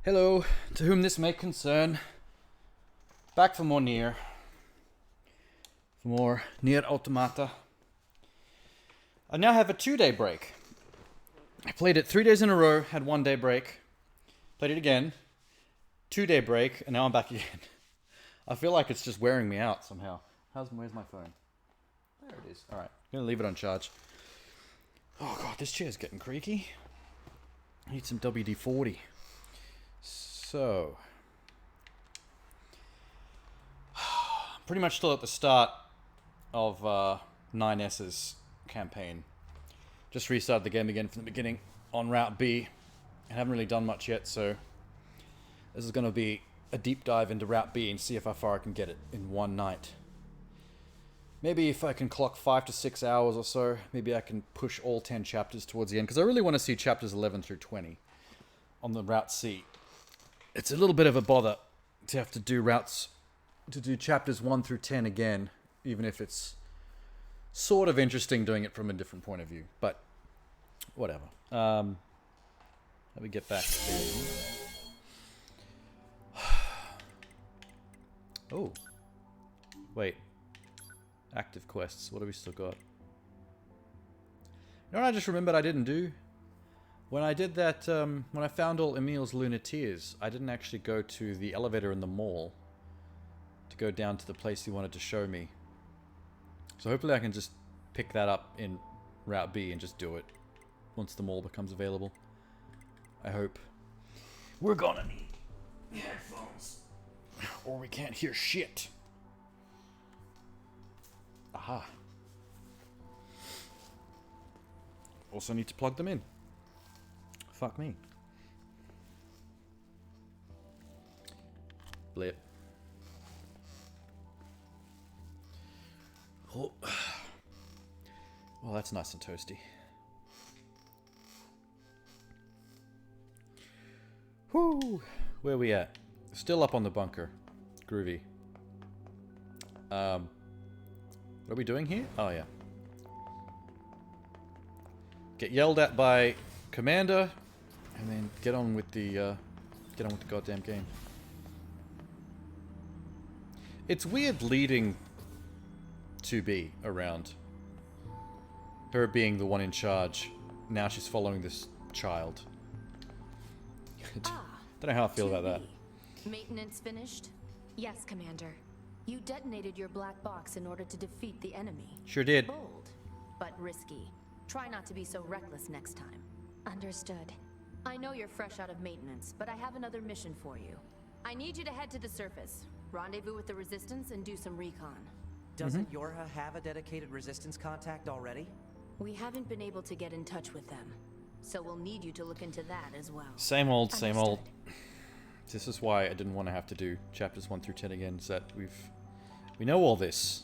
Hello, to whom this may concern. Back for more NieR. For more NieR Automata. I now have a 2-day break. I played it 3 days in a row, had 1 day break. Played it again. 2-day break, and now I'm back again. I feel like it's just wearing me out somehow. Where's my phone? There it is. Alright, I'm gonna leave it on charge. Oh god, this chair's getting creaky. I need some WD-40. So, pretty much still at the start of 9S's campaign. Just restarted the game again from the beginning on Route B. I haven't really done much yet, so this is going to be a deep dive into Route B and see how far I can get it in one night. Maybe if I can clock 5 to 6 hours or so, maybe I can push all 10 chapters towards the end, because I really want to see chapters 11 through 20 on the Route C. It's a little bit of a bother to have to do chapters 1 through 10 again, even if it's sort of interesting doing it from a different point of view, but whatever. Let me get back to the... Oh. Wait. Active quests. What do we still got? You know what I just remembered I didn't do? When I did that, when I found all Emil's Lunateers, I didn't actually go to the elevator in the mall to go down to the place he wanted to show me. So hopefully I can just pick that up in Route B and just do it once the mall becomes available. I hope. We're gonna need headphones, or we can't hear shit. Aha. Also need to plug them in. Fuck me. Blip. Oh. Well, that's nice and toasty. Whoo! Where we at? Still up on the bunker. Groovy. What are we doing here? Oh, yeah. Get yelled at by Commander, and then get on with the goddamn game. It's weird leading 2B around. Her being the one in charge. Now she's following this child. Don't know how I feel about that. Maintenance finished? Yes, Commander. You detonated your black box in order to defeat the enemy. Sure did. Bold, but risky. Try not to be so reckless next time. Understood. I know you're fresh out of maintenance, but I have another mission for you. I need you to head to the surface, rendezvous with the Resistance, and do some recon. Doesn't Yorha have a dedicated Resistance contact already? We haven't been able to get in touch with them, so we'll need you to look into that as well. Same old, same old. Understood. This is why I didn't want to have to do chapters 1 through 10 again, is that we know all this.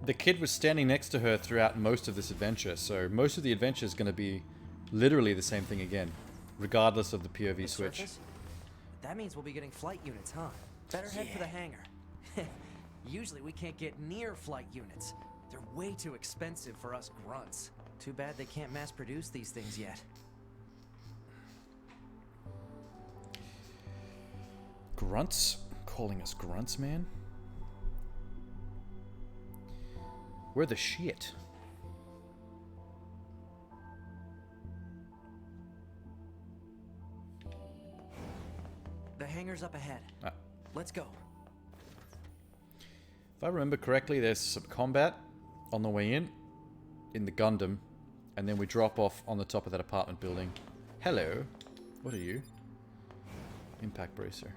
The kid was standing next to her throughout most of this adventure, so most of the adventure is going to be literally the same thing again, regardless of the POV The switch. surface? That means we'll be getting flight units, huh? Better head for the hangar. Usually we can't get near flight units. They're way too expensive for us grunts. Too bad they can't mass produce these things yet. Grunts? Calling us grunts, man? We're the shit. The hangar's up ahead. Let's go. If I remember correctly, there's some combat on the way in the Gundam, and then we drop off on the top of that apartment building. Hello. What are you? Impact bracer.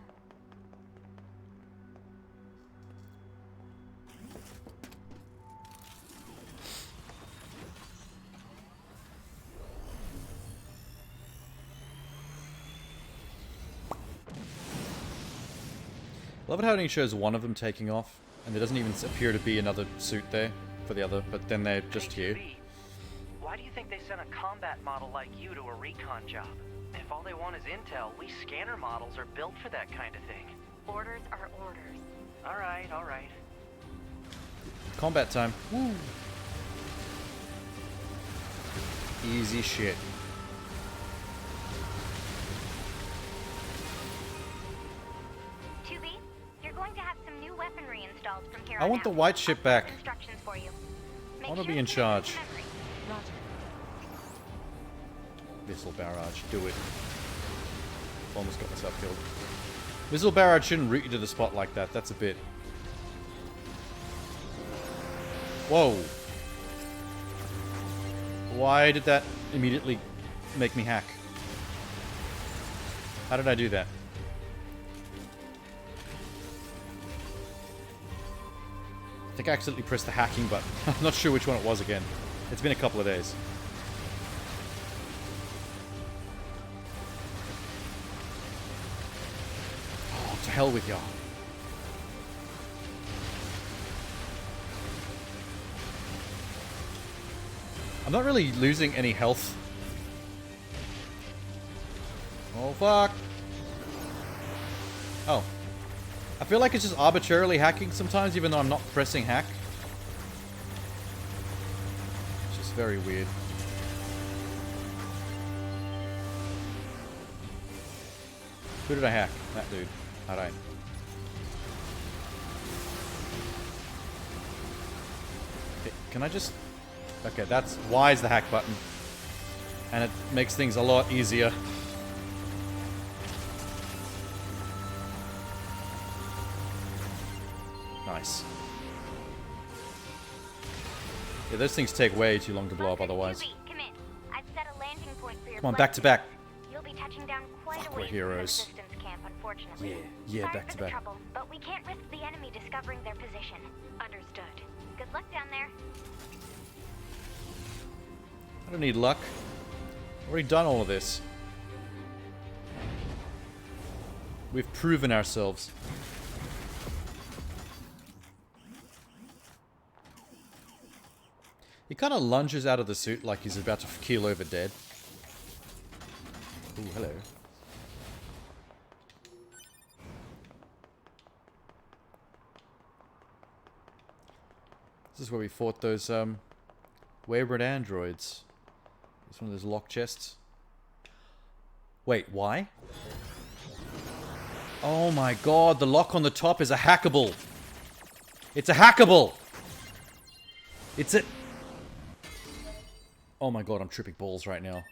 Love it how it only shows one of them taking off, and there doesn't even appear to be another suit there for the other, but then they're just here. Why do you think they sent a combat model like you to a recon job? If all they want is intel, we scanner models are built for that kind of thing. Orders are orders. Alright, alright. Combat time. Woo. Easy shit. new weaponry installed from here I on want the out. white ship back. Instructions for you. I Make want to sure be in to charge. commit to memory. Roger. Missile barrage, do it. Almost got myself killed. Missile barrage shouldn't root you to the spot like that. That's a bit... Whoa. Why did that immediately make me hack? How did I do that? I think I accidentally pressed the hacking button. I'm not sure which one it was again. It's been a couple of days. Oh, to hell with y'all. I'm not really losing any health. Oh, fuck. Oh. I feel like it's just arbitrarily hacking sometimes, even though I'm not pressing hack. It's just very weird. Who did I hack? That dude. Alright. Okay, can I just... Okay, that's... Y is the hack button. And it makes things a lot easier. Nice. Yeah, those things take way too long to blow up otherwise. Come in. I've set a landing point for your Come on, flight back to back. You'll be touching down quite Fuck, a we're ways heroes. from the resistance camp, unfortunately. Yeah, Sorry back for to the back. trouble, but we can't risk the enemy discovering their position. Understood. Good luck down there. I don't need luck. I've already done all of this. We've proven ourselves. He kind of lunges out of the suit like he's about to keel over dead. Ooh, hello. This is where we fought those, wayward androids. It's one of those lock chests. Wait, why? Oh my god, the lock on the top is a hackable. It's a hackable! It's a... Oh my god, I'm tripping balls right now.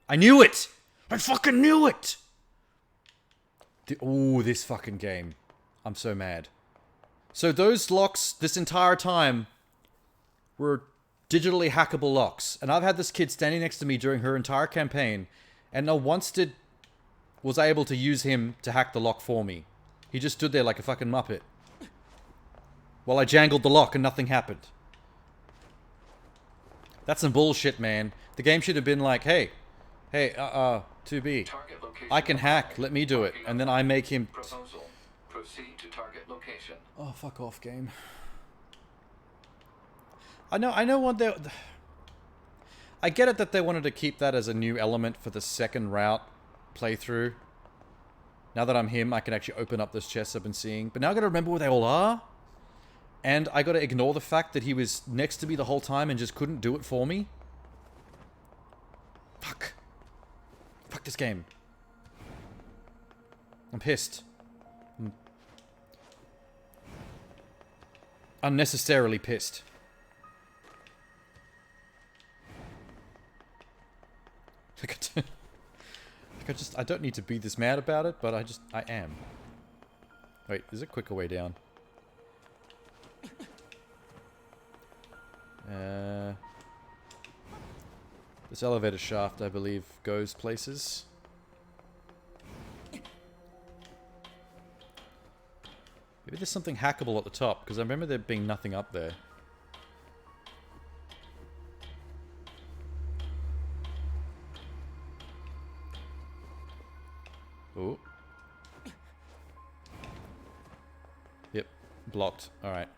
I knew it! I fucking knew it! Ooh, this fucking game. I'm so mad. So those locks, this entire time, were digitally hackable locks. And I've had this kid standing next to me during her entire campaign, and not once was I able to use him to hack the lock for me. He just stood there like a fucking muppet. While I jangled the lock and nothing happened. That's some bullshit, man. The game should have been like, hey, 2B, I can hack, let me do it. And then I make him... Proposal. Proceed to target location. Oh, fuck off, game. I know what they... I get it that they wanted to keep that as a new element for the second route playthrough. Now that I'm him, I can actually open up this chest I've been seeing. But now I gotta remember where they all are. And I gotta ignore the fact that he was next to me the whole time and just couldn't do it for me. Fuck. Fuck this game. I'm pissed. I'm unnecessarily pissed. I don't need to be this mad about it, but I am. Wait, is it a quicker way down? This elevator shaft, I believe, goes places. Maybe there's something hackable at the top, because I remember there being nothing up there. Oh. Yep, blocked. Alright.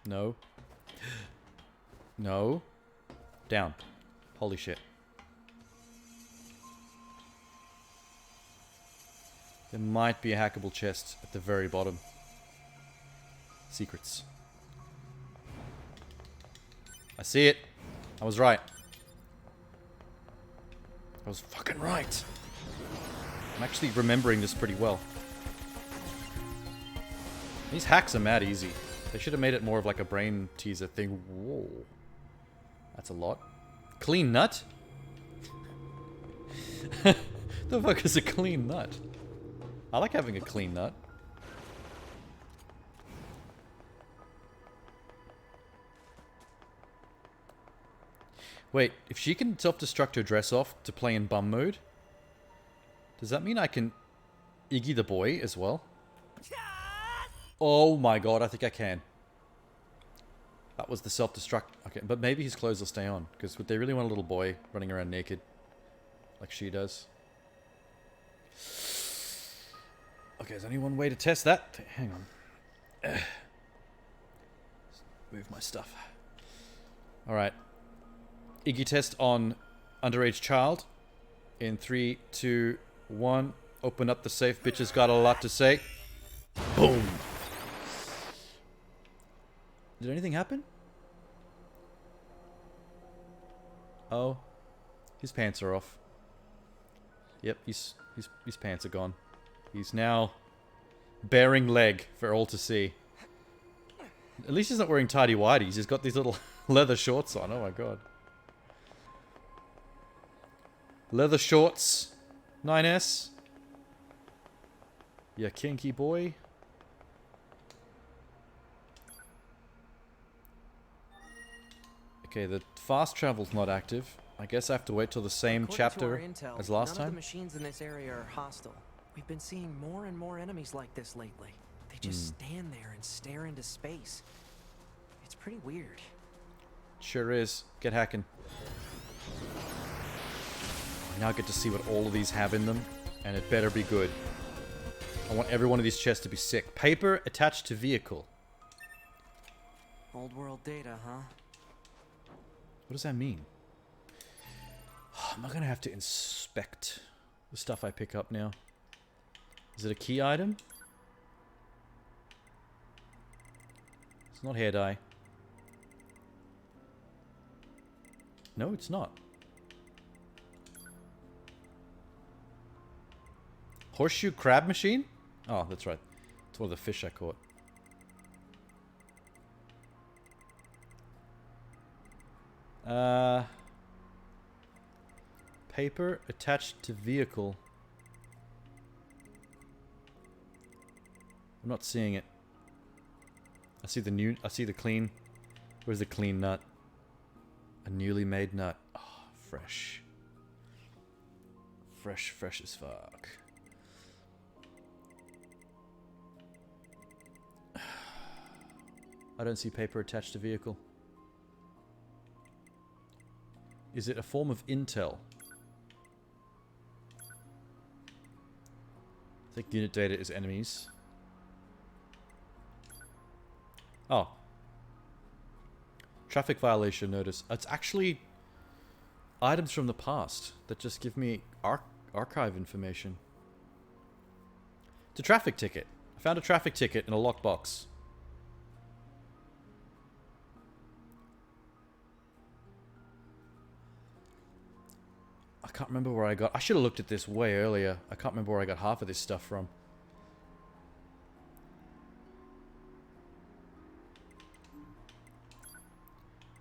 No. No. Down. Holy shit. There might be a hackable chest at the very bottom. Secrets. I see it. I was right. I was fucking right. I'm actually remembering this pretty well. These hacks are mad easy. They should have made it more of like a brain teaser thing. Whoa. That's a lot. Clean nut? The fuck is a clean nut? I like having a clean nut. Wait, if she can self-destruct her dress off to play in bum mode, does that mean I can Iggy the boy as well? Oh my god, I think I can. That was the self-destruct. Okay, but maybe his clothes will stay on, because would they really want a little boy running around naked like she does? Okay, there's only one way to test that. Hang on. Move my stuff. Alright. Iggy test on underage child. In 3, 2, 1. Open up the safe. Bitches got a lot to say. Boom. Did anything happen? Oh. His pants are off. Yep, his pants are gone. He's now bearing leg for all to see. At least he's not wearing tighty-whities. He's got these little leather shorts on. Oh my god. Leather shorts. 9S. Yeah, kinky boy. Okay, the fast travel's not active. I guess I have to wait till the same According chapter to our intel, as last none time. of the machines in this area are hostile. We've been seeing more and more enemies like this lately. They just stand there and stare into space. It's pretty weird. Sure is. Get hacking. Now I get to see what all of these have in them, and it better be good. I want every one of these chests to be sick. Paper attached to vehicle. Old world data, huh? What does that mean? Am I gonna have to inspect the stuff I pick up now? Is it a key item? It's not hair dye. No, it's not. Horseshoe crab machine? Oh, that's right. It's one of the fish I caught. Paper attached to vehicle. I'm not seeing it. I see the clean. Where's the clean nut? A newly made nut. Oh, fresh. Fresh as fuck. I don't see paper attached to vehicle. Is it a form of intel? I think unit data is enemies. Oh. Traffic violation notice. It's actually items from the past that just give me archive information. It's a traffic ticket. I found a traffic ticket in a lockbox. I can't remember where I got... I should have looked at this way earlier. I can't remember where I got half of this stuff from.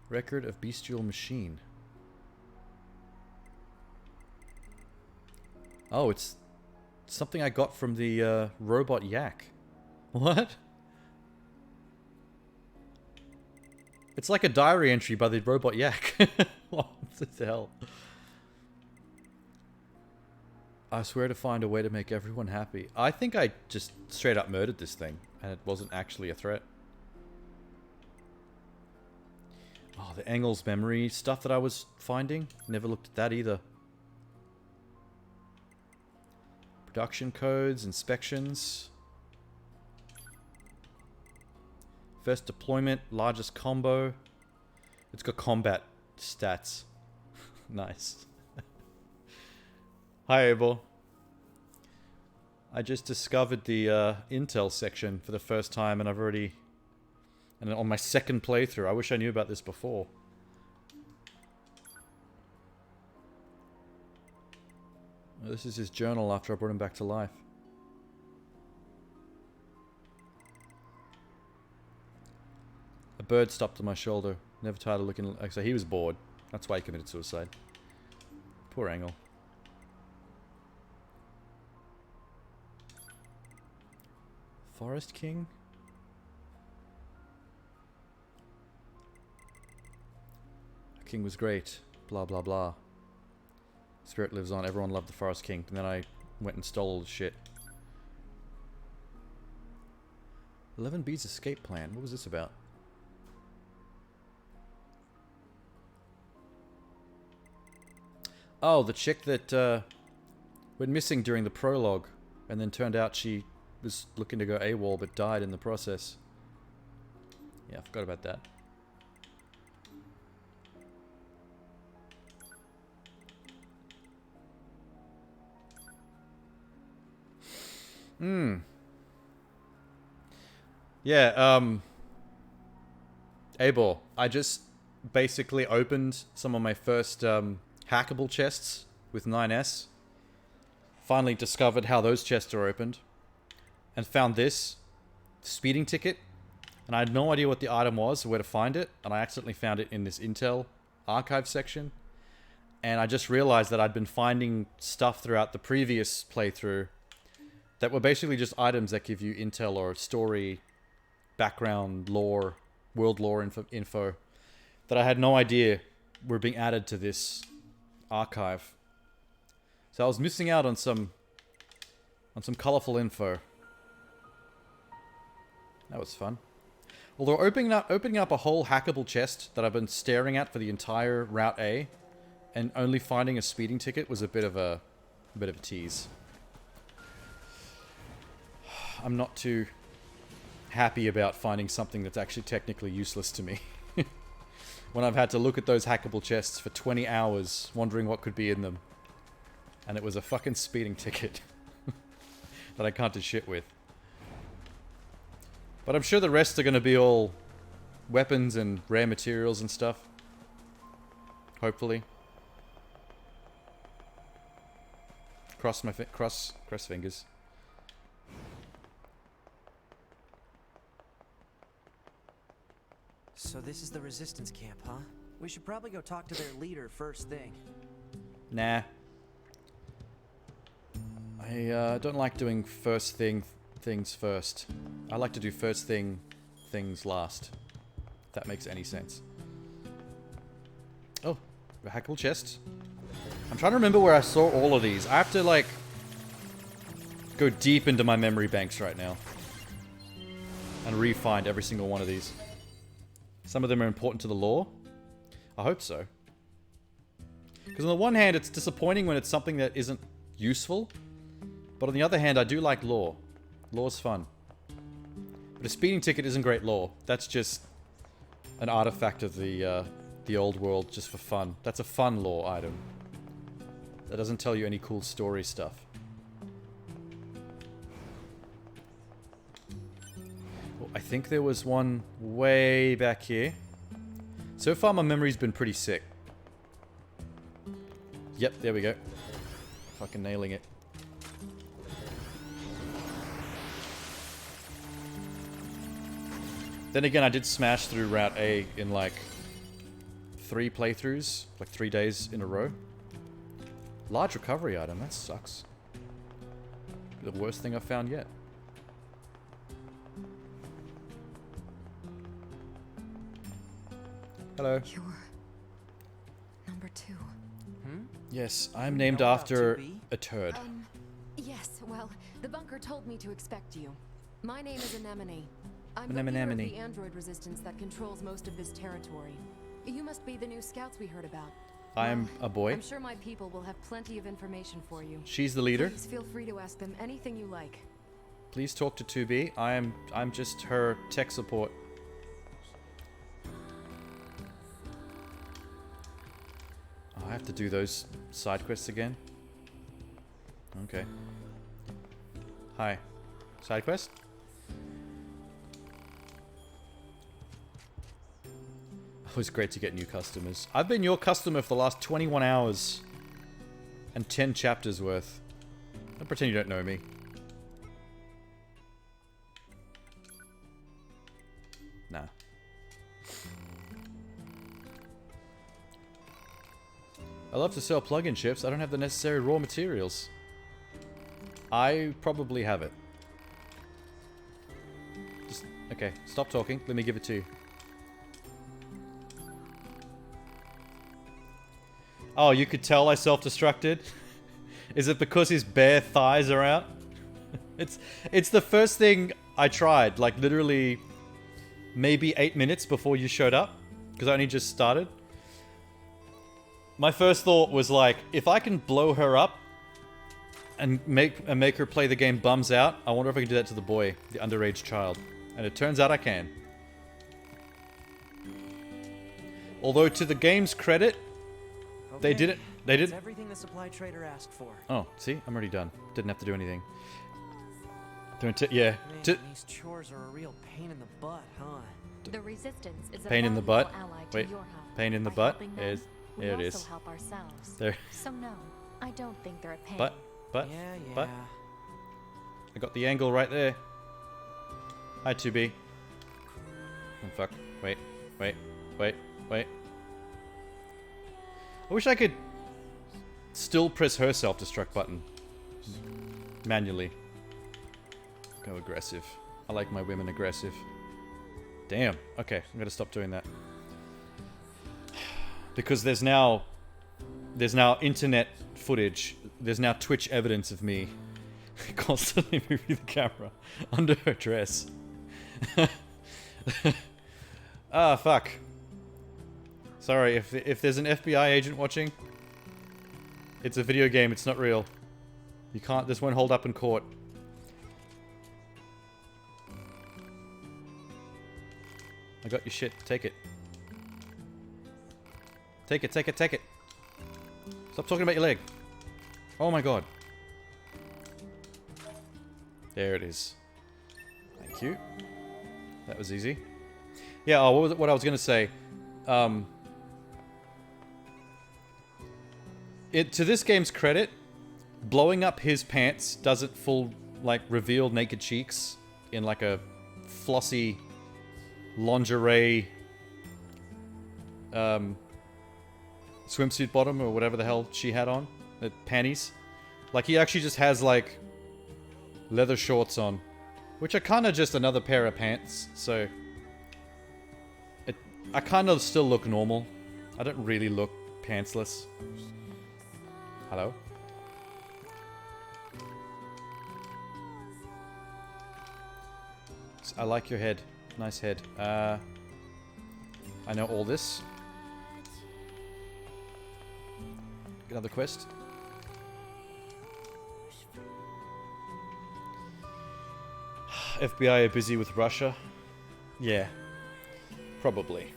Record of bestial machine. Oh, it's something I got from the robot yak. What? It's like a diary entry by the robot yak. What the hell? I swear to find a way to make everyone happy. I think I just straight up murdered this thing, and it wasn't actually a threat. Oh, the Engels memory stuff that I was finding. Never looked at that either. Production codes, inspections. First deployment, largest combo. It's got combat stats. Nice. Hi, Abel. I just discovered the intel section for the first time, and I've already... And on my second playthrough. I wish I knew about this before. Well, this is his journal after I brought him back to life. bird stopped on my shoulder. Never tired of looking. So he was bored. That's why he committed suicide. Poor Angle. Forest King? The king was great. Blah, blah, blah. Spirit lives on. Everyone loved the Forest King. And then I went and stole all the shit. 11 Bees escape plan. What was this about? Oh, the chick that went missing during the prologue, and then turned out she was looking to go AWOL but died in the process. Yeah, I forgot about that. Yeah, Abel, I just basically opened some of my first hackable chests with 9S. Finally discovered how those chests are opened. And found this speeding ticket. And I had no idea what the item was or where to find it. And I accidentally found it in this Intel archive section. And I just realized that I'd been finding stuff throughout the previous playthrough that were basically just items that give you intel or story, background, lore, world lore info that I had no idea were being added to this archive. So I was missing out on some colorful info. That was fun. Although opening up a whole hackable chest that I've been staring at for the entire Route A and only finding a speeding ticket was a bit of a tease. I'm not too happy about finding something that's actually technically useless to me. When I've had to look at those hackable chests for 20 hours wondering what could be in them. And it was a fucking speeding ticket that I can't do shit with. But I'm sure the rest are going to be all weapons and rare materials and stuff. Hopefully. Cross fingers. So this is the resistance camp, huh? We should probably go talk to their leader first thing. Nah. I don't like doing things first. I like to do things last. If that makes any sense. Oh, a hackable chest. I'm trying to remember where I saw all of these. I have to, like, go deep into my memory banks right now. And re-find every single one of these. Some of them are important to the lore. I hope so. Because on the one hand, it's disappointing when it's something that isn't useful. But on the other hand, I do like lore. Lore's fun. But a speeding ticket isn't great lore. That's just an artifact of the old world just for fun. That's a fun lore item. That doesn't tell you any cool story stuff. Oh, I think there was one way back here. So far my memory's been pretty sick. Yep, there we go. Fucking nailing it. Then again, I did smash through Route A in like 3 playthroughs, like 3 days in a row. Large recovery item, that sucks. The worst thing I've found yet. Hello. You're number 2. Yes, I'm named know about after 2B? a turd. Yes, well, the bunker told me to expect you. My name is Anemone. I'm An the leader of anemone. the android resistance that controls most of this territory. You must be the new scouts we heard about. I'm a boy. I'm sure my people will have plenty of information for you. She's the leader. Please feel free to ask them anything you like. Please talk to 2B. I'm just her tech support. Oh, I have to do those side quests again. Okay. Hi. Side quest? It was great to get new customers. I've been your customer for the last 21 hours. And 10 chapters worth. Don't pretend you don't know me. Nah. I love to sell plug-in chips. I don't have the necessary raw materials. I probably have it. Just, okay, stop talking. Let me give it to you. Oh, you could tell I self-destructed? Is it because his bare thighs are out? It's the first thing I tried, like literally maybe 8 minutes before you showed up, because I only just started. My first thought was like, if I can blow her up and make her play the game bums out, I wonder if I can do that to the boy, the underage child. And it turns out I can. Although to the game's credit, they didn't. That's everything the supply trader asked for. Oh, see, I'm already done. Didn't have to do anything. Yeah. Man, these chores are a real pain in the butt, huh? The resistance is a Pain in the valuable butt? ally to Wait, your help. pain in the By butt? helping them, we There it also is. help ourselves. There. So no, I don't think they're a pain. But, Yeah. I got the angle right there. Hi, 2B. Oh, fuck. Wait. I wish I could still press her self-destruct button. Manually. Go aggressive. I like my women aggressive. Damn. Okay, I'm gonna stop doing that. Because there's now internet footage. There's now Twitch evidence of me constantly moving the camera under her dress. Ah, fuck. Sorry, if there's an FBI agent watching, it's a video game, it's not real. You can't, this won't hold up in court. I got your shit, take it. Take it. Stop talking about your leg. Oh my god. There it is. Thank you. That was easy. Yeah, oh, what I was gonna say. To this game's credit, blowing up his pants doesn't reveal naked cheeks in like a flossy lingerie swimsuit bottom or whatever the hell she had on. Panties. Like he actually just has like leather shorts on, which are kind of just another pair of pants, so I kind of still look normal. I don't really look pantsless. Hello? I like your head. Nice head. I know all this. Another quest. FBI are busy with Russia. Yeah. Probably.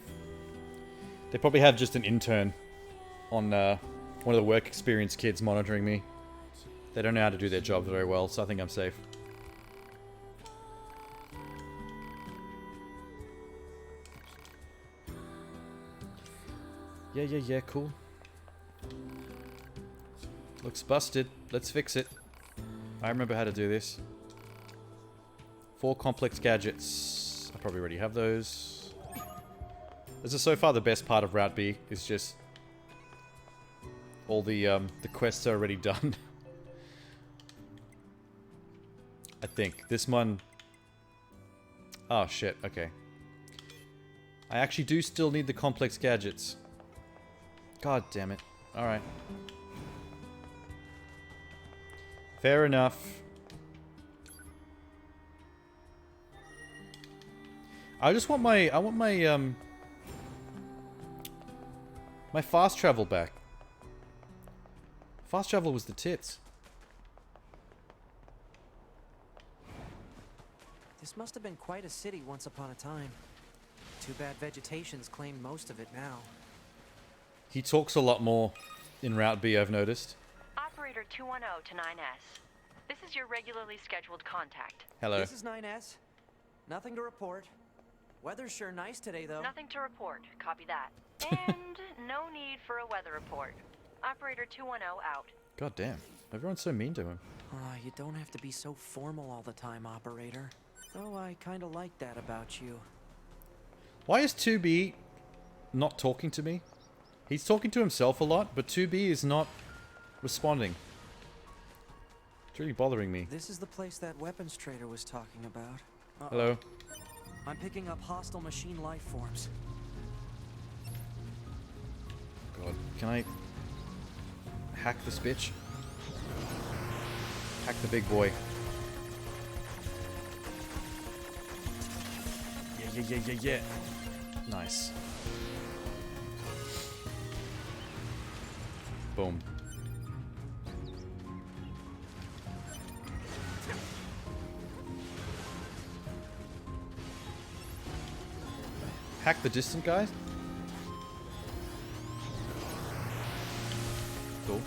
They probably have just an intern on one of the work experience kids monitoring me. They don't know how to do their job very well, so I think I'm safe. Yeah, cool. Looks busted. Let's fix it. I remember how to do this. 4 complex gadgets. I probably already have those. This is so far the best part of Route B, is just all the quests are already done. I think. This one... Oh, shit. Okay. I actually do still need the complex gadgets. God damn it. Alright. Fair enough. I just want my... my fast travel back. Fast travel was the tits. This must have been quite a city once upon a time. Too bad vegetation's claimed most of it now. He talks a lot more in Route B, I've noticed. Operator 210 to 9S. This is your regularly scheduled contact. Hello. This is 9S. Nothing to report. Weather's sure nice today, though. Nothing to report. Copy that. And no need for a weather report. Operator 210 out. God damn. Everyone's so mean to him. You don't have to be so formal all the time, operator. Though I kinda like that about you. Why is 2B not talking to me? He's talking to himself a lot, but 2B is not responding. It's really bothering me. This is the place that weapons trader was talking about. Hello. I'm picking up hostile machine life forms. God, can I hack this bitch? Hack the big boy. Yeah. Nice. Boom. Hack the distant guys? Cool.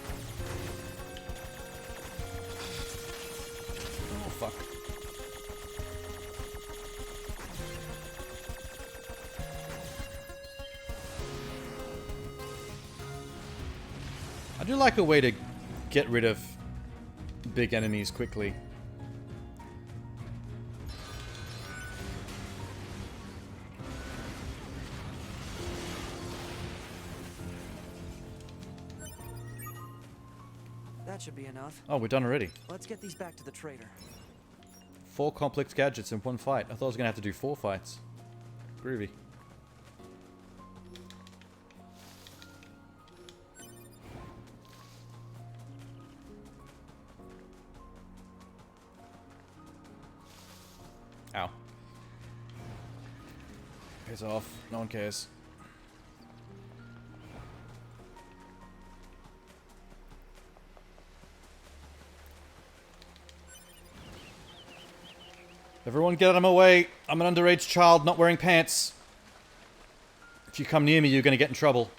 Oh, fuck. I do like a way to get rid of big enemies quickly. That should be enough. Oh, we're done already. Let's get these back to the trader. 4 complex gadgets in 1 fight. I thought I was going to have to do 4 fights. Groovy. Ow. Piss off. No one cares. Everyone get out of my way. I'm an underage child not wearing pants. If you come near me, you're going to get in trouble.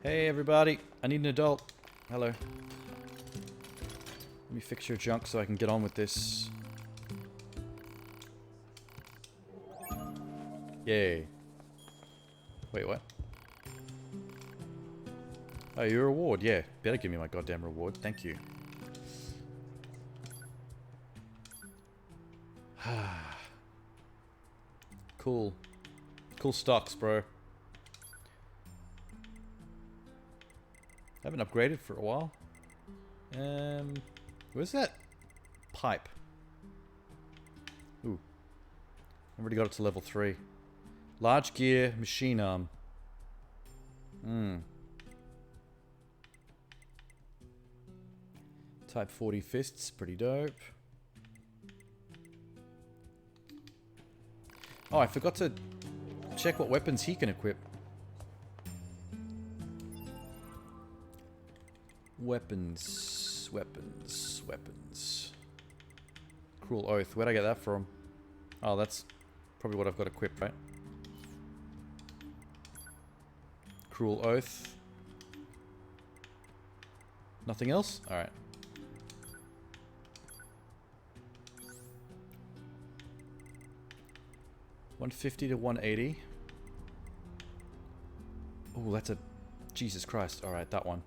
Hey everybody, I need an adult. Hello. Let me fix your junk so I can get on with this. Yay. Wait, what? Oh, your reward, yeah. Better give me my goddamn reward, thank you. Cool. Cool stocks, bro. Haven't upgraded for a while. Where's that pipe? Ooh. I've already got it to level 3. Large gear, machine arm. Type 40 fists, pretty dope. Oh, I forgot to check what weapons he can equip. Weapons. Cruel Oath. Where'd I get that from? Oh, that's probably what I've got equipped, right? Cruel Oath. Nothing else? Alright. $150 to $180. Oh, that's a... Jesus Christ. Alright, that one.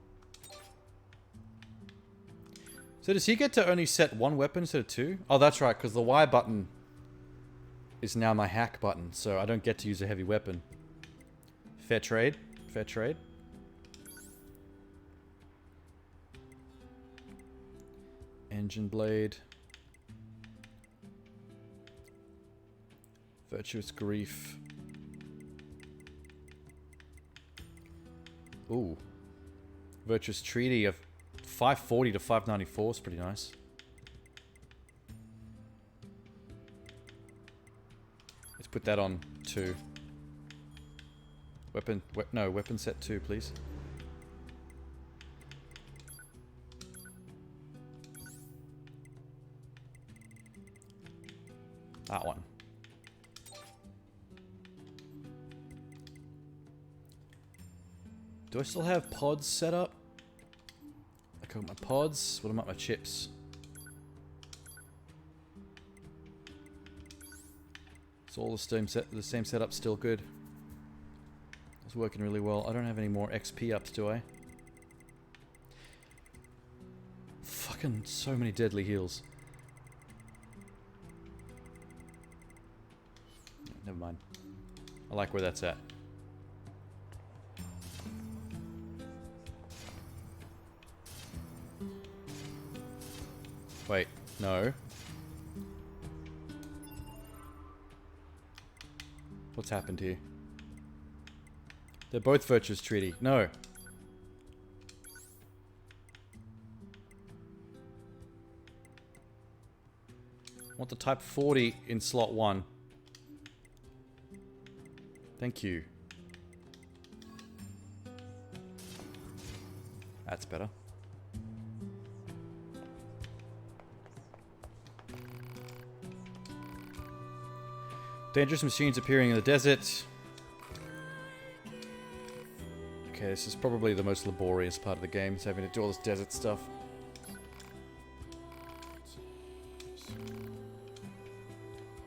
So does he get to only set 1 weapon instead of 2? Oh, that's right, because the Y button is now my hack button, so I don't get to use a heavy weapon. Fair trade. Fair trade. Engine blade. Virtuous grief. Ooh. Virtuous treaty of 540 to 594 is pretty nice. Let's put that on 2. Weapon set 2, please. That one. Do I still have pods set up? I got my pods. What about my chips? It's all the same setup, still good. It's working really well. I don't have any more XP ups, do I? Fucking so many deadly heals. Never mind. I like where that's at. Wait, no. What's happened here? They're both Virtuous Treaty. No. I want the type 40 in slot 1. Thank you. That's better. Dangerous machines appearing in the desert. Okay, this is probably the most laborious part of the game, is having to do all this desert stuff.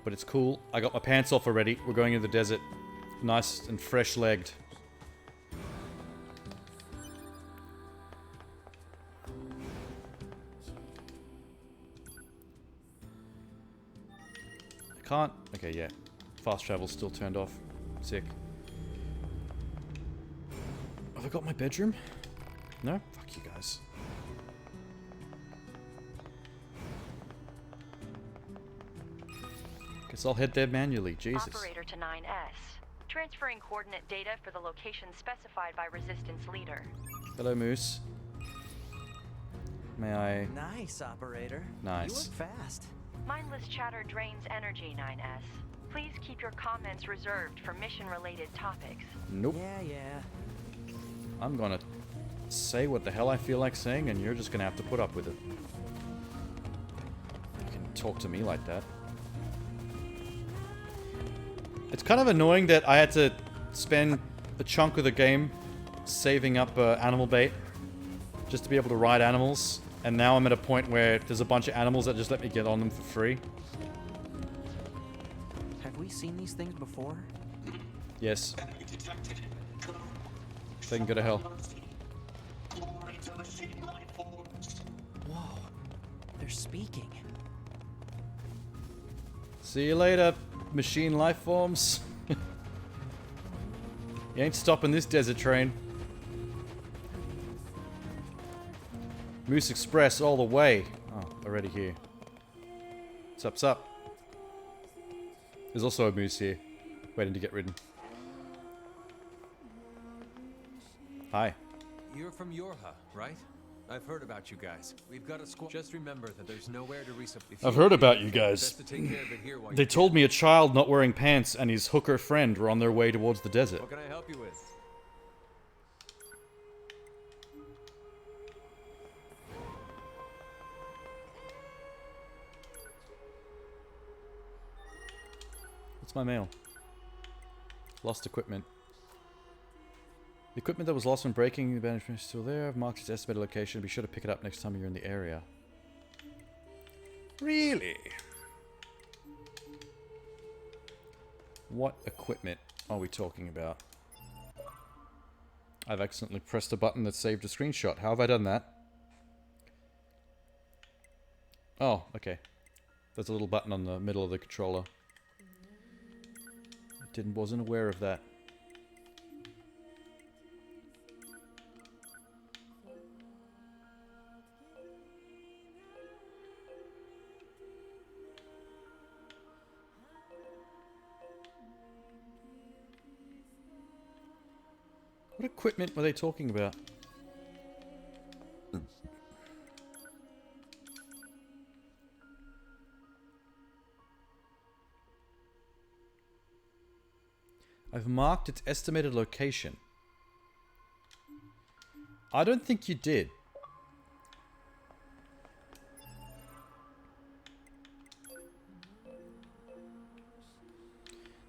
But it's cool. I got my pants off already. We're going into the desert. Nice and fresh-legged. I can't... Okay, yeah. Fast travel's still turned off. Sick. Have I got my bedroom? No? Fuck you guys. Guess I'll head there manually. Jesus. Operator to 9S. Transferring coordinate data for the location specified by Resistance Leader. Hello, Moose. May I... Nice, operator. Nice. You look fast. Mindless chatter drains energy, 9S. Please keep your comments reserved for mission-related topics. Nope. Yeah. I'm gonna say what the hell I feel like saying, and you're just gonna have to put up with it. You can talk to me like that. It's kind of annoying that I had to spend a chunk of the game saving up animal bait just to be able to ride animals, and now I'm at a point where there's a bunch of animals that just let me get on them for free. Have we seen these things before? Yes. They can go to hell. Whoa. They're speaking. See you later, machine life forms. You ain't stopping this desert train. Moose Express all the way. Oh, already here. What's up? There's also a moose here, waiting to get ridden. Hi. You're from Yorha, right? I've heard about you guys. We've got a squad. Just remember that there's nowhere to resupply. I've heard about you guys. Best to take care of it here while They told me a child not wearing pants and his hooker friend were on their way towards the desert. What can I help you with? What's my mail? Lost equipment. The equipment that was lost when breaking the abandoned is still there. I've marked its estimated location. Be sure to pick it up next time you're in the area. Really? What equipment are we talking about? I've accidentally pressed a button that saved a screenshot. How have I done that? Oh, okay. There's a little button on the middle of the controller. Wasn't aware of that. What equipment were they talking about? I've marked its estimated location. I don't think you did.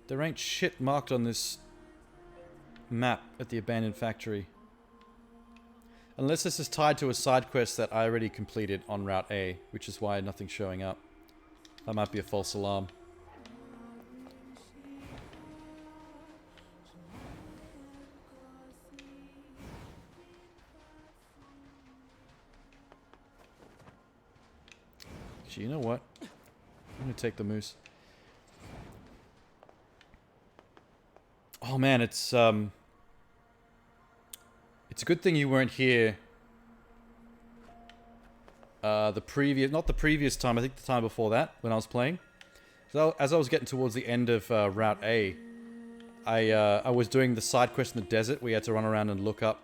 There ain't shit marked on this map at the abandoned factory. Unless this is tied to a side quest that I already completed on Route A, which is why nothing's showing up. That might be a false alarm. Actually, you know what? I'm gonna take the moose. Oh man, it's a good thing you weren't here. Not the previous time, I think the time before that, when I was playing. So as I was getting towards the end of Route A, I was doing the side quest in the desert. We had to run around and look for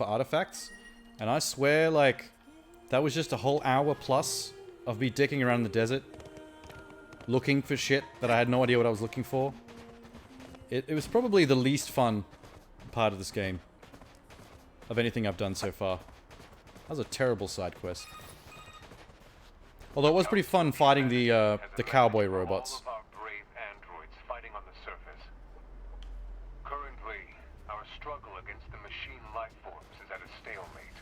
artifacts. And I swear, like, that was just a whole hour plus of me dicking around in the desert, looking for shit that I had no idea what I was looking for. It was probably the least fun part of this game, of anything I've done so far. That was a terrible side quest. Although it was pretty fun fighting the cowboy robots. All of our brave androids fighting on the surface. Currently, our struggle against the machine life forms is at a stalemate.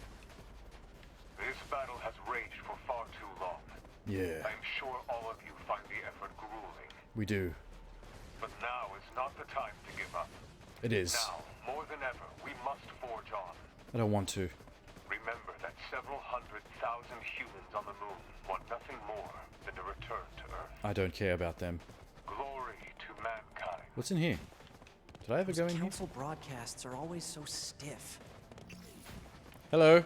This battle has raged for far too long. Yeah. I am sure all of you find the effort grueling. We do. But now is not the time to give up. It is. Now, more than ever, we must forge on. I don't want to. Remember that several 100,000 humans on the moon want nothing more than to return to Earth. I don't care about them. Glory to mankind. What's in here? Did I ever go in here? Council broadcasts are always so stiff. Hello.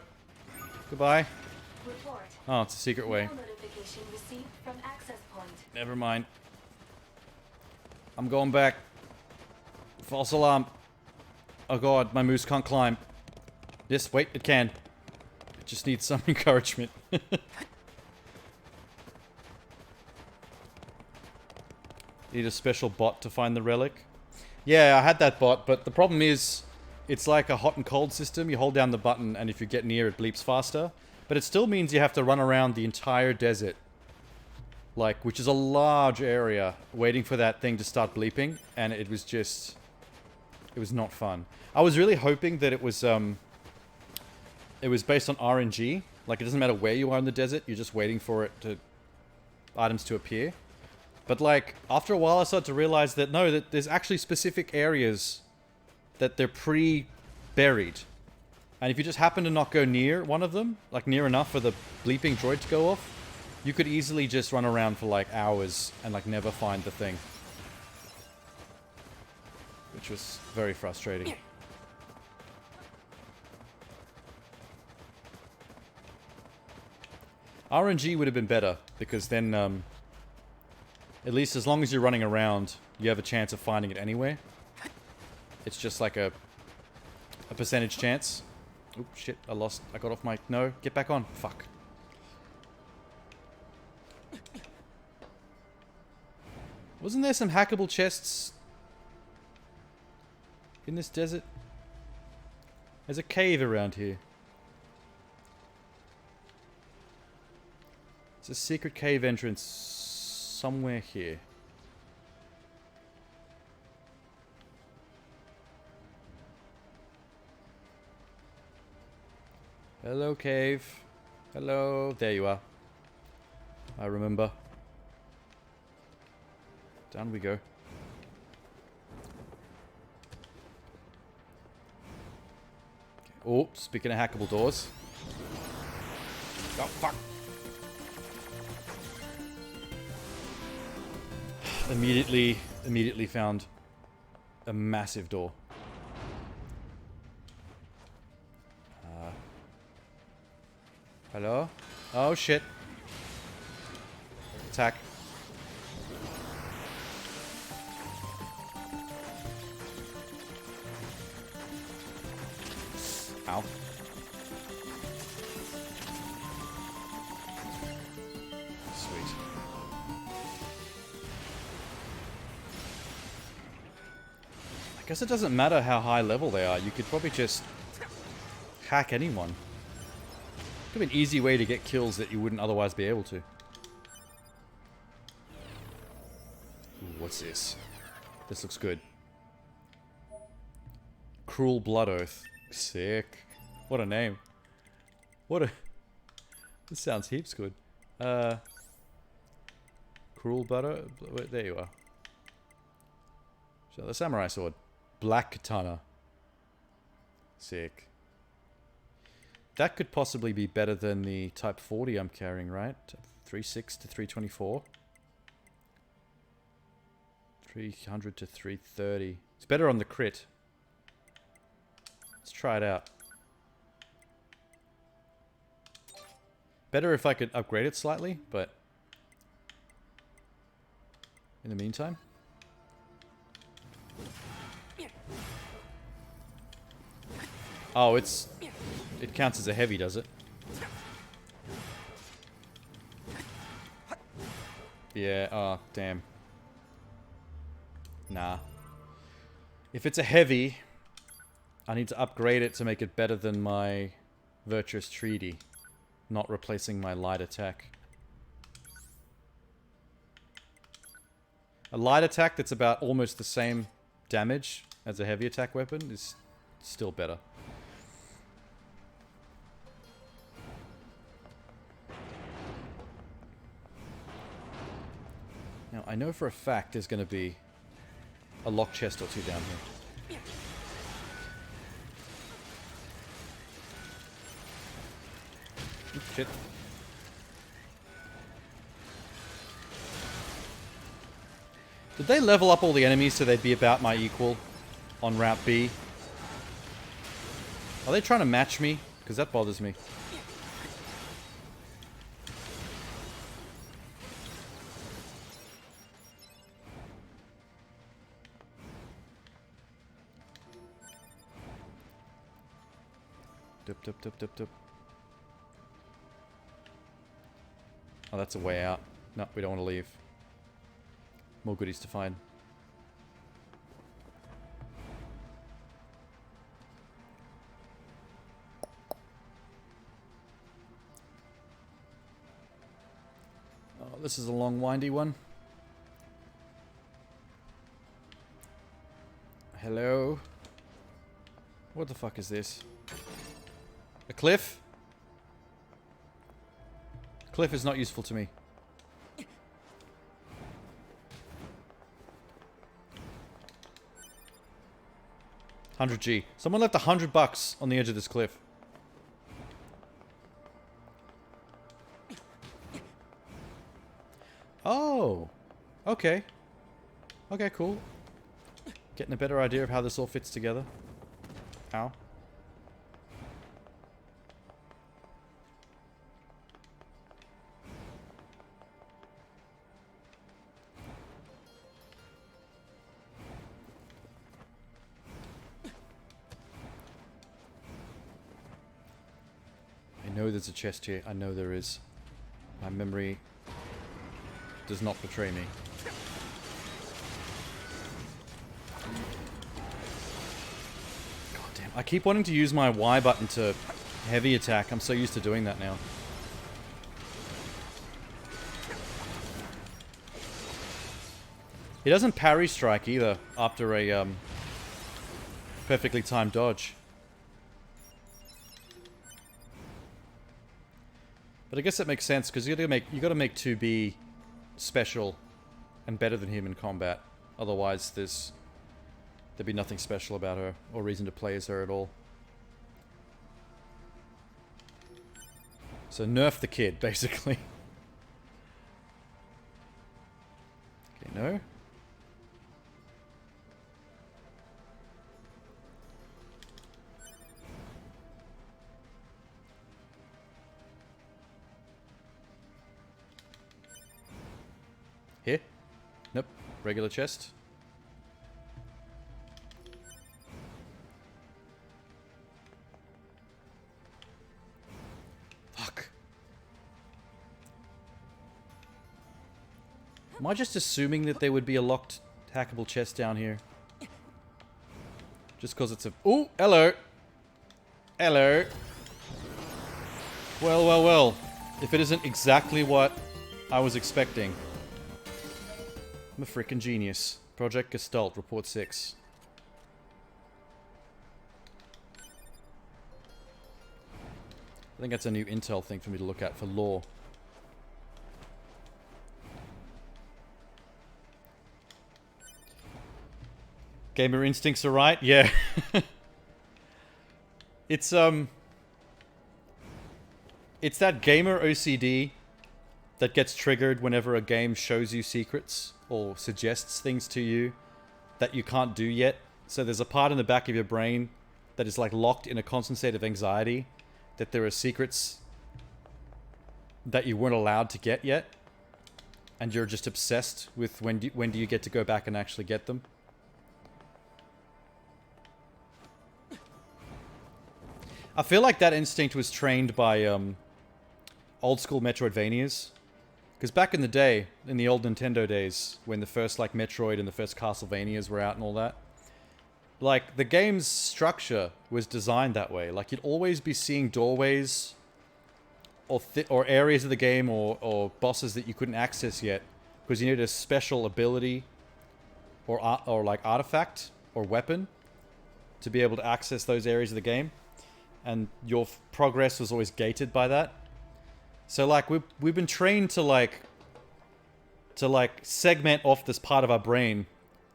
Goodbye. Report. Oh, it's a secret way. No notification received from access point. Never mind. I'm going back. False alarm. Oh god, my moose can't climb. Yes, wait, it can. It just needs some encouragement. Need a special bot to find the relic. Yeah, I had that bot, but the problem is it's like a hot and cold system. You hold down the button and if you get near it bleeps faster. But it still means you have to run around the entire desert. Like, which is a large area, waiting for that thing to start bleeping, and it was just... It was not fun. I was really hoping that it was based on RNG. Like, it doesn't matter where you are in the desert, you're just waiting for it to... items to appear. But, like, after a while I started to realize that, no, that there's actually specific areas that they're pre-buried. And if you just happen to not go near one of them, like near enough for the bleeping droid to go off, you could easily just run around for like hours and like never find the thing. Which was very frustrating. RNG would have been better, because then, at least as long as you're running around, you have a chance of finding it anyway. It's just like a percentage chance. Oh shit, I got off my... No, get back on. Fuck. Wasn't there some hackable chests in this desert? There's a cave around here. There's a secret cave entrance somewhere here. Hello, cave. Hello. There you are. I remember. Down we go. Oh, speaking of hackable doors. Oh, fuck. Immediately found a massive door. Hello? Oh shit. Attack. Ow. Sweet. I guess it doesn't matter how high level they are. You could probably just hack anyone. Could be an easy way to get kills that you wouldn't otherwise be able to. Ooh, what's this? This looks good. Cruel Blood Oath. Sick. What a name. What a... This sounds heaps good. Cruel Blood Oath? Wait, there you are. So the samurai sword. Black katana. Sick. that could possibly be better than the Type 40 I'm carrying, right? 3.6 to 324. 300 to 330. It's better on the crit. Let's try it out. Better if I could upgrade it slightly, but in the meantime. Oh, it counts as a heavy, does it? Yeah, oh, damn. Nah. If it's a heavy, I need to upgrade it to make it better than my Virtuous Treaty, not replacing my light attack. A light attack that's about almost the same damage as a heavy attack weapon is still better. Now, I know for a fact there's going to be a lock chest or two down here. Oops, shit. Did they level up all the enemies so they'd be about my equal on Route B? Are they trying to match me? Because that bothers me. Dip, dip, dip, dip, dip. Oh, that's a way out. No, we don't want to leave. More goodies to find. Oh, this is a long, windy one. Hello? What the fuck is this? A cliff? Cliff is not useful to me. 100G. Someone left $100 on the edge of this cliff. Oh. Okay. Okay, cool. Getting a better idea of how this all fits together. Ow. I know there's a chest here. I know there is. My memory does not betray me. God damn. I keep wanting to use my Y button to heavy attack. I'm so used to doing that now. He doesn't parry strike either after a perfectly timed dodge. But I guess that makes sense because you got to make 2B special and better than him in combat. Otherwise, there'd be nothing special about her or reason to play as her at all. So nerf the kid, basically. Okay, no. Here? Nope. Regular chest. Fuck. Am I just assuming that there would be a locked hackable chest down here? Just because it's a... Ooh! Hello! Hello! Well, well, well. If it isn't exactly what I was expecting. I'm a freaking genius. Project Gestalt, Report 6. I think that's a new intel thing for me to look at for lore. Gamer instincts are right? Yeah. It's, it's that gamer OCD that gets triggered whenever a game shows you secrets or suggests things to you that you can't do yet. So there's a part in the back of your brain that is like locked in a constant state of anxiety that there are secrets that you weren't allowed to get yet, and you're just obsessed with when do you get to go back and actually get them. I feel like that instinct was trained by old school Metroidvanias. Because back in the day, in the old Nintendo days, when the first like Metroid and the first Castlevanias were out and all that, like the game's structure was designed that way. Like you'd always be seeing doorways or areas of the game or bosses that you couldn't access yet because you needed a special ability or like artifact or weapon to be able to access those areas of the game. And your progress was always gated by that. So like we've been trained to like segment off this part of our brain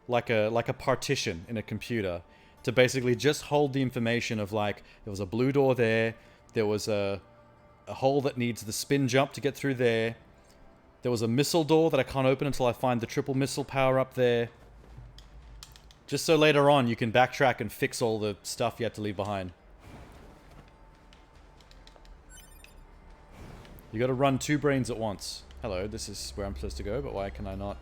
like a partition in a computer to basically just hold the information of like there was a blue door there, there was a hole that needs the spin jump to get through there, there was a missile door that I can't open until I find the triple missile power up there. Just so later on you can backtrack and fix all the stuff you had to leave behind. You gotta run two brains at once. Hello, this is where I'm supposed to go, but why can I not?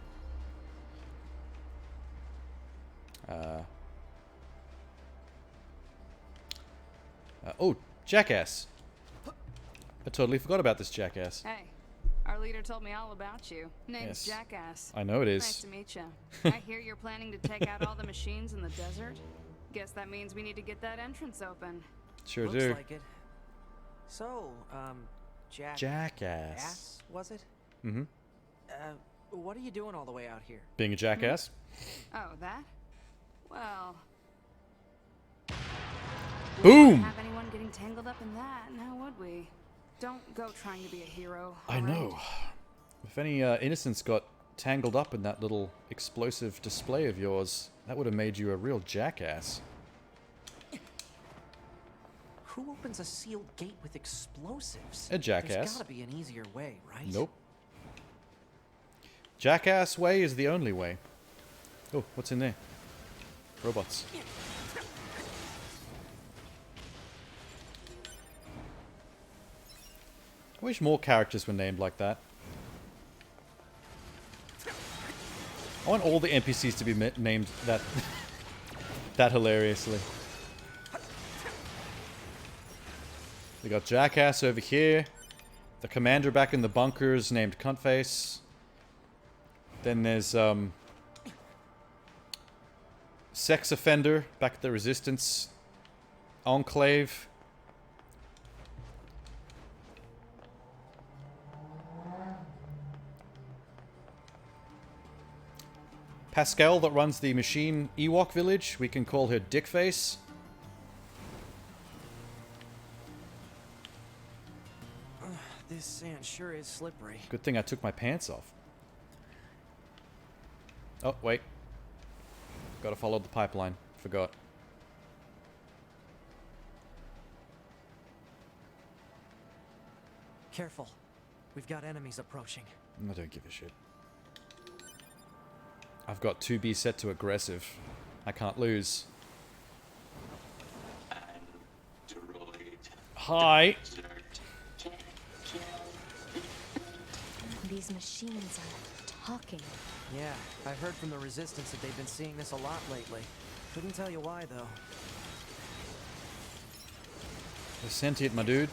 Oh, jackass. I totally forgot about this jackass. Hey, our leader told me all about you. Name's Yes. Jackass. I know it is. Nice to meet you. I hear you're planning to take out all the machines in the desert. Guess that means we need to get that entrance open. Sure Looks do. like it. So, Jackass. Was it? Mm-hmm. What are you doing all the way out here? Being a jackass? Oh, that? Well... Boom! We wouldn't have anyone getting tangled up in that, now would we? Don't go trying to be a hero. I know. If any innocents got tangled up in that little explosive display of yours, that would have made you a real jackass. Who opens a sealed gate with explosives? A jackass. There's gotta be an easier way, right? Nope. Jackass way is the only way. Oh, what's in there? Robots. I wish more characters were named like that. I want all the NPCs to be named that that hilariously. We got Jackass over here. The commander back in the bunkers named Cuntface. Then there's Sex Offender back at the Resistance Enclave. Pascal that runs the machine Ewok village, we can call her Dickface. This sand sure is slippery. Good thing I took my pants off. Oh, wait. Gotta follow the pipeline. Forgot. Careful. We've got enemies approaching. I don't give a shit. I've got 2B set to aggressive. I can't lose. Hi. These machines are talking. Yeah, I heard from the Resistance that they've been seeing this a lot lately. Couldn't tell you why, though. They're sentient, my dude.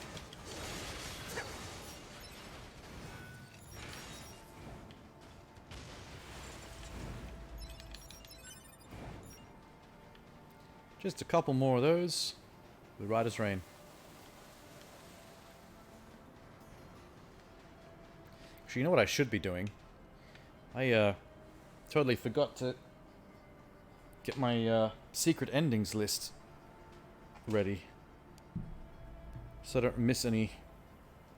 Just a couple more of those. The right as rain. Actually, you know what I should be doing? I totally forgot to get my secret endings list ready. So I don't miss any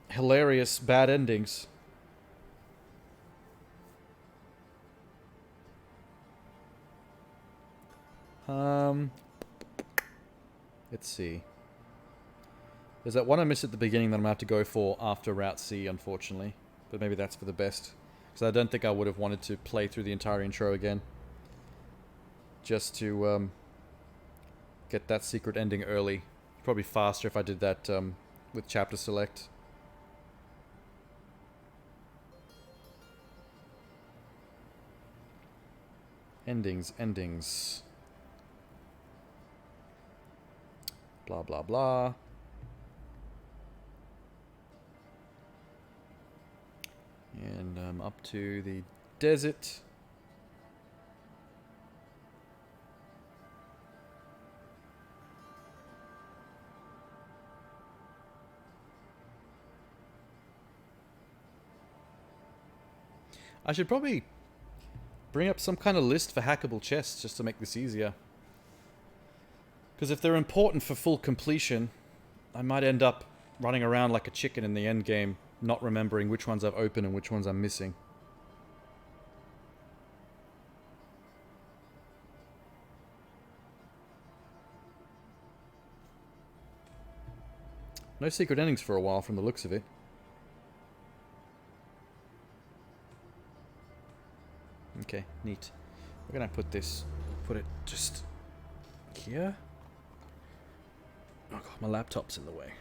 hilarious bad endings. Let's see. There's that one I missed at the beginning that I'm going to have to go for after Route C, unfortunately. But maybe that's for the best. Because I don't think I would have wanted to play through the entire intro again. Just to get that secret ending early. Probably faster if I did that with chapter select. Endings, endings. Blah, blah, blah. And up to the desert. I should probably bring up some kind of list for hackable chests just to make this easier. Because if they're important for full completion, I might end up running around like a chicken in the end game, not remembering which ones I've opened and which ones I'm missing. No secret endings for a while from the looks of it. Okay, neat. We're gonna put it just here. Oh god, my laptop's in the way.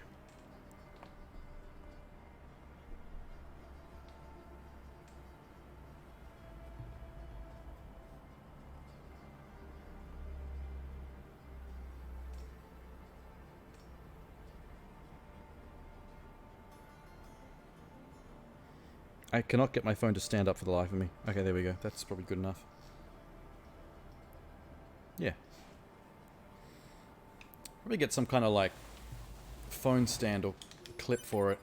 I cannot get my phone to stand up for the life of me. Okay, there we go. That's probably good enough. Yeah. Probably get some kind of like phone stand or clip for it.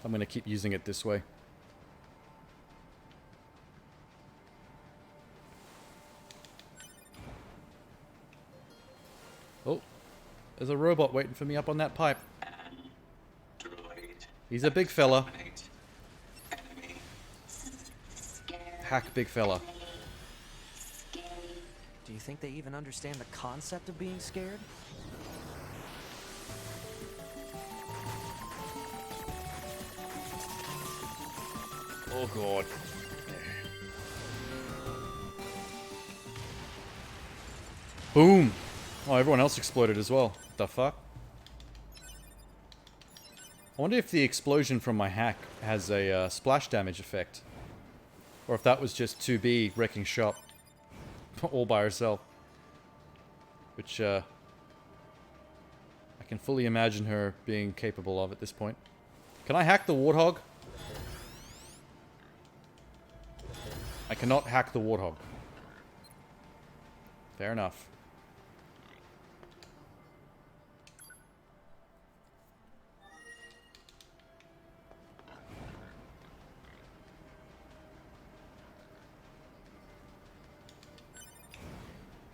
I'm going to keep using it this way. Oh, there's a robot waiting for me up on that pipe. He's a big fella. Hack big fella. Do you think they even understand the concept of being scared? Oh god. Boom! Oh, everyone else exploded as well. What the fuck? I wonder if the explosion from my hack has a splash damage effect. Or if that was just 2B wrecking shop all by herself. Which, I can fully imagine her being capable of at this point. Can I hack the Warthog? I cannot hack the Warthog. Fair enough.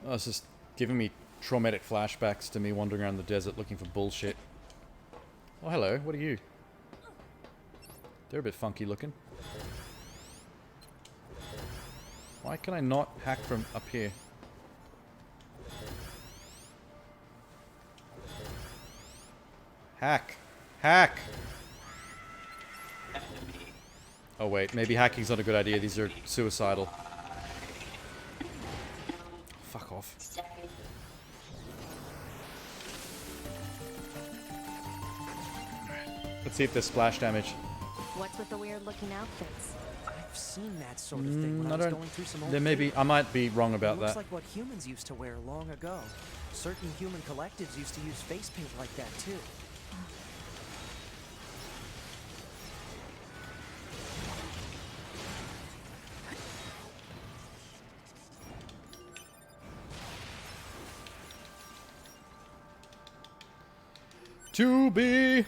Oh, it's just giving me traumatic flashbacks to me wandering around the desert looking for bullshit. Oh, hello. What are you? They're a bit funky looking. Why can I not hack from up here? Hack! Hack! Oh wait, maybe hacking's not a good idea. These are suicidal. Fuck off. Let's see if there's splash damage. What's with the weird looking outfits? I've seen that sort of thing when I was going through some old There may be. I might be wrong about looks that. like what humans used to wear long ago. Certain human collectives used to use face paint like that too. To be.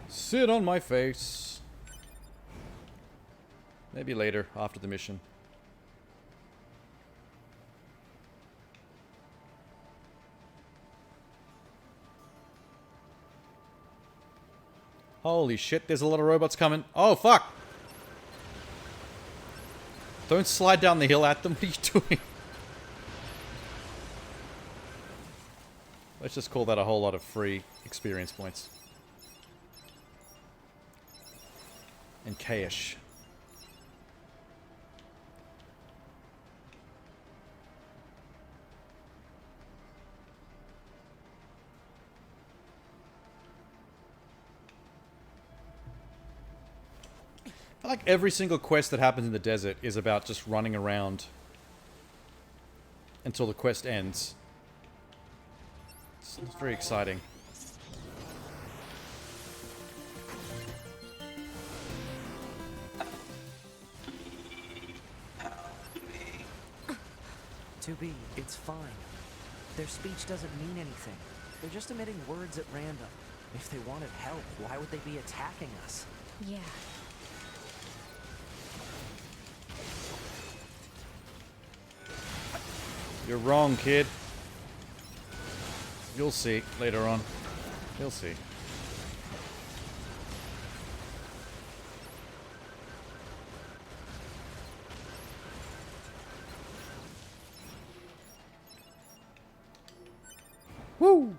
Sit on my face. Maybe later, after the mission. Holy shit, there's a lot of robots coming. Oh, fuck! Don't slide down the hill at them. What are you doing? Let's just call that a whole lot of free experience points. And cash. I feel like every single quest that happens in the desert is about just running around until the quest ends. It's very exciting. To be, it's fine. Their speech doesn't mean anything. They're just emitting words at random. If they wanted help, why would they be attacking us? Yeah. You're wrong, kid. You'll see later on. You'll see. Woo!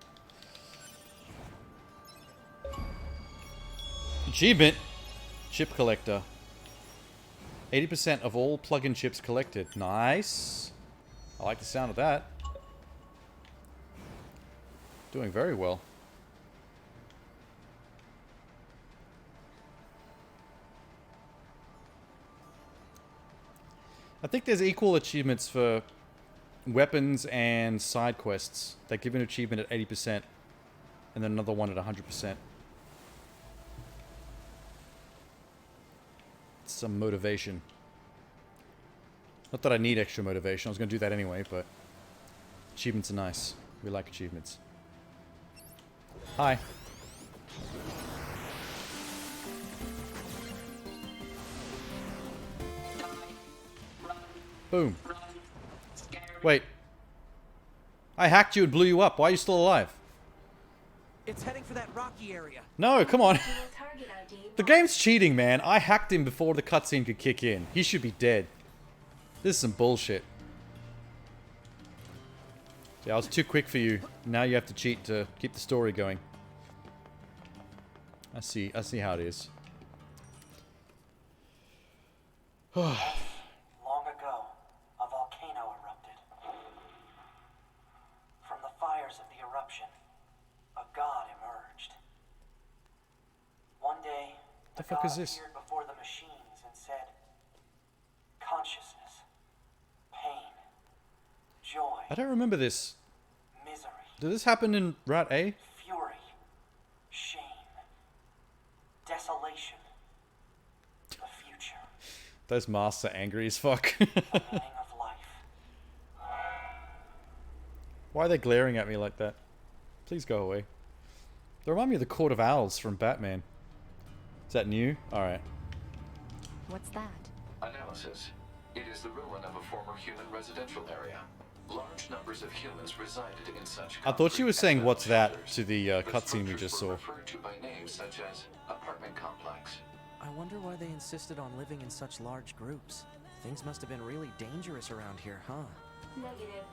Achievement. Chip collector. 80% of all plug-in chips collected. Nice. I like the sound of that. Doing very well. I think there's equal achievements for weapons and side quests. They give an achievement at 80% and then another one at 100%. Some motivation. Not that I need extra motivation. I was going to do that anyway, but achievements are nice. We like achievements. Hi. Boom. Wait. I hacked you and blew you up. Why are you still alive? It's heading for that rocky area. No, come on. Target ID. The game's cheating, man. I hacked him before the cutscene could kick in. He should be dead. This is some bullshit. Yeah, I was too quick for you. Now you have to cheat to keep the story going. I see how it is. Long ago, a volcano erupted. From the fires of the eruption, a god emerged. One day, The fuck god is this? appeared before the machines and said, consciousness, pain, joy, I don't remember this. misery, Did this happen in Route A? fury, shame, desolation, the future, Those masks are angry as fuck. the meaning of life. Why are they glaring at me like that? Please go away. They remind me of the Court of Owls from Batman. Is that new? Alright. What's that? Analysis. It is the ruin of a former human residential area. Large numbers of humans resided in such. I thought she was saying concrete what's that shelters. to the The cutscene we structures just were saw. referred to by names such as apartment complex. I wonder why they insisted on living in such large groups. Things must have been really dangerous around here, huh? Negative.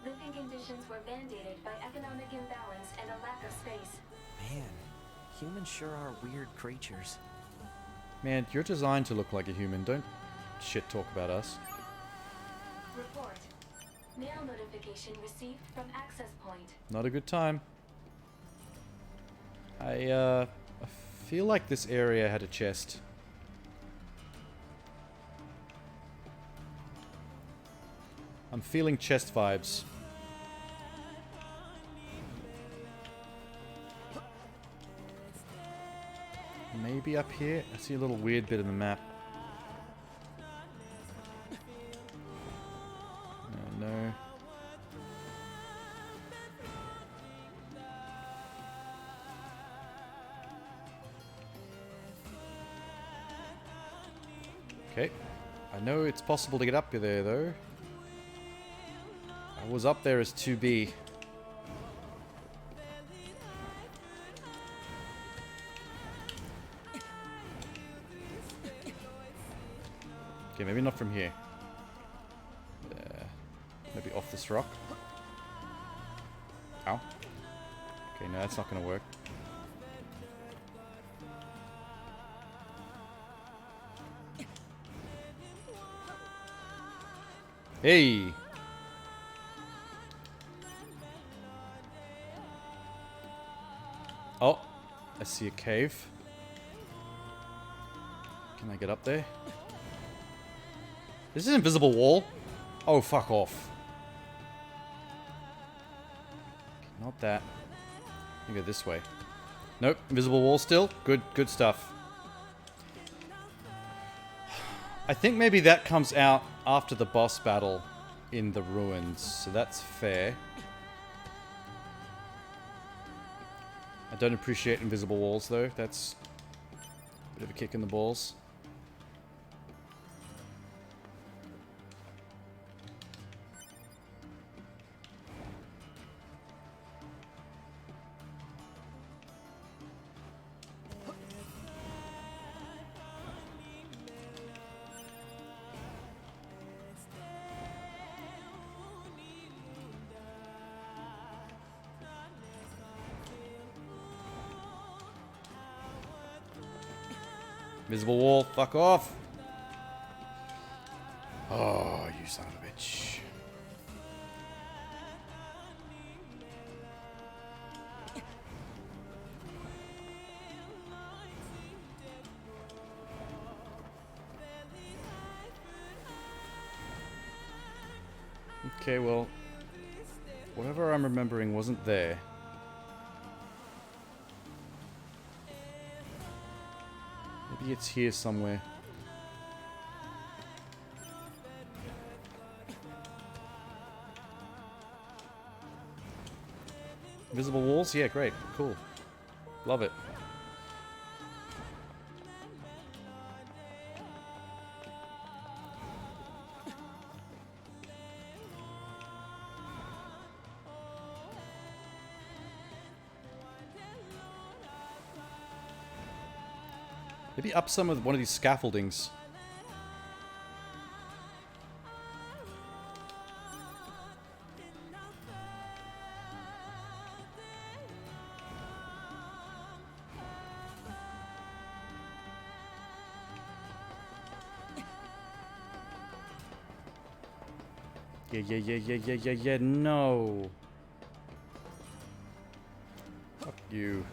Living conditions were mandated by economic imbalance and a lack of space. Man, humans sure are weird creatures. Man, you're designed to look like a human. Don't shit talk about us. Report. Mail notification received from access point. Not a good time. I feel like this area had a chest. I'm feeling chest vibes. Maybe up here? I see a little weird bit in the map. No. Okay. I know it's possible to get up there, though. I was up there as 2B. Okay, maybe not from here. Maybe off this rock. Ow. Okay, no, that's not gonna work. Hey! Oh, I see a cave. Can I get up there? This is an invisible wall. Oh, fuck off. Not that. I go this way. Nope, invisible wall still. Good stuff. I think maybe that comes out after the boss battle in the ruins, so that's fair. I don't appreciate invisible walls though. That's a bit of a kick in the balls. Invisible wall, fuck off. Oh, you son of a bitch. Okay, well, whatever I'm remembering wasn't there. Maybe it's here somewhere. Invisible walls? Yeah, great. Cool. Love it. Maybe up some of one of these scaffoldings. Yeah, no. Fuck you.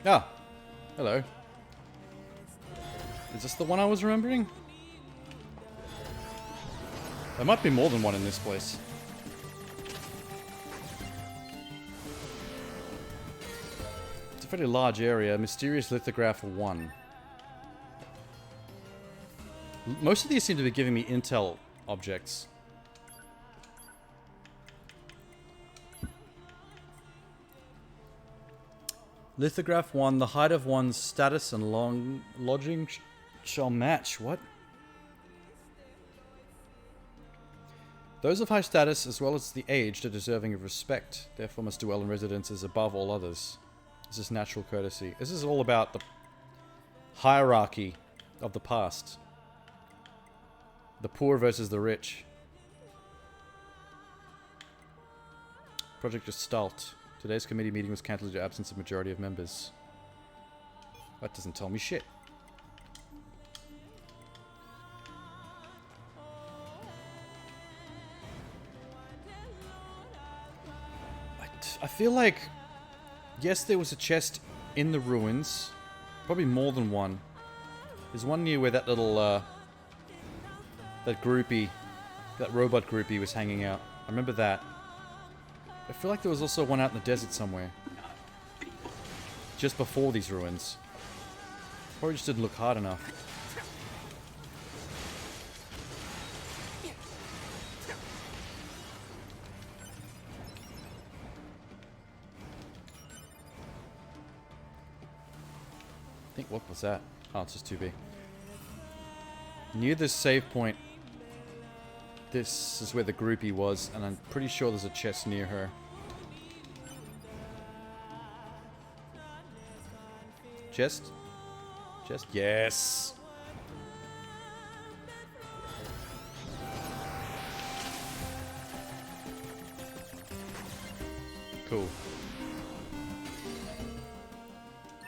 Ah, hello. Is this the one I was remembering? There might be more than one in this place. It's a fairly large area. Mysterious lithograph 1. Most of these seem to be giving me intel objects. Lithograph 1, the height of one's status and lodging shall match. What? Those of high status as well as the aged are deserving of respect, therefore must dwell in residences above all others. This is natural courtesy. This is all about the hierarchy of the past. The poor versus the rich. Project Gestalt. Today's committee meeting was cancelled due to absence of majority of members. That doesn't tell me shit. I feel like, yes, there was a chest in the ruins. Probably more than one. There's one near where that little, that groupie, that robot groupie was hanging out. I remember that. I feel like there was also one out in the desert somewhere. Just before these ruins. Probably just didn't look hard enough. I think, what was that? Oh, it's just 2B. Near this save point, this is where the groupie was, and I'm pretty sure there's a chest near her. Chest? Just yes. Cool.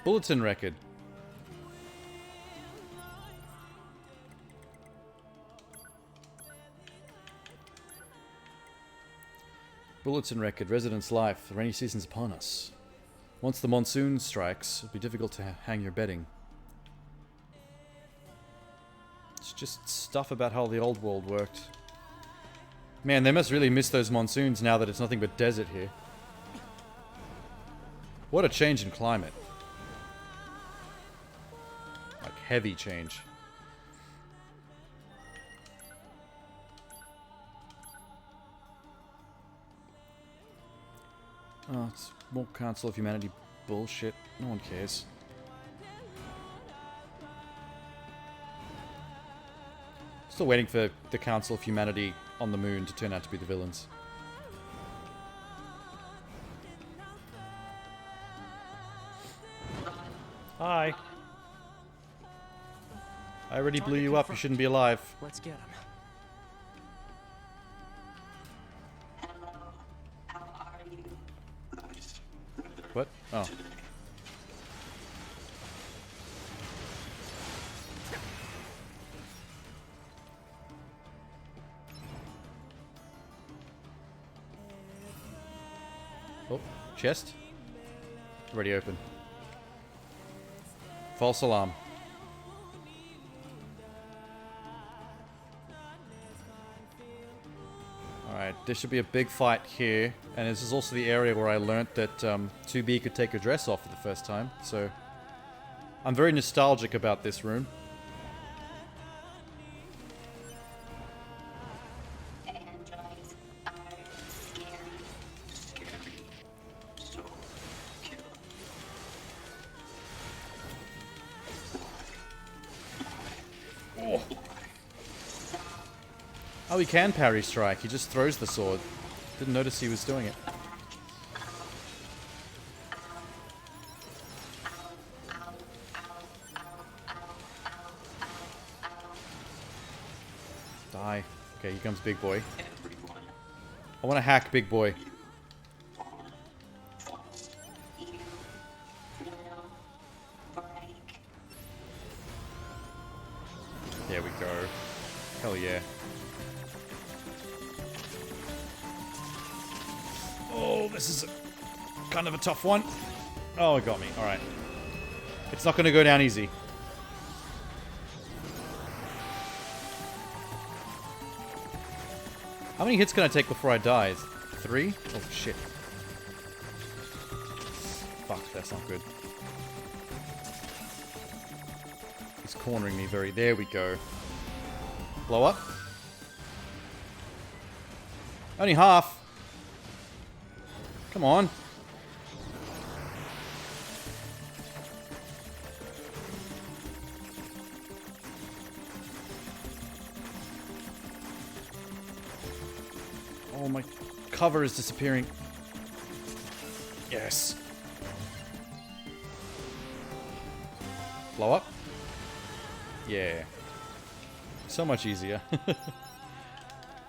Bulletin record. Bulletin record. Residence life. The rainy season's upon us. Once the monsoon strikes, it'll be difficult to hang your bedding. It's just stuff about how the old world worked. Man, they must really miss those monsoons now that it's nothing but desert here. What a change in climate. Like, heavy change. Oh, it's more Council of Humanity bullshit. No one cares. Still waiting for the Council of Humanity on the moon to turn out to be the villains. Hi. I already blew you up. You shouldn't be alive. Let's get him. What? Oh. Oh, chest? Already open. False alarm. Alright, there should be a big fight here. And this is also the area where I learnt that 2B could take her dress off for the first time. So, I'm very nostalgic about this room. Oh, he can parry strike. He just throws the sword. Didn't notice he was doing it. Die. Okay, here comes Big Boy. I want to hack Big Boy. There we go. Hell yeah. Oh, this is kind of a tough one. Oh, it got me. Alright. It's not going to go down easy. How many hits can I take before I die? 3? Oh, shit. Fuck, that's not good. He's cornering me very... There we go. Blow up. Only half. Come on. Oh, my cover is disappearing. Yes. Blow up. Yeah. So much easier.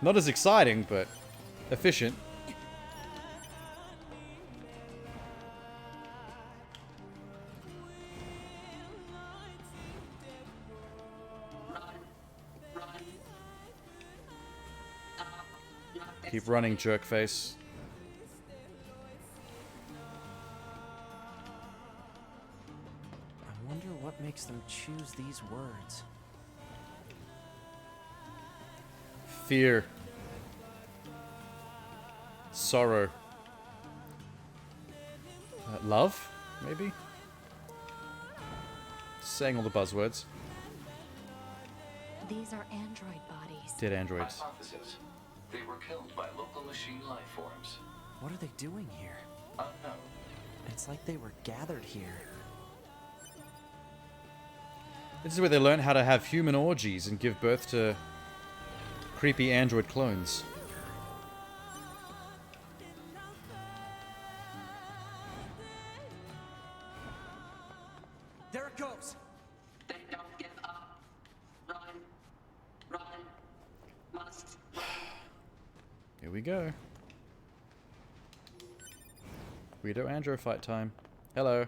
Not as exciting, but efficient. Keep running, jerkface. I wonder what makes them choose these words. Fear. Sorrow. Love? Maybe? Saying all the buzzwords. These are android bodies. Dead androids. Hypothesis. They were killed by local machine life forms. What are they doing here? Unknown. It's like they were gathered here. This is where they learn how to have human orgies and give birth to creepy android clones. There it goes! Here we go. Guido Andro fight time. Hello.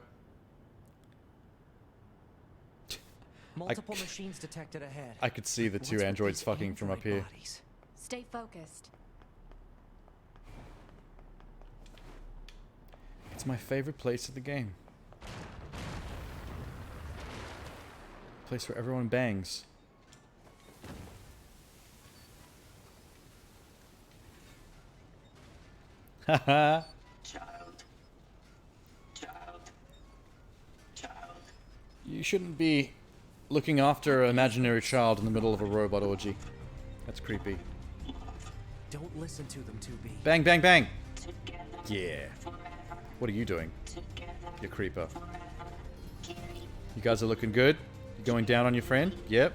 Multiple machines detected ahead. I could see the What's two with androids these fucking from up android here. bodies? Stay focused. It's my favorite place of the game. Place where everyone bangs. Haha. You shouldn't be looking after an imaginary child in the middle of a robot orgy. That's creepy. Don't listen to them, 2B. Bang, bang, bang! Yeah. What are you doing? You creeper. You guys are looking good? You going down on your friend? Yep.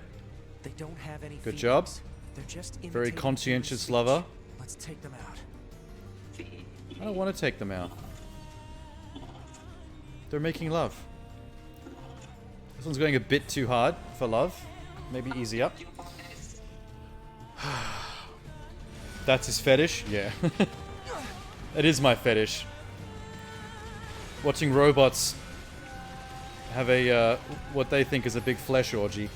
They don't have any Good feelings. job. They're just Very imitating conscientious human speech. lover. Let's take them out. I don't want to take them out. They're making love. This one's going a bit too hard for love. Maybe easy up. That's his fetish? Yeah. It is my fetish. Watching robots have a, what they think is a big flesh orgy.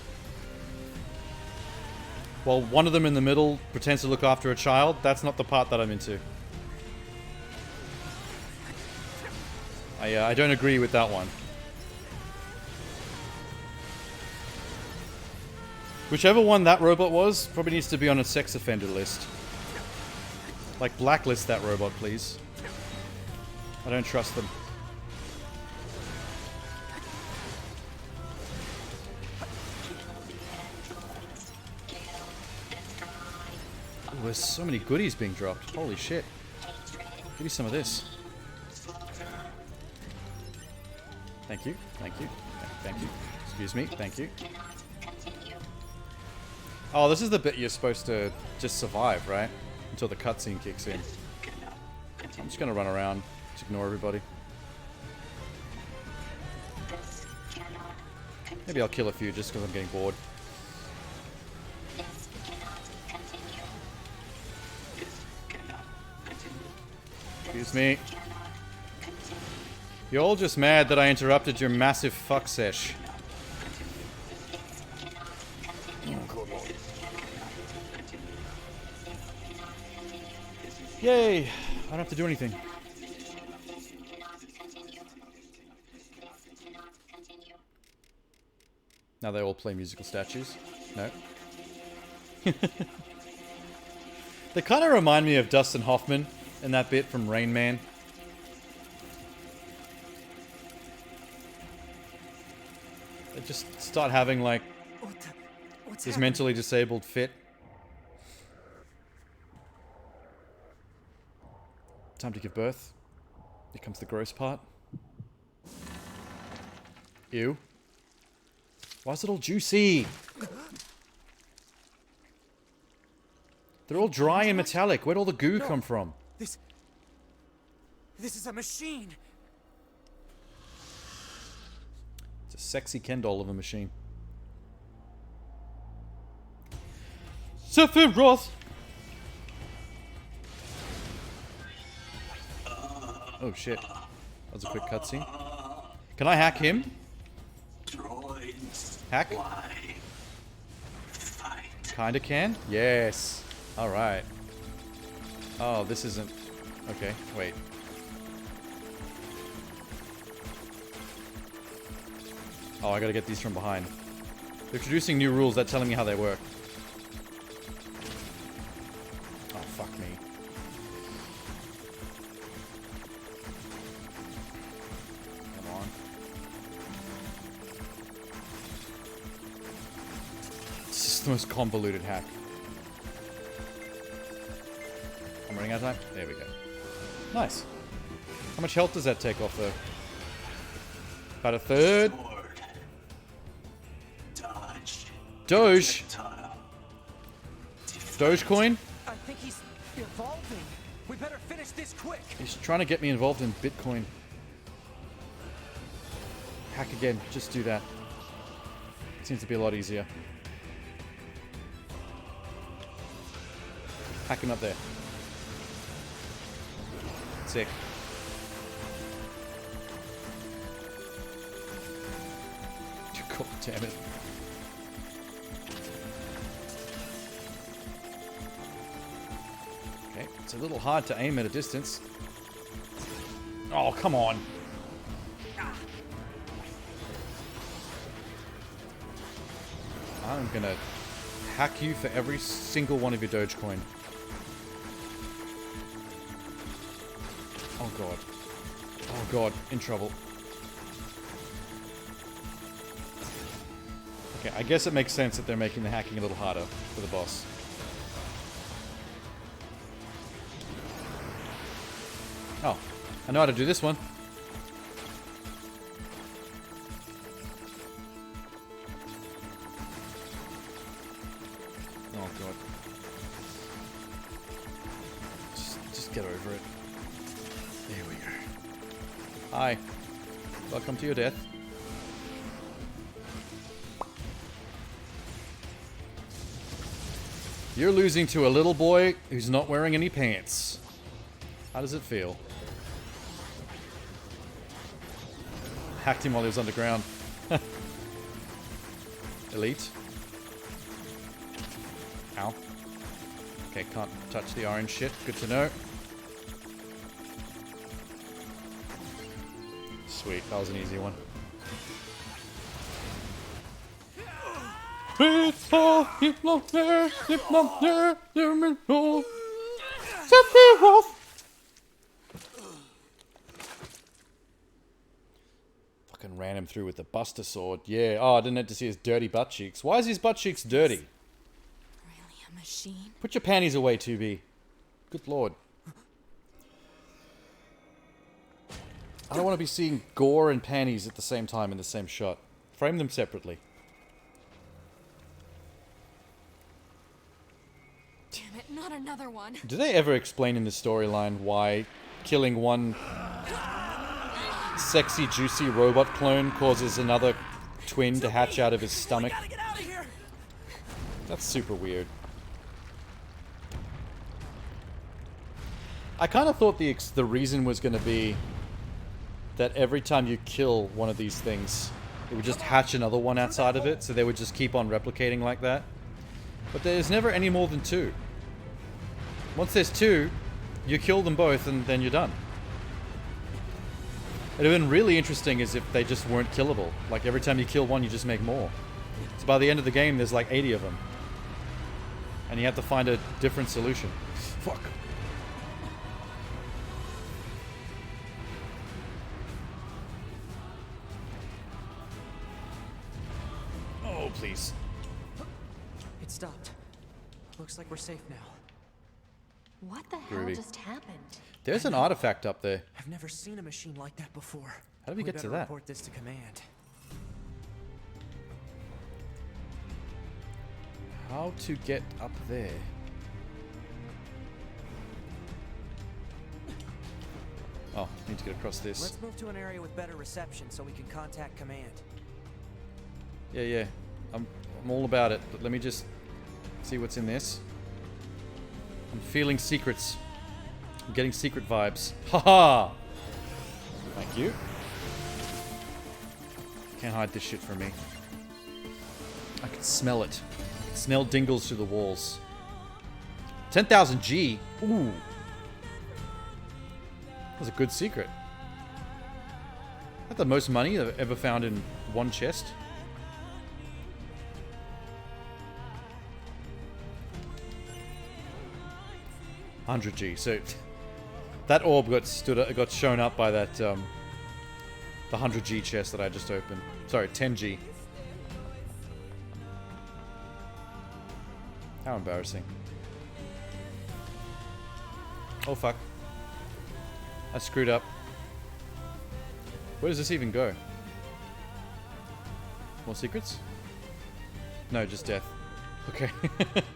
While one of them in the middle pretends to look after a child, that's not the part that I'm into. I don't agree with that one. Whichever one that robot was, probably needs to be on a sex offender list. Like, blacklist that robot, please. I don't trust them. Ooh, there's so many goodies being dropped. Holy shit. Give me some of this. Thank you, thank you, thank you. Excuse me, thank you. Oh, this is the bit you're supposed to just survive, right? Until the cutscene kicks in. I'm just gonna run around, just ignore everybody. Maybe I'll kill a few just because I'm getting bored. Excuse me. You're all just mad that I interrupted your massive fuck sesh. Yay! I don't have to do anything. Now they all play musical statues. No. They kind of remind me of Dustin Hoffman in that bit from Rain Man. They just start having like this mentally disabled fit. Time to give birth. Here comes the gross part. Ew. Why is it all juicy? They're all dry and metallic. Where'd all the goo come from? This is a machine. It's a sexy Ken doll of a machine. Sephiroth! Oh shit. That was a quick cutscene. Can I hack him? Hack? Kinda can? Yes. Alright. Oh, this isn't... Okay, wait. Oh, I gotta get these from behind. They're introducing new rules that telling me how they work. Oh, fuck me. Come on. This is the most convoluted hack. I'm running out of time? There we go. Nice. How much health does that take off, though? About a third? Doge? Dogecoin? I think he's evolving. We better finish this quick. He's trying to get me involved in Bitcoin. Hack again. Just do that. Seems to be a lot easier. Hack him up there. Sick. God damn it. Okay, it's a little hard to aim at a distance. Oh, come on. I'm gonna hack you for every single one of your Dogecoin. Oh god. Oh god, in trouble. Okay, I guess it makes sense that they're making the hacking a little harder for the boss. Oh, I know how to do this one. Oh god. Just get over it. There we go. Hi. Welcome to your death. You're losing to a little boy who's not wearing any pants. How does it feel? Hacked him while he was underground. Elite. Ow. Okay, can't touch the orange shit. Good to know. Sweet, that was an easy one. Fucking ran him through with the Buster Sword. Yeah. Oh, I didn't have to see his dirty butt cheeks. Why is his butt cheeks dirty? Really a machine? Put your panties away, 2B. Good lord. I don't want to be seeing gore and panties at the same time in the same shot. Frame them separately. Damn it, not another one. Do they ever explain in the storyline why killing one sexy, juicy robot clone causes another twin to hatch out of his stomach? That's super weird. I kind of thought the reason was going to be that every time you kill one of these things, it would just hatch another one outside of it, so they would just keep on replicating like that. But there's never any more than two. Once there's two, you kill them both and then you're done. It'd have been really interesting as if they just weren't killable. Like every time you kill one, you just make more. So by the end of the game, there's like 80 of them. And you have to find a different solution. Fuck. Oh, please. It stopped. Looks like we're safe now. What the hell Groovy. just happened? There's an artifact up there. I've never seen a machine like that before. How did we get to better that? Report this to command. How to get up there? Oh, need to get across this. Let's move to an area with better reception so we can contact command. Yeah. I'm all about it, but let me just see what's in this. I'm feeling secrets. I'm getting secret vibes. Haha! Thank you. Can't hide this shit from me. I can smell it. I can smell dingles through the walls. 10,000 G. Ooh. That's a good secret. That's the most money I've ever found in one chest. $100G. So that orb got shown up by that the 100G chest that I just opened. Sorry, 10G. How embarrassing. Oh fuck. I screwed up. Where does this even go? More secrets? No, just death. Okay.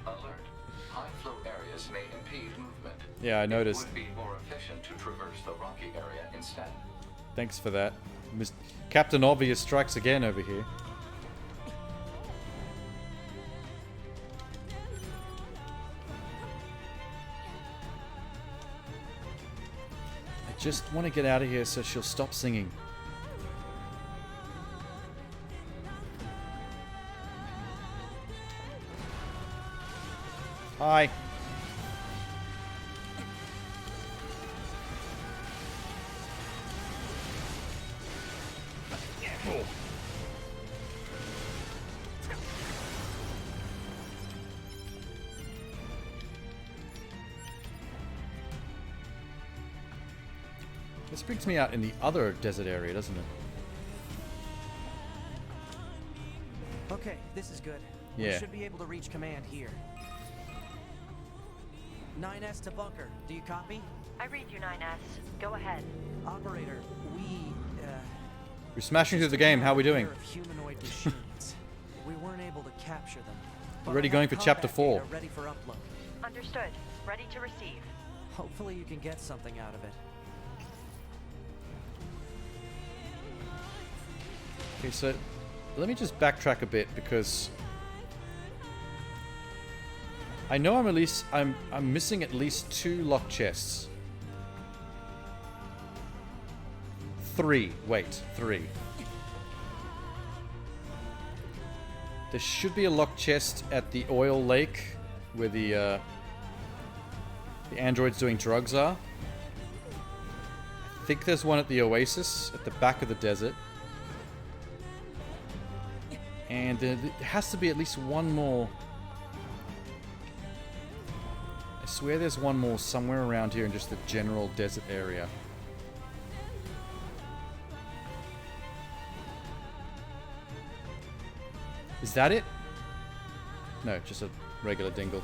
Alert. High flow areas may impede movement. Yeah, I noticed. It would be more efficient to traverse the rocky area instead. Thanks for that. Captain Obvious strikes again over here. just want to get out of here so she'll stop singing. Hi. Oh. This brings me out in the other desert area, doesn't it? Okay, this is good. Yeah. We should be able to reach command here. 9S to bunker. Do you copy? I read you, 9S. Go ahead. Operator, we're smashing through the game. How are we doing? Of humanoid machines. We weren't able to capture them. Already going for chapter 4. Ready for upload. Understood. Ready to receive. Hopefully you can get something out of it. Okay, so let me just backtrack a bit because I know I'm missing at least 2 locked chests. 3. Wait, 3. There should be a locked chest at the oil lake where the androids doing drugs are. I think there's one at the oasis at the back of the desert. And there has to be at least one more. I swear there's one more somewhere around here in just the general desert area. Is that it? No, just a regular dingle.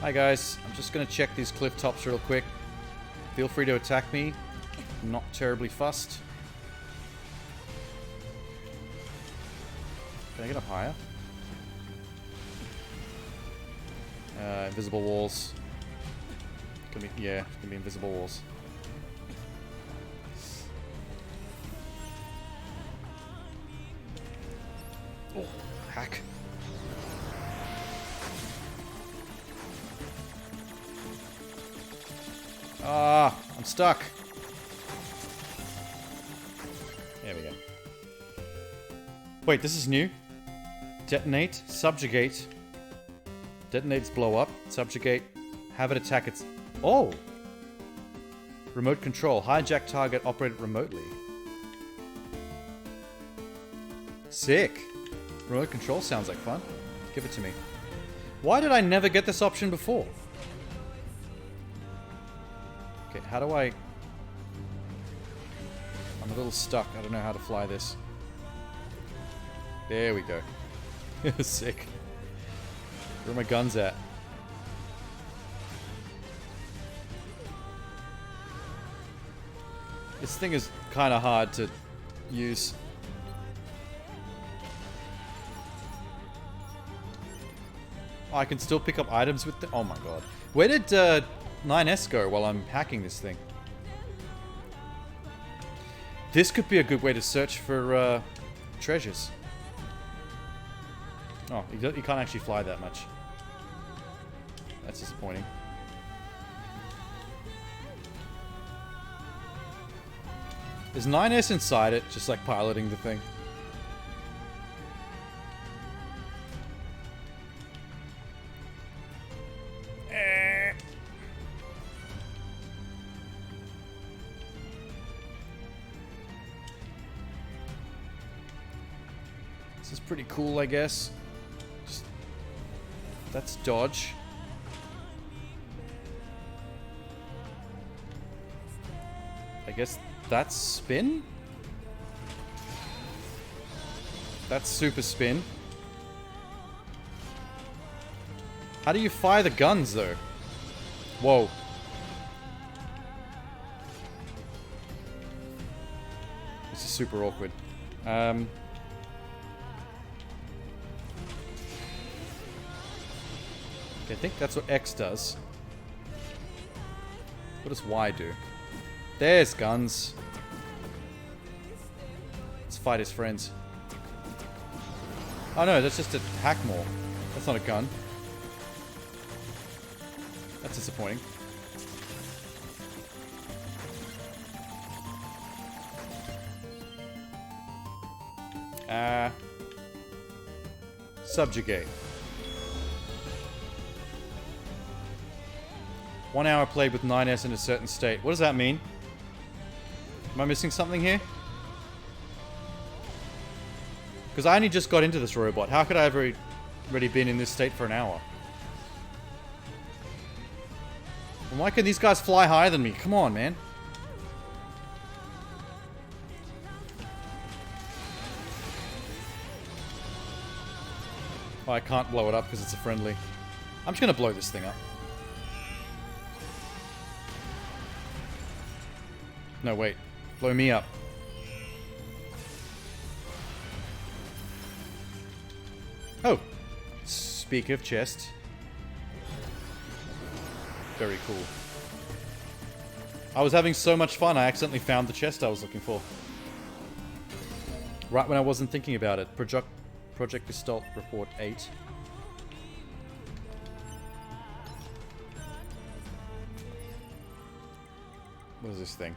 Hi guys, I'm just gonna check these cliff tops real quick. Feel free to attack me. I'm not terribly fussed. Can I get up higher? Invisible walls. Yeah, it's gonna be invisible walls. Oh, hack. Ah, I'm stuck. There we go. Wait, this is new. Detonate, subjugate. Detonates blow up, subjugate, have it attack its... Oh! Remote control, hijack target operated remotely. Sick. Remote control sounds like fun. Give it to me. Why did I never get this option before? Okay, how do I... I'm a little stuck. I don't know how to fly this. There we go. Sick. Where are my guns at? This thing is kind of hard to use. Oh, I can still pick up items with the... Oh my god. Where did 9S go while I'm hacking this thing? This could be a good way to search for treasures. Oh, you can't actually fly that much. That's disappointing. Is 9S inside it, just like piloting the thing? This is pretty cool, I guess. That's dodge. I guess that's spin? That's super spin. How do you fire the guns, though? Whoa. This is super awkward. Okay, I think that's what X does. What does Y do? There's guns. Let's fight his friends. Oh no, that's just a hackmore. That's not a gun. That's disappointing. Subjugate. 1 hour played with 9S in a certain state. What does that mean? Am I missing something here? Because I only just got into this robot. How could I have already been in this state for an hour? And why can these guys fly higher than me? Come on, man. Oh, I can't blow it up because it's a friendly. I'm just going to blow this thing up. No, wait. Blow me up. Oh. Speak of chest. Very cool. I was having so much fun, I accidentally found the chest I was looking for. Right when I wasn't thinking about it. Project Gestalt Report 8. What is this thing?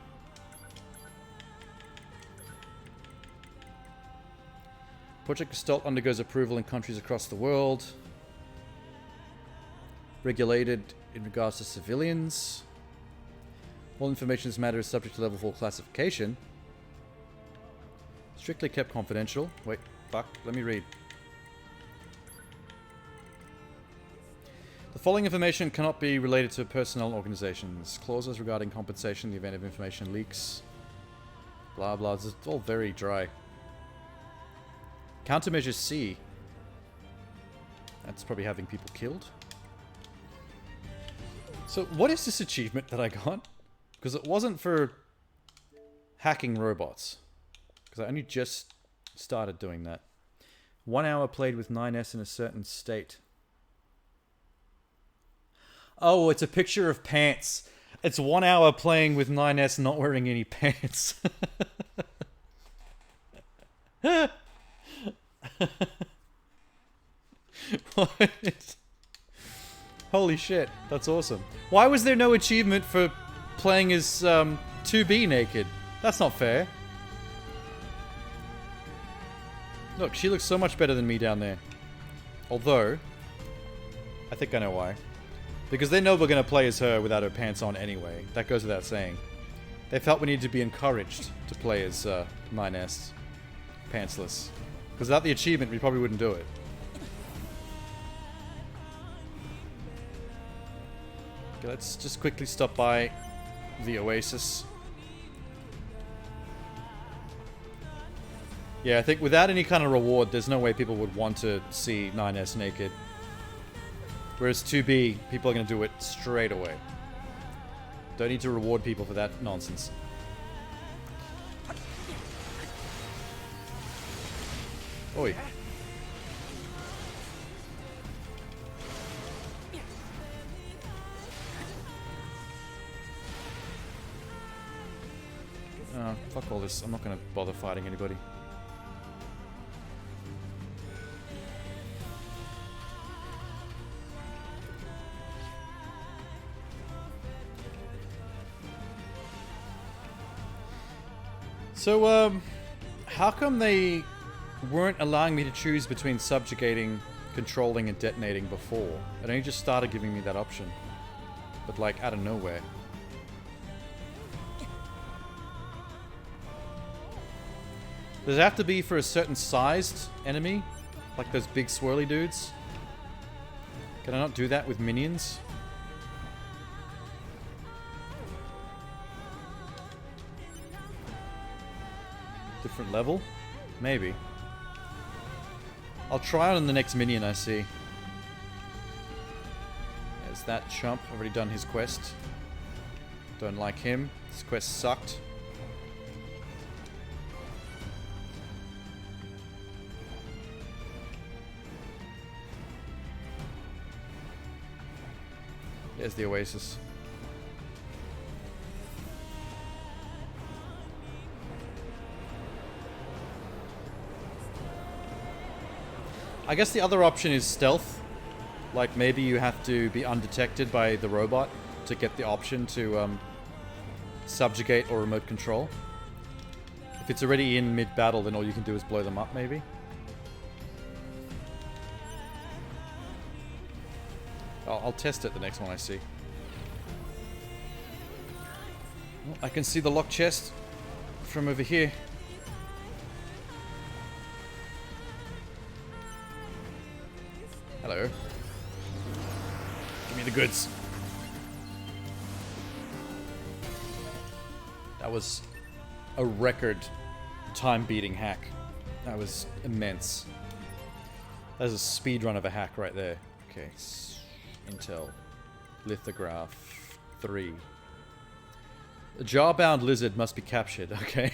Project Gestalt undergoes approval in countries across the world. Regulated in regards to civilians. All information in this matter is subject to level 4 classification. Strictly kept confidential. Wait, fuck, let me read. The following information cannot be related to personnel and organizations. Clauses regarding compensation in the event of information leaks. Blah blah, it's all very dry. Countermeasure C. That's probably having people killed. So what is this achievement that I got? Because it wasn't for hacking robots. Because I only just started doing that. 1 hour played with 9S in a certain state. Oh, it's a picture of pants. It's 1 hour playing with 9S not wearing any pants. What? Holy shit, that's awesome. Why was there no achievement for playing as 2B naked? That's not fair. Look, she looks so much better than me down there. Although, I think I know why. Because they know we're going to play as her without her pants on anyway. That goes without saying. They felt we needed to be encouraged to play as 9S pantsless. Because without the achievement, we probably wouldn't do it. Okay, let's just quickly stop by the Oasis. Yeah, I think without any kind of reward, there's no way people would want to see 9S naked. Whereas 2B, people are going to do it straight away. Don't need to reward people for that nonsense. Oi. Fuck all this. I'm not going to bother fighting anybody. So, how come they weren't allowing me to choose between subjugating, controlling, and detonating before? It only just started giving me that option. But, like, out of nowhere. Does it have to be for a certain sized enemy? Like those big swirly dudes? Can I not do that with minions? Different level? Maybe. I'll try it on the next minion I see. There's that chump. Already done his quest. Don't like him. His quest sucked. There's the Oasis. I guess the other option is stealth. Like maybe you have to be undetected by the robot to get the option to subjugate or remote control. If it's already in mid-battle, then all you can do is blow them up, maybe. I'll test it the next one I see. Oh, I can see the locked chest from over here. Hello. Give me the goods. That was a record time-beating hack. That was immense. That was a speed run of a hack right there. Okay. Intel. Lithograph 3. A jar-bound lizard must be captured. Okay.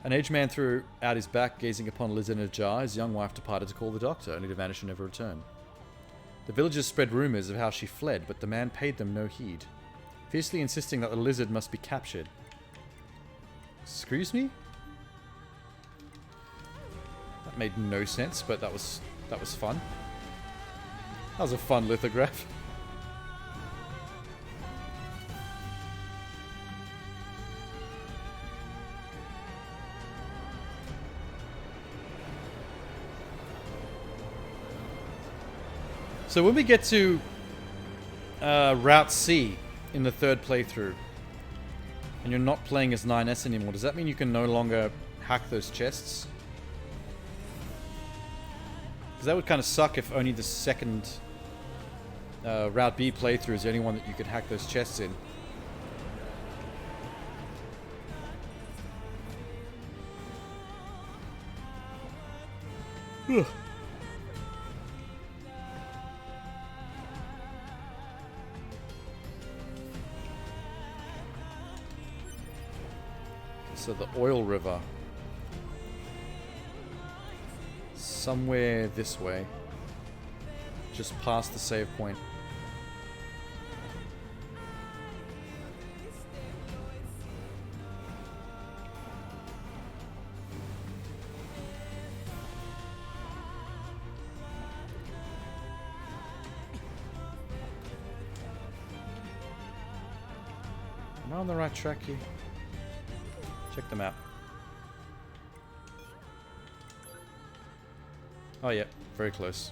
An aged man threw out his back, gazing upon a lizard in a jar. His young wife departed to call the doctor, only to vanish and never return. The villagers spread rumors of how she fled, but the man paid them no heed, fiercely insisting that the lizard must be captured. Excuse me? That made no sense, but that was fun. That was a fun lithograph. So when we get to Route C in the third playthrough, and you're not playing as 9S anymore, does that mean you can no longer hack those chests? Because that would kind of suck if only the second Route B playthrough is the only one that you could hack those chests in. Ugh. So the oil river. Somewhere this way. Just past the save point. Am I on the right track here? Check the map. Oh yeah, very close.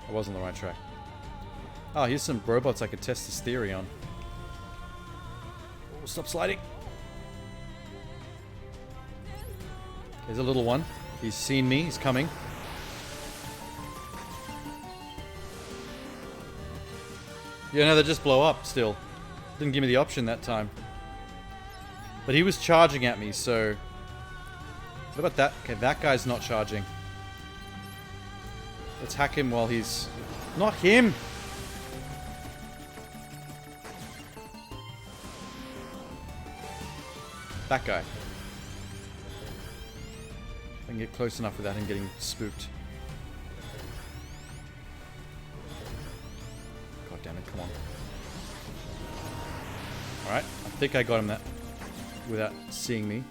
I was on the right track. Oh, here's some robots I could test this theory on. Oh, stop sliding. There's a little one. He's seen me. He's coming. Yeah, no, they just blow up still. Didn't give me the option that time. But he was charging at me, so... What about that? Okay, that guy's not charging. Let's hack him while he's... Not him! That guy. I can get close enough without him getting spooked. God damn it, come on. Alright, I think I got him that without seeing me.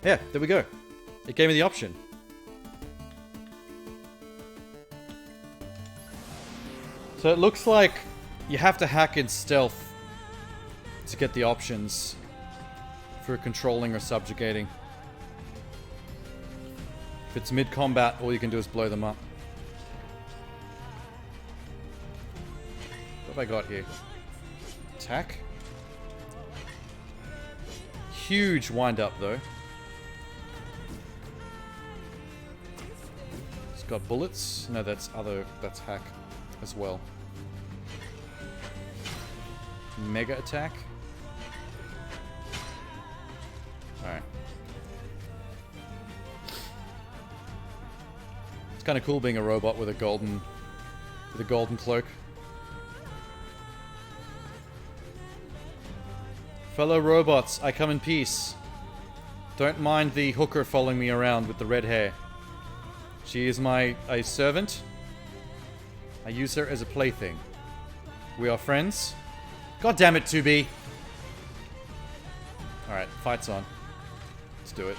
Yeah, there we go. It gave me the option. So it looks like you have to hack in stealth to get the options for controlling or subjugating. If it's mid-combat, all you can do is blow them up. What have I got here? Attack? Huge wind-up, though. It's got bullets. No, that's hack as well. Mega attack. Alright. It's kind of cool being a robot with a golden cloak. Fellow robots, I come in peace. Don't mind the hooker following me around with the red hair. She is a servant. I use her as a plaything. We are friends. God damn it, 2B. Alright, fight's on. Let's do it.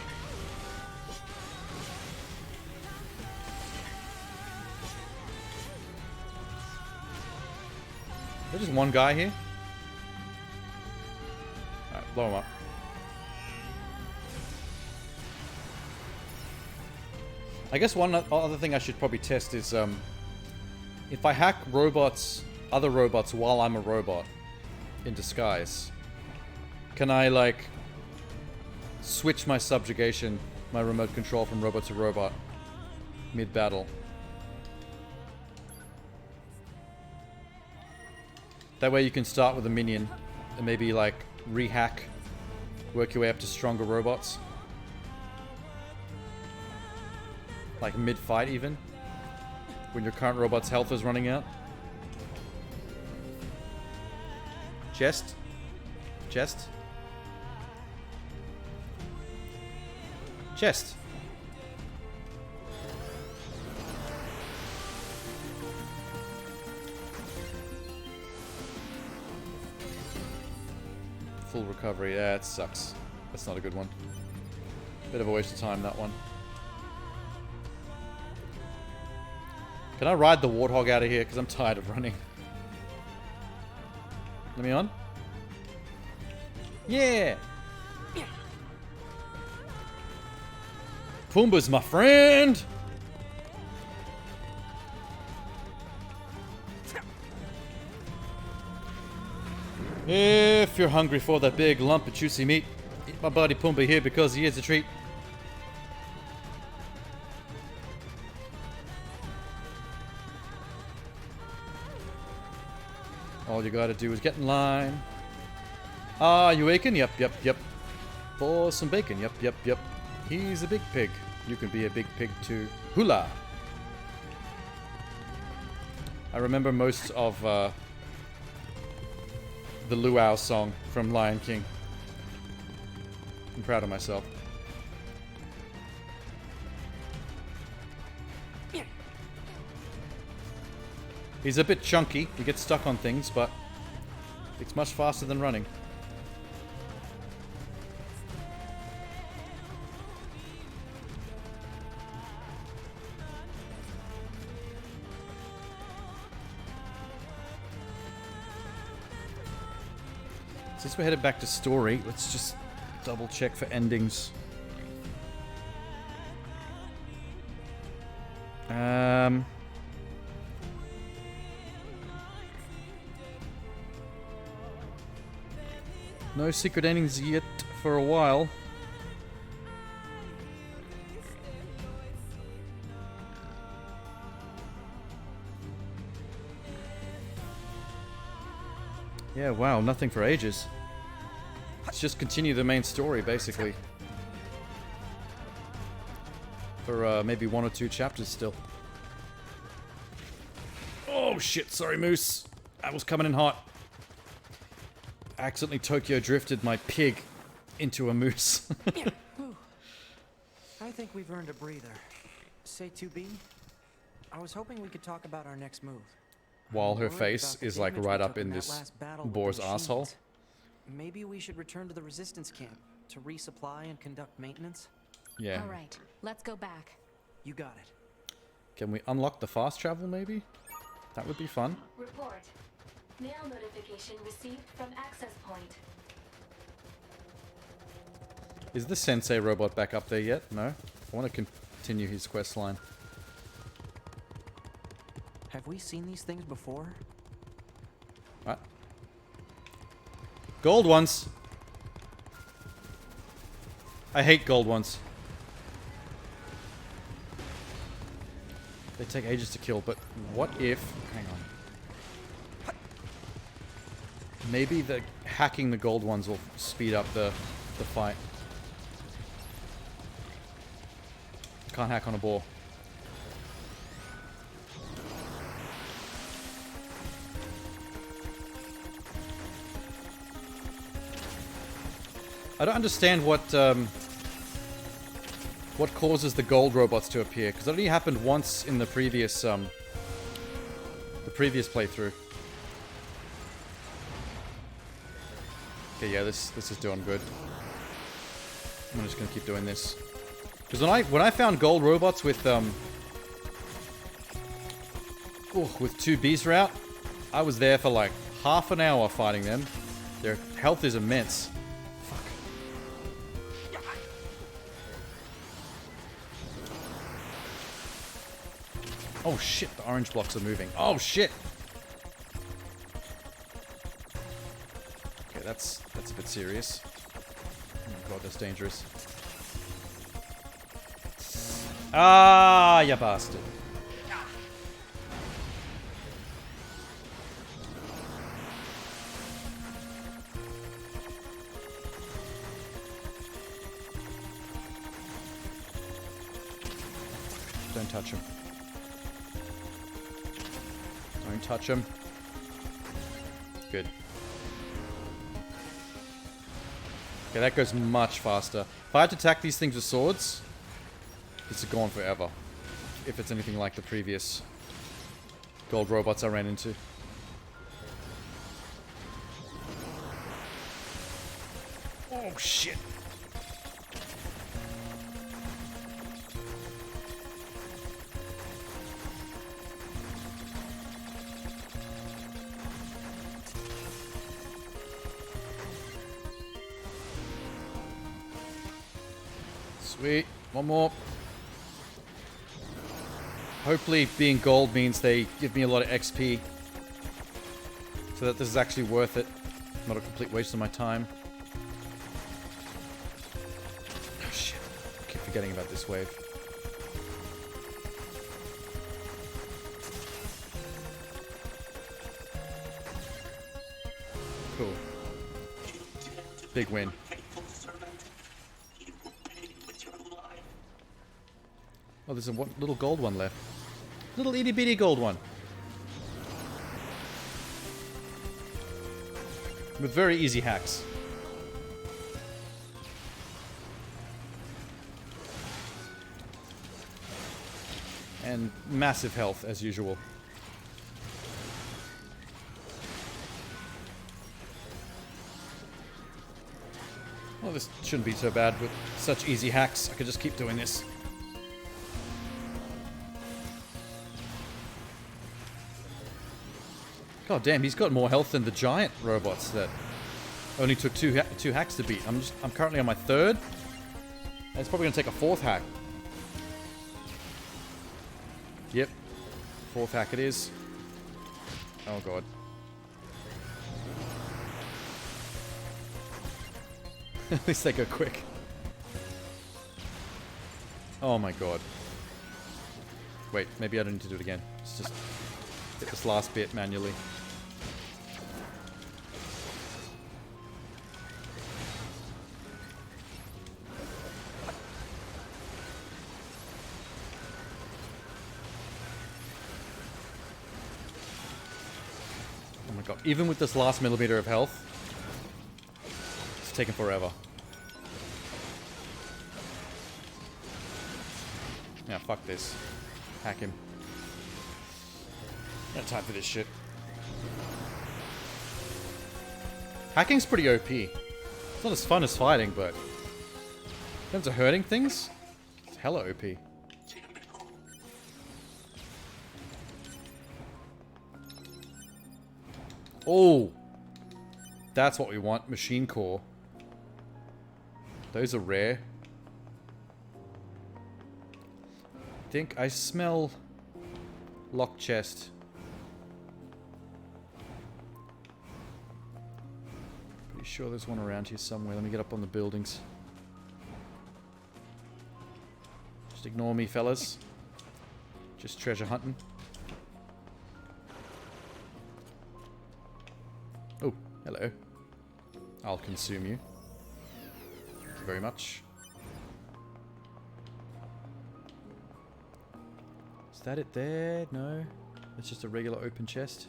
There's just one guy here. Alright, blow him up. I guess one other thing I should probably test is if I hack other robots while I'm a robot in disguise, can I like switch my subjugation, my remote control from robot to robot mid-battle? That way you can start with a minion and maybe like rehack, work your way up to stronger robots. Like mid-fight even, when your current robot's health is running out. Chest? Chest? Chest! Full recovery, yeah, it sucks. That's not a good one. Bit of a waste of time, that one. Can I ride the warthog out of here? Because I'm tired of running. Let me on. Yeah! Pumbaa's my friend! If you're hungry for that big lump of juicy meat, eat my buddy Pumbaa here because he is a treat. All you gotta do is get in line. Ah, you aching? Yep, yep, yep. For some bacon? Yep, yep, yep. He's a big pig. You can be a big pig too. Hula! I remember most of the Luau song from Lion King. I'm proud of myself. He's a bit chunky. He gets stuck on things, but it's much faster than running. Since we're headed back to story, let's just double check for endings. No secret endings yet for a while. Yeah, wow, nothing for ages. Let's just continue the main story, basically. For maybe 1 or 2 chapters still. Oh shit, sorry Moose. I was coming in hot. I accidentally Tokyo drifted my pig into a moose. I think we've earned a breather. Say 2B? I was hoping we could talk about our next move. While her face is like right up in this boar's asshole. Maybe we should return to the resistance camp to resupply and conduct maintenance. Yeah. All right, let's go back. You got it. Can we unlock the fast travel maybe? That would be fun. Report. Mail notification received from access point. Is the Sensei robot back up there yet? No? I want to continue his quest line. Have we seen these things before? What? Gold ones! I hate gold ones. They take ages to kill, but what if... Hang on. Maybe the hacking the gold ones will speed up the fight. Can't hack on a ball. I don't understand what causes the gold robots to appear, because it only happened once in the previous playthrough. Okay, yeah, this is doing good. I'm just gonna keep doing this, because when I found gold robots with 2B's route, I was there for like half an hour fighting them. Their health is immense. Fuck. Oh shit, the orange blocks are moving. Oh shit! Okay, that's a bit serious. Oh my god, that's dangerous. Ah, you bastard. Don't touch him. Don't touch him. Good. Okay, that goes much faster. If I had to attack these things with swords, this is gone forever. If it's anything like the previous gold robots I ran into. Oh shit. Sweet. One more. Hopefully being gold means they give me a lot of XP. So that this is actually worth it. Not a complete waste of my time. Oh shit. I keep forgetting about this wave. Cool. Big win. Oh, there's a little gold one left. Little itty bitty gold one. With very easy hacks. And massive health, as usual. Well, this shouldn't be so bad with such easy hacks. I could just keep doing this. God damn, he's got more health than the giant robots that only took two hacks to beat. I'm currently on my third. And it's probably gonna take a fourth hack. Yep. Fourth hack it is. Oh god. At least they go quick. Oh my god. Wait, maybe I don't need to do it again. Let's just hit this last bit manually. Oh my god, even with this last millimeter of health, it's taken forever. Yeah, fuck this. Hack him. No time for this shit. Hacking's pretty OP. It's not as fun as fighting, but in terms of hurting things, it's hella OP. Oh! That's what we want. Machine core. Those are rare. I think I smell locked chest. Pretty sure there's one around here somewhere. Let me get up on the buildings. Just ignore me, fellas. Just treasure hunting. Oh, hello. I'll consume you. Thank you very much. Is that it there? No. It's just a regular open chest.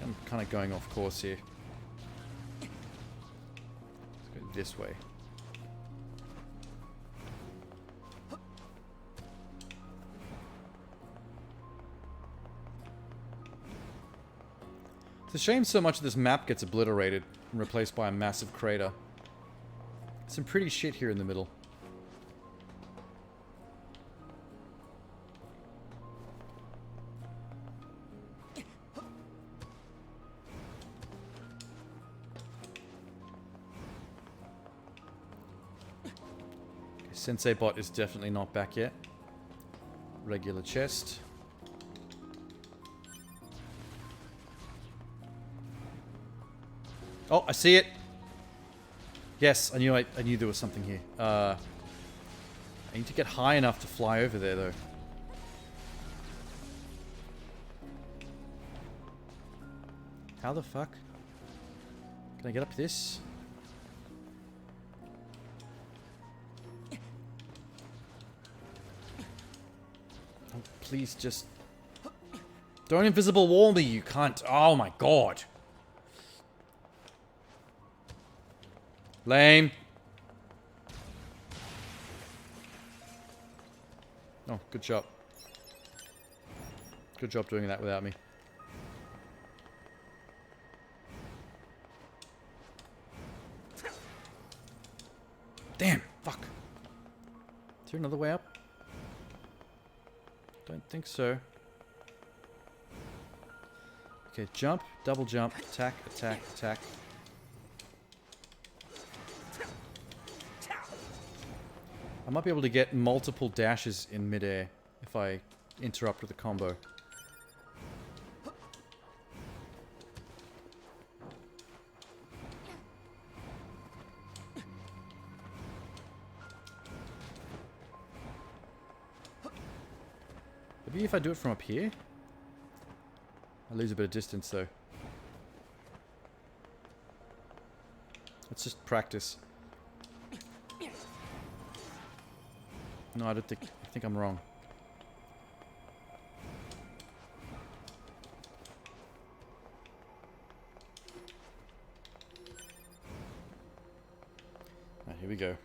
I'm kind of going off course here. Let's go this way. It's a shame so much of this map gets obliterated and replaced by a massive crater. Some pretty shit here in the middle. Sensei bot is definitely not back yet. Regular chest. Oh, I see it. Yes, I knew there was something here. I need to get high enough to fly over there, though. How the fuck? Can I get up this? Oh, please just... Don't invisible wall me, you cunt. Oh my god. Lame. Oh, good job. Good job doing that without me. Damn, fuck. Is there another way up? Don't think so. Okay, jump, double jump, attack, attack, attack. I might be able to get multiple dashes in midair if I interrupt with a combo. Maybe if I do it from up here? I lose a bit of distance though. Let's just practice. No, I think I'm wrong. Alright, here we go.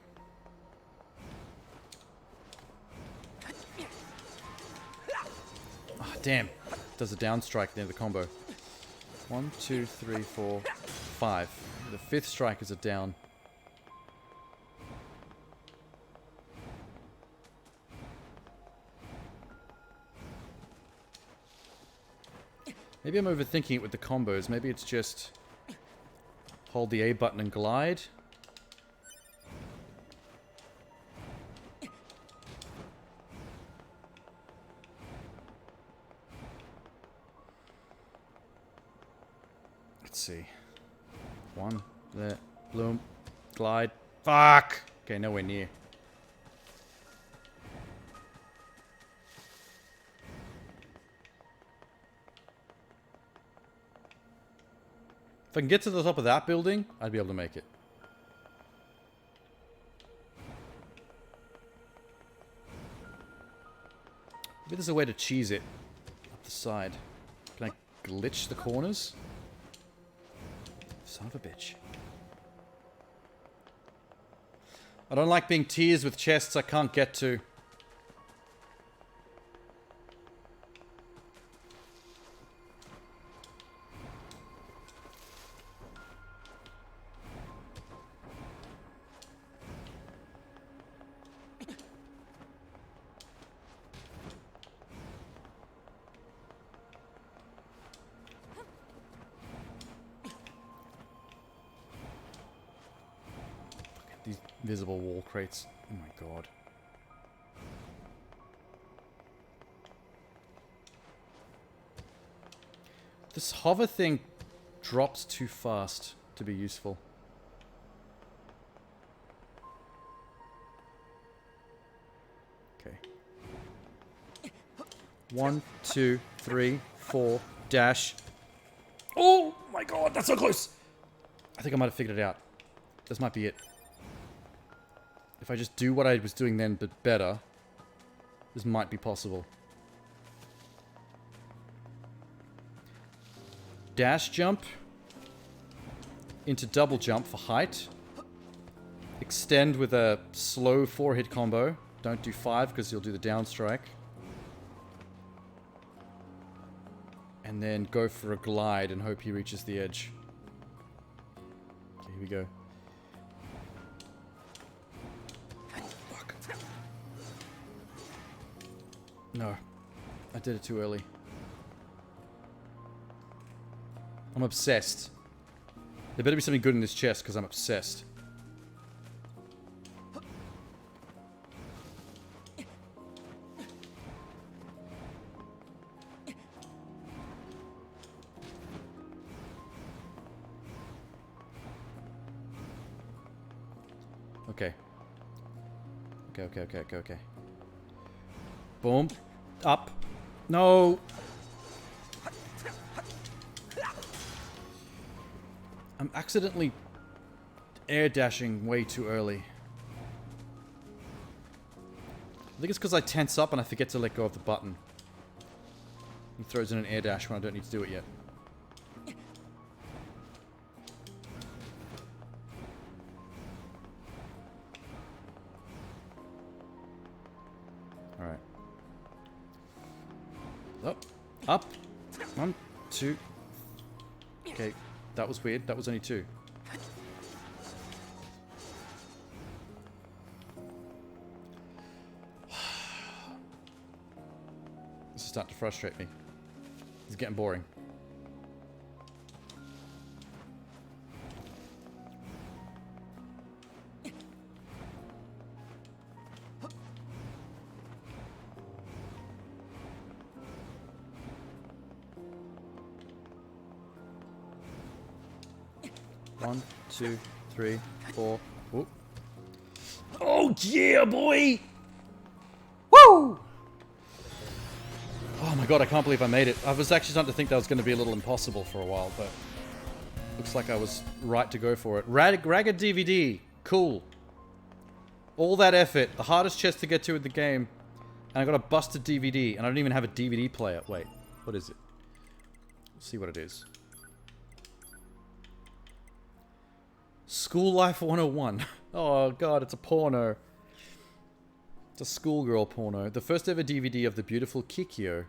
Ah, damn. Does a down strike at the end of the combo. 1, 2, 3, 4, 5. The 5th strike is a down. Maybe I'm overthinking it with the combos. Maybe it's just hold the A button and glide. Let's see. 1, there, bloom, glide. Fuck! Okay, nowhere near. If I can get to the top of that building, I'd be able to make it. Maybe there's a way to cheese it up the side. Can I glitch the corners? Son of a bitch. I don't like being teased with chests I can't get to. These visible wall crates. Oh my god. This hover thing drops too fast to be useful. Okay. 1, 2, 3, 4, dash. Oh my god, that's so close! I think I might have figured it out. This might be it. If I just do what I was doing then, but better, this might be possible. Dash jump into double jump for height. Extend with a slow 4-hit combo. Don't do 5 because you'll do the down strike. And then go for a glide and hope he reaches the edge. Okay, here we go. No, I did it too early. I'm obsessed. There better be something good in this chest because I'm obsessed. Okay. Okay. Boom. Up. No. I'm accidentally air dashing way too early. I think it's because I tense up and I forget to let go of the button. He throws in an air dash when I don't need to do it yet. Alright. Up. Up. 1, 2. Okay. That was weird. That was only 2. This is starting to frustrate me. It's getting boring. One, 2, 3, 4. Whoop. Oh yeah, boy! Woo! Oh my god, I can't believe I made it. I was actually starting to think that was going to be a little impossible for a while, but looks like I was right to go for it. Ragged DVD. Cool. All that effort. The hardest chest to get to in the game. And I got a busted DVD, and I don't even have a DVD player. Wait, what is it? Let's see what it is. School Life 101. Oh god, it's a porno. It's a schoolgirl porno. The first ever DVD of the beautiful Kikyo.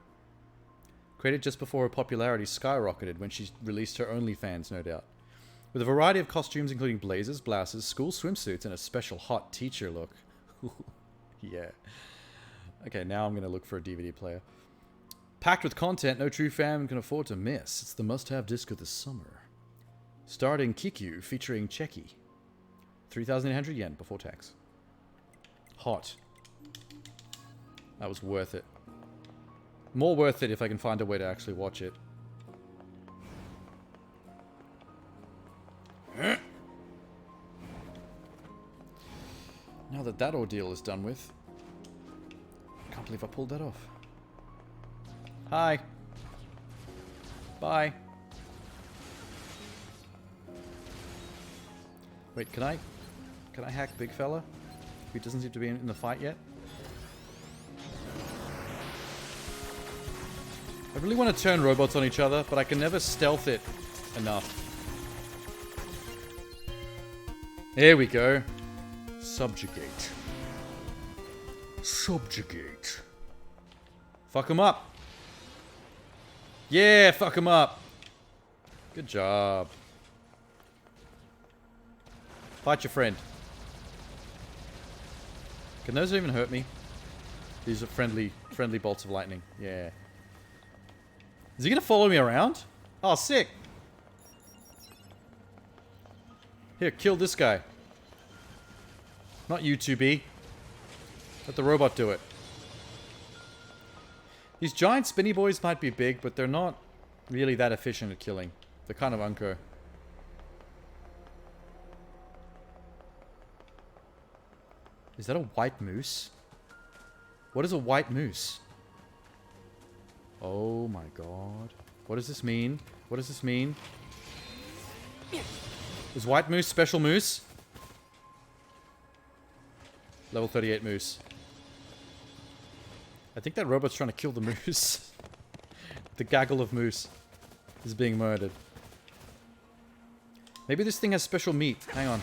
Created just before her popularity skyrocketed when she released her OnlyFans, no doubt. With a variety of costumes including blazers, blouses, school swimsuits, and a special hot teacher look. Yeah. Okay, now I'm going to look for a DVD player. Packed with content no true fan can afford to miss. It's the must-have disc of the summer. Starring Kikyu featuring Cheki. 3,800 yen before tax. Hot. That was worth it. More worth it if I can find a way to actually watch it. Now that that ordeal is done with, I can't believe I pulled that off. Hi. Bye. Wait, can I hack Big Fella? He doesn't seem to be in the fight yet. I really want to turn robots on each other, but I can never stealth it enough. There we go. Subjugate. Subjugate. Fuck him up. Yeah, fuck him up. Good job. Fight your friend. Can those even hurt me? These are friendly bolts of lightning. Yeah. Is he gonna follow me around? Oh, sick. Here, kill this guy. Not you, 2B. Let the robot do it. These giant spinny boys might be big, but they're not really that efficient at killing. They're kind of unco. Is that a white moose? What is a white moose? Oh my god. What does this mean? What does this mean? Is white moose special moose? Level 38 moose. I think that robot's trying to kill the moose. The gaggle of moose is being murdered. Maybe this thing has special meat. Hang on.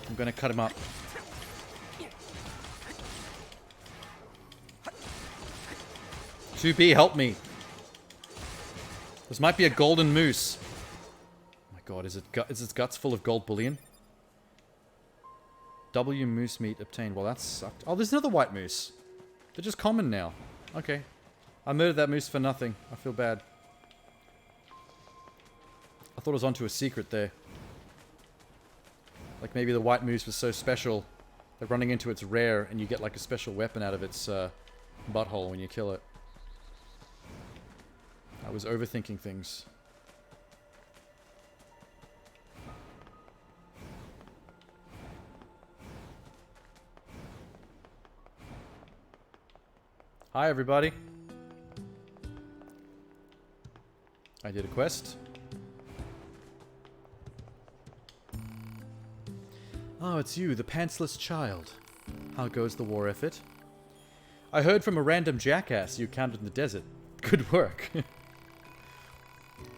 I'm gonna cut him up. "2B, help me. This might be a golden moose." Oh my god, is its guts full of gold bullion? W moose meat obtained. Well, that sucked. Oh, there's another white moose. They're just common now. Okay. I murdered that moose for nothing. I feel bad. I thought I was onto a secret there. Like maybe the white moose was so special that running into it's rare and you get like a special weapon out of its butthole when you kill it. I was overthinking things. Hi, everybody. I did a quest. Oh, it's you, the pantsless child. How goes the war effort? I heard from a random jackass you encountered in the desert. Good work.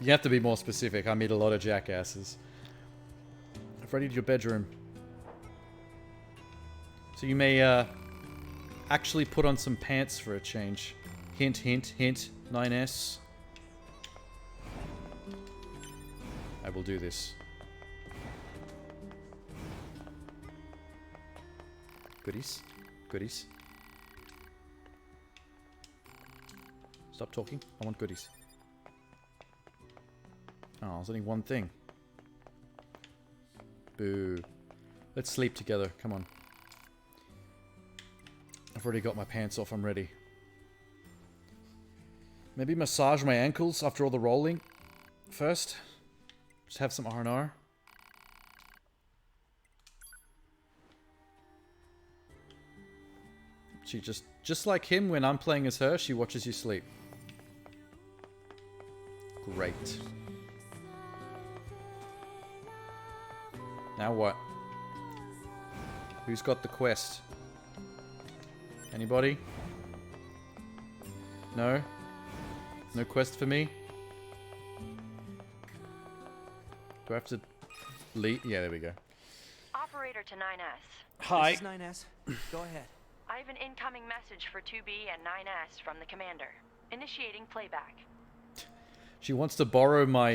You have to be more specific. I meet a lot of jackasses. I've readied your bedroom. So you may, actually put on some pants for a change. Hint, hint, hint. 9S. I will do this. Goodies. Goodies. Stop talking. I want goodies. Oh, there's only one thing. Boo. Let's sleep together. Come on. I've already got my pants off. I'm ready. Maybe massage my ankles after all the rolling first. Just have some R&R. She just like him when I'm playing as her, she watches you sleep. Great. Now what? Who's got the quest? Anybody? No? No quest for me? Do I have to leave? Yeah, there we go. Operator to 9S. Hi. This is 9S. Go ahead. I have an incoming message for 2B and 9S from the commander. Initiating playback. She wants to borrow my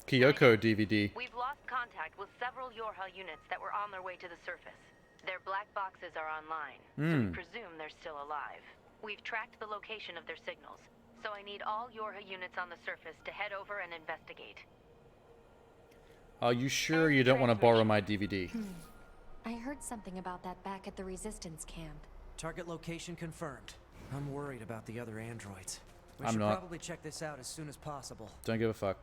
Kyoko DVD. We've lost contact with several Yorha units that were on their way to the surface. Their black boxes are online, so we presume they're still alive. We've tracked the location of their signals, so I need all Yorha units on the surface to head over and investigate. Are you sure you don't want to borrow my DVD? I heard something about that back at the resistance camp. Target location confirmed. I'm worried about the other androids. We I'm should not. probably check this out as soon as possible. Don't give a fuck.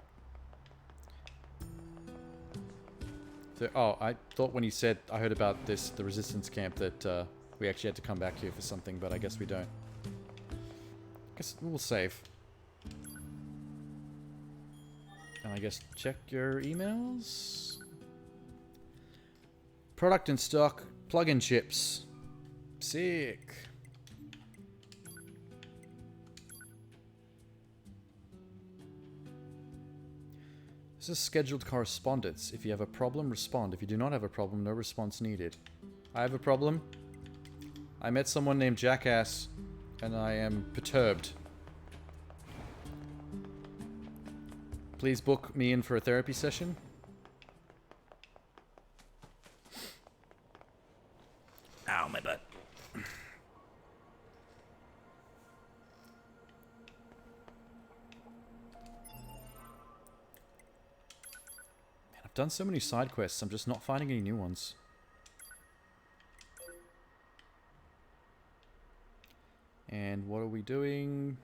So, oh, I thought when you said I heard about this, the resistance camp, that we actually had to come back here for something, but I guess we don't. Guess we'll save. And I guess check your emails. Product in stock, plug-in chips. Sick. This is scheduled correspondence. If you have a problem, respond. If you do not have a problem, no response needed. I have a problem. I met someone named Jackass, and I am perturbed. Please book me in for a therapy session. Ow, my butt. I've done so many side quests, I'm just not finding any new ones. And what are we doing?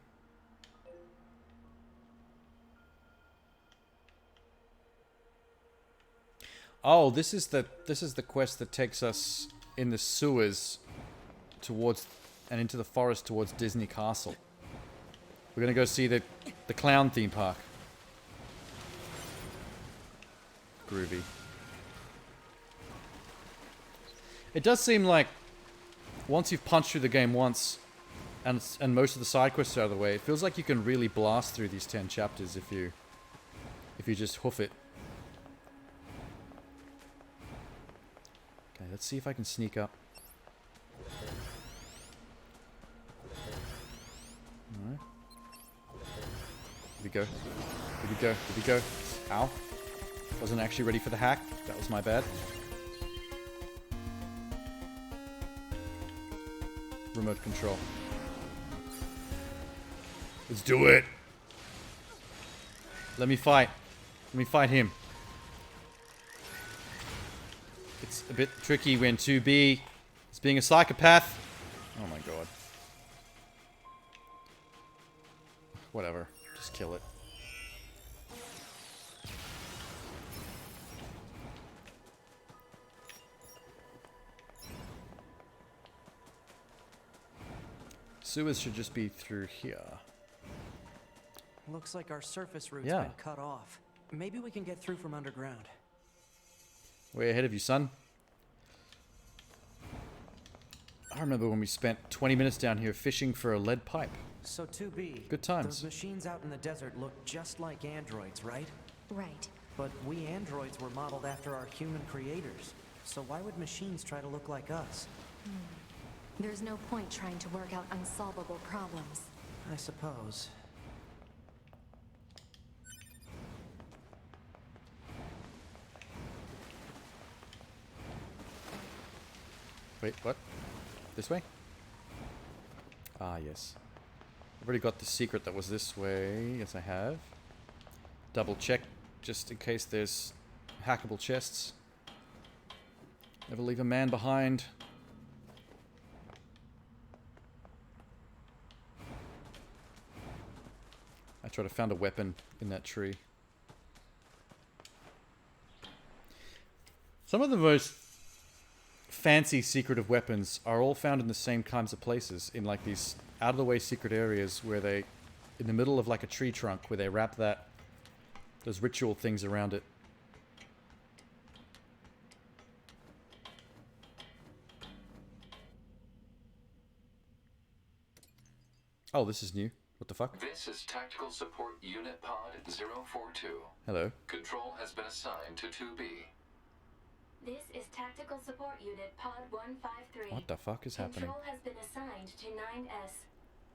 Oh, this is the quest that takes us in the sewers towards and into the forest towards Disney Castle. We're gonna go see the clown theme park. Groovy. It does seem like once you've punched through the game once and most of the side quests are out of the way, it feels like you can really blast through these 10 chapters if you just hoof it. Okay, let's see if I can sneak up. Alright. Here we go. Here we go. Here we go. Ow. Wasn't actually ready for the hack. That was my bad. Remote control. Let's do it. Let me fight. Let me fight him. It's a bit tricky when 2B is being a psychopath. Oh my god. Whatever. Just kill it. sewers should just be through here. Looks like our surface route's Yeah. been cut off. Maybe we can get through from underground. Way ahead of you, son. I remember when we spent 20 minutes down here fishing for a lead pipe. So 2B. Good times. Those machines out in the desert look just like androids, right? Right. But we androids were modeled after our human creators. So why would machines try to look like us? There's no point trying to work out unsolvable problems. I suppose. Wait, what? This way? Ah, yes. I've already got the secret that was this way. Yes, I have. Double check just in case there's hackable chests. Never leave a man behind. I tried to find a weapon in that tree. Some of the most fancy secretive weapons are all found in the same kinds of places, in like these out of the way secret areas where they, in the middle of like a tree trunk, where they wrap those ritual things around it. Oh, this is new. What the fuck? This is Tactical Support Unit Pod 042. Hello. Control has been assigned to 2B. This is Tactical Support Unit Pod 153. What the fuck is happening? Control has been assigned to 9S.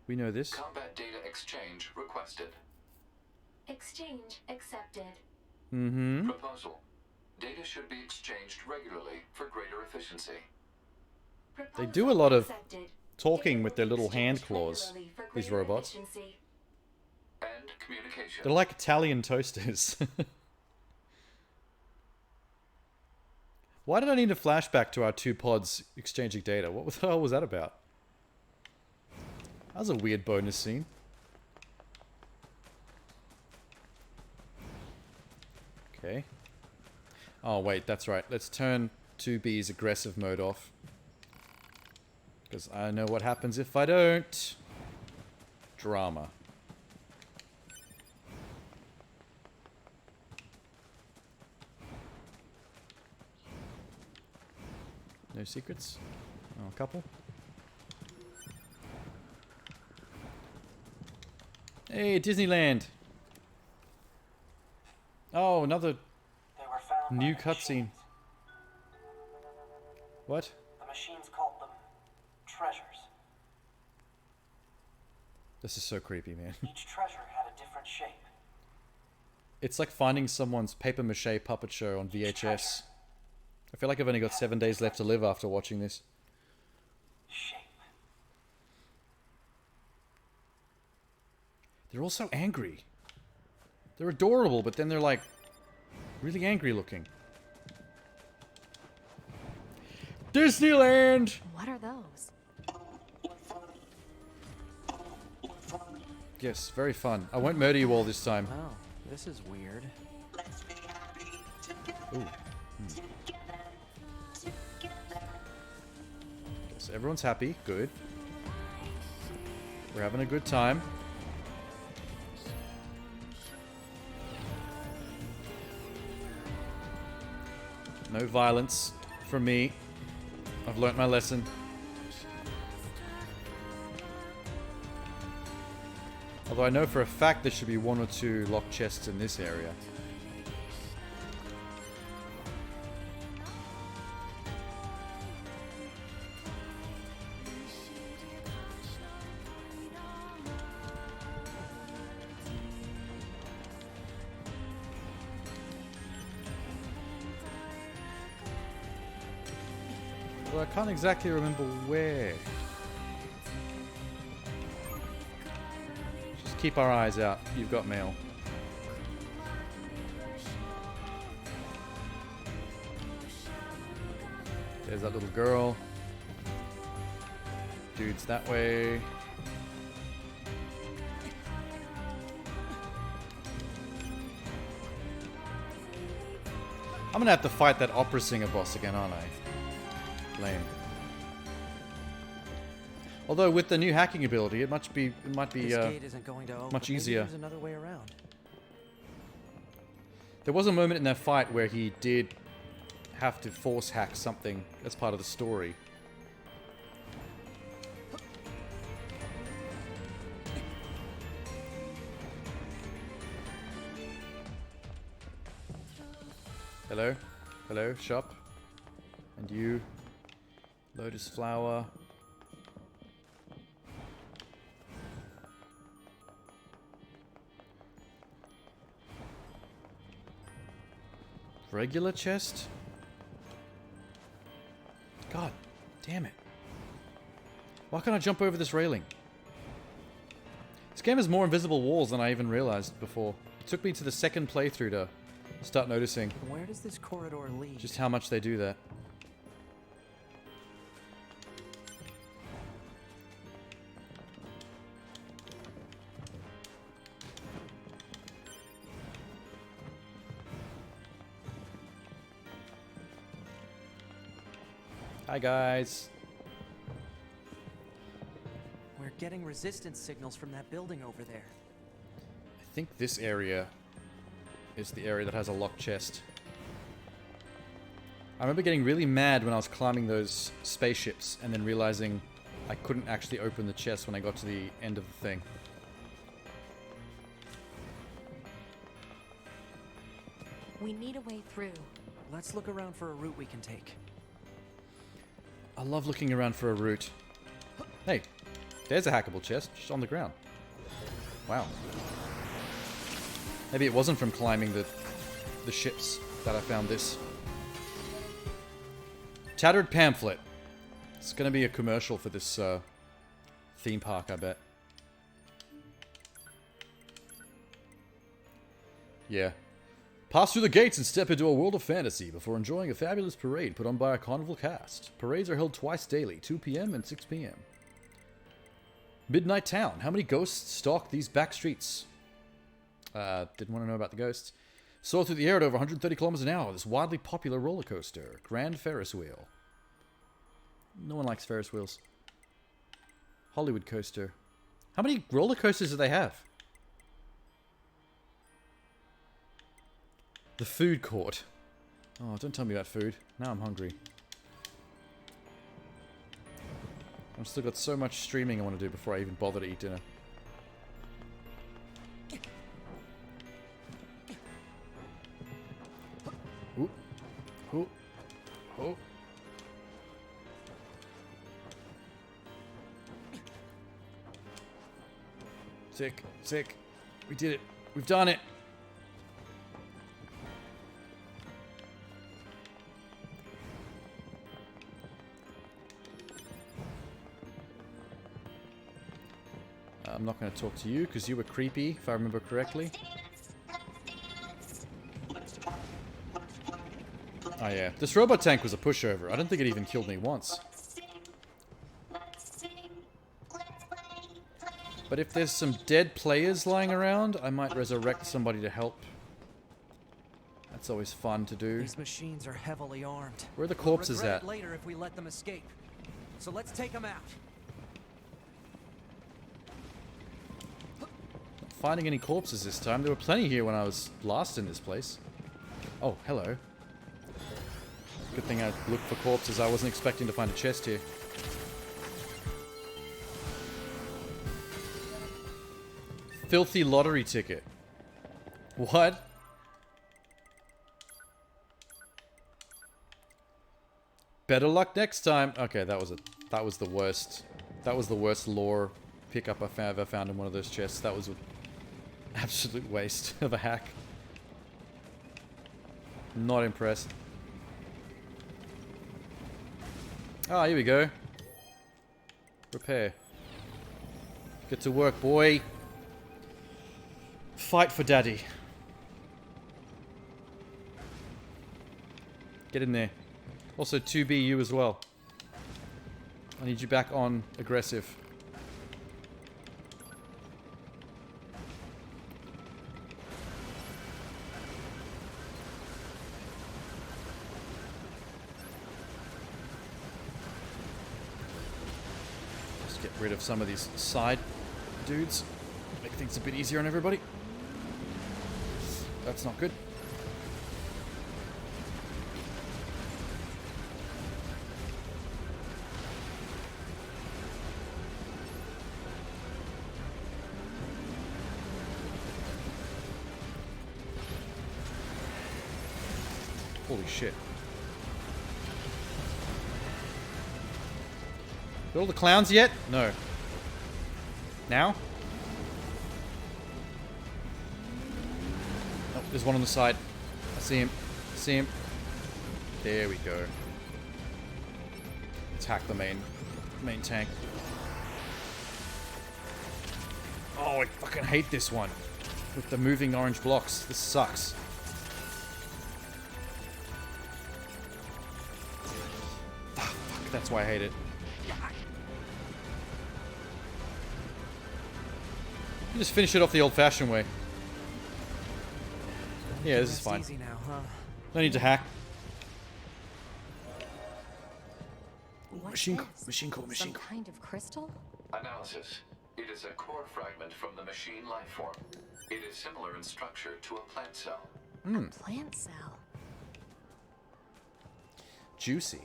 We know this. Combat data exchange requested. Exchange accepted. Mm-hmm. Proposal. Data should be exchanged regularly for greater efficiency. They do a lot of talking with their little hand claws, these robots. And communication. They're like Italian toasters. Why did I need a flashback to our two pods exchanging data? What the hell was that about? That was a weird bonus scene. Okay. Oh, wait, that's right. Let's turn 2B's aggressive mode off. Because I know what happens if I don't. Drama. No secrets? Oh, a couple? Hey, Disneyland! Oh, another new cutscene. What? The machines called them treasures. This is so creepy, man. Each treasure had a different shape. It's like finding someone's papier-mâché puppet show on VHS. I feel like I've only got 7 days left to live after watching this. Shape. They're all so angry. They're adorable, but then they're like really angry looking. Disneyland! What are those? Yes, very fun. I won't murder you all this time. Oh, this is weird. Ooh. So everyone's happy. Good. We're having a good time. No violence from me. I've learnt my lesson. Although I know for a fact there should be 1 or 2 locked chests in this area. Although I can't exactly remember where. Just keep our eyes out. You've got mail. There's that little girl. Dude's that way. I'm gonna have to fight that opera singer boss again, aren't I? Lame. Although with the new hacking ability, it might be This gate isn't going to open. much Maybe easier. there's another way around. There was a moment in that fight where he did have to force hack something as part of the story. Hello? Hello, shop? And you? Lotus flower. Regular chest? God damn it. Why can't I jump over this railing? This game has more invisible walls than I even realized before. It took me to the second playthrough to start noticing Where does this corridor lead? just how much they do that. Hi guys. We're getting resistance signals from that building over there. I think this area is the area that has a locked chest. I remember getting really mad when I was climbing those spaceships and then realizing I couldn't actually open the chest when I got to the end of the thing. We need a way through. Let's look around for a route we can take. I love looking around for a route. Hey, there's a hackable chest just on the ground. Wow. Maybe it wasn't from climbing the ships that I found this. Tattered pamphlet. It's gonna be a commercial for this theme park, I bet. Yeah. Pass through the gates and step into a world of fantasy before enjoying a fabulous parade put on by a carnival cast. Parades are held twice daily, 2 p.m. and 6 p.m. Midnight Town. How many ghosts stalk these back streets? Didn't want to know about the ghosts. Soar through the air at over 130 kilometers an hour. This wildly popular roller coaster. Grand Ferris wheel. No one likes Ferris wheels. Hollywood coaster. How many roller coasters do they have? The food court. Oh, don't tell me about food. Now I'm hungry. I've still got so much streaming I want to do before I even bother to eat dinner. Ooh. Ooh. Oh. Sick. Sick. We did it. We've done it. I'm not going to talk to you because you were creepy, if I remember correctly. Oh yeah, this robot tank was a pushover. I don't think it even killed me once. But if there's some dead players lying around, I might resurrect somebody to help. That's always fun to do. These machines are heavily armed. Where are the corpses We'll regret at? it later if we let them escape. So let's take them out. Not finding any corpses this time. There were plenty here when I was last in this place. Oh, hello. Good thing I looked for corpses. I wasn't expecting to find a chest here. Filthy lottery ticket. What? Better luck next time. Okay, that was the worst. That was the worst lore pickup I've ever found in one of those chests. That was an absolute waste of a hack. Not impressed. Ah, here we go. Repair. Get to work, boy. Fight for daddy. Get in there. Also, 2B you as well. I need you back on aggressive. Just get rid of some of these side dudes. Make things a bit easier on everybody. That's not good. Holy shit. Got all the clowns yet? No. Now? Oh, there's one on the side. I see him. See him. There we go. Attack the main tank. Oh, I fucking hate this one. With the moving orange blocks. This sucks. Ah, fuck, that's why I hate it. You just finish it off the old-fashioned way. Yeah, this is fine. Easy now, huh? No need to hack. What's Machine this? core. Some kind of crystal? Analysis. It is a core fragment from the machine life form. It is similar in structure to a plant cell. Plant cell. Juicy.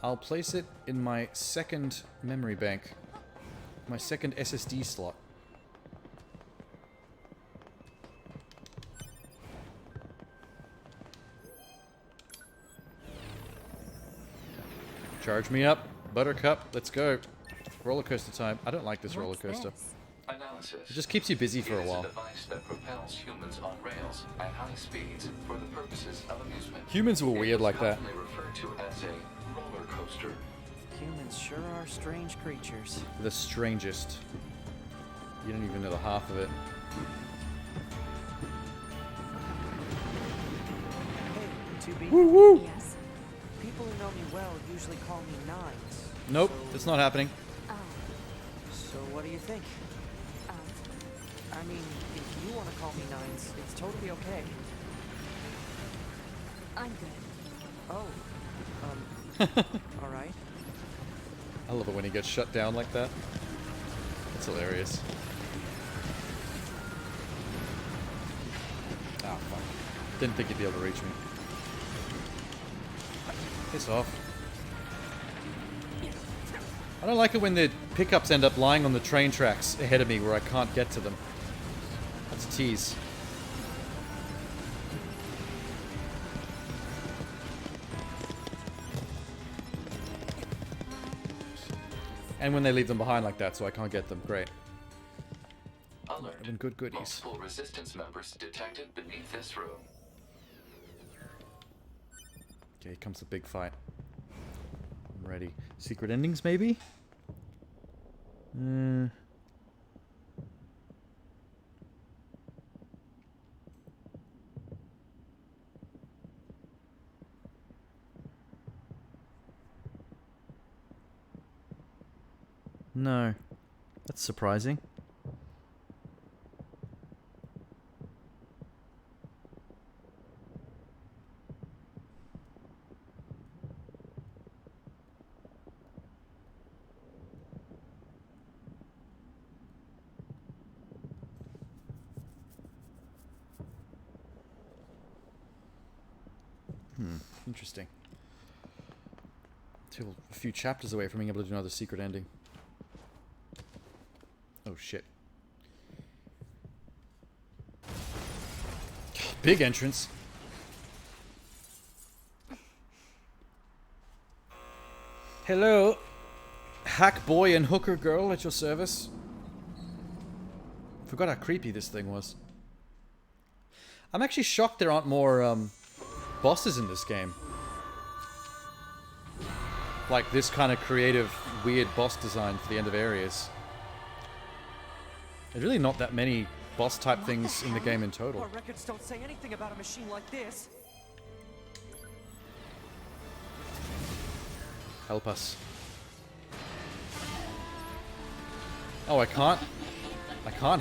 I'll place it in my second memory bank. My second SSD slot. Charge me up, Buttercup. Let's go. Roller coaster time. I don't like this roller coaster. Analysis. It just keeps you busy for a while. It is a device that propels humans on rails at high speeds for the purposes of amusement. Humans were weird like that. Commonly referred to as a roller coaster. Humans sure are strange creatures. The strangest. You don't even know the half of it. Hey, 2B. Woo woo! Yes. People who know me well usually call me Nines. Nope, so, that's not happening. So what do you think? I mean, if you want to call me Nines, it's totally okay. I'm good. Oh, alright. I love it when he gets shut down like that. That's hilarious. Ah, fuck. Didn't think you'd be able to reach me. Piss off. I don't like it when the pickups end up lying on the train tracks ahead of me where I can't get to them. That's a tease. And when they leave them behind like that so I can't get them. Great. Alert. Having good goodies. Multiple resistance members detected beneath this room. Okay, here comes the big fight. I'm ready. Secret endings, maybe? No. That's surprising. Interesting. Still a few chapters away from being able to do another secret ending. Oh shit. Big entrance. Hello, hack boy and hooker girl at your service. Forgot how creepy this thing was. I'm actually shocked there aren't more bosses in this game. Like this kind of creative, weird boss design for the end of areas. There's really not that many boss type things in the game in total. Our records don't say anything about a machine like this. Help us. Oh, I can't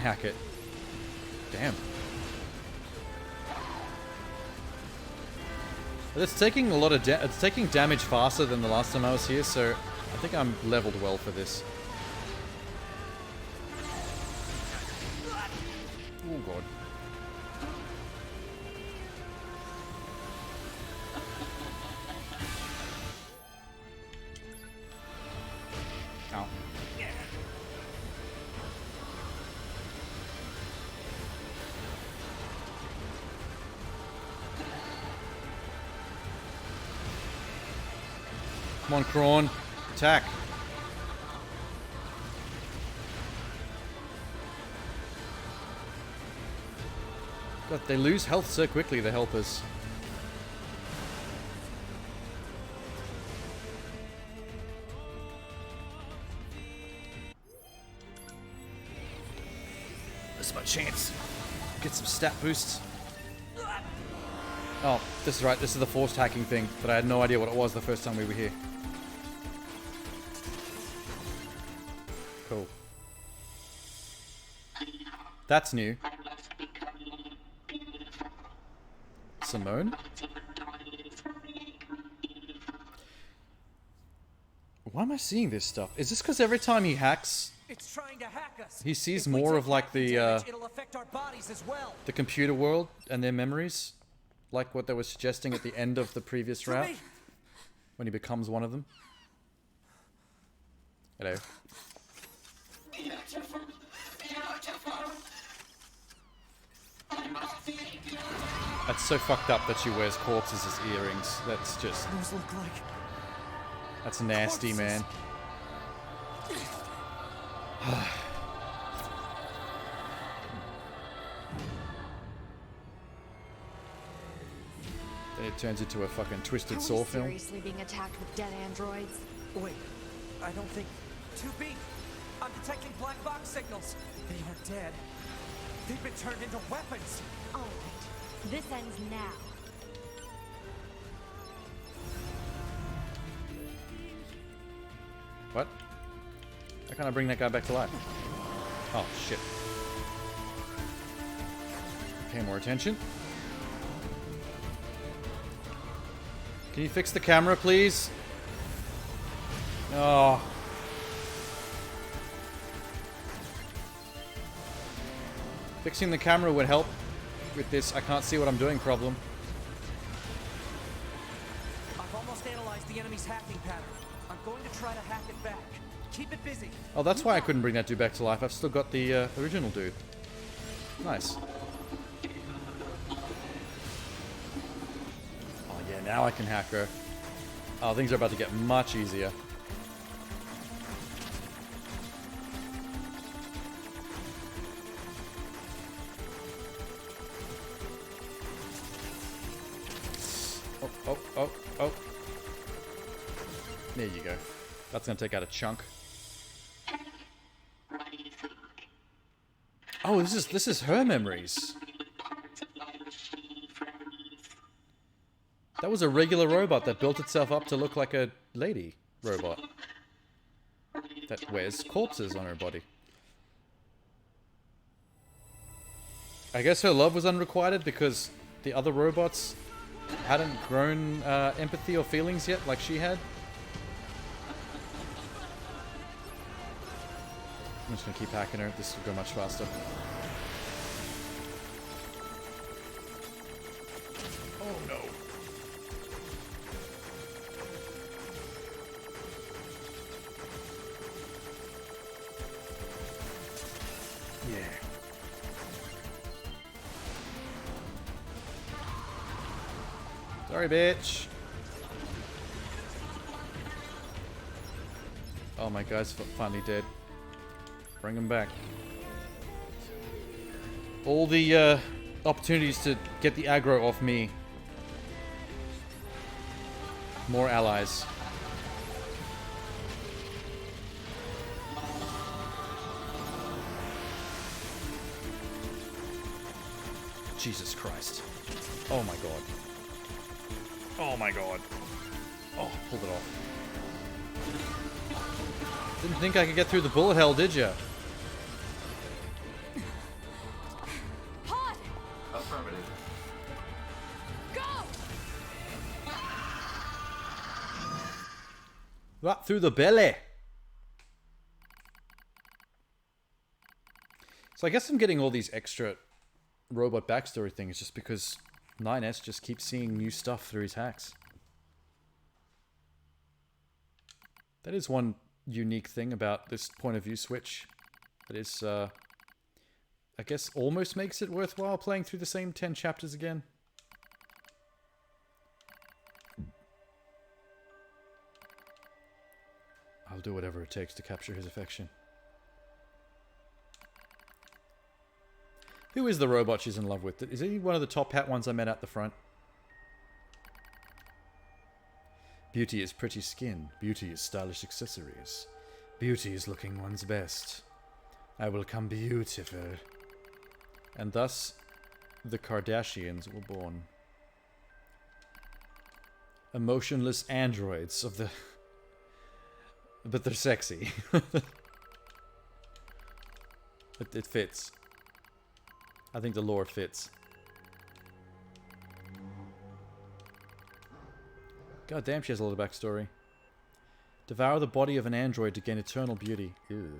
hack it. Damn. But it's taking a lot of it's taking damage faster than the last time I was here, so I think I'm leveled well for this. Oh god. Ow. Come on, Krawn. Attack. God, they lose health so quickly, the helpers. This is my chance. Get some stat boosts. Oh, this is right. This is the forced hacking thing, but I had no idea what it was the first time we were here. Cool. That's new. Simone? Why am I seeing this stuff? Is this because every time he hacks, It's trying to hack us. he sees If we more take of like hacking the damage, it'll affect our bodies as well. the computer world and their memories? Like what they were suggesting at the end of the previous route? When he becomes one of them? Hello. That's so fucked up that she wears corpses as earrings. That's just... Those look like... That's nasty, man. Then it turns into a fucking Twisted Soul film. Seriously being attacked with dead androids? Wait, I don't think... 2B! I'm detecting black box signals. They aren't dead. They've been turned into weapons. All right. This ends now. What? How can I bring that guy back to life? Oh, shit. Pay more attention. Can you fix the camera, please? Oh. Fixing the camera would help with this I can't see what I'm doing problem. I've almost analyzed the enemy's hacking pattern. I'm going to try to hack it back. Keep it busy. Oh, that's why I couldn't bring that dude back to life. I've still got the original dude. Nice. Oh yeah, now I can hack her. Oh, things are about to get much easier. Oh, oh, oh, oh. There you go. That's gonna take out a chunk. Oh, this is her memories. That was a regular robot that built itself up to look like a lady robot that wears corpses on her body. I guess her love was unrequited because the other robots hadn't grown empathy or feelings yet like she had. I'm just gonna keep hacking her. This will go much faster. Oh no. Yeah. Sorry, bitch. Oh, my guy's finally dead. Bring him back. All the opportunities to get the aggro off me. More allies. Jesus Christ. Oh my god. Oh my god. Oh, pulled it off. Didn't think I could get through the bullet hell, did ya? Affirmative. Right through the belly. So I guess I'm getting all these extra robot backstory things just because 9S just keeps seeing new stuff through his hacks. That is one unique thing about this point of view switch. That is, I guess, almost makes it worthwhile playing through the same 10 chapters again. I'll do whatever it takes to capture his affection. Who is the robot she's in love with? Is he one of the top hat ones I met out the front? Beauty is pretty skin. Beauty is stylish accessories. Beauty is looking one's best. I will come beautiful. And thus, the Kardashians were born. Emotionless androids of the... But they're sexy. It fits. I think the lore fits. God damn, she has a lot of backstory. Devour the body of an android to gain eternal beauty. Ew.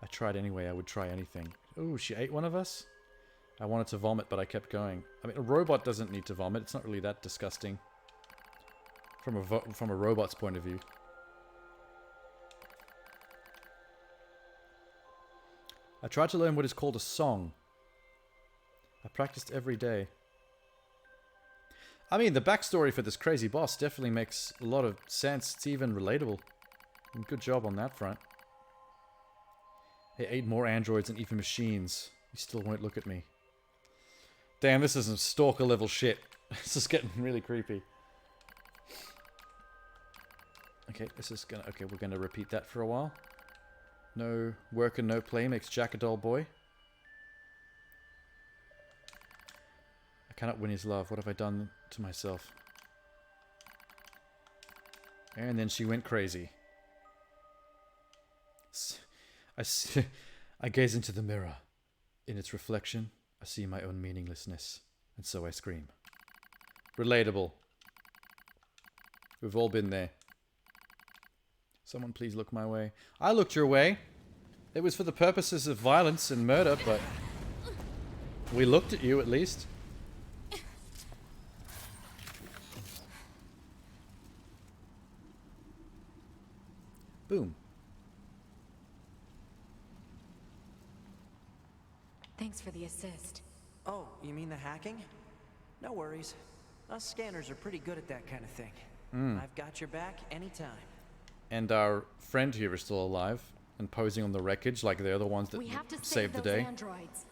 I tried anyway, I would try anything. Ooh, she ate one of us? I wanted to vomit, but I kept going. I mean, a robot doesn't need to vomit. It's not really that disgusting. From a robot's point of view. I tried to learn what is called a song. I practiced every day. I mean, the backstory for this crazy boss definitely makes a lot of sense. It's even relatable. And good job on that front. Hey, 8 more androids and even machines. You still won't look at me. Damn, this is some stalker level shit. This is getting really creepy. Okay, this is gonna... Okay, we're gonna repeat that for a while. No work and no play makes Jack a dull boy. I cannot win his love. What have I done to myself? And then she went crazy. I gaze into the mirror. In its reflection, I see my own meaninglessness. And so I scream. Relatable. We've all been there. Someone please look my way. I looked your way. It was for the purposes of violence and murder, but we looked at you at least. Boom. Thanks for the assist. Oh, you mean the hacking? No worries. Us scanners are pretty good at that kind of thing. I've got your back anytime. And our friend here is still alive and posing on the wreckage like they're the ones that saved the day. Androids.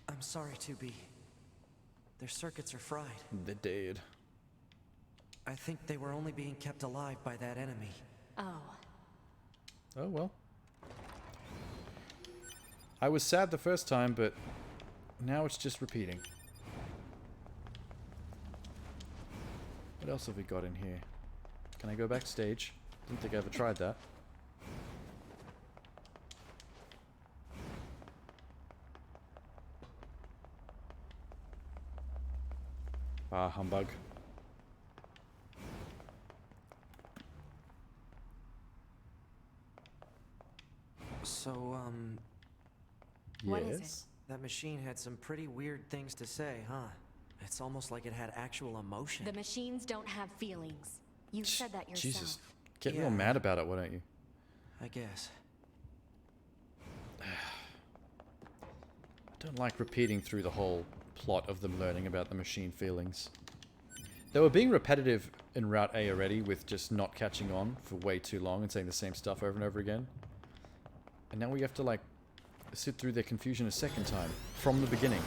I'm sorry, 2B. Their circuits are fried. They're dead. I think they were only being kept alive by that enemy. Oh. Oh well. I was sad the first time, but now it's just repeating. What else have we got in here? Can I go backstage? Didn't think I ever tried that. Ah, humbug. So, What is Yes? that machine had some pretty weird things to say, huh? It's almost like it had actual emotion. The machines don't have feelings. You said that yourself. Jesus. Get real mad about it, why don't you? I guess. I don't like repeating through the whole plot of them learning about the machine feelings. They were being repetitive in Route A already with just not catching on for way too long and saying the same stuff over and over again. And now we have to, like, sit through their confusion a second time, from the beginning.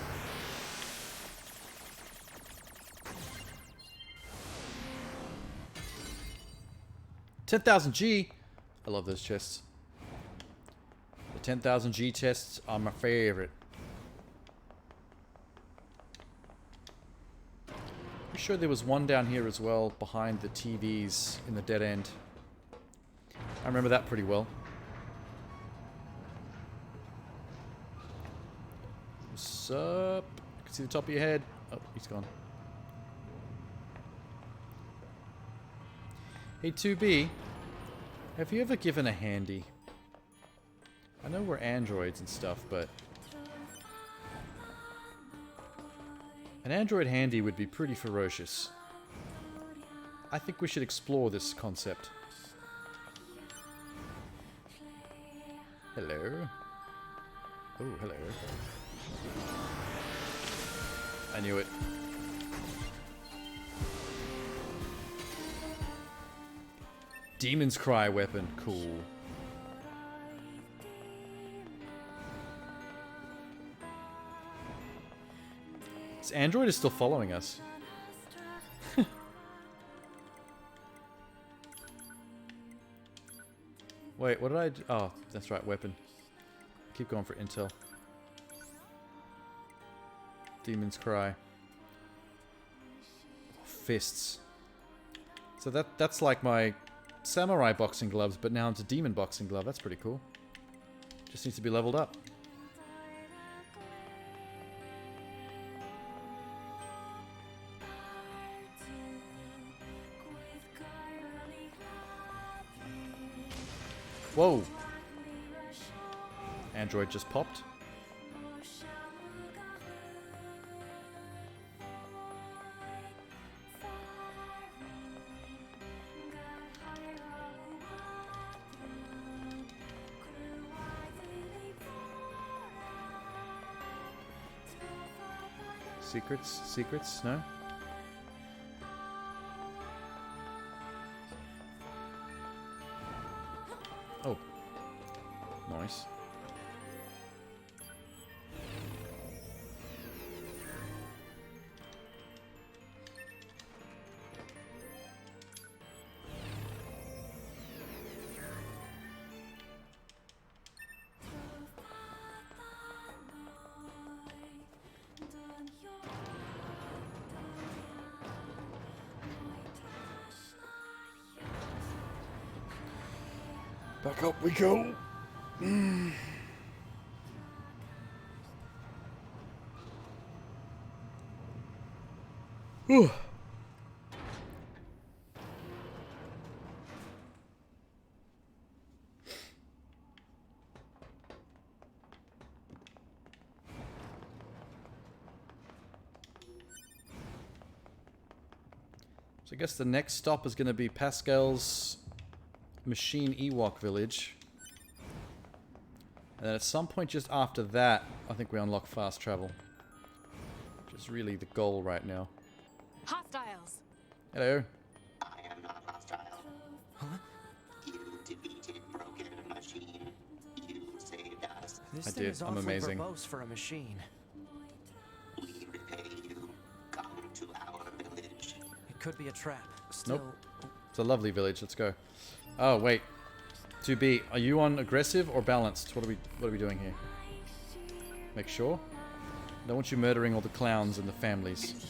$10,000 G! I love those chests. The 10,000 G chests are my favorite. I'm sure there was one down here as well, behind the TVs in the dead end. I remember that pretty well. What's up? I can See the top of your head. Oh, he's gone. Hey, 2B. Have you ever given a handy? I know we're androids and stuff, but... an android handy would be pretty ferocious. I think we should explore this concept. Hello. Oh, hello. I knew it. Demon's Cry weapon. Cool. This android is still following us. Wait, what did I do? Oh, that's right, weapon. Keep going for intel. Demon's Cry. Fists. So that's like my samurai boxing gloves, but now it's a demon boxing glove. That's pretty cool. Just needs to be leveled up. Whoa! Android just popped. Secrets? Secrets? No? Oh. Nice. Back up we go. Whew. So I guess the next stop is going to be Pascal's Machine Ewok Village. And then at some point just after that, I think we unlock fast travel. Which is really the goal right now. Hostiles. Hello. I am not hostile. Huh? You defeated Broken Machine. You saved us. This I thing did. is I'm awfully amazing. verbose for a machine. We repay you. Come to our village. It could be a trap. Still. Nope. It's a lovely village. Let's go. Oh wait. 2B, are you on aggressive or balanced? What are we doing here? Make sure. Don't want you murdering all the clowns and the families.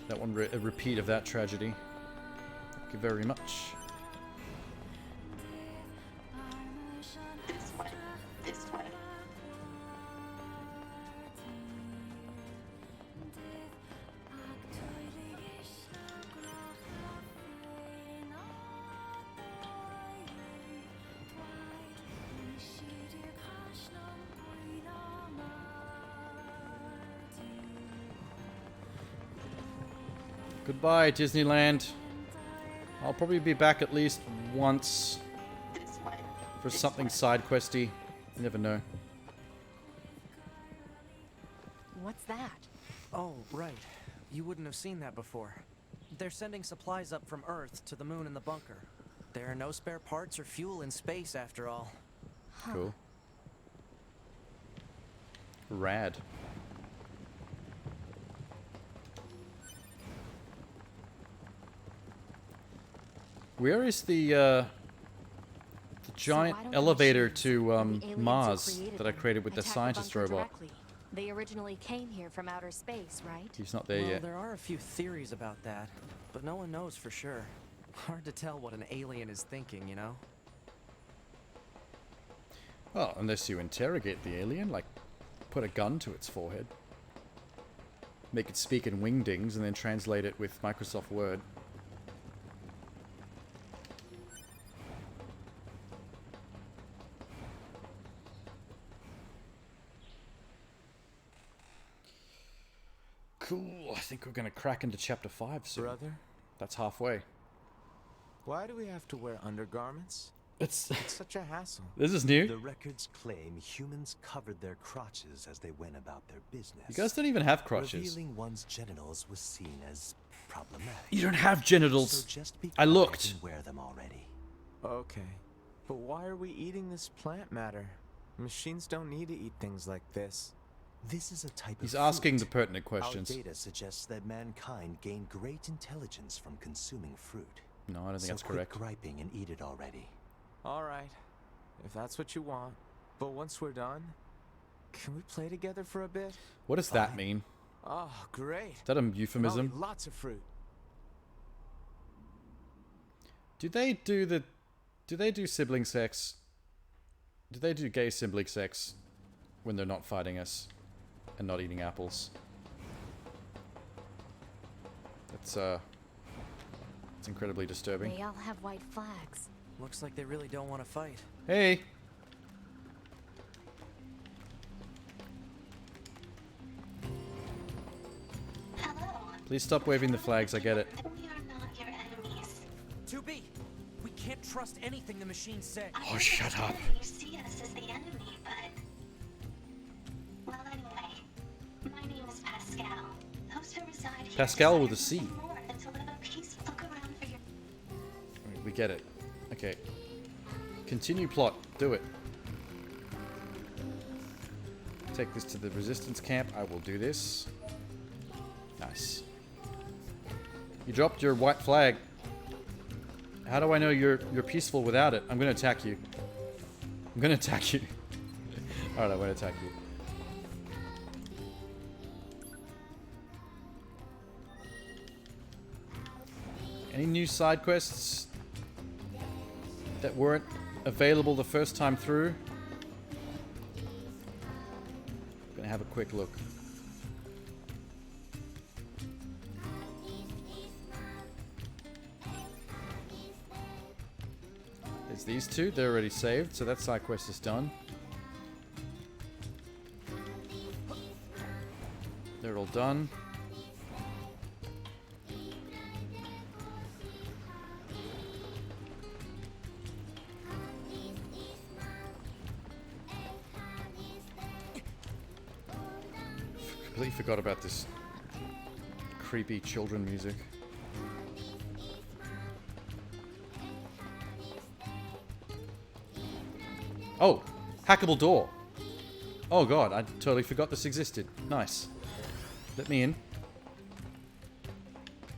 That one a repeat of that tragedy. Thank you very much. This way. This way. Goodbye, Disneyland. I'll probably be back at least once for something side questy. You never know. What's that? Oh, right. You wouldn't have seen that before. They're sending supplies up from Earth to the moon and the bunker. There are no spare parts or fuel in space, after all. Cool. Rad. Where is the giant elevator to Mars that I created with the scientist robot? They originally came here from outer space, right? He's not there Well, yet. there are a few theories about that, but no one knows for sure. Hard to tell what an alien is thinking, you know? Well, unless you interrogate the alien, like put a gun to its forehead. make it speak in wingdings and then translate it with Microsoft Word. Cool. I think we're gonna crack into chapter 5 soon. Brother? That's halfway. Why do we have to wear undergarments? It's such a hassle. This is new. The records claim humans covered their crotches as they went about their business. You guys don't even have crotches. Revealing one's genitals was seen as problematic. You don't have genitals. So just be I looked. and wear them already. Okay. But why are we eating this plant matter? Machines don't need to eat things like this. This is a type He's of asking fruit. the pertinent questions. Our data suggests that mankind gained great intelligence from consuming fruit. No, I don't think that's quit correct. griping and eat it already. All right. If that's what you want. But once we're done, can we play together for a bit? What does that mean? Oh, great. Is that a euphemism? Probably lots of fruit. Do they do sibling sex? Do they do gay sibling sex when they're not fighting us and not eating apples? That's it's incredibly disturbing. They all have white flags. Looks like they really don't want to fight. Hey. Hello. Please stop waving the flags. I get it. We are not your enemies. 2B, we can't trust anything the machine said. Oh, shut up. You see us as the enemy, but... Well, anyway, my name is Pascal. Those who reside here Pascal with a desire C. nothing more than to live at peace. Look around for your... We get it. Okay. Continue plot. Do it. Take this to the resistance camp. I will do this. Nice. You dropped your white flag. How do I know you're peaceful without it? I'm gonna attack you. I'm gonna attack you. Alright, I'm gonna attack you. Any new side quests that weren't available the first time through? Gonna have a quick look. There's these two, they're already saved, so that side quest is done. They're all done. Completely forgot about this creepy children music. Oh, hackable door. Oh god, I totally forgot this existed. Nice. Let me in.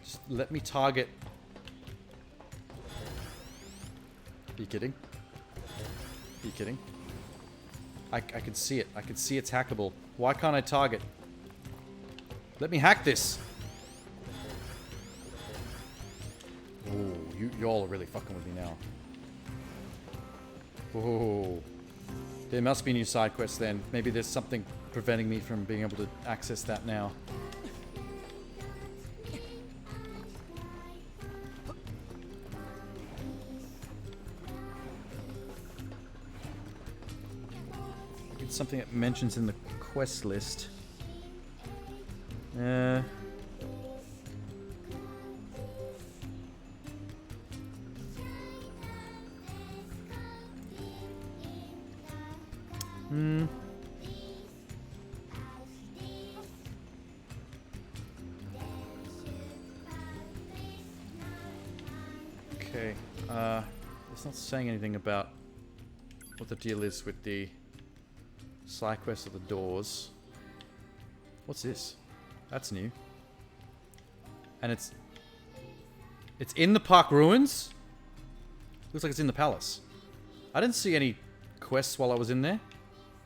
Just let me target. Are you kidding? Are you kidding? I can see it. I can see it's hackable. Why can't I target? Let me hack this. Oh, y'all are really fucking with me now. Oh, there must be new side quests then. Maybe there's something preventing me from being able to access that now. It's something that mentions in the quest list. Okay, it's not saying anything about what the deal is with the side quest of the doors. What's this? That's new. And it's in the park ruins? Looks like it's in the palace. I didn't see any quests while I was in there.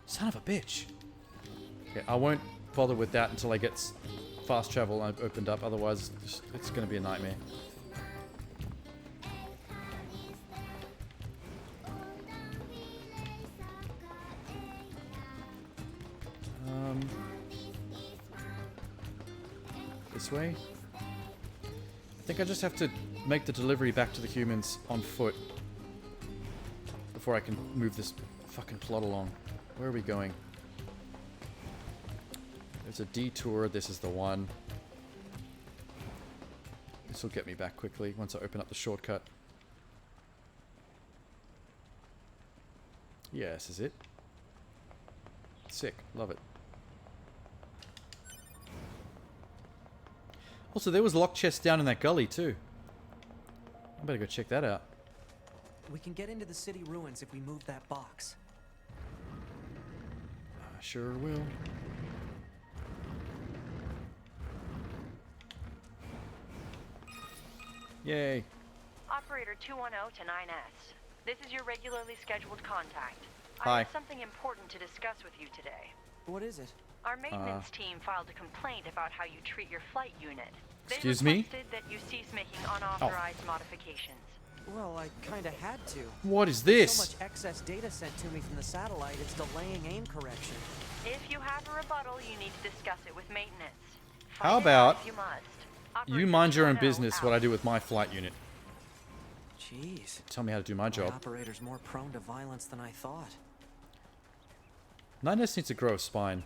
Son of a bitch. Okay, I won't bother with that until I get fast travel opened up. Otherwise, it's going to be a nightmare. This way? I think I just have to make the delivery back to the humans on foot before I can move this fucking plot along. Where are we going? There's a detour. This is the one. This will get me back quickly once I open up the shortcut. Yeah, this is it. Sick. Love it. Also, there was lock chests down in that gully, too. I better go check that out. We can get into the city ruins if we move that box. I sure will. Yay. Operator 210 to 9S. This is your regularly scheduled contact. Hi. I have something important to discuss with you today. What is it? Our maintenance team filed a complaint about how you treat your flight unit. Excuse they me? requested that you cease making unauthorized modifications. Well, I kinda had to. What is There's this? so much excess data sent to me from the satellite, it's delaying aim correction. If you have a rebuttal, you need to discuss it with maintenance. How Fight it out about if you must. you mind your own 210 business what I do with my flight unit? Jeez. Tell me how to do my job. Operator's more prone to violence than I thought. 9S needs to grow a spine.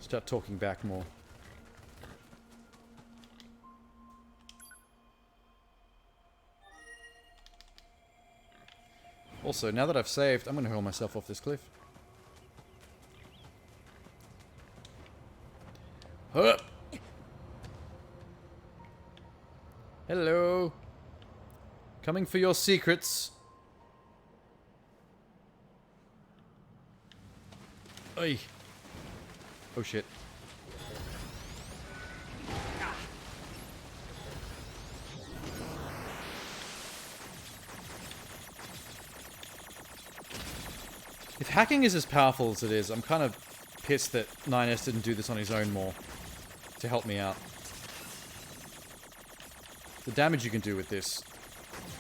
Start talking back more. Also, now that I've saved, I'm going to hurl myself off this cliff. Hup! Hello. Coming for your secrets. Oi. Oh shit. If hacking is as powerful as it is, I'm kind of pissed that 9S didn't do this on his own more to help me out. The damage you can do with this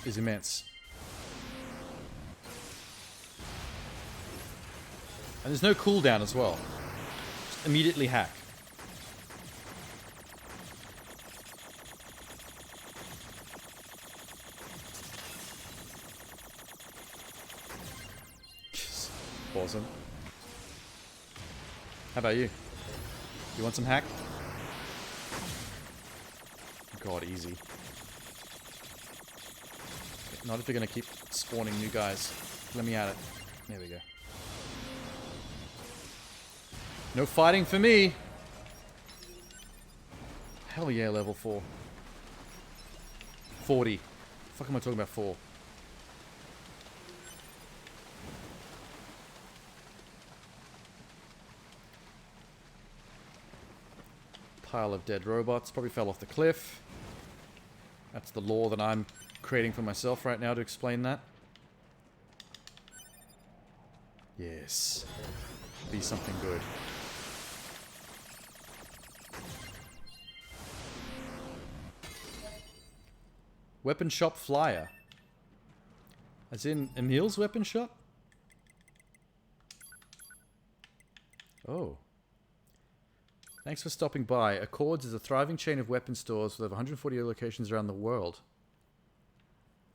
is immense. And there's no cooldown as well. Just immediately hack. Awesome. How about you? You want some hack? God, easy. Not if you're gonna keep spawning new guys. Let me at it. There we go. No fighting for me! Hell yeah, level 4. 40. The fuck am I talking about 4? Pile of dead robots. Probably fell off the cliff. That's the lore that I'm creating for myself right now to explain that. Yes. Be something good. Weapon shop flyer. As in Emil's weapon shop? Oh. Thanks for stopping by. Accords is a thriving chain of weapon stores with over 140 locations around the world.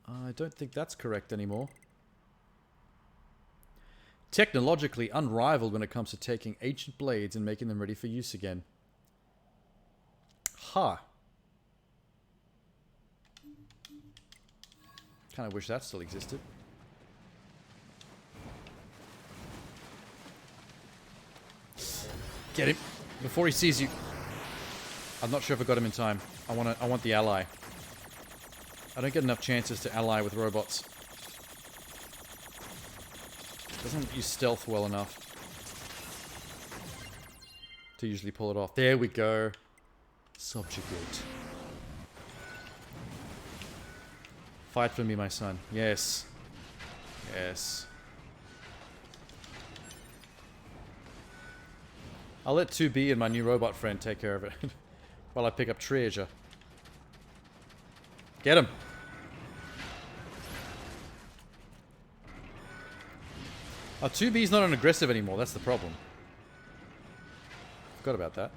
I don't think that's correct anymore. Technologically unrivaled when it comes to taking ancient blades and making them ready for use again. Ha! Kind of wish that still existed. Get him before he sees you. I'm not sure if I got him in time. I want the ally. I don't get enough chances to ally with robots. Doesn't use stealth well enough to usually pull it off. There we go. Subjugate. Fight for me, my son. Yes. Yes. I'll let 2B and my new robot friend take care of it while I pick up treasure. Get him. Oh, 2B's not an aggressive anymore. That's the problem. Forgot about that.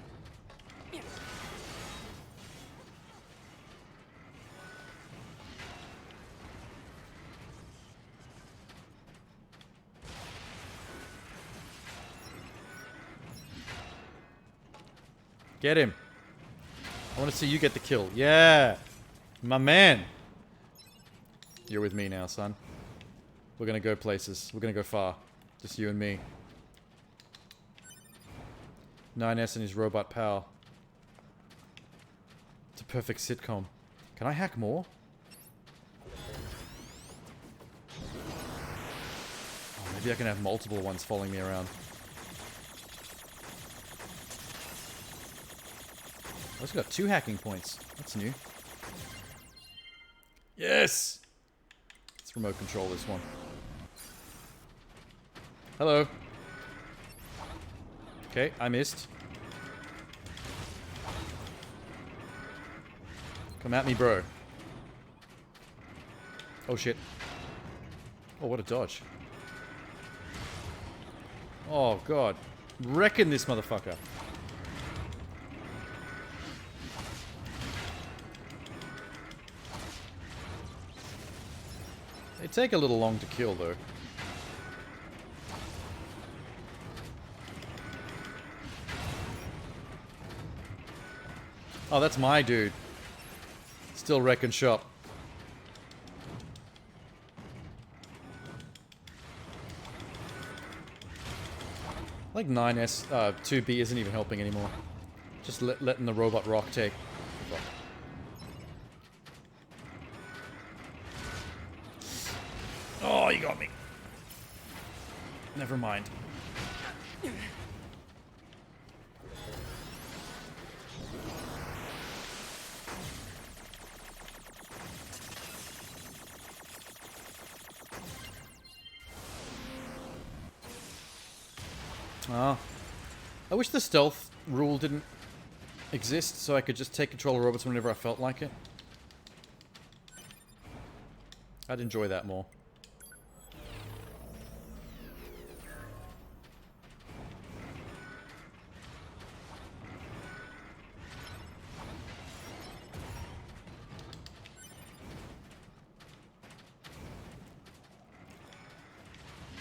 Get him. I want to see you get the kill. Yeah. My man. You're with me now, son. We're gonna go places. We're gonna go far. Just you and me. 9S and his robot pal. It's a perfect sitcom. Can I hack more? Oh, maybe I can have multiple ones following me around. I also got 2 hacking points. That's new. Yes! Let's remote control this one. Hello. Okay, I missed. Come at me, bro. Oh, shit. Oh, what a dodge. Oh, God. Wrecking this motherfucker. They take a little long to kill, though. Oh, that's my dude. Still wrecking shop. I think 9S, 2B isn't even helping anymore. Just letting the robot rock take. Oh, you got me. Never mind. Oh. I wish the stealth rule didn't exist so I could just take control of robots whenever I felt like it. I'd enjoy that more.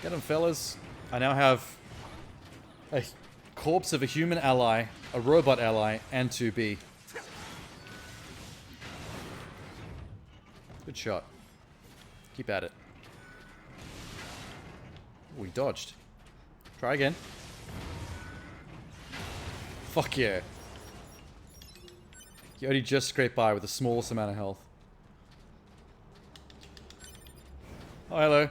Get them, fellas. I now have a corpse of a human ally, a robot ally, and 2B. Good shot. Keep at it. Ooh, we dodged. Try again. Fuck yeah. You only just scraped by with the smallest amount of health. Oh, hello.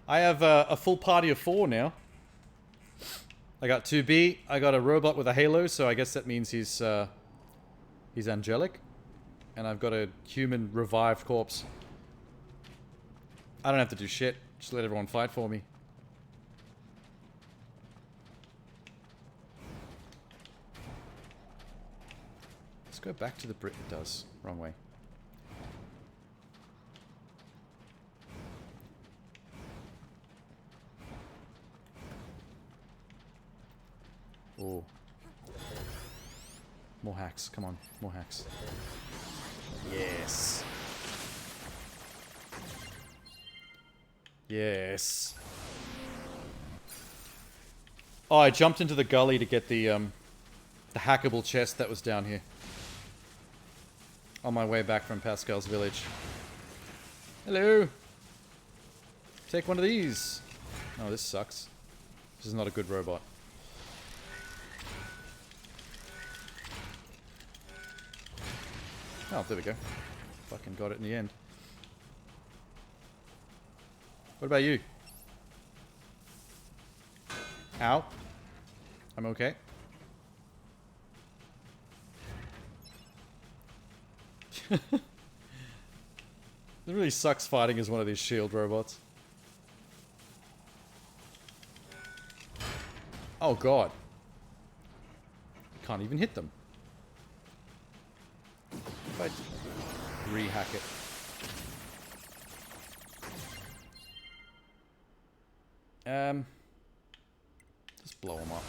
I have a full party of 4 now. I got 2B. I got a robot with a halo, so I guess that means he's angelic. And I've got a human revived corpse. I don't have to do shit. Just let everyone fight for me. Let's go back to the Brit. It does. Wrong way. Oh. More hacks. Come on. More hacks. Yes. Yes. Oh, I jumped into the gully to get the hackable chest that was down here. On my way back from Pascal's village. Hello. Take one of these. Oh, this sucks. This is not a good robot. Oh, there we go. Fucking got it in the end. What about you? Ow. I'm okay. It really sucks fighting as one of these shield robots. Oh god. Can't even hit them. If I re-hack it. Just blow them up.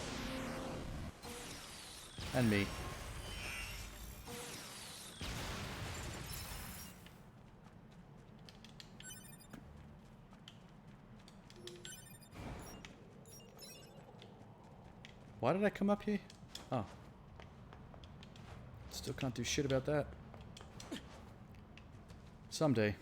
And me. Why did I come up here? Oh. Still can't do shit about that. Someday.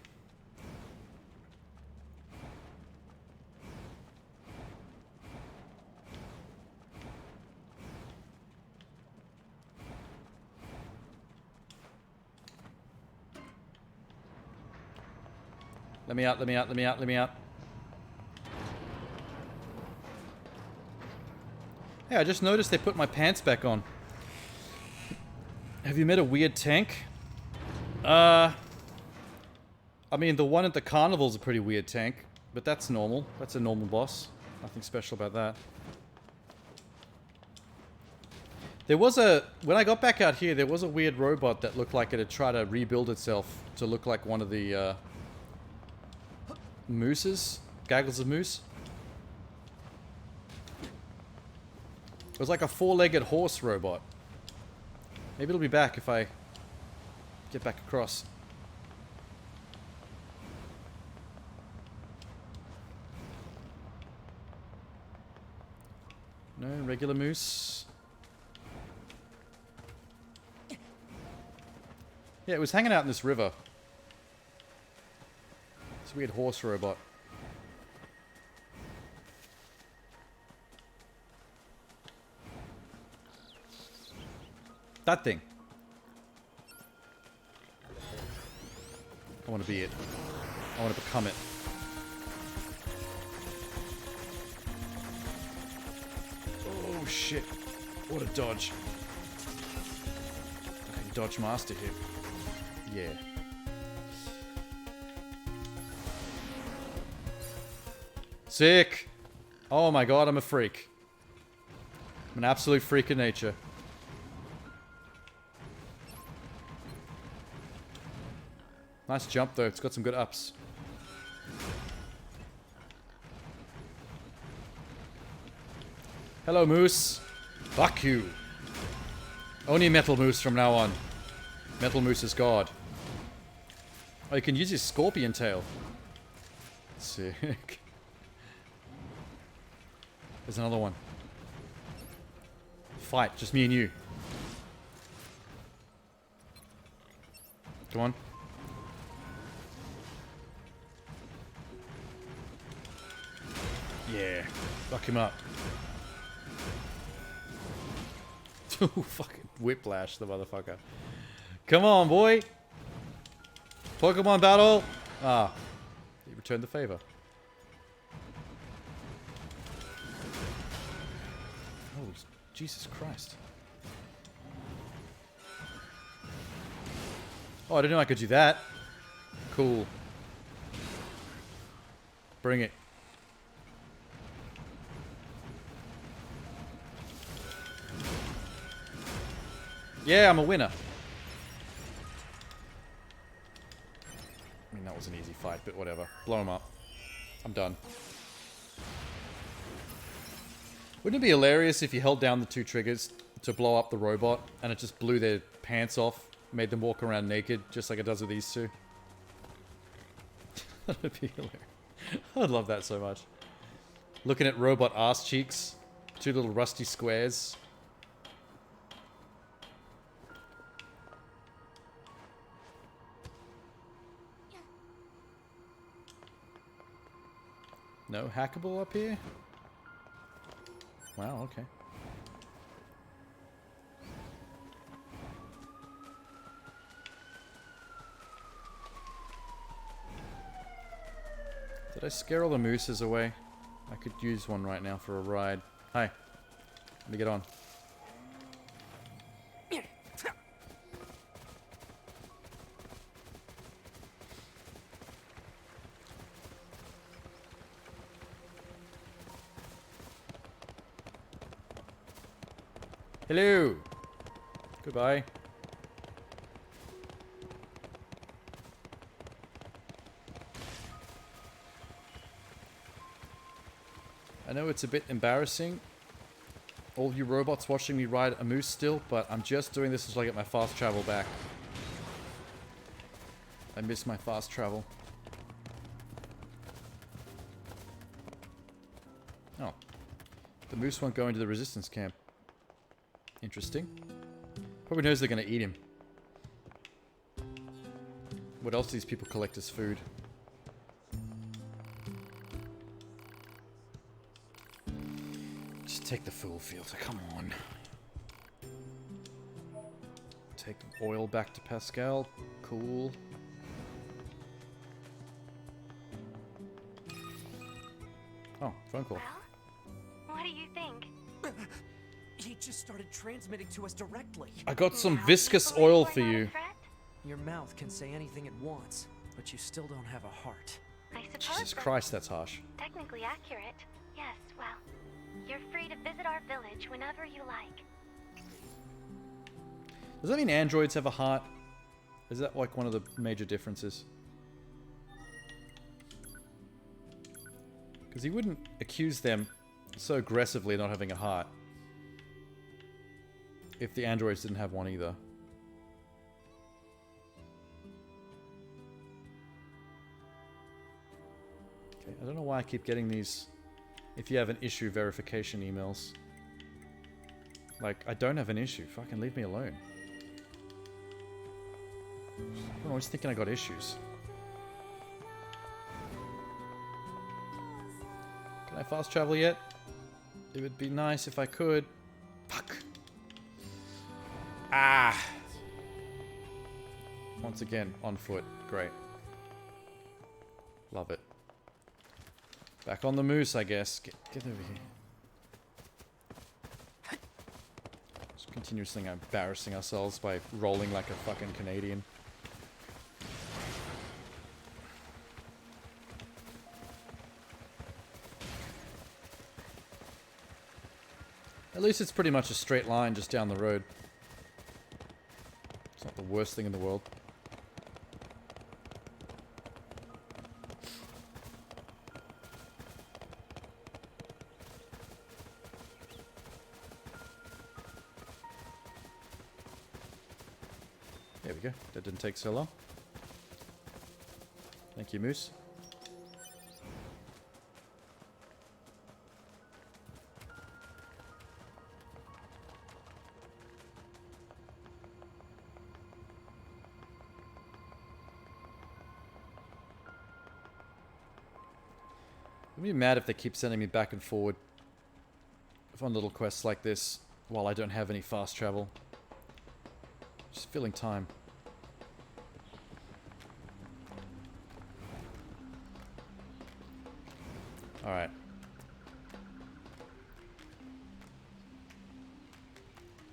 Let me out, let me out, let me out, let me out. Hey, I just noticed they put my pants back on. Have you met a weird tank? I mean, the one at the carnival's a pretty weird tank, but that's normal. That's a normal boss. Nothing special about that. There was a... When I got back out here, there was a weird robot that looked like it had tried to rebuild itself to look like one of the, mooses? Gaggles of moose? It was like a four-legged horse robot. Maybe it'll be back if I get back across. No, regular moose. Yeah, it was hanging out in this river. It's a weird horse robot. That thing. I want to be it. I want to become it. Oh shit. What a dodge. Okay, dodge master here. Yeah. Sick! Oh my god, I'm a freak. I'm an absolute freak of nature. Nice jump though, it's got some good ups. Hello, moose. Fuck you. Only metal moose from now on. Metal moose is god. Oh, you can use his scorpion tail. Sick. There's another one. Fight, just me and you. Come on. Yeah. Fuck him up. Oh, fucking whiplash the motherfucker. Come on, boy. Pokemon battle. Ah. He returned the favor. Oh, Jesus Christ. Oh, I didn't know I could do that. Cool. Bring it. Yeah, I'm a winner. I mean, that was an easy fight, but whatever. Blow him up. I'm done. Wouldn't it be hilarious if you held down the two triggers to blow up the robot and it just blew their pants off, made them walk around naked, just like it does with these two? That'd be hilarious. I'd love that so much. Looking at robot ass cheeks. Two little rusty squares. No hackable up here? Wow, okay. Did I scare all the mooses away? I could use one right now for a ride. Hi. Let me get on. Hello. Goodbye. I know it's a bit embarrassing, all you robots watching me ride a moose still, but I'm just doing this until I get my fast travel back. I miss my fast travel. Oh. The moose won't go into the resistance camp. Interesting. Probably knows they're going to eat him. What else do these people collect as food? Just take the fuel filter, come on. Take oil back to Pascal. Cool. Oh, phone call. What do you think? He just started transmitting to us directly. I got some viscous oil for you. Your mouth can say anything it wants, but you still don't have a heart. I suppose Jesus Christ, that's harsh. technically accurate. Yes, well, you're free to visit our village whenever you like. Does that mean androids have a heart? Is that like one of the major differences? Because he wouldn't accuse them so aggressively of not having a heart if the androids didn't have one either. Okay, I don't know why I keep getting these if you have an issue verification emails. Like, I don't have an issue. Fucking leave me alone. I'm always thinking I got issues. Can I fast travel yet? It would be nice if I could. Fuck. Ah! Once again, on foot. Great. Love it. Back on the moose, I guess. Get over here. Just continuously embarrassing ourselves by rolling like a fucking Canadian. At least it's pretty much a straight line just down the road. It's not the worst thing in the world. There we go. That didn't take so long. Thank you, Moose. I'd be mad if they keep sending me back and forward on little quests like this while I don't have any fast travel. Just filling time. Alright.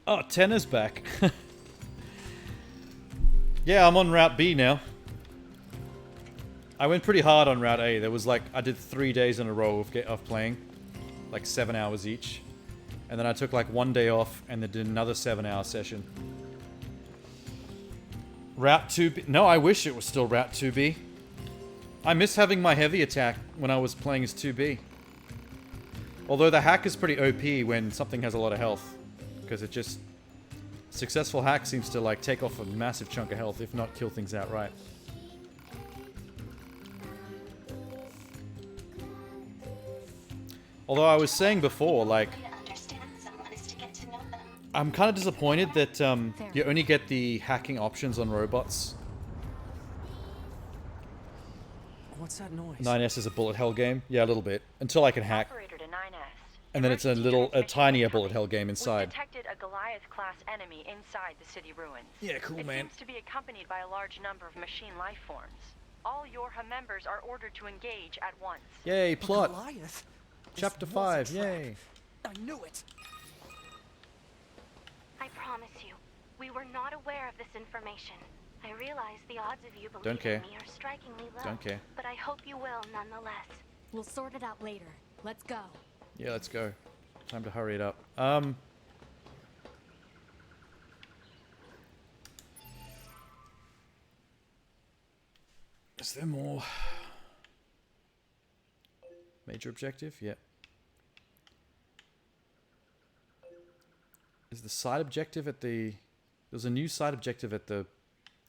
Oh, Tenna's back. Yeah, I'm on Route B now. I went pretty hard on Route A. There was like, I did 3 days in a row of playing. Like 7 hours each. And then I took like 1 day off and then did another 7-hour session. Route 2B. No, I wish it was still Route 2B. I miss having my heavy attack when I was playing as 2B. Although the hack is pretty OP when something has a lot of health. Because it just... Successful hack seems to like take off a massive chunk of health, if not kill things outright. Although I was saying before, like... I'm kind of disappointed that you only get the hacking options on robots. What's that noise? 9S is a bullet hell game. Yeah, a little bit. Until I can hack. And then it's a tinier bullet hell game inside. We detected a Goliath-class enemy inside the city ruins. Yeah, cool, man. It seems to be accompanied by a large number of machine life forms. All Yorha members are ordered to engage at once. Yay, plot. Goliath? Chapter 5, yay. I knew it. I promise you, we were not aware of this information. I realize the odds of you Don't believing care. me are strikingly low. Don't care. But I hope you will nonetheless. We'll sort it out later. Let's go. Yeah, let's go. Time to hurry it up. Is there more? Major objective? Yep. Is the side objective at the... There's a new side objective at the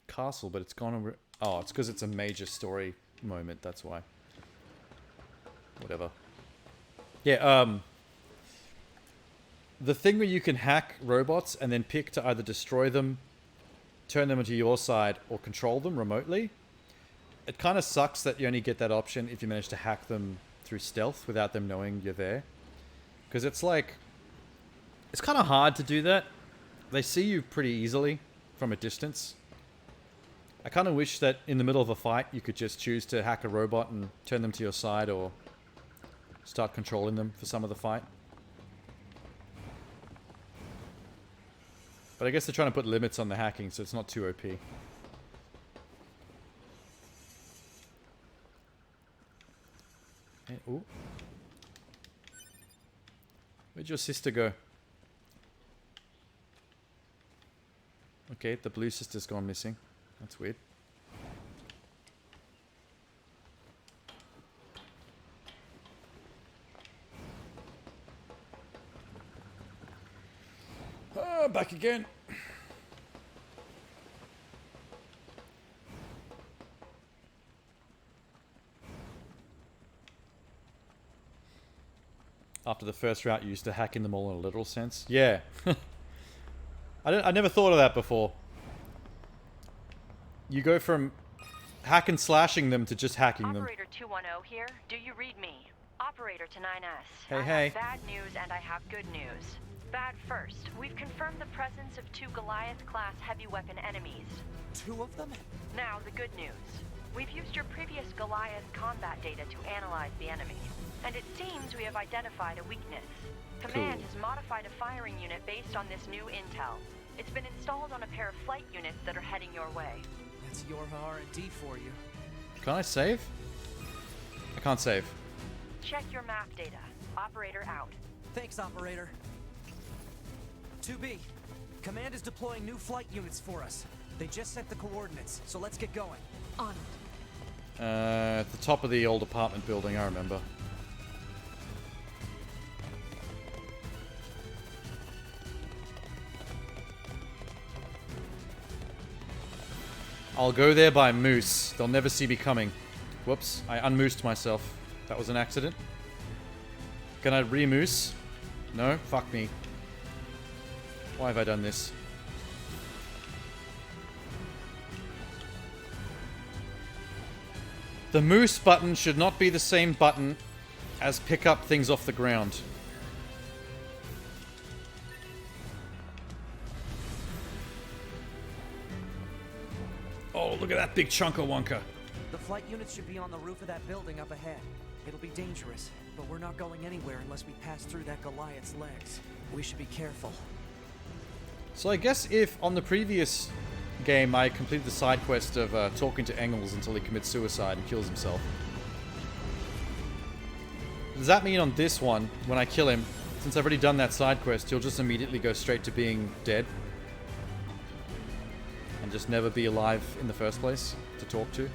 castle, but it's gone over... Oh, it's because it's a major story moment, that's why. Whatever. Yeah, the thing where you can hack robots and then pick to either destroy them, turn them into your side, or control them remotely, it kind of sucks that you only get that option if you manage to hack them through stealth without them knowing you're there. Because it's like, it's kind of hard to do that. They see you pretty easily from a distance. I kind of wish that in the middle of a fight you could just choose to hack a robot and turn them to your side, or start controlling them for some of the fight. But I guess they're trying to put limits on the hacking, so it's not too OP. And, ooh. Where'd your sister go? Okay, the blue sister's gone missing. That's weird. Ah, back again. After the first route, you used to hacking them all in a literal sense. Yeah. I never thought of that before. You go from hack and slashing them to just hacking them. Operator 210 here. Do you read me? Operator to 9S. Hey, I hey. have bad news and I have good news. Bad first. We've confirmed the presence of 2 Goliath-class heavy weapon enemies. 2 of them? Now, the good news. We've used your previous Goliath combat data to analyze the enemy. And it seems we have identified a weakness. Command has modified a firing unit based on this new intel. It's been installed on a pair of flight units that are heading your way. That's your R&D for you. Can I save? I can't save. Check your map data. Operator out. Thanks, Operator. 2B, Command is deploying new flight units for us. They just sent the coordinates, so let's get going. On it. At the top of the old apartment building, I remember. I'll go there by moose. They'll never see me coming. Whoops, I unmoosed myself. That was an accident. Can I re-moose? No? Fuck me. Why have I done this? The moose button should not be the same button as pick up things off the ground. Oh, look at that big chunka wonka. The flight units should be on the roof of that building up ahead. It'll be dangerous, but we're not going anywhere unless we pass through that Goliath's legs. We should be careful. So I guess if on the previous game I completed the side quest of talking to Engels until he commits suicide and kills himself, does that mean on this one, when I kill him, since I've already done that side quest, he'll just immediately go straight to being dead? And just never be alive in the first place to talk to?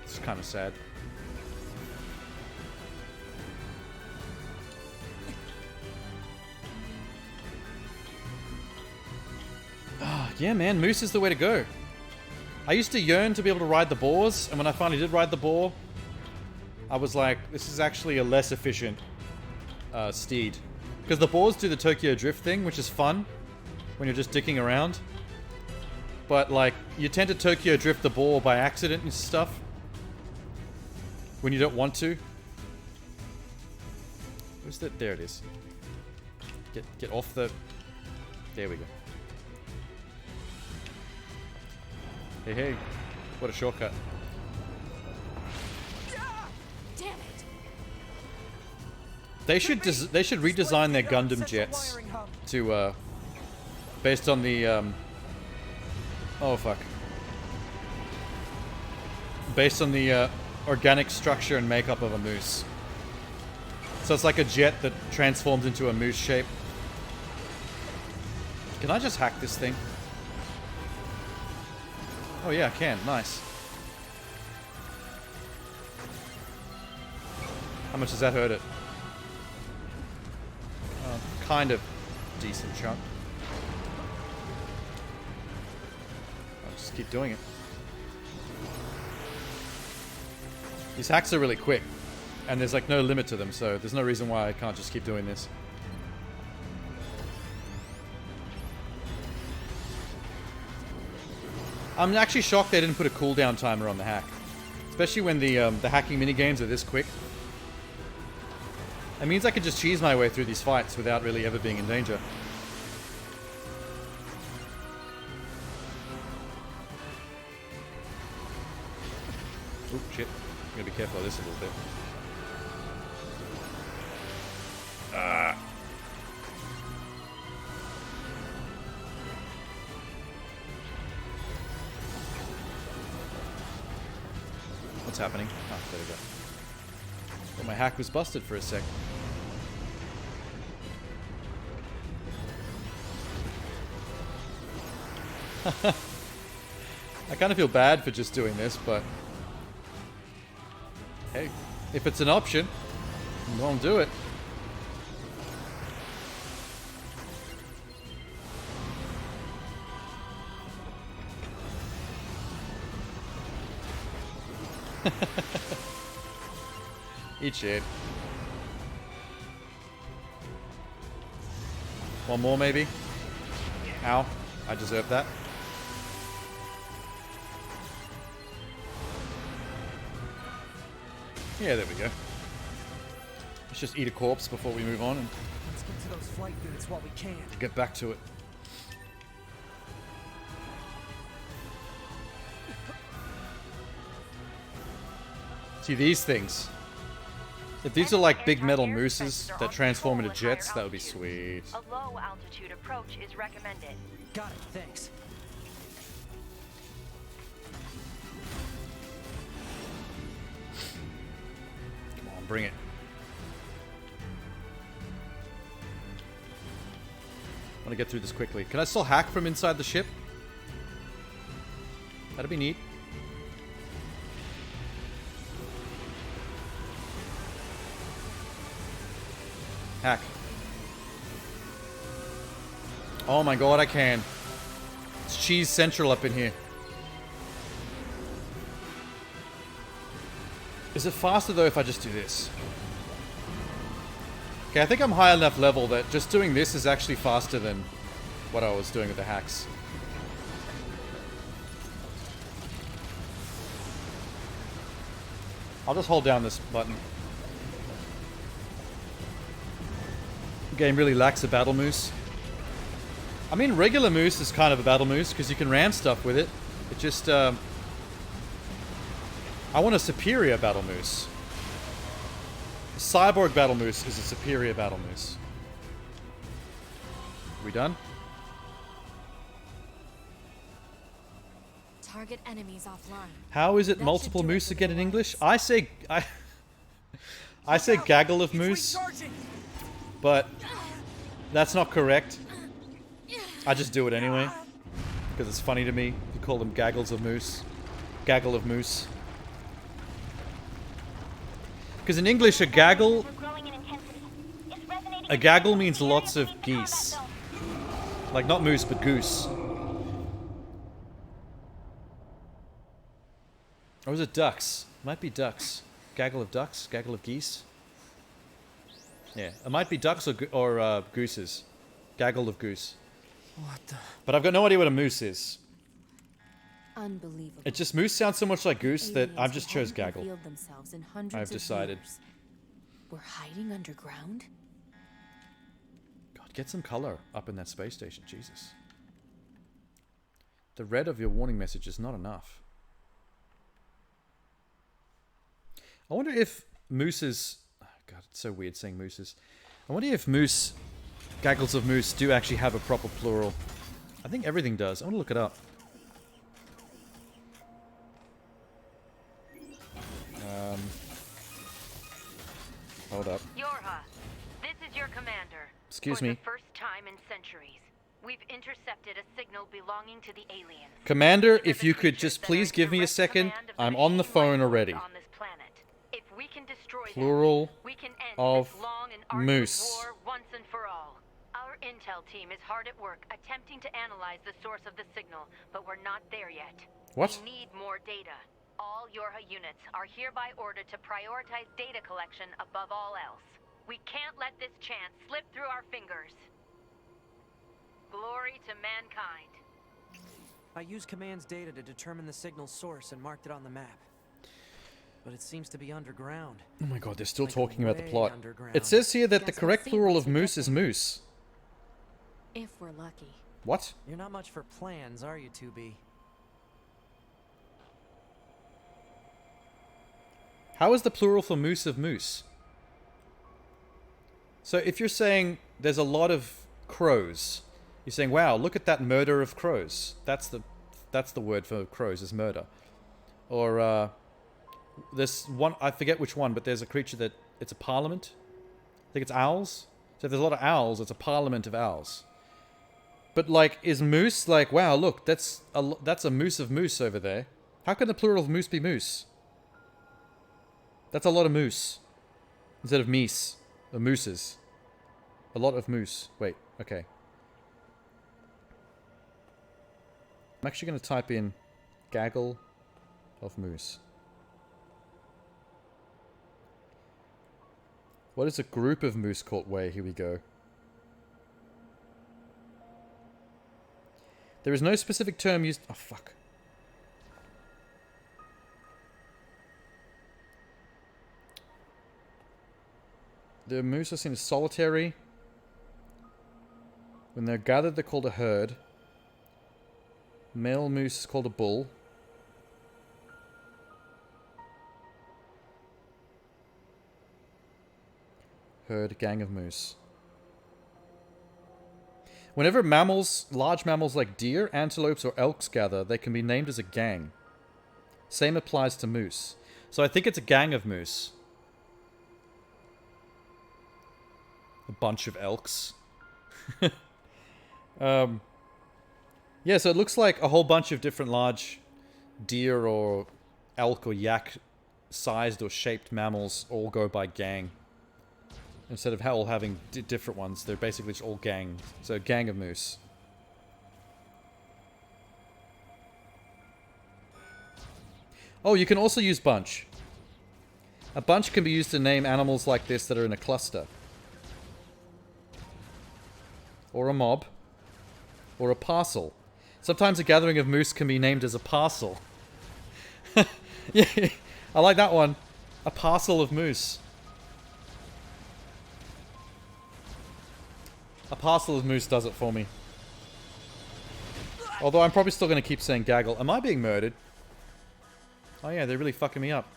It's kind of sad. Yeah, man, moose is the way to go. I used to yearn to be able to ride the boars, and when I finally did ride the boar, I was like, this is actually a less efficient steed. Because the boars do the Tokyo Drift thing, which is fun when you're just dicking around. But, like, you tend to Tokyo Drift the boar by accident and stuff when you don't want to. Where's that? There it is. Get off the... There we go. Hey, hey. What a shortcut. Damn it. They should redesign their Gundam jets to based on the oh fuck. Based on the organic structure and makeup of a moose. So it's like a jet that transforms into a moose shape. Can I just hack this thing? Oh yeah, I can. Nice. How much does that hurt it? Kind of decent chunk. I'll just keep doing it. These hacks are really quick. And there's like no limit to them, so there's no reason why I can't just keep doing this. I'm actually shocked they didn't put a cooldown timer on the hack. Especially when the hacking minigames are this quick. It means I could just cheese my way through these fights without really ever being in danger. Oh shit. I'm gonna be careful of this a little bit. What's happening? Oh, there we go. Well, my hack was busted for a sec. I kind of feel bad for just doing this, but hey, if it's an option, don't do it. Eat shit. One more, maybe? Ow. I deserve that. Yeah, there we go. Let's just eat a corpse before we move on and Let's get to those flight units while we can. get back to it. See, these things. If these are like big metal mooses that transform into jets, that would be sweet. A low altitude approach is recommended. Got it, thanks. Come on, bring it. I want to get through this quickly. Can I still hack from inside the ship? That'd be neat. Hack. Oh my god, I can. It's cheese central up in here. Is it faster though if I just do this? Okay, I think I'm high enough level that just doing this is actually faster than what I was doing with the hacks. I'll just hold down this button. The game really lacks a battle moose. I mean, regular moose is kind of a battle moose because you can ram stuff with it. It just, I want a superior battle moose. A cyborg battle moose is a superior battle moose. We done? Target enemies offline. How is it multiple moose again in English? I say gaggle of moose, but that's not correct. I just do it anyway because it's funny to me. You call them gaggles of moose, gaggle of moose. Because in English, a gaggle means lots of geese, like not moose but goose. Or is it ducks? Might be ducks. Gaggle of ducks? Gaggle of geese? Yeah, it might be ducks or gooses. Gaggle of goose. What the? But I've got no idea what a moose is. Unbelievable. It just moose sounds so much like goose that I've just chose Aliens gaggle. revealed themselves in hundreds I've of decided. years. We're hiding underground? God, get some color up in that space station, Jesus. The red of your warning message is not enough. I wonder if mooses... Oh God, it's so weird saying mooses. I wonder if moose... Gaggles of moose do actually have a proper plural. I think everything does. I want to look it up. Hold up. Yorha, this is your commander. Excuse For me. the first time in centuries, we've intercepted a signal belonging to the aliens. Commander, if you could just please give me a second. I'm on the phone already. On this planet. If we can destroy Plural them, we can end of this long and arduous moose. war once and for all. Our intel team is hard at work attempting to analyze the source of the signal, but we're not there yet. What? We need more data. All Yorha units are hereby ordered to prioritize data collection above all else. We can't let this chance slip through our fingers. Glory to mankind. I used Command's data to determine the signal's source and marked it on the map. But it seems to be underground. Oh my god, they're still Like talking about the way plot. underground. It says here that the Guess we'll correct see plural once of we moose get is there. moose. If we're lucky. What? You're not much for plans, are you, 2B? How is the plural for moose of moose? So if you're saying there's a lot of crows, you're saying, wow, look at that murder of crows. That's the word for crows, is murder. Or this one, I forget which one, but there's a creature that it's a parliament. I think it's owls. So if there's a lot of owls, it's a parliament of owls. But like, is moose like, wow, look, that's a moose of moose over there. How can the plural of moose be moose? That's a lot of moose. Instead of meese. Or mooses. A lot of moose. Wait, okay. I'm actually going to type in gaggle of moose. What is a group of moose called? Way, here we go. There is no specific term used... Oh, fuck. The moose are seen as solitary. When they're gathered, they're called a herd. Male moose is called a bull. Herd, gang of moose. Whenever mammals, large mammals like deer, antelopes, or elks gather, they can be named as a gang. Same applies to moose. So I think it's a gang of moose. A bunch of elks. Yeah, so it looks like a whole bunch of different large deer or elk or yak sized or shaped mammals all go by gang. Instead of all having different ones, they're basically just all gang. So gang of moose. Oh, you can also use bunch. A bunch can be used to name animals like this that are in a cluster. Or a mob. Or a parcel. Sometimes a gathering of moose can be named as a parcel. Yeah, I like that one. A parcel of moose. A parcel of moose does it for me. Although I'm probably still going to keep saying gaggle. Am I being murdered? Oh yeah, they're really fucking me up.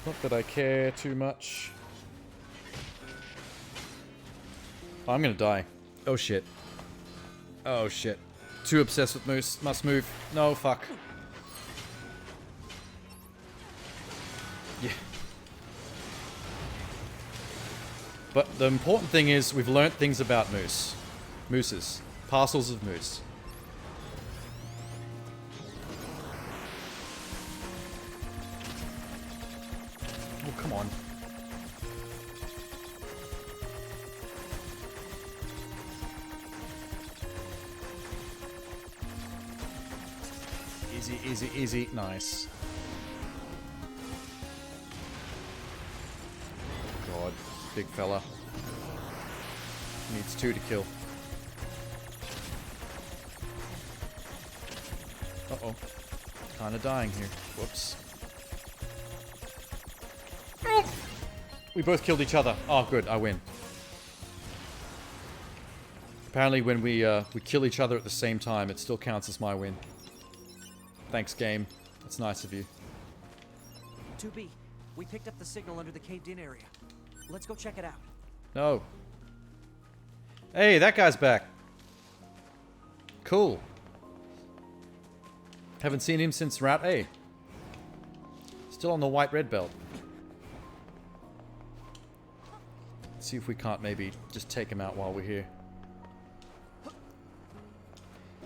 Not that I care too much. Oh, I'm going to die. Oh shit. Oh shit. Too obsessed with moose. Must move. No, fuck. Yeah. But the important thing is we've learnt things about moose. Mooses. Parcels of moose. Oh, come on. Easy, easy, easy. Nice. God. Big fella. Needs 2 to kill. Uh-oh. Kinda dying here. Whoops. We both killed each other. Oh, good. I win. Apparently when we kill each other at the same time, it still counts as my win. Thanks, game. That's nice of you. 2B, we picked up the signal under the caved-in area. Let's go check it out. No. Hey, that guy's back. Cool. Haven't seen him since Route A. Still on the white red belt. Let's see if we can't maybe just take him out while we're here.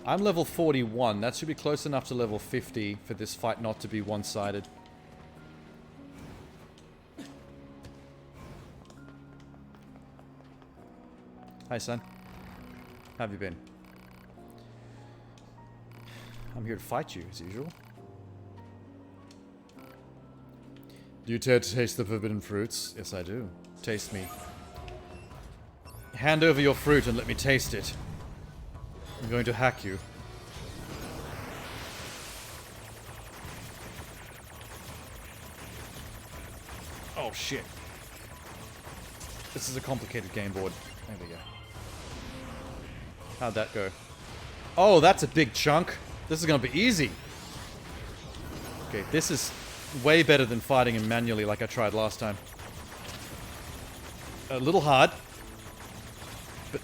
I'm level 41. That should be close enough to level 50 for this fight not to be one-sided. Hi, son. How have you been? I'm here to fight you, as usual. Do you dare to taste the forbidden fruits? Yes, I do. Taste me. Hand over your fruit and let me taste it. I'm going to hack you. Oh, shit. This is a complicated game board. There we go. How'd that go? Oh, that's a big chunk. This is going to be easy. Okay, this is way better than fighting him manually like I tried last time. A little hard, but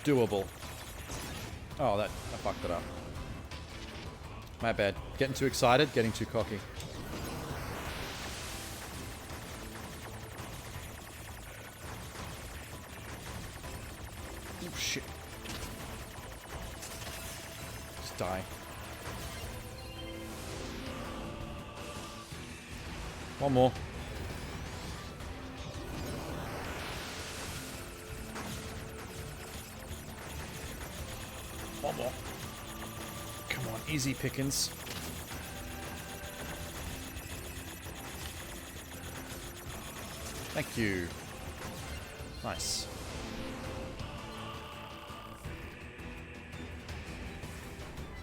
doable. Oh, I fucked it up. My bad. Getting too excited, getting too cocky. Oh, shit. Just die. One more. One more. Come on, easy pickings. Thank you. Nice.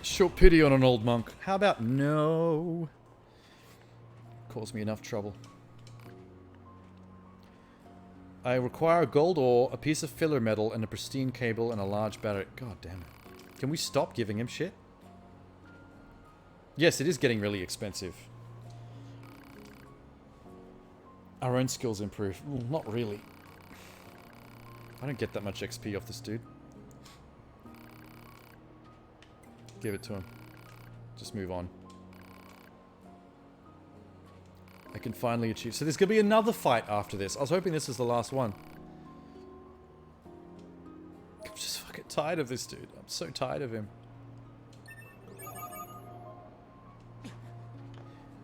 Show pity on an old monk. How about no? Caused me enough trouble. I require a gold ore, a piece of filler metal, and a pristine cable, and a large battery. God damn it. Can we stop giving him shit? Yes, it is getting really expensive. Our own skills improve. Well, not really. I don't get that much XP off this dude. Give it to him. Just move on. I can finally achieve... So there's going to be another fight after this. I was hoping this was the last one. I'm just fucking tired of this dude. I'm so tired of him.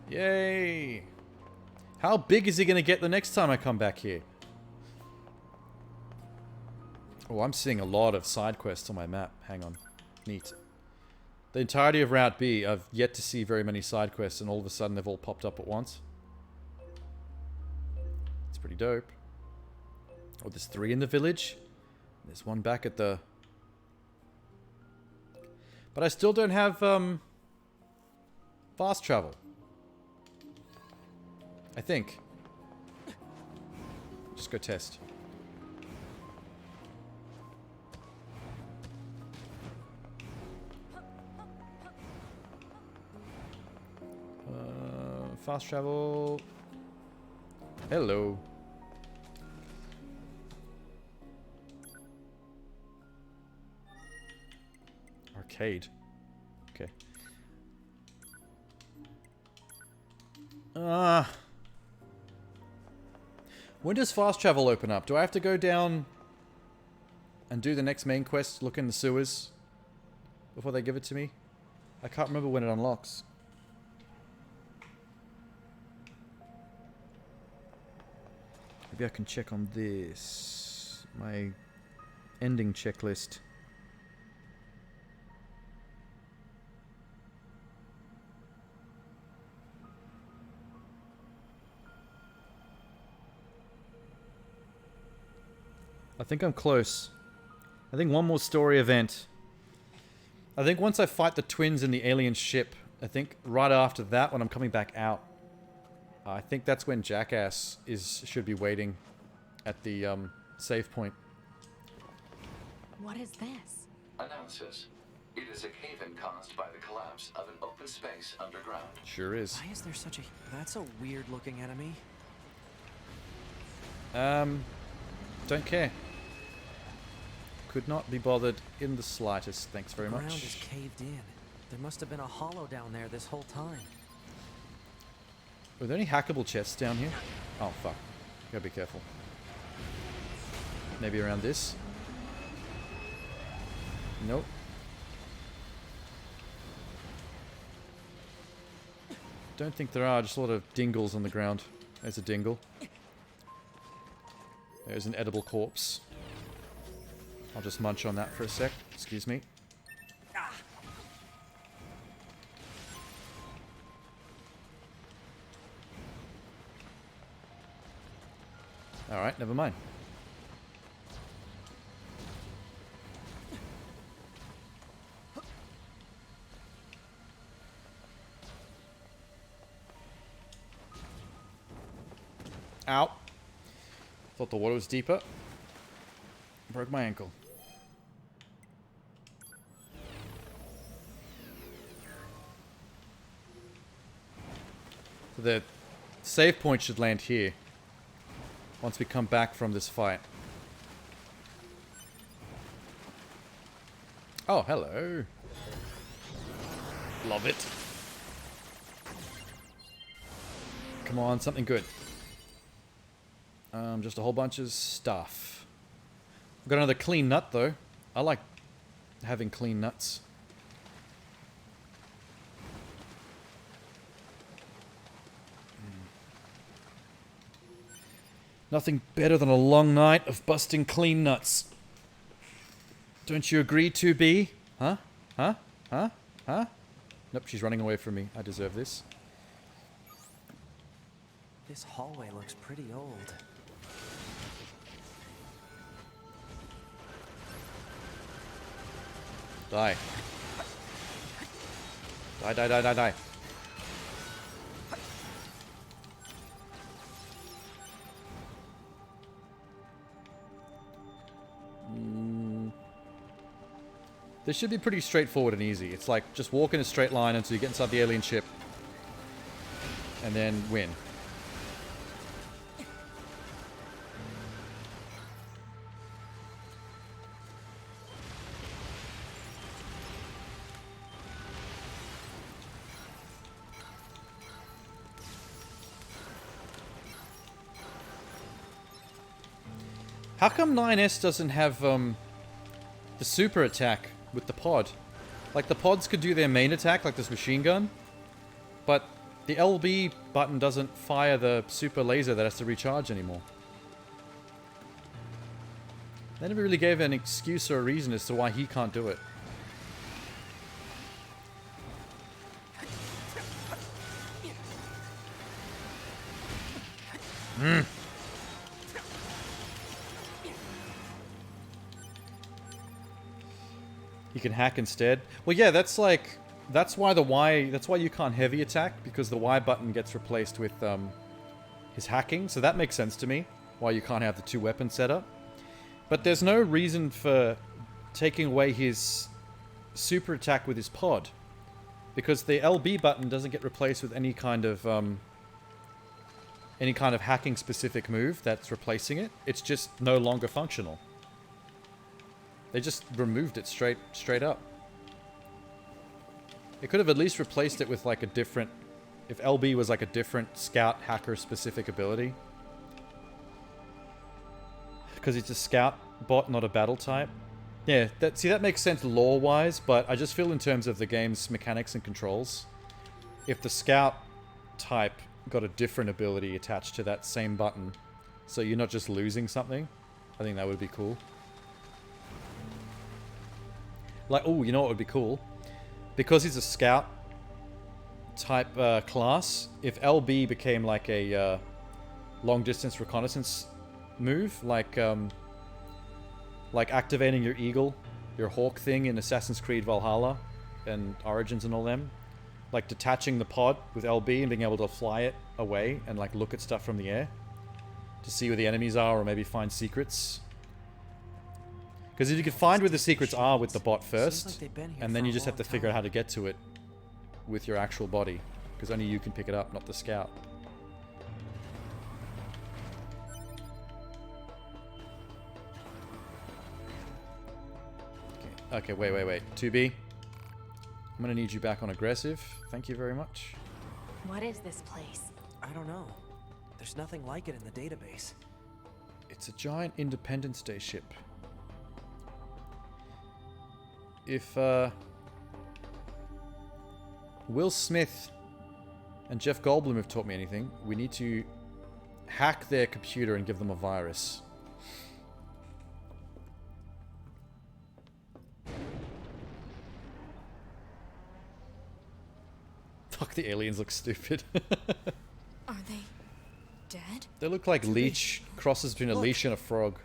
Yay! How big is he going to get the next time I come back here? Oh, I'm seeing a lot of side quests on my map. Hang on. Neat. The entirety of Route B, I've yet to see very many side quests, and all of a sudden they've all popped up at once. It's pretty dope. Oh, there's 3 in the village. There's 1 back at the... But I still don't have, fast travel. I think. Just go test. Fast travel. Hello. Arcade. Okay. When does fast travel open up? Do I have to go down and do the next main quest, look in the sewers, before they give it to me? I can't remember when it unlocks. Maybe I can check on this. My ending checklist. I think I'm close. I think one more story event. I think once I fight the twins in the alien ship, I think right after that, when I'm coming back out, I think that's when Jackass should be waiting at the save point. What is this? Analysis. It is a cave-in caused by the collapse of an open space underground. Sure is. Why is there such a... That's a weird-looking enemy. Don't care. Could not be bothered in the slightest. Thanks very much. The ground is caved in. There must have been a hollow down there this whole time. Were there any hackable chests down here? Oh, fuck. Gotta be careful. Maybe around this? Nope. Don't think there are. Just a lot of dingles on the ground. There's a dingle. There's an edible corpse. I'll just munch on that for a sec. Excuse me. Alright, never mind. Ow. Thought the water was deeper. Broke my ankle. So the save point should land here. Once we come back from this fight. Oh, hello. Love it. Come on, something good. Just a whole bunch of stuff. I've got another clean nut, though. I like having clean nuts. Nothing better than a long night of busting clean nuts. Don't you agree, 2B? Huh? Huh? Huh? Huh? Nope, she's running away from me. I deserve this. This hallway looks pretty old. Die. Die, die, die, die, die. This should be pretty straightforward and easy. It's like just walk in a straight line until you get inside the alien ship. And then win. How come 9S doesn't have the super attack with the pod? Like the pods could do their main attack, like this machine gun, but the LB button doesn't fire the super laser that has to recharge anymore. They never really gave an excuse or a reason as to why he can't do it. You can hack instead. Well, yeah, that's why the Y, that's why you can't heavy attack, because the Y button gets replaced with his hacking. So that makes sense to me, why you can't have the two weapon setup. But there's no reason for taking away his super attack with his pod, because the LB button doesn't get replaced with any kind of hacking specific move that's replacing it. It's just no longer functional. They just removed it straight up. It could have at least replaced it with like a different... If LB was like a different scout hacker specific ability. Because it's a scout bot, not a battle type. Yeah, that makes sense lore-wise, but I just feel in terms of the game's mechanics and controls, if the scout type got a different ability attached to that same button, so you're not just losing something, I think that would be cool. Like, oh, you know what would be cool? Because he's a scout type class, if LB became like a long distance reconnaissance move, like activating your eagle, your hawk thing in Assassin's Creed Valhalla and Origins and all them, like detaching the pod with LB and being able to fly it away and like look at stuff from the air to see where the enemies are or maybe find secrets. Because if you can find where the secrets are with the bot first, and then you just have to figure out how to get to it with your actual body. Because only you can pick it up, not the scout. Okay, wait. 2B. I'm gonna need you back on aggressive. Thank you very much. What is this place? I don't know. There's nothing like it in the database. It's a giant Independence Day ship. If Will Smith and Jeff Goldblum have taught me anything, we need to hack their computer and give them a virus. Fuck, the aliens look stupid. Are they dead? They look like leech crosses between a leash and a frog.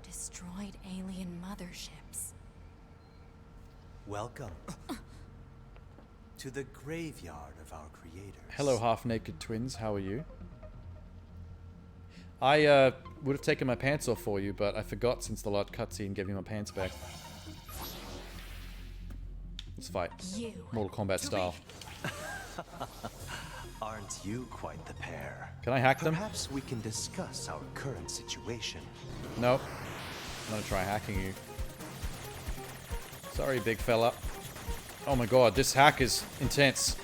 Destroyed alien motherships. Welcome to the graveyard of our creators. Hello, half-naked twins. How are you? I would have taken my pants off for you, but I forgot since the last cutscene gave me my pants back. Let's fight. Mortal Kombat style. Aren't you quite the pair? Can I hack them? Perhaps we can discuss our current situation. Nope. I'm gonna try hacking you. Sorry, big fella. Oh my god, this hack is intense.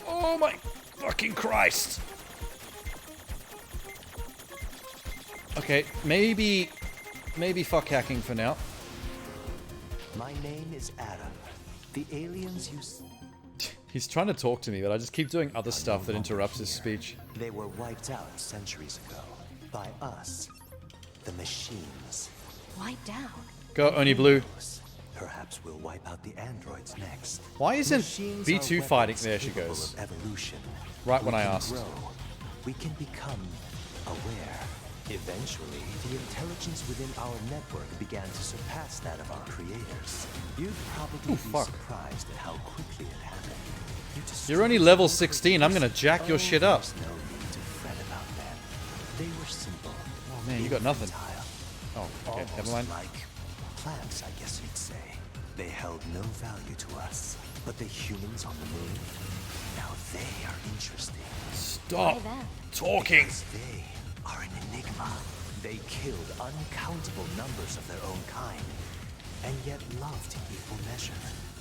Oh my fucking Christ. Okay, maybe fuck hacking for now. My name is Adam. The aliens use... He's trying to talk to me, but I just keep doing other stuff that interrupts his speech. They were wiped out centuries ago. By us. The machines. Wiped out? Go, Oni Blue. Perhaps we'll wipe out the androids next. Why isn't Machines B2 are fighting? weapons There she capable goes. of evolution. Right when We I can asked. grow. We can become aware. Eventually, the intelligence within our network began to surpass that of our creators. You'd probably be surprised at how quickly it happened. You're only level 16. I'm gonna jack your shit up. There's no need to fret about them. They were simple. Oh man, you got nothing. Oh, okay, never mind. Like plants, I guess you'd say. They held no value to us. But the humans on the moon, now they are interesting. Stop talking. Because they are an enigma. They killed uncountable numbers of their own kind, and yet loved in equal measure.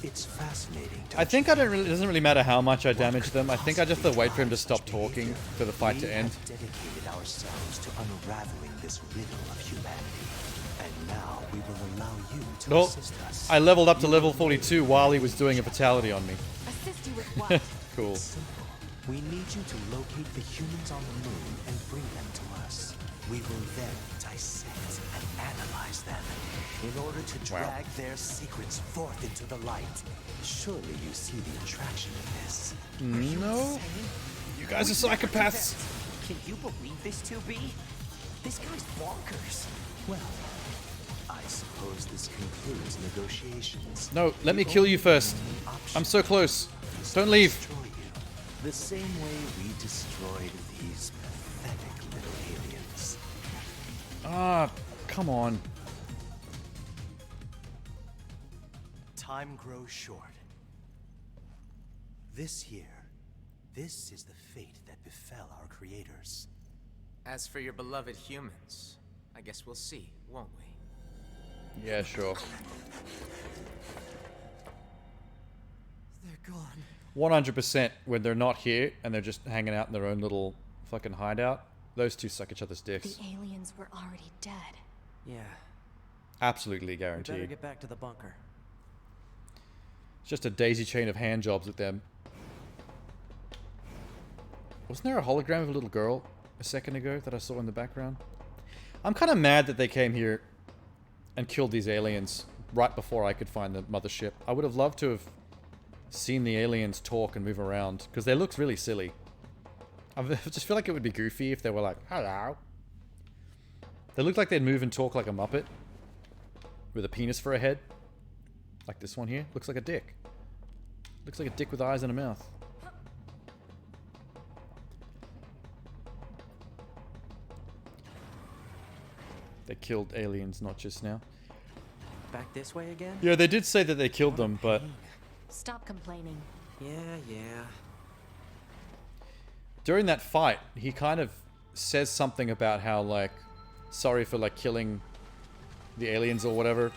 It's fascinating. I think it doesn't really matter how much I damage them. I think I just have to wait for him to stop talking for the fight to end. We have dedicated ourselves to unraveling this riddle of humanity, and now we will allow you to Nope. assist us. I leveled up to level 42 while he was doing a fatality on me. Assist you with what? Cool. We need you to locate the humans on the moon and bring them to us. We will then dissect and analyze them in order to drag their secrets forth into the light. Surely you see the attraction in this. No. You guys are psychopaths. Can you believe this, 2B? This guy's bonkers. Well, I suppose this concludes negotiations. No, let me kill you first. I'm so close. Don't leave. Destroy you. The same way we destroyed these pathetic little aliens. Ah, come on. Time grows short. This year, this is the fate that befell our creators. As for your beloved humans, I guess we'll see, won't we? Yeah, sure. They're gone. 100% when they're not here and they're just hanging out in their own little fucking hideout. Those two suck each other's dicks. The aliens were already dead. Yeah. Absolutely We better guaranteed. get back to the bunker. It's just a daisy chain of hand jobs with them. Wasn't there a hologram of a little girl a second ago that I saw in the background? I'm kind of mad that they came here and killed these aliens right before I could find the mothership. I would have loved to have seen the aliens talk and move around, because they look really silly. I just feel like it would be goofy if they were like, hello. They look like they'd move and talk like a Muppet. With a penis for a head. Like this one here. Looks like a dick. Looks like a dick with eyes and a mouth. They killed aliens, not just now. Back this way again? Yeah, they did say that they killed them, but... Stop complaining. Yeah. During that fight, he kind of says something about how, like, sorry for, like, killing the aliens or whatever,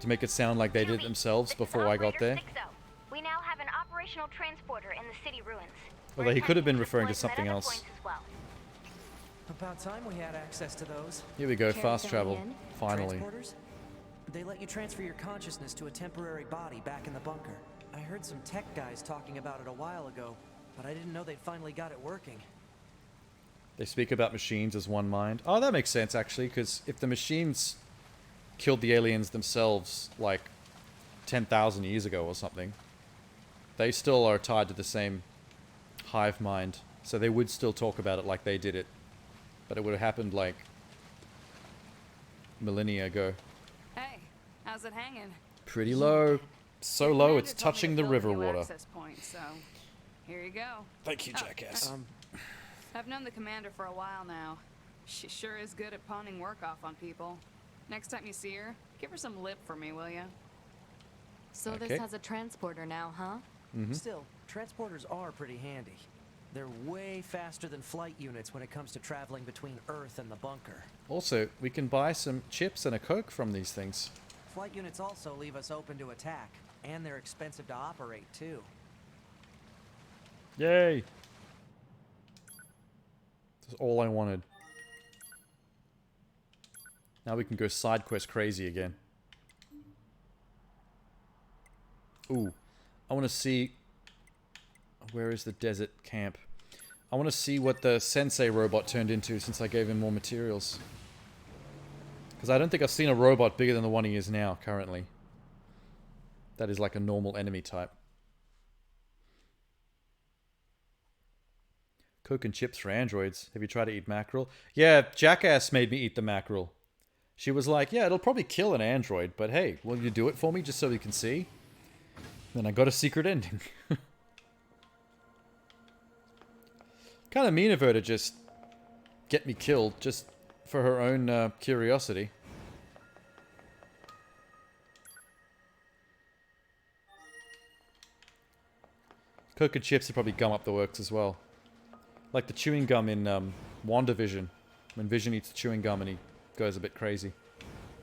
to make it sound like they did it themselves before I got there. We now have an operational transporter in the city ruins. Although he could have been referring to something else. About time we had access to those. Here we go, fast travel. Finally. Transporters? They let you transfer your consciousness to a temporary body back in the bunker. I heard some tech guys talking about it a while ago, but I didn't know they'd finally got it working. They speak about machines as one mind. Oh, that makes sense, actually, because if the machines killed the aliens themselves, like, 10,000 years ago or something. They still are tied to the same hive mind. So they would still talk about it like they did it. But it would have happened like millennia ago. Hey, how's it hanging? Pretty low. So low it's Commander told me touching to the build a river new water. access point, so here you go. Thank you, jackass. I've known the commander for a while now. She sure is good at pawning work off on people. Next time you see her, give her some lip for me, will ya? So Okay. this has a transporter now, huh? Still, transporters are pretty handy. They're way faster than flight units when it comes to traveling between Earth and the bunker. Also, we can buy some chips and a Coke from these things. Flight units also leave us open to attack, and they're expensive to operate, too. Yay! That's all I wanted. Now we can go side quest crazy again. Ooh. I want to see... Where is the desert camp? I want to see what the sensei robot turned into since I gave him more materials. Because I don't think I've seen a robot bigger than the one he is now, currently. That is like a normal enemy type. Coke and chips for androids. Have you tried to eat mackerel? Yeah, Jackass made me eat the mackerel. She was like, yeah, it'll probably kill an android, but hey, will you do it for me just so we can see? Then I got a secret ending. Kind of mean of her to just get me killed just for her own curiosity. Coke and chips would probably gum up the works as well. Like the chewing gum in WandaVision. When Vision eats the chewing gum and he goes a bit crazy.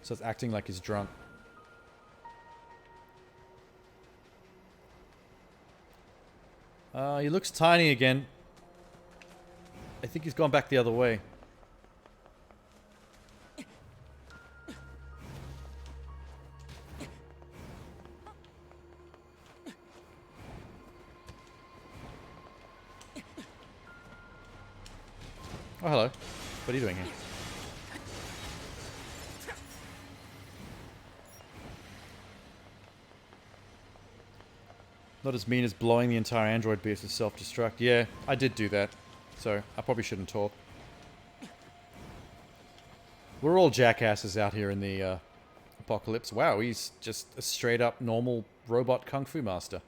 So it's acting like he's drunk. He looks tiny again. I think he's gone back the other way. Oh, hello. What are you doing here? Not as mean as blowing the entire android base with self-destruct. Yeah, I did do that. So, I probably shouldn't talk. We're all jackasses out here in the apocalypse. Wow, he's just a straight-up normal robot kung fu master.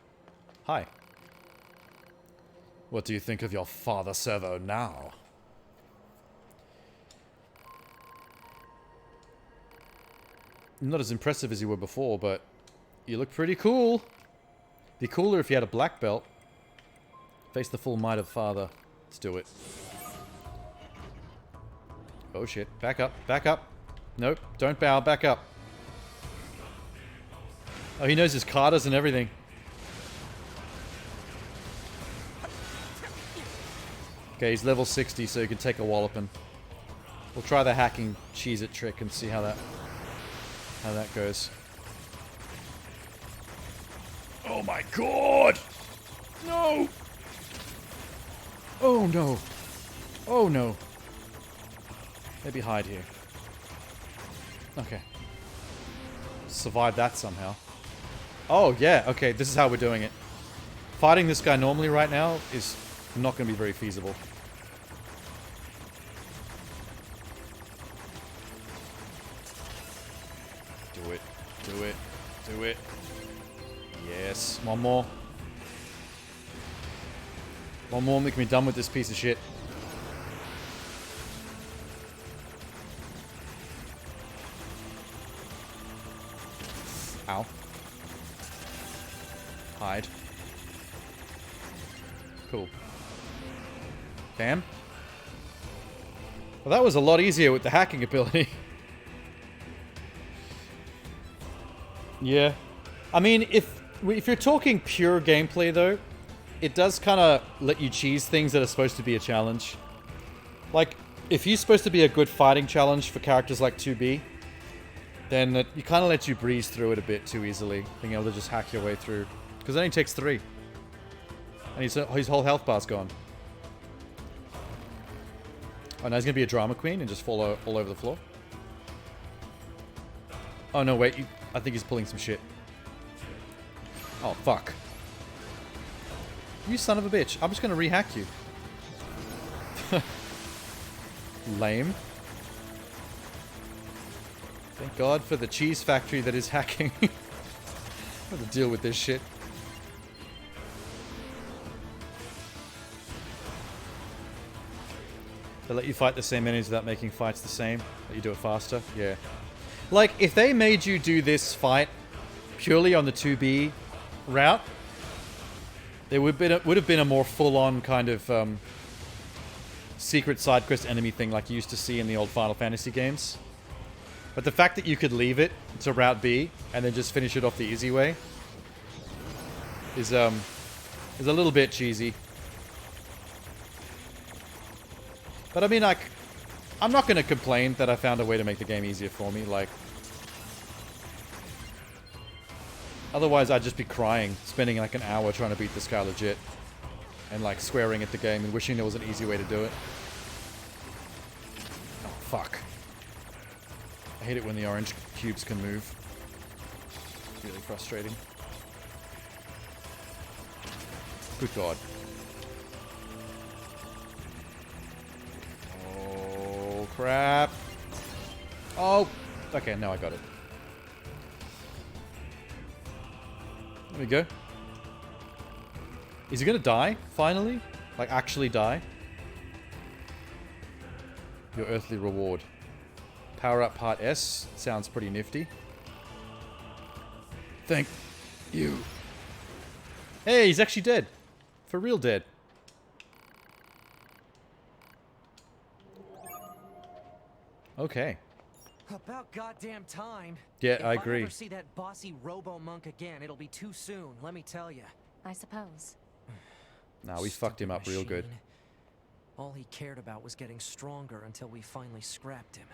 Hi. What do you think of your father servo now? Not as impressive as you were before, but you look pretty cool. Be cooler if you had a black belt. Face the full might of father. Let's do it. Oh shit. Back up. Back up. Nope. Don't bow. Back up. Oh, he knows his katas and everything. Okay, he's level 60, so he can take a walloping. We'll try the hacking cheese-it trick and see how that goes. Oh my god! No! Oh no! Oh no! Maybe hide here. Okay. Survive that somehow. Oh yeah, okay, this is how we're doing it. Fighting this guy normally right now is not going to be very feasible. Do it. Do it. Do it. Yes. One more. One more and we can be done with this piece of shit. Ow. Hide. Cool. Bam. Well, that was a lot easier with the hacking ability. Yeah. I mean, if you're talking pure gameplay, though, it does kind of let you cheese things that are supposed to be a challenge. Like, if you're supposed to be a good fighting challenge for characters like 2B, then it kind of lets you breeze through it a bit too easily, being able to just hack your way through. Because it only takes 3. And his whole health bar's gone. Oh, now he's going to be a drama queen and just fall all over the floor. Oh, no, wait. I think he's pulling some shit. Oh, fuck. You son of a bitch. I'm just gonna rehack you. Lame. Thank God for the cheese factory that is hacking. I have to deal with this shit. They let you fight the same enemies without making fights the same. Let you do it faster. Yeah. Like, if they made you do this fight purely on the 2B route, there would have been a more full-on kind of secret side quest enemy thing like you used to see in the old Final Fantasy games. But the fact that you could leave it to Route B and then just finish it off the easy way is a little bit cheesy. But I mean, like, I'm not going to complain that I found a way to make the game easier for me. Like, otherwise I'd just be crying, spending like an hour trying to beat this guy legit. And like swearing at the game and wishing there was an easy way to do it. Oh, fuck. I hate it when the orange cubes can move. It's really frustrating. Good God. Oh, crap. Oh. Okay, now I got it. There we go. Is he gonna die, finally? Like, actually die? Your earthly reward. Power up part S. Sounds pretty nifty. Thank you. Hey, he's actually dead. For real dead. Okay. About goddamn time. Yeah, if I agree. If I ever see that bossy robo-monk again, it'll be too soon, let me tell you. I suppose. Nah, we fucked him up real good. All he cared about was getting stronger until we finally scrapped him.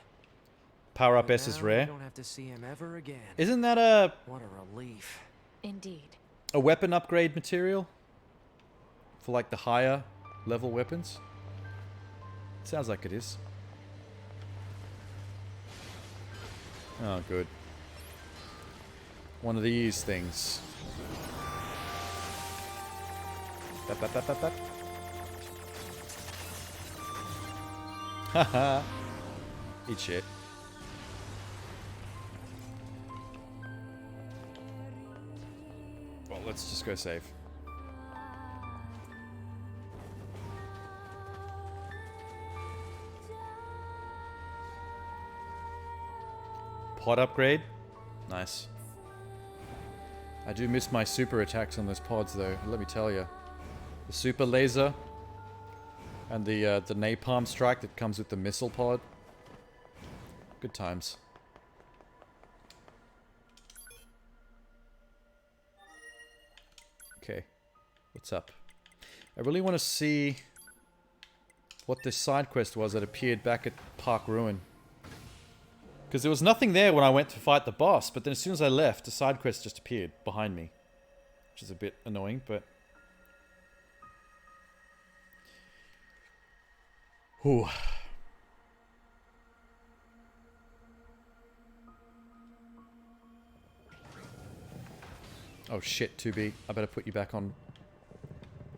Power up S is rare. We don't have to see him ever again. Isn't that a... What a relief. Indeed. A weapon upgrade material? For like the higher level weapons? Sounds like it is. Oh, good. One of these things. Bap, bap, bap, bap, bap. Haha. Eat shit. Well, let's just go save. Pod upgrade. Nice. I do miss my super attacks on those pods, though. Let me tell you. The super laser and the napalm strike that comes with the missile pod. Good times. Okay. What's up? I really want to see what this side quest was that appeared back at Park Ruin. Because there was nothing there when I went to fight the boss, but then as soon as I left, the side quest just appeared behind me. Which is a bit annoying, but... Whew. Oh shit, 2B. I better put you back on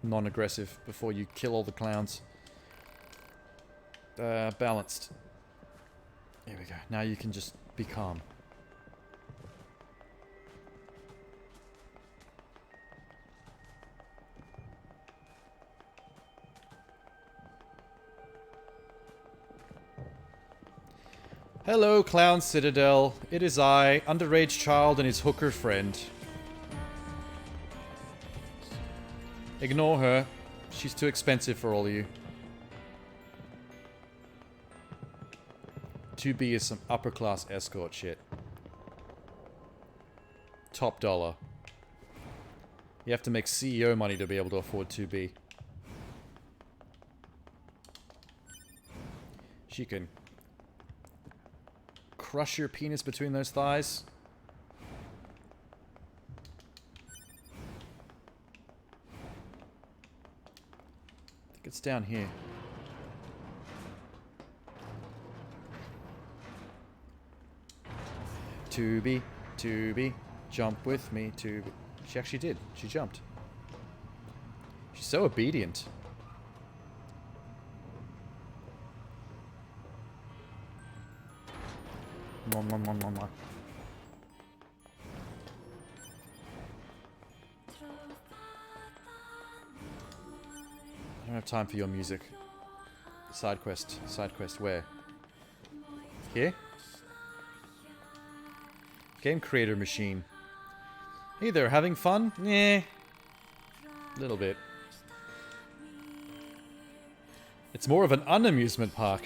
non-aggressive before you kill all the clowns. Balanced. Here we go. Now you can just be calm. Hello, Clown Citadel. It is I, underage child and his hooker friend. Ignore her. She's too expensive for all of you. 2B is some upper class escort shit. Top dollar. You have to make CEO money to be able to afford 2B. She can crush your penis between those thighs. I think it's down here. To be, jump with me, to be. She actually did. She jumped. She's so obedient. Mwah, mwah, mwah, mwah, mwah. I don't have time for your music. Side quest. Side quest where? Here? Game creator machine. Hey there, having fun? Yeah. Little bit. It's more of an unamusement park.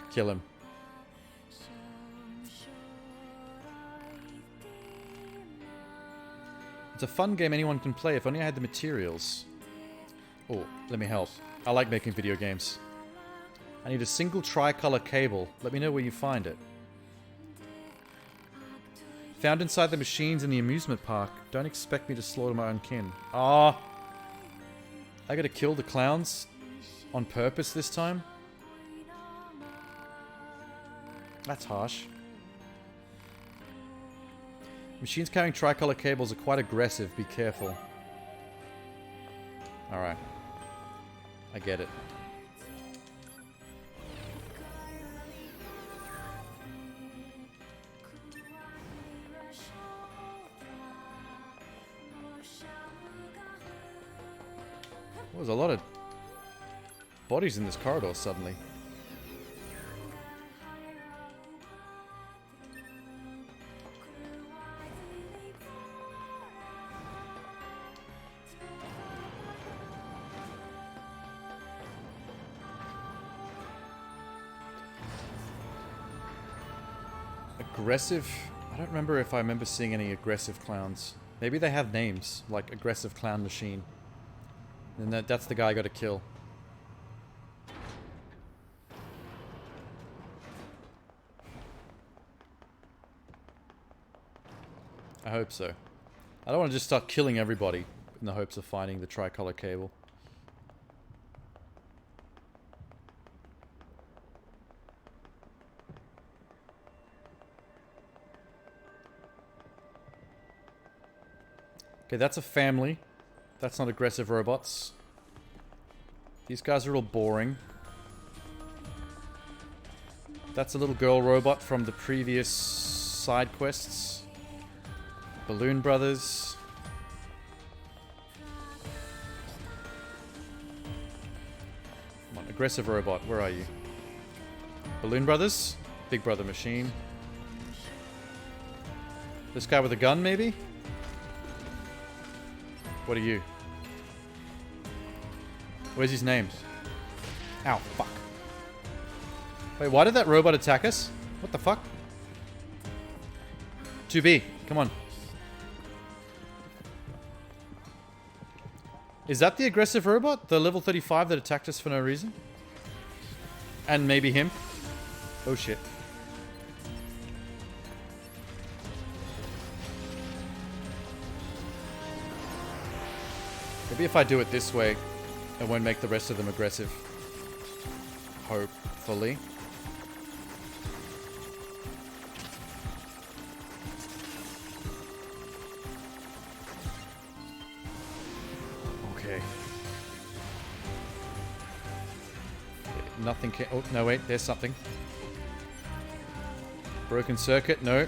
Kill him. It's a fun game anyone can play if only I had the materials. Oh, let me help. I like making video games. I need a single tricolor cable. Let me know where you find it. Found inside the machines in the amusement park. Don't expect me to slaughter my own kin. Ah! I gotta kill the clowns on purpose this time? That's harsh. Machines carrying tricolor cables are quite aggressive. Be careful. Alright. I get it. Well, there's a lot of bodies in this corridor suddenly. Aggressive? I don't remember if I remember seeing any aggressive clowns. Maybe they have names, like Aggressive Clown Machine. And that's the guy I gotta kill. I hope so. I don't want to just start killing everybody in the hopes of finding the tricolor cable. Okay, that's a family. That's not aggressive robots. These guys are all boring. That's a little girl robot from the previous side quests. Balloon Brothers. Come on, aggressive robot, where are you? Balloon Brothers? Big Brother Machine. This guy with a gun, maybe? What are you? Where's his name? Ow, fuck. Wait, why did that robot attack us? What the fuck? 2B, come on. Is that the aggressive robot? The level 35 that attacked us for no reason? And maybe him? Oh shit. Maybe if I do it this way, it won't make the rest of them aggressive. Hopefully. Okay. Nothing can... Oh, no, wait. There's something. Broken circuit. No.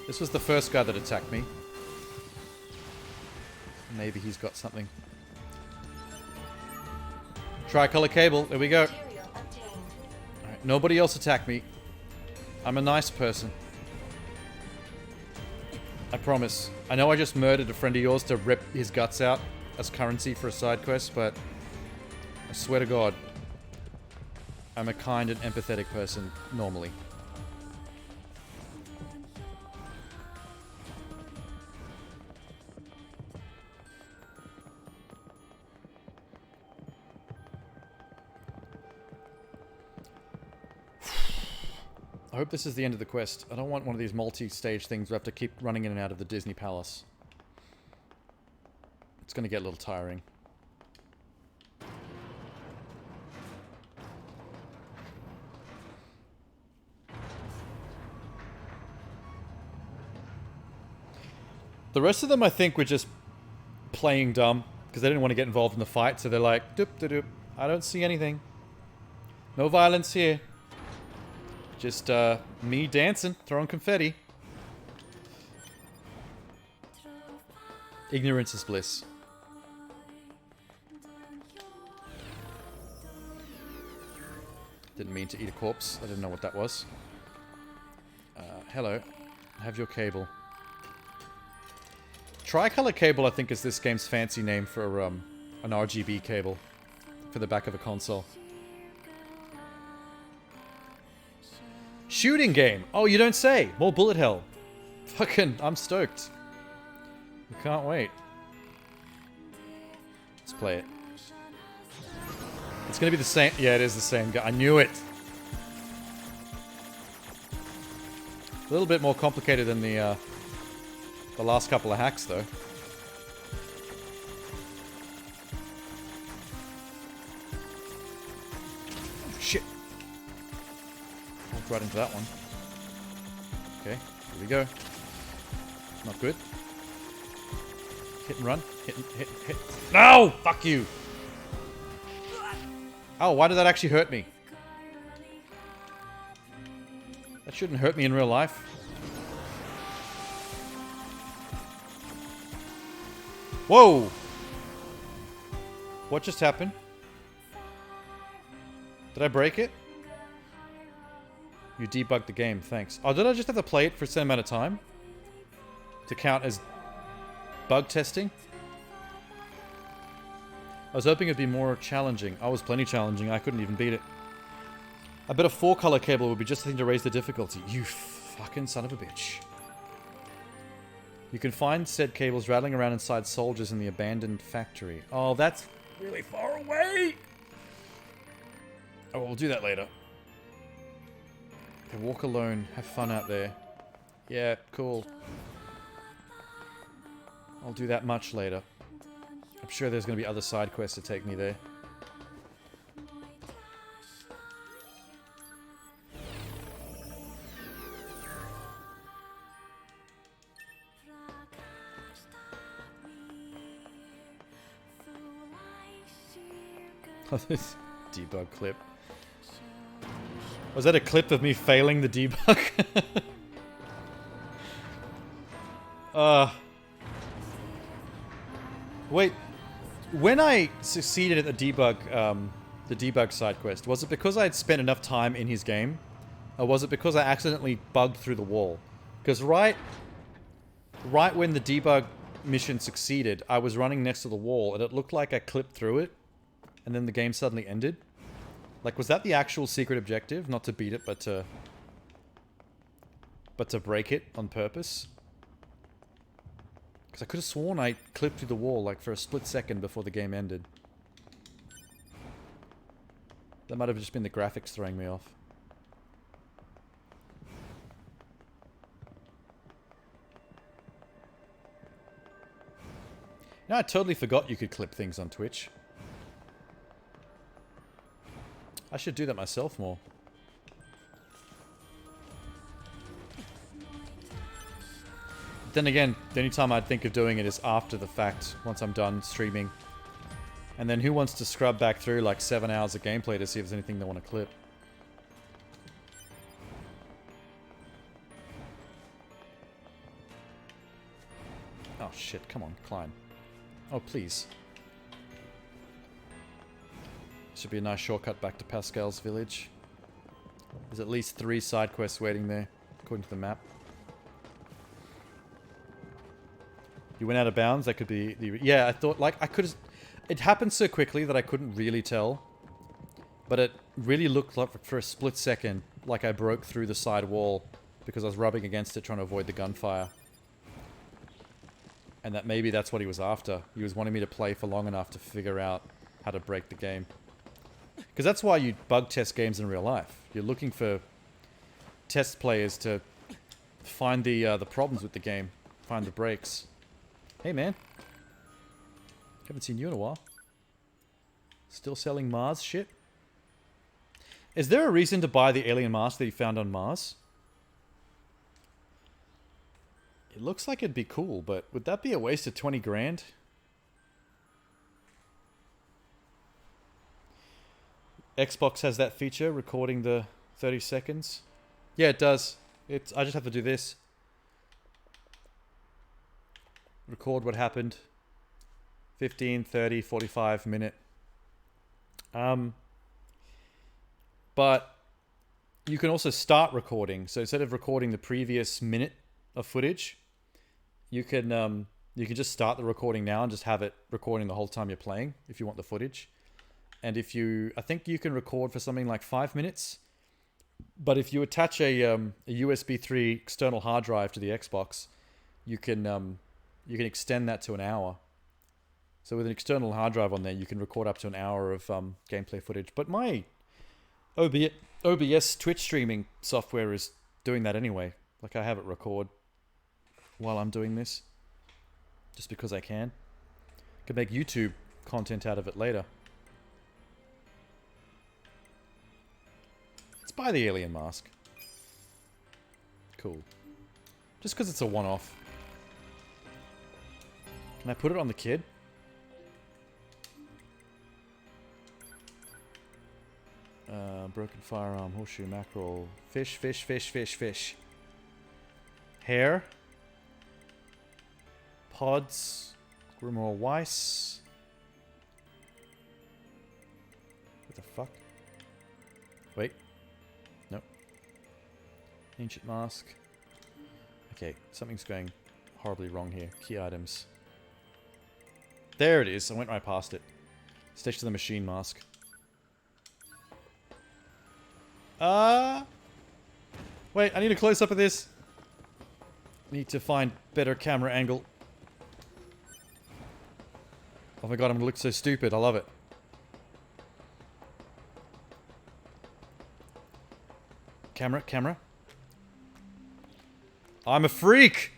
This was the first guy that attacked me. Maybe he's got something. Tricolor cable. There we go. Alright, nobody else attack me. I'm a nice person. I promise. I know I just murdered a friend of yours to rip his guts out as currency for a side quest, but I swear to God, I'm a kind and empathetic person normally. I hope this is the end of the quest. I don't want one of these multi-stage things where I have to keep running in and out of the Disney Palace. It's going to get a little tiring. The rest of them, I think, were just playing dumb because they didn't want to get involved in the fight. So they're like, doop doop doop. I don't see anything. No violence here. Just me dancing, throwing confetti. Ignorance is bliss. Didn't mean to eat a corpse. I didn't know what that was. Hello. Have your cable. Tricolor cable, I think, is this game's fancy name for an RGB cable for the back of a console. Shooting game. Oh, you don't say. More bullet hell. Fucking, I'm stoked. I can't wait. Let's play it. It's gonna be the same. Yeah, it is the same guy. I knew it. A little bit more complicated than the last couple of hacks, though. Shit. Walked right into that one. Okay, here we go. Not good. Hit and run. Hit. No! Fuck you! Oh, why did that actually hurt me? That shouldn't hurt me in real life. Whoa! What just happened? Did I break it? You debugged the game, thanks. Oh, did I just have to play it for a certain amount of time? To count as bug testing? I was hoping it'd be more challenging. I was plenty challenging. I couldn't even beat it. I bet a 4-color cable would be just the thing to raise the difficulty. You fucking son of a bitch. You can find said cables rattling around inside soldiers in the abandoned factory. Oh, that's really far away! Oh, we'll do that later. Okay, walk alone. Have fun out there. Yeah, cool. I'll do that much later. I'm sure there's going to be other side quests to take me there. Oh, this debug clip. Was that a clip of me failing the debug? Wait. When I succeeded at the debug side quest, was it because I had spent enough time in his game? Or was it because I accidentally bugged through the wall? Because right when the debug mission succeeded, I was running next to the wall and it looked like I clipped through it. And then the game suddenly ended. Like, was that the actual secret objective? Not to beat it, but to break it on purpose? Because I could have sworn I clipped through the wall, like, for a split second before the game ended. That might have just been the graphics throwing me off. No, I totally forgot you could clip things on Twitch. I should do that myself more. Then again, the only time I'd think of doing it is after the fact, once I'm done streaming. And then who wants to scrub back through like 7 hours of gameplay to see if there's anything they want to clip? Oh shit, come on, climb. Oh, please. Should be a nice shortcut back to Pascal's village. There's at least 3 side quests waiting there, according to the map. You went out of bounds? That could be the... Yeah, I thought, like, I could have... It happened so quickly that I couldn't really tell. But it really looked like, for a split second, like I broke through the side wall because I was rubbing against it trying to avoid the gunfire. And that maybe that's what he was after. He was wanting me to play for long enough to figure out how to break the game. Because that's why you bug test games in real life. You're looking for test players to find the problems with the game. Find the breaks. Hey, man. Haven't seen you in a while. Still selling Mars shit? Is there a reason to buy the alien mask that you found on Mars? It looks like it'd be cool, but would that be a waste of 20 grand? Xbox has that feature, recording the 30 seconds. Yeah, it does. I just have to do this. Record what happened. 15, 30, 45 minute. But you can also start recording. So instead of recording the previous minute of footage, you can just start the recording now and just have it recording the whole time you're playing if you want the footage. And I think you can record for something like 5 minutes. But if you attach a USB 3 external hard drive to the Xbox, you can extend that to an hour. So with an external hard drive on there, you can record up to an hour of gameplay footage. But my OBS Twitch streaming software is doing that anyway. Like, I have it record while I'm doing this, just because I can. Could make YouTube content out of it later. Let's buy the alien mask. Cool. Just because it's a one-off. Can I put it on the kid? Broken firearm, horseshoe, mackerel, fish, fish, fish, fish, fish. Hair. Pods. Grimoire Weiss. What the fuck? Wait. Nope. Ancient mask. Okay, something's going horribly wrong here. Key items. There it is. I went right past it. Stitch to the machine mask. Wait, I need a close-up of this. Need to find better camera angle. Oh my god, I'm gonna look so stupid. I love it. Camera, camera. I'm a freak!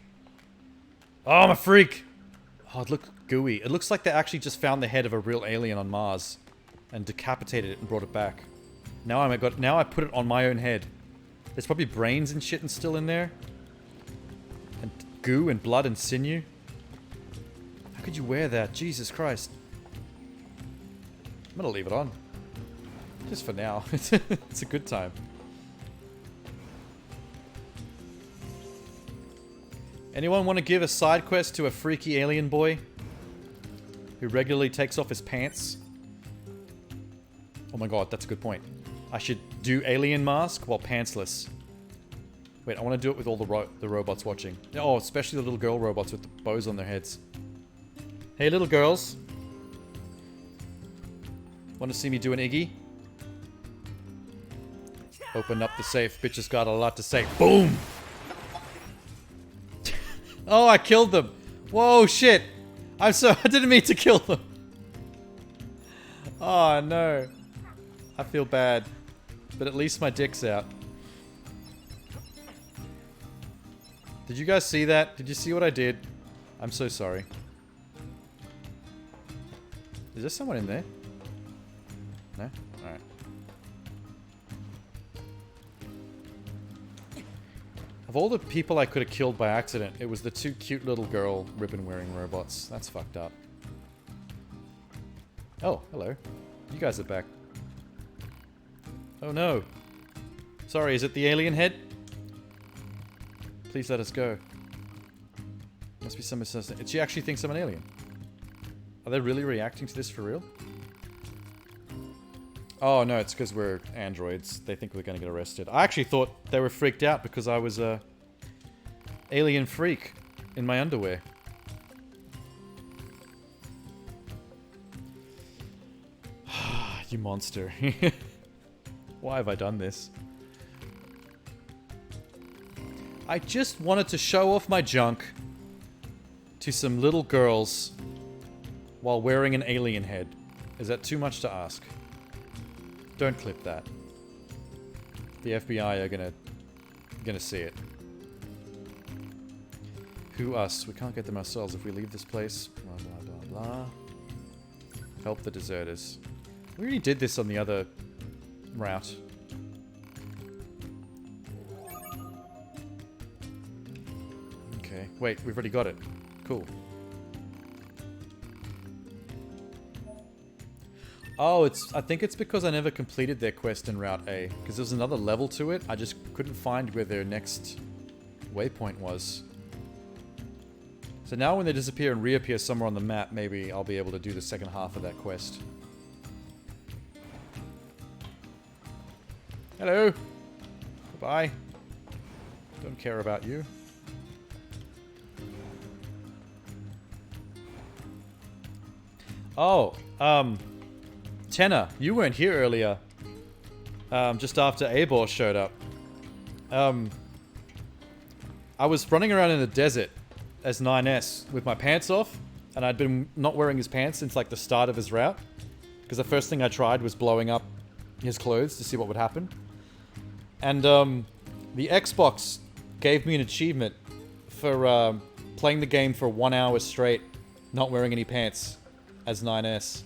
Oh, I'm a freak! Oh, it looks gooey. It looks like they actually just found the head of a real alien on Mars and decapitated it and brought it back. Now I put it on my own head. There's probably brains and shit and still in there. And goo and blood and sinew. How could you wear that? Jesus Christ. I'm gonna leave it on. Just for now. It's a good time. Anyone want to give a side quest to a freaky alien boy who regularly takes off his pants? Oh my god, that's a good point. I should do alien mask while pantsless. Wait, I want to do it with all the robots watching. Oh, especially the little girl robots with the bows on their heads. Hey, little girls. Want to see me do an Iggy? Open up the safe. Bitch has got a lot to say. Boom! Oh, I killed them. Whoa, shit. I didn't mean to kill them. Oh, no. I feel bad. But at least my dick's out. Did you guys see that? Did you see what I did? I'm so sorry. Is there someone in there? No? Alright. Of all the people I could have killed by accident, it was the two cute little girl ribbon-wearing robots. That's fucked up. Oh, hello. You guys are back. Oh no. Sorry, is it the alien head? Please let us go. Must be some assassin. She actually thinks I'm an alien. Are they really reacting to this for real? Oh no, it's because we're androids. They think we're gonna get arrested. I actually thought they were freaked out because I was a alien freak in my underwear. You monster. Why have I done this? I just wanted to show off my junk to some little girls while wearing an alien head. Is that too much to ask? Don't clip that. The FBI are gonna see it. Who us? We can't get them ourselves if we leave this place. Blah blah blah blah. Help the deserters. We already did this on the other route. Okay. Wait, we've already got it. Cool. Oh, I think it's because I never completed their quest in Route A. Because there's another level to it. I just couldn't find where their next waypoint was. So now when they disappear and reappear somewhere on the map, maybe I'll be able to do the second half of that quest. Hello. Goodbye. Don't care about you. Oh, Tenor, you weren't here earlier. Just after Abor showed up. I was running around in the desert as 9S with my pants off, and I'd been not wearing his pants since like the start of his route. Because the first thing I tried was blowing up his clothes to see what would happen. And the Xbox gave me an achievement for playing the game for 1 hour straight, not wearing any pants as 9S.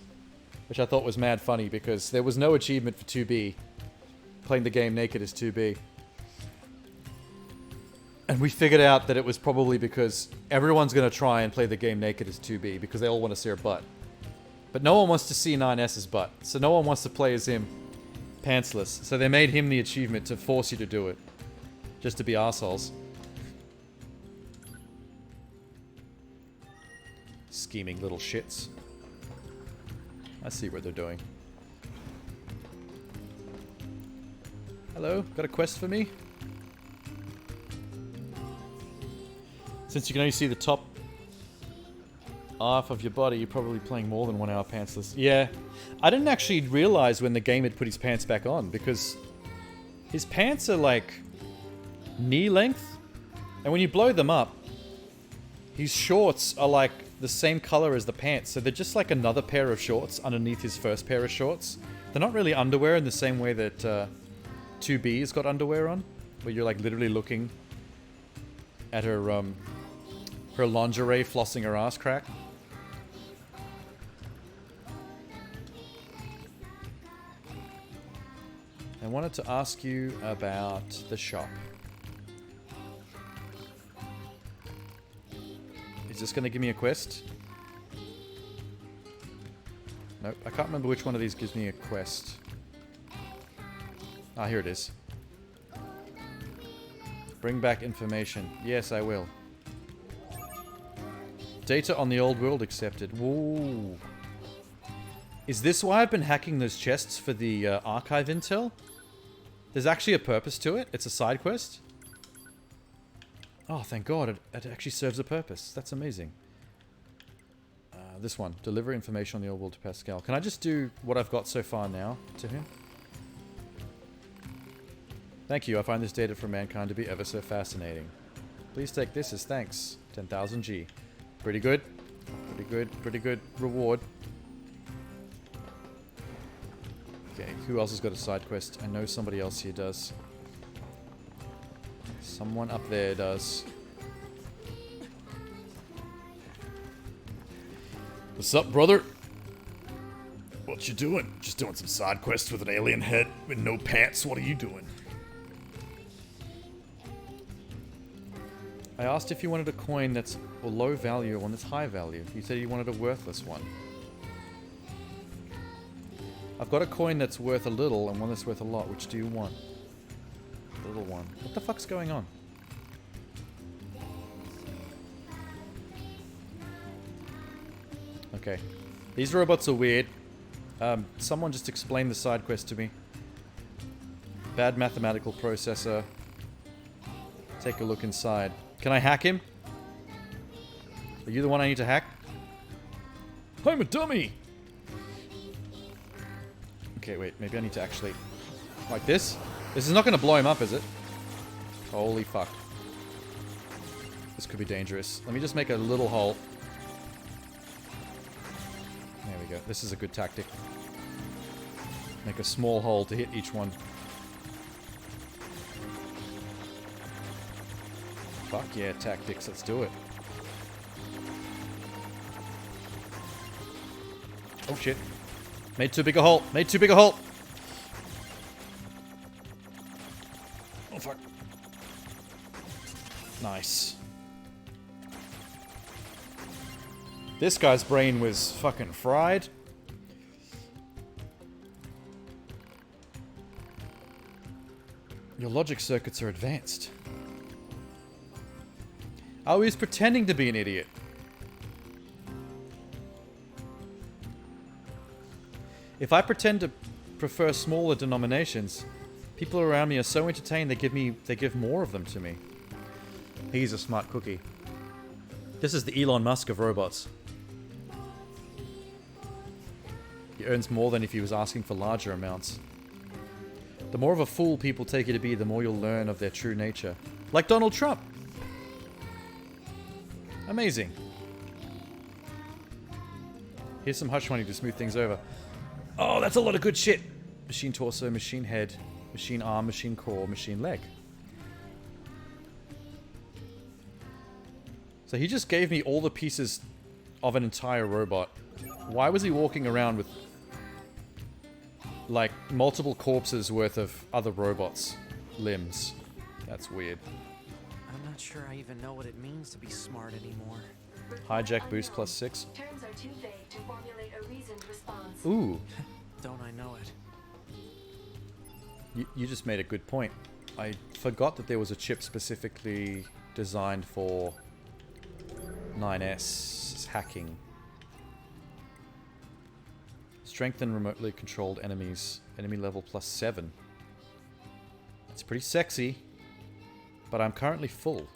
Which I thought was mad funny because there was no achievement for 2B. Playing the game naked as 2B. And we figured out that it was probably because everyone's going to try and play the game naked as 2B because they all want to see her butt. But no one wants to see 9S's butt. So no one wants to play as him pantsless. So they made him the achievement to force you to do it. Just to be arseholes. Scheming little shits. I see what they're doing. Hello, got a quest for me? Since you can only see the top half of your body, you're probably playing more than 1 hour pantsless. Yeah, I didn't actually realize when the game had put his pants back on because his pants are like knee length, and when you blow them up, his shorts are like the same color as the pants, so they're just like another pair of shorts underneath his first pair of shorts. They're not really underwear in the same way that 2B's got underwear on, where you're like literally looking at her her lingerie flossing her ass crack. I wanted to ask you about the shop. Is this going to give me a quest? Nope, I can't remember which one of these gives me a quest. Ah, here it is. Bring back information. Yes, I will. Data on the old world accepted. Whoa. Is this why I've been hacking those chests for the archive intel? There's actually a purpose to it. It's a side quest. Oh, thank God. It actually serves a purpose. That's amazing. This one. Deliver information on the old world to Pascal. Can I just do what I've got so far now to him? Thank you. I find this data from mankind to be ever so fascinating. Please take this as thanks. 10,000 G. Pretty good. Pretty good. Pretty good reward. Okay, who else has got a side quest? I know somebody else here does. Someone up there does. What's up, brother? What you doing? Just doing some side quests with an alien head with no pants. What are you doing? I asked if you wanted a coin that's low value or one that's high value. You said you wanted a worthless one. I've got a coin that's worth a little and one that's worth a lot. Which do you want? The little one. What the fuck's going on? Okay. These robots are weird. Someone just explain the side quest to me. Bad mathematical processor. Take a look inside. Can I hack him? Are you the one I need to hack? I'm a dummy! Okay, wait. Maybe I need to actually... Like this? This is not going to blow him up, is it? Holy fuck. This could be dangerous. Let me just make a little hole. There we go. This is a good tactic. Make a small hole to hit each one. Fuck yeah, tactics. Let's do it. Oh shit. Made too big a hole. Made too big a hole. Oh fuck. Nice. This guy's brain was fucking fried. Your logic circuits are advanced. Oh, he's pretending to be an idiot. If I pretend to prefer smaller denominations, people around me are so entertained they give more of them to me. He's a smart cookie. This is the Elon Musk of robots. He earns more than if he was asking for larger amounts. The more of a fool people take you to be, the more you'll learn of their true nature. Like Donald Trump. Amazing. Here's some hush money to smooth things over. Oh, that's a lot of good shit. Machine torso, machine head, machine arm, machine core, machine leg. So he just gave me all the pieces of an entire robot. Why was he walking around with like multiple corpses worth of other robots' limbs? That's weird. I'm not sure I even know what it means to be smart anymore. Hijack boost plus 6. Terms are too vague to formulate a reasoned response. Ooh. Don't I know it? You just made a good point. I forgot that there was a chip specifically designed for 9S hacking. Strengthen remotely controlled enemies. Enemy level plus 7. It's pretty sexy, but I'm currently full.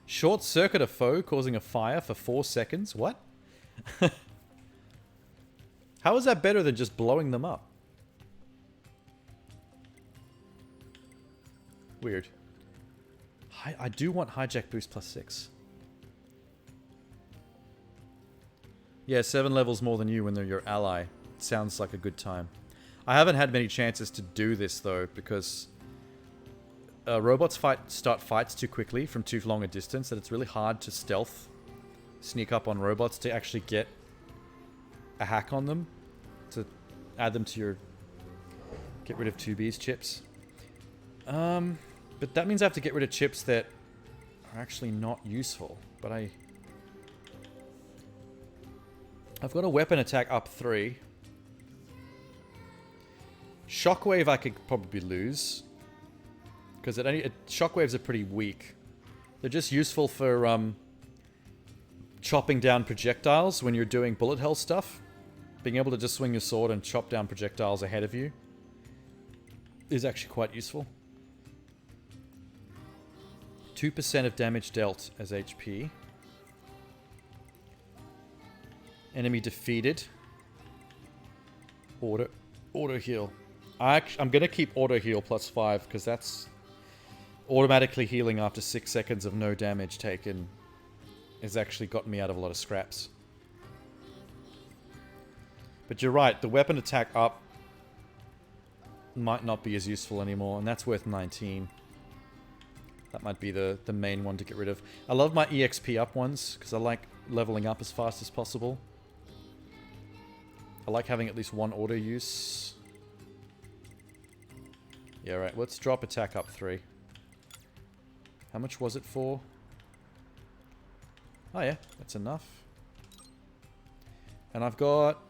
Short circuit a foe, causing a fire for 4 seconds? What? How is that better than just blowing them up? Weird. I do want hijack boost plus 6. Yeah, 7 levels more than you when they're your ally. Sounds like a good time. I haven't had many chances to do this though, because robots start fights too quickly from too long a distance that it's really hard to stealth, sneak up on robots to actually get a hack on them, to add them to your get rid of 2B's chips. But that means I have to get rid of chips that are actually not useful. But I've got a weapon attack up 3. Shockwave I could probably lose, because shockwaves are pretty weak. They're just useful for chopping down projectiles when you're doing bullet hell stuff. Being able to just swing your sword and chop down projectiles ahead of you is actually quite useful. 2% of damage dealt as HP. Enemy defeated. Auto heal. I'm gonna keep auto heal plus 5 because that's automatically healing after 6 seconds of no damage taken. Has actually gotten me out of a lot of scraps. But you're right, the weapon attack up might not be as useful anymore, and that's worth 19. That might be the main one to get rid of. I love my EXP up ones, because I like leveling up as fast as possible. I like having at least one auto use. Yeah, right, let's drop attack up 3. How much was it for? Oh yeah, that's enough. And I've got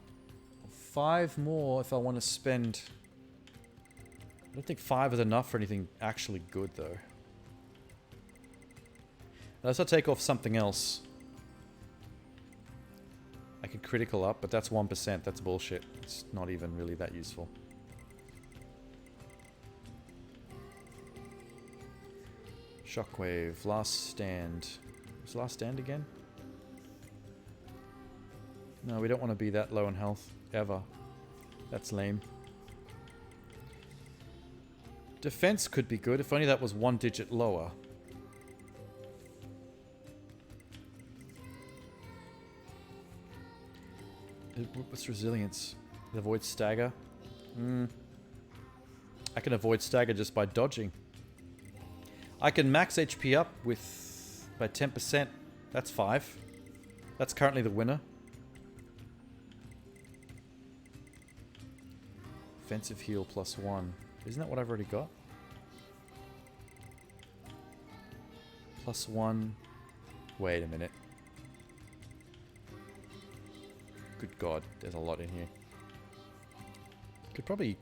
5 more if I want to spend... I don't think 5 is enough for anything actually good though. Unless I take off something else. I could critical up, but that's 1%. That's bullshit. It's not even really that useful. Shockwave. Last stand. Was last stand again? No, we don't want to be that low in health. Ever. That's lame. Defense could be good, if only that was 1 digit lower. What's resilience? It avoids stagger? I can avoid stagger just by dodging. I can max HP up by 10%. That's 5. That's currently the winner. Offensive heal plus 1. Isn't that what I've already got? Plus 1. Wait a minute. Good God, there's a lot in here. Could probably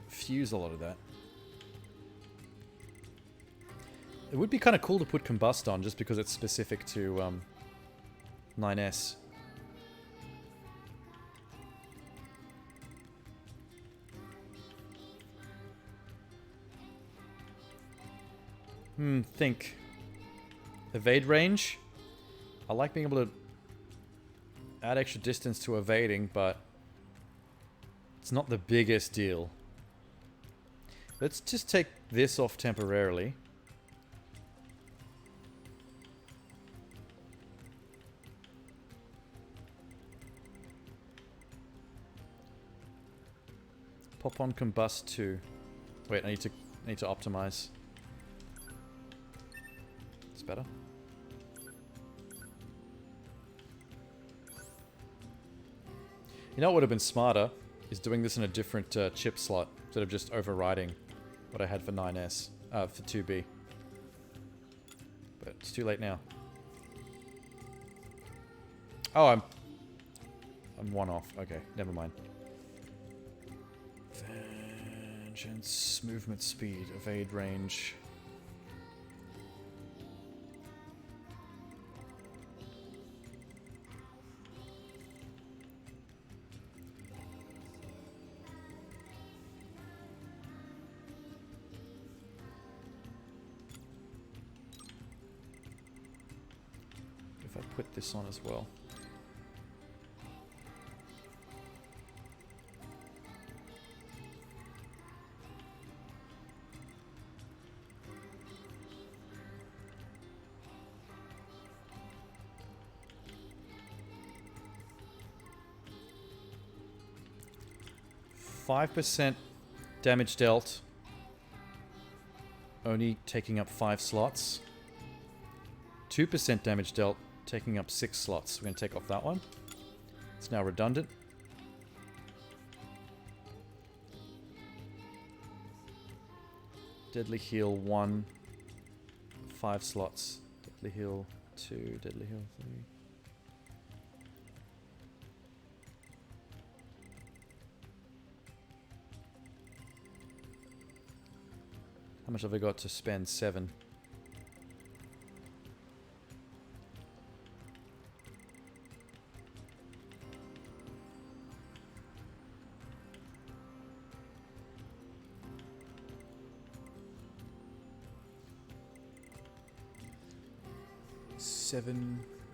fuse a lot of that. It would be kind of cool to put combust on just because it's specific to 9S. Think. Evade range. I like being able to add extra distance to evading, but it's not the biggest deal. Let's just take this off temporarily. Pop on combust 2. Wait, I need to optimize. It's better. You know what would have been smarter is doing this in a different chip slot instead of just overriding what I had for 9S, for 2B. But it's too late now. Oh, I'm one off. Okay, never mind. Vengeance, movement speed, evade range. If I put this on as well. %, damage dealt, only taking up 5 slots. 2% damage dealt, taking up 6 slots. We're going to take off that one. It's now redundant. Deadly heal 1, 5 slots. Deadly heal 2, deadly heal 3. How much have I got to spend? 7.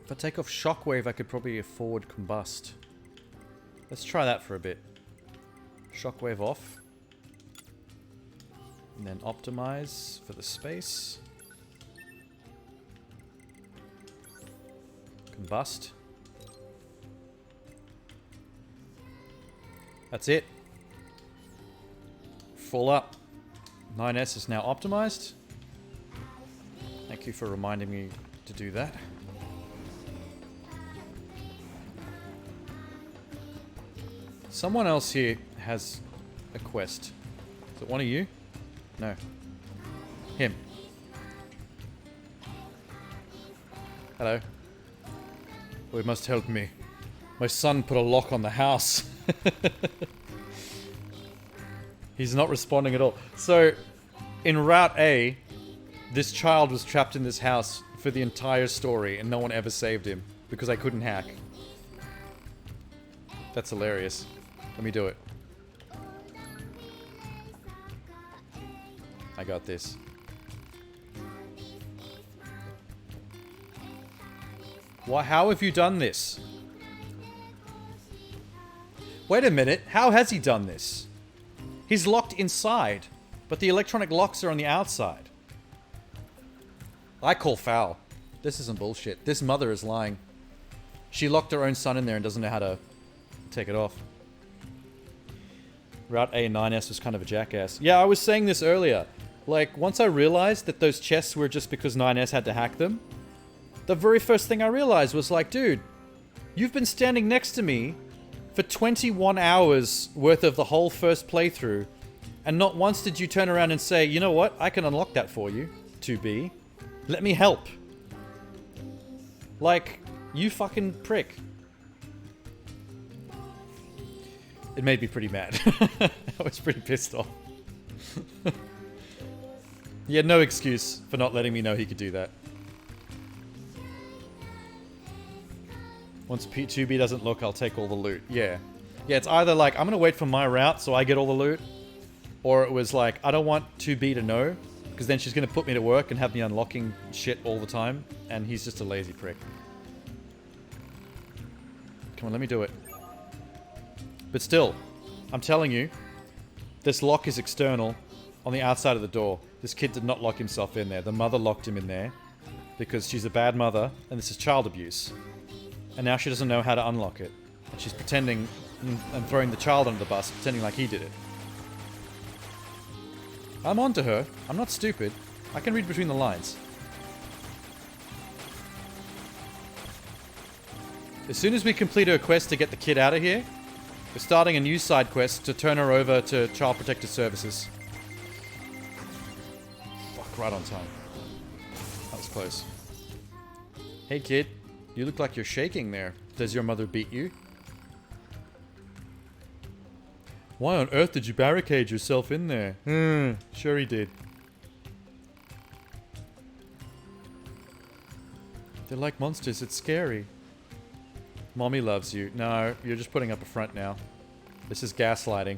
If I take off Shockwave, I could probably afford Combust. Let's try that for a bit. Shockwave off. And then optimize for the space. Combust. That's it. Full up. 9S is now optimized. Thank you for reminding me to do that. Someone else here has a quest. Is it one of you? No. Him. Hello. Oh, he must help me. My son put a lock on the house. He's not responding at all. So, in Route A, this child was trapped in this house for the entire story and no one ever saved him because I couldn't hack. That's hilarious. Let me do it. I got this. Why? How have you done this? Wait a minute. How has he done this? He's locked inside, but the electronic locks are on the outside. I call foul. This isn't bullshit. This mother is lying. She locked her own son in there and doesn't know how to take it off. Route A 9S was kind of a jackass. Yeah, I was saying this earlier. Like, once I realized that those chests were just because 9S had to hack them, the very first thing I realized was like, dude, you've been standing next to me for 21 hours worth of the whole first playthrough, and not once did you turn around and say, you know what, I can unlock that for you, 2B. Let me help. Like, you fucking prick. It made me pretty mad. I was pretty pissed off. He had no excuse for not letting me know he could do that. Once P2B doesn't look, I'll take all the loot. Yeah. Yeah, it's either like, I'm gonna wait for my route so I get all the loot, or it was like, I don't want 2B to know, because then she's gonna put me to work and have me unlocking shit all the time, and he's just a lazy prick. Come on, let me do it. But still, I'm telling you, this lock is external on the outside of the door. This kid did not lock himself in there. The mother locked him in there because she's a bad mother, and this is child abuse. And now she doesn't know how to unlock it. And she's pretending and throwing the child under the bus, pretending like he did it. I'm on to her. I'm not stupid. I can read between the lines. As soon as we complete her quest to get the kid out of here, we're starting a new side quest to turn her over to Child Protective Services. Fuck, right on time. That was close. Hey kid, you look like you're shaking there. Does your mother beat you? Why on earth did you barricade yourself in there? Sure he did. They're like monsters, it's scary. Mommy loves you. No, you're just putting up a front now. This is gaslighting.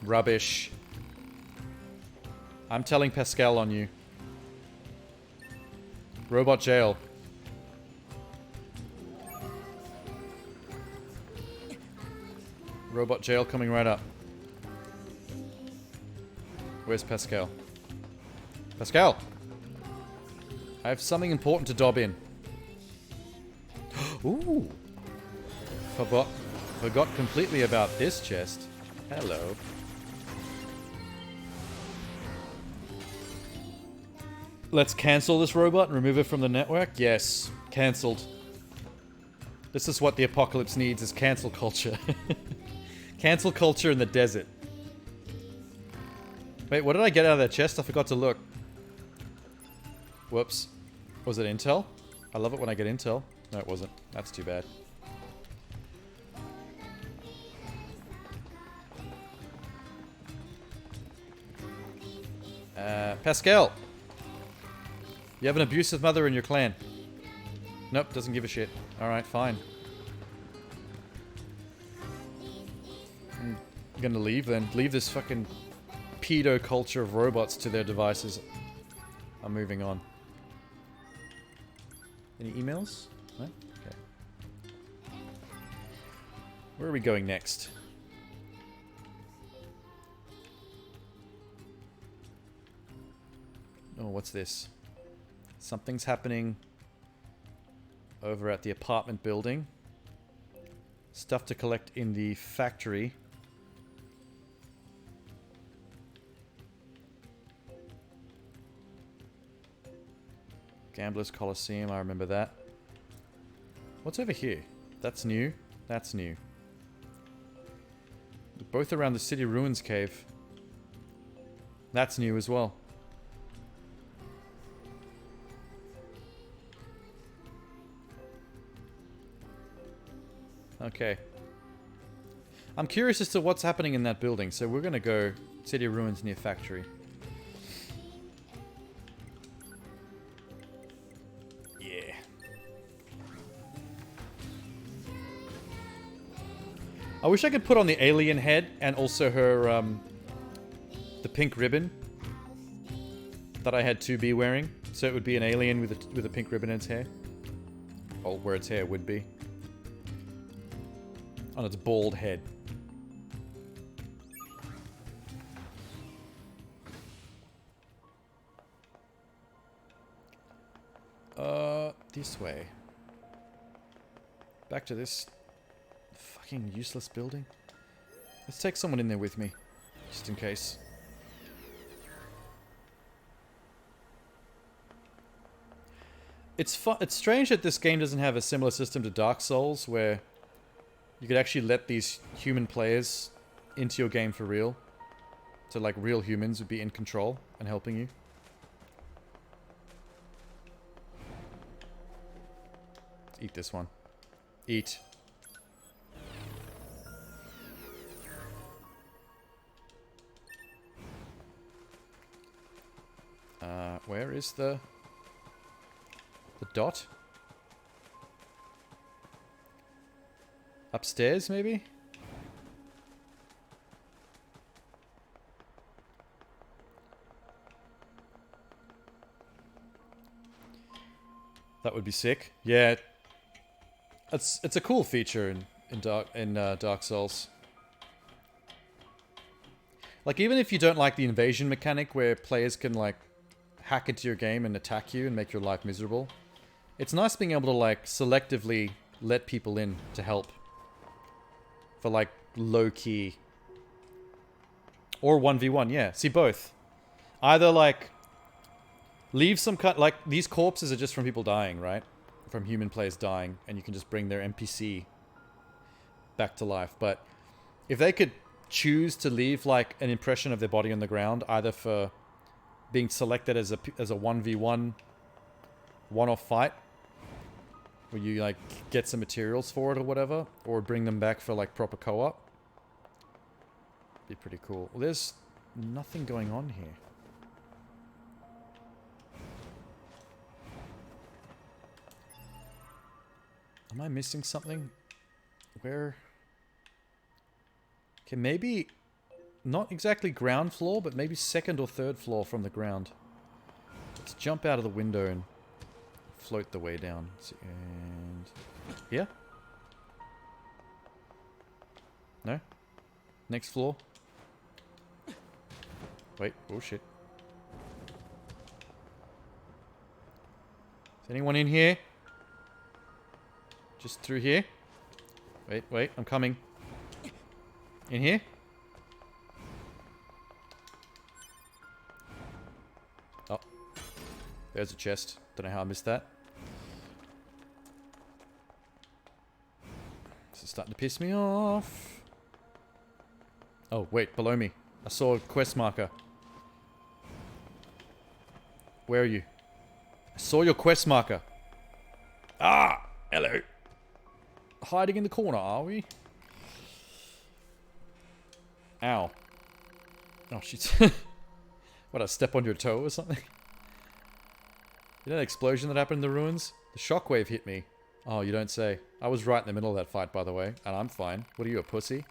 Rubbish. I'm telling Pascal on you. Robot jail. Robot jail coming right up. Where's Pascal? Pascal! I have something important to dob in. Ooh. Forgot completely about this chest. Hello. Let's cancel this robot and remove it from the network? Yes. Cancelled. This is what the apocalypse needs, is cancel culture. Cancel culture in the desert. Wait, what did I get out of that chest? I forgot to look. Whoops. Was it intel? I love it when I get intel. No, it wasn't. That's too bad. Pascal! You have an abusive mother in your clan. Nope, doesn't give a shit. Alright, fine. I'm gonna leave then. Leave this fucking pedo culture of robots to their devices. I'm moving on. Any emails? No? Okay. Where are we going next? Oh, what's this? Something's happening over at the apartment building. Stuff to collect in the factory. Gamblers Coliseum, I remember that. What's over here? That's new. That's new. Both around the City Ruins Cave. That's new as well. Okay. I'm curious as to what's happening in that building, so we're gonna go City Ruins near factory. Yeah. I wish I could put on the alien head and also her, the pink ribbon that I had 2B wearing. So it would be an alien with a pink ribbon in its hair. Or where its hair would be. On its bald head. This way. Back to this fucking useless building. Let's take someone in there with me, just in case. It's strange that this game doesn't have a similar system to Dark Souls, where you could actually let these human players into your game for real. So like real humans would be in control and helping you. eat this one. Eat. Where is the dot? Upstairs, maybe? That would be sick. Yeah, it's a cool feature in Dark Souls. Like, even if you don't like the invasion mechanic where players can like hack into your game and attack you and make your life miserable, it's nice being able to like selectively let people in to help for like low key or 1v1. Yeah, see, both. Either like leave some cut, like these corpses are just from people dying, right? From human players dying, and you can just bring their NPC back to life. But if they could choose to leave like an impression of their body on the ground, either for being selected as a 1v1 one-off fight where you like get some materials for it or whatever, or bring them back for like proper co-op, be pretty cool. Well, there's nothing going on here. Am I missing something? Where? Okay, maybe not exactly ground floor, but maybe second or third floor from the ground. Let's jump out of the window and float the way down. And here? No? Next floor? Wait, oh shit. Is anyone in here? Just through here? Wait, I'm coming. In here? Oh. There's a chest. Don't know how I missed that. This is starting to piss me off. Oh, wait, below me. I saw a quest marker. Where are you? I saw your quest marker. Ah! Hello. Hiding in the corner, are we? Ow. Oh, shit. What, I step on your toe or something? You know that explosion that happened in the ruins? The shockwave hit me. Oh, you don't say. I was right in the middle of that fight, by the way. And I'm fine. What are you, a pussy?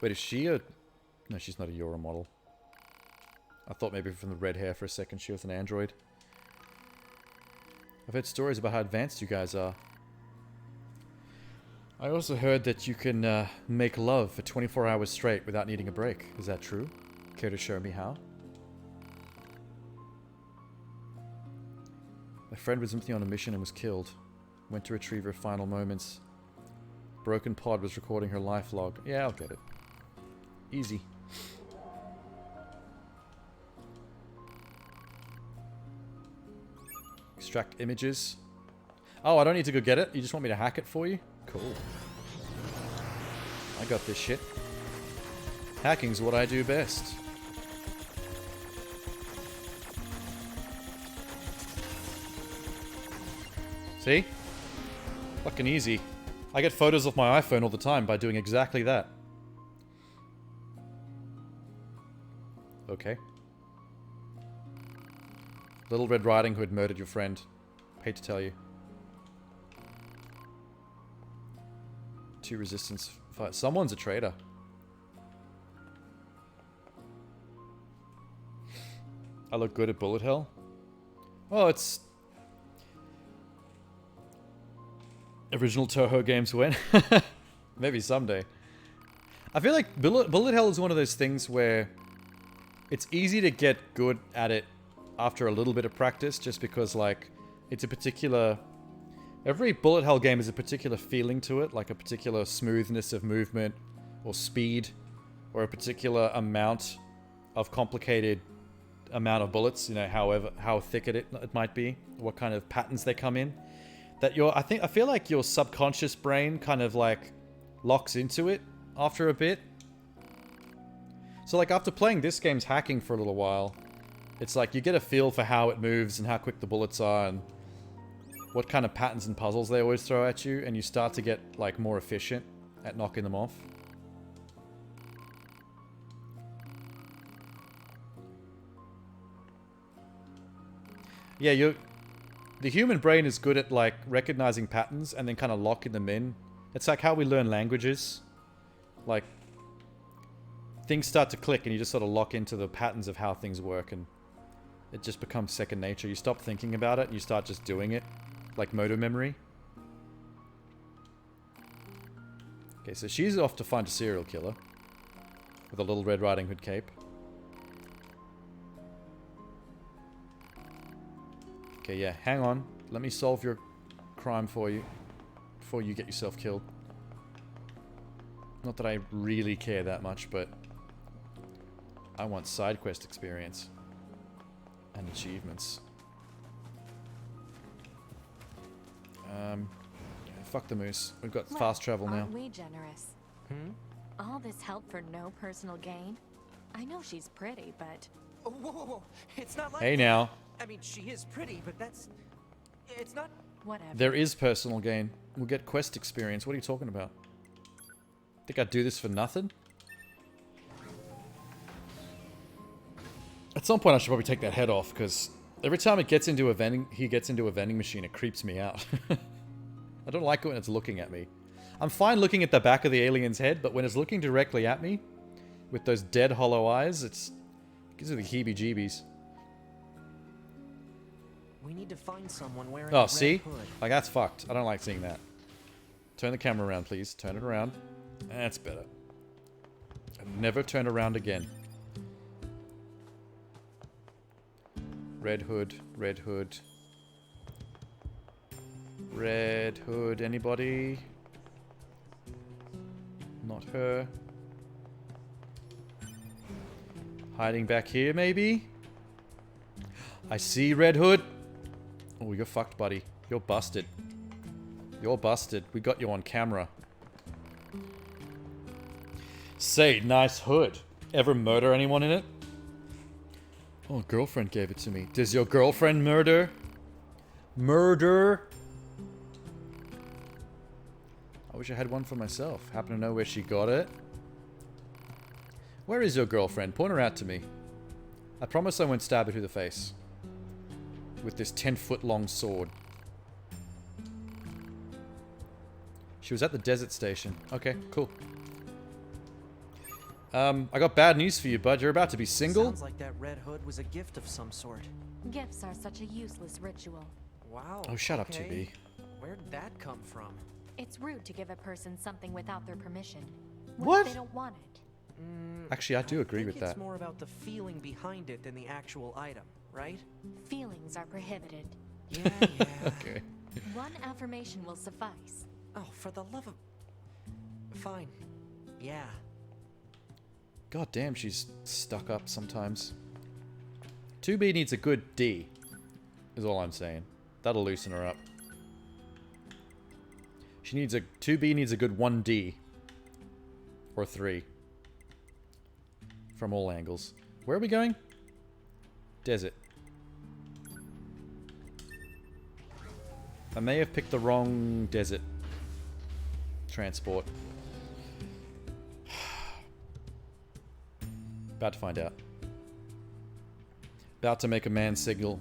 Wait, is she a... No, she's not a Euro model. I thought maybe from the red hair for a second she was an android. I've heard stories about how advanced you guys are. I also heard that you can make love for 24 hours straight without needing a break. Is that true? Care to show me how? My friend was with me on a mission and was killed. Went to retrieve her final moments. Broken Pod was recording her life log. Yeah, I'll get it. Easy. Extract images. Oh, I don't need to go get it? You just want me to hack it for you? Cool. I got this shit. Hacking's what I do best. See? Fucking easy. I get photos of my iPhone all the time by doing exactly that. Okay. Little Red Riding Hood murdered your friend. Hate to tell you. 2 resistance fight. Someone's a traitor. I look good at bullet hell. Oh, it's... Original Toho games win. Maybe someday. I feel like bullet hell is one of those things where it's easy to get good at it after a little bit of practice, just because, like, it's a particular... Every bullet hell game has a particular feeling to it, like a particular smoothness of movement, or speed, or a particular amount of complicated amount of bullets, you know, how thick it might be, what kind of patterns they come in. That I feel like your subconscious brain kind of, like, locks into it after a bit. So, like, after playing this game's hacking for a little while, It's like you get a feel for how it moves and how quick the bullets are and what kind of patterns and puzzles they always throw at you, and you start to get like more efficient at knocking them off. Yeah, the human brain is good at like recognizing patterns and then kind of locking them in. It's like how we learn languages. Like things start to click and you just sort of lock into the patterns of how things work, and it just becomes second nature. You stop thinking about it and you start just doing it. Like motor memory. Okay, so she's off to find a serial killer with a little Red Riding Hood cape. Okay, yeah, hang on. Let me solve your crime for you before you get yourself killed. Not that I really care that much, but I want side quest experience and achievements. Fuck the moose. We've got fast travel now. Aren't we generous? All this help for no personal gain? I know she's pretty, but... Oh, whoa, whoa, whoa. It's not like Hey that. now. I mean, she is pretty, but that's... It's not... Whatever. There is personal gain. We'll get quest experience. What are you talking about? Think I'd do this for nothing? At some point I should probably take that head off, because every time it gets into a vending machine, it creeps me out. I don't like it when it's looking at me. I'm fine looking at the back of the alien's head, but when it's looking directly at me, with those dead hollow eyes, it gives me the heebie-jeebies. We need to find someone wearing Oh, a red see? hood. Like, that's fucked. I don't like seeing that. Turn the camera around, please. Turn it around. That's better. And never turn around again. Red hood, red hood. Red hood, anybody? Not her. Hiding back here, maybe? I see red hood. Oh, you're fucked, buddy. You're busted. You're busted. We got you on camera. Say, nice hood. Ever murder anyone in it? Oh, girlfriend gave it to me. Does your girlfriend murder? Murder? I wish I had one for myself. Happen to know where she got it? Where is your girlfriend? Point her out to me. I promise I won't stab her through the face. With this 10-foot long sword. She was at the desert station. Okay, cool. I got bad news for you, bud. You're about to be single. Sounds like that red hood was a gift of some sort. Gifts are such a useless ritual. Wow. Oh, shut up, okay. 2B. Where'd that come from? It's rude to give a person something without their permission. What? If they don't want it? Actually, I do agree with that. It's more about the feeling behind it than the actual item, right? Feelings are prohibited. Yeah. Okay. One affirmation will suffice. Oh, for the love of... Fine. Yeah. God damn, she's stuck up sometimes. 2B needs a good D, is all I'm saying. That'll loosen her up. 2B needs a good 1D. Or 3. From all angles. Where are we going? Desert. I may have picked the wrong desert transport. About to find out. About to make a man single.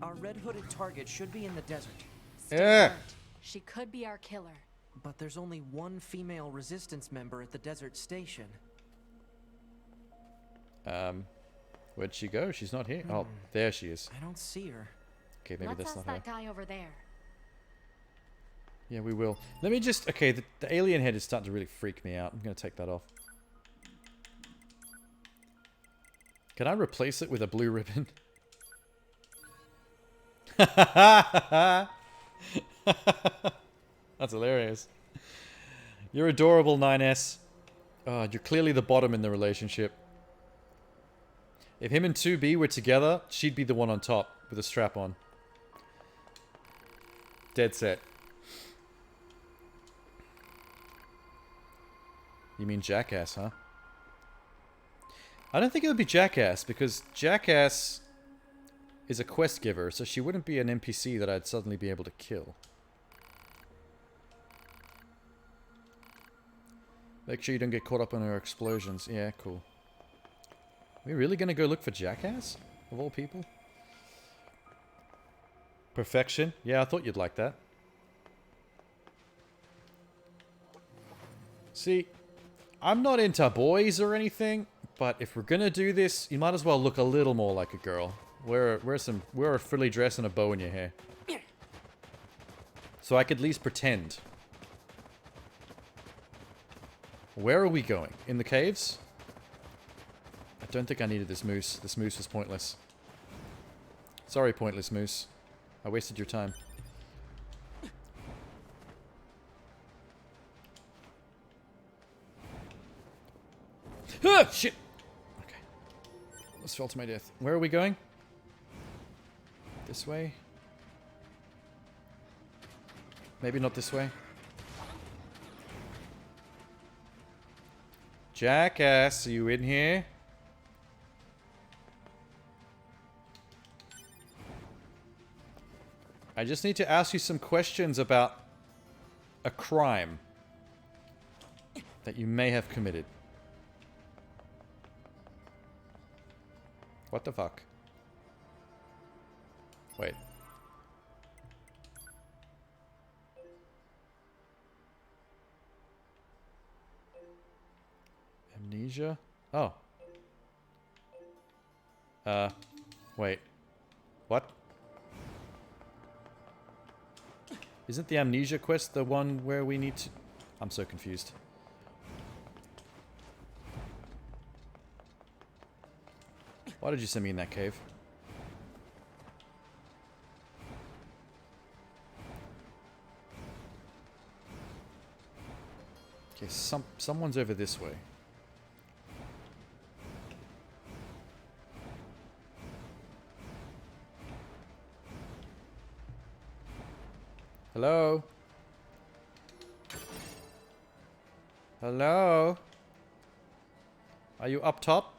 Our red-hooded target should be in the desert. Stay alert. She could be our killer. But there's only one female resistance member at the desert station. Where'd she go? She's not here. Oh, there she is. I don't see her. Okay, maybe Let's that's ask not her. that guy over there. Yeah, we will. Let me just... Okay, the alien head is starting to really freak me out. I'm going to take that off. Can I replace it with a blue ribbon? That's hilarious. You're adorable, 9S. Oh, you're clearly the bottom in the relationship. If him and 2B were together, she'd be the one on top with a strap on. Dead set. You mean Jackass, huh? I don't think it would be Jackass, because Jackass is a quest giver, so she wouldn't be an NPC that I'd suddenly be able to kill. Make sure you don't get caught up on her explosions. Yeah, cool. Are we really gonna go look for Jackass? Of all people? Perfection? Yeah, I thought you'd like that. See, I'm not into boys or anything, but if we're gonna do this, you might as well look a little more like a girl. Wear a frilly dress and a bow in your hair. So I could at least pretend. Where are we going? In the caves? I don't think I needed this moose. This moose was pointless. Sorry, pointless moose. I wasted your time. Ah, shit! Okay. Almost fell to my death. Where are we going? This way? Maybe not this way. Jackass, are you in here? I just need to ask you some questions about a crime that you may have committed. What the fuck? Wait. Amnesia? Oh. Wait. What? Isn't the amnesia quest the one where we need to... I'm so confused. Why did you send me in that cave? Okay, someone's over this way. Hello? Hello? Are you up top?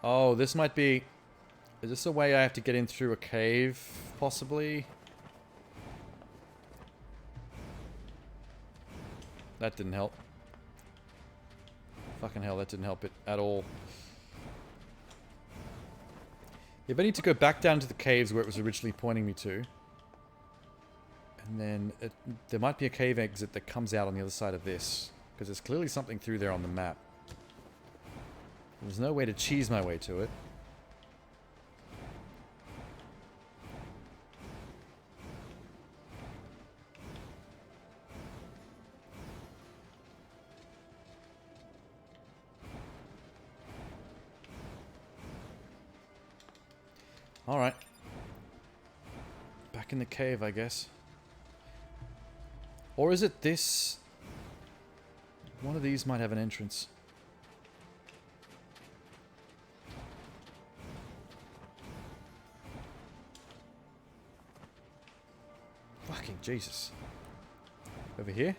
Oh, this might be... Is this a way I have to get in through a cave, possibly? That didn't help. Fucking hell, that didn't help it at all. Yeah, but I need to go back down to the caves where it was originally pointing me to. And then there might be a cave exit that comes out on the other side of this. Because there's clearly something through there on the map. There's no way to cheese my way to it. Alright. Back in the cave, I guess. Or is it this? One of these might have an entrance. Fucking Jesus. Over here?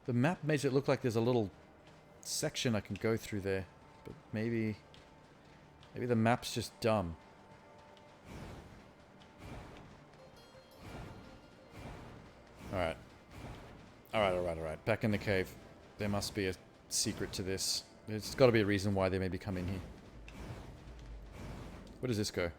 The map makes it look like there's a little section I can go through there. But maybe the map's just dumb. Alright. Alright. Back in the cave. There must be a secret to this. There's got to be a reason why they maybe come in here. Where does this go?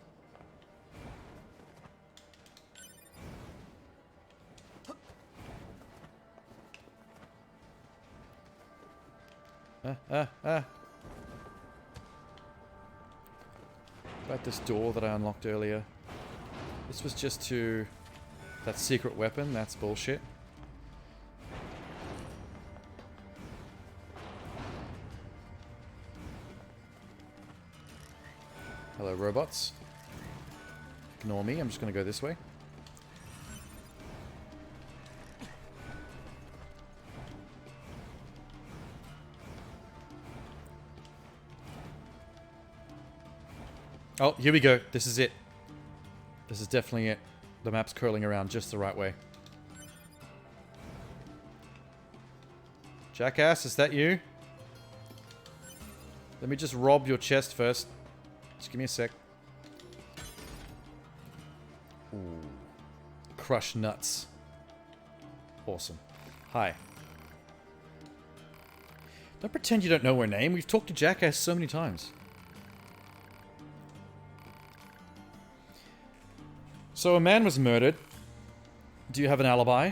About this door that I unlocked earlier. This was just to... That secret weapon, that's bullshit. Hello, robots. Ignore me, I'm just gonna go this way. Oh, here we go. This is it. This is definitely it. The map's curling around just the right way. Jackass, is that you? Let me just rob your chest first. Just give me a sec. Ooh. Crush nuts. Awesome. Hi. Don't pretend you don't know her name. We've talked to Jackass so many times. So a man was murdered. Do you have an alibi?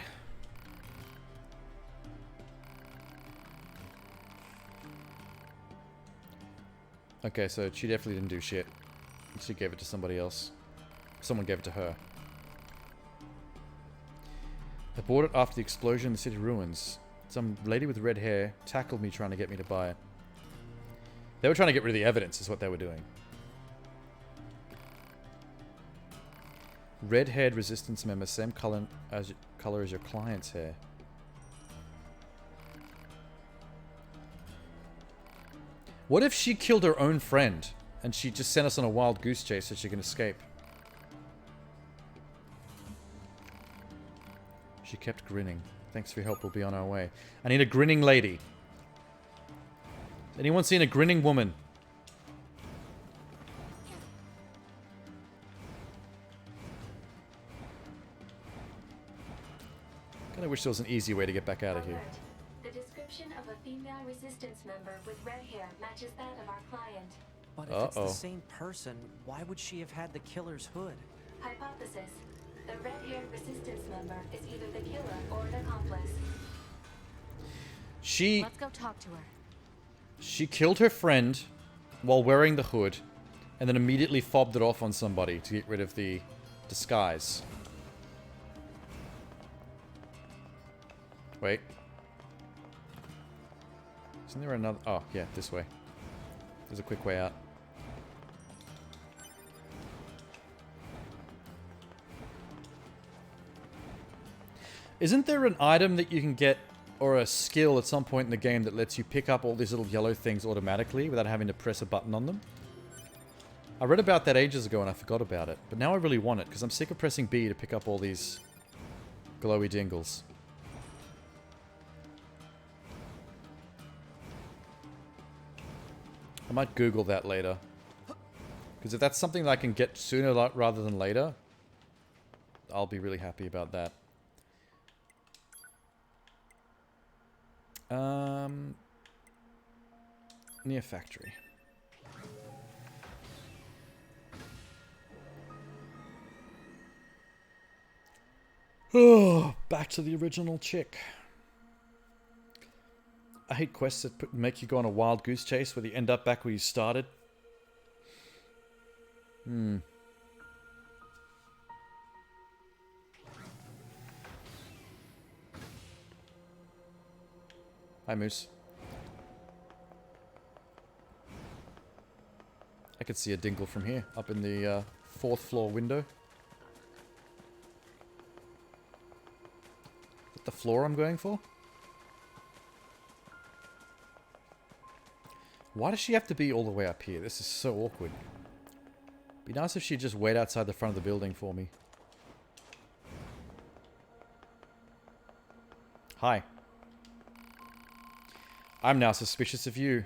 Okay, so she definitely didn't do shit. She gave it to somebody else. Someone gave it to her. I bought it after the explosion in the city ruins. Some lady with red hair tackled me trying to get me to buy it. They were trying to get rid of the evidence, is what they were doing. Red-haired resistance member, same color as your client's hair. What if she killed her own friend and she just sent us on a wild goose chase so she can escape? She kept grinning. Thanks for your help, we'll be on our way. I need a grinning lady. Anyone seen a grinning woman? Kinda wish there was an easy way to get back out of here. The description of a female resistance member with red hair matches that of our client. But if it's the same person, why would she have had the killer's hood? Hypothesis. The red-haired resistance member is either the killer or an accomplice. Let's go talk to her. She killed her friend while wearing the hood and then immediately fobbed it off on somebody to get rid of the disguise. Wait. Isn't there another... Oh, yeah, this way. There's a quick way out. Isn't there an item that you can get, or a skill at some point in the game that lets you pick up all these little yellow things automatically without having to press a button on them? I read about that ages ago and I forgot about it, but now I really want it because I'm sick of pressing B to pick up all these glowy dingles. I might Google that later. Because if that's something that I can get sooner rather than later, I'll be really happy about that. NieR factory. Oh, back to the original chick. I hate quests that make you go on a wild goose chase where you end up back where you started. Hi, Moose. I could see a dingle from here, up in the 4th floor window. Is that the floor I'm going for? Why does she have to be all the way up here? This is so awkward. Be nice if she'd just wait outside the front of the building for me. Hi. I'm now suspicious of you.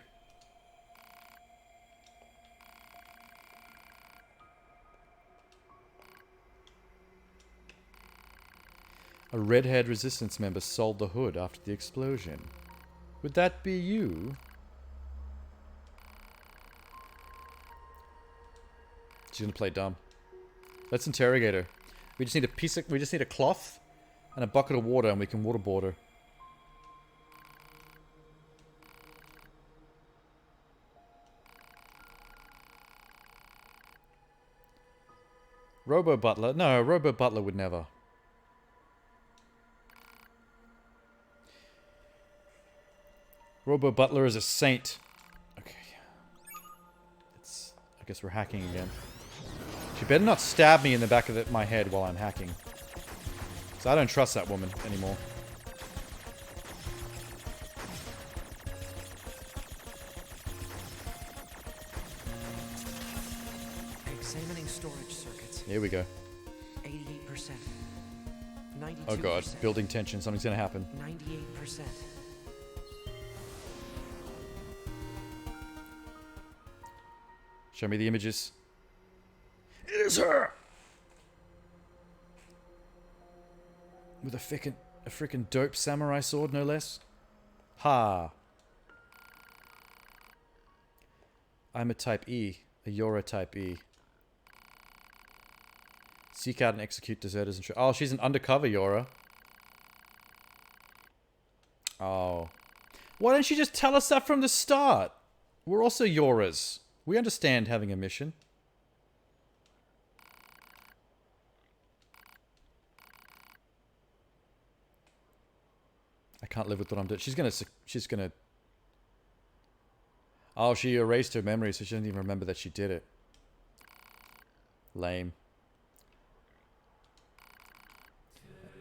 A red-haired resistance member sold the hood after the explosion. Would that be you? She's gonna play dumb. Let's interrogate her. We just need a cloth and a bucket of water and we can waterboard her. Robo Butler? No, Robo Butler would never. Robo Butler is a saint. Okay. I guess we're hacking again. She better not stab me in the back of my head while I'm hacking. So I don't trust that woman anymore. Hey, Examining storage circuits. Here we go. 88%. 92%. Oh god, building tension. Something's gonna happen. 98%. Show me the images. It is her! With a frickin' dope samurai sword, no less. Ha! I'm a type E. A Yora type E. Seek out and execute deserters and... Oh, she's an undercover Yora. Oh. Why don't you just tell us that from the start? We're also Yoras. We understand having a mission. I can't live with what I'm doing. She's gonna... Oh, she erased her memory, so she doesn't even remember that she did it. Lame.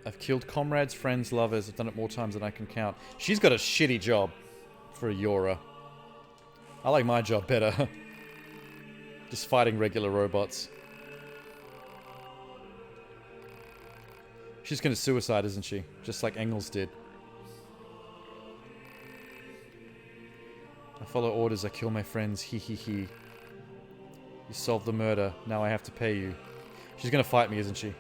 I've killed comrades, friends, lovers. I've done it more times than I can count. She's got a shitty job for a Yora. I like my job better. Just fighting regular robots. She's gonna suicide, isn't she? Just like Engels did. I follow orders, I kill my friends, hee hee hee. You solved the murder, now I have to pay you. She's gonna fight me, isn't she?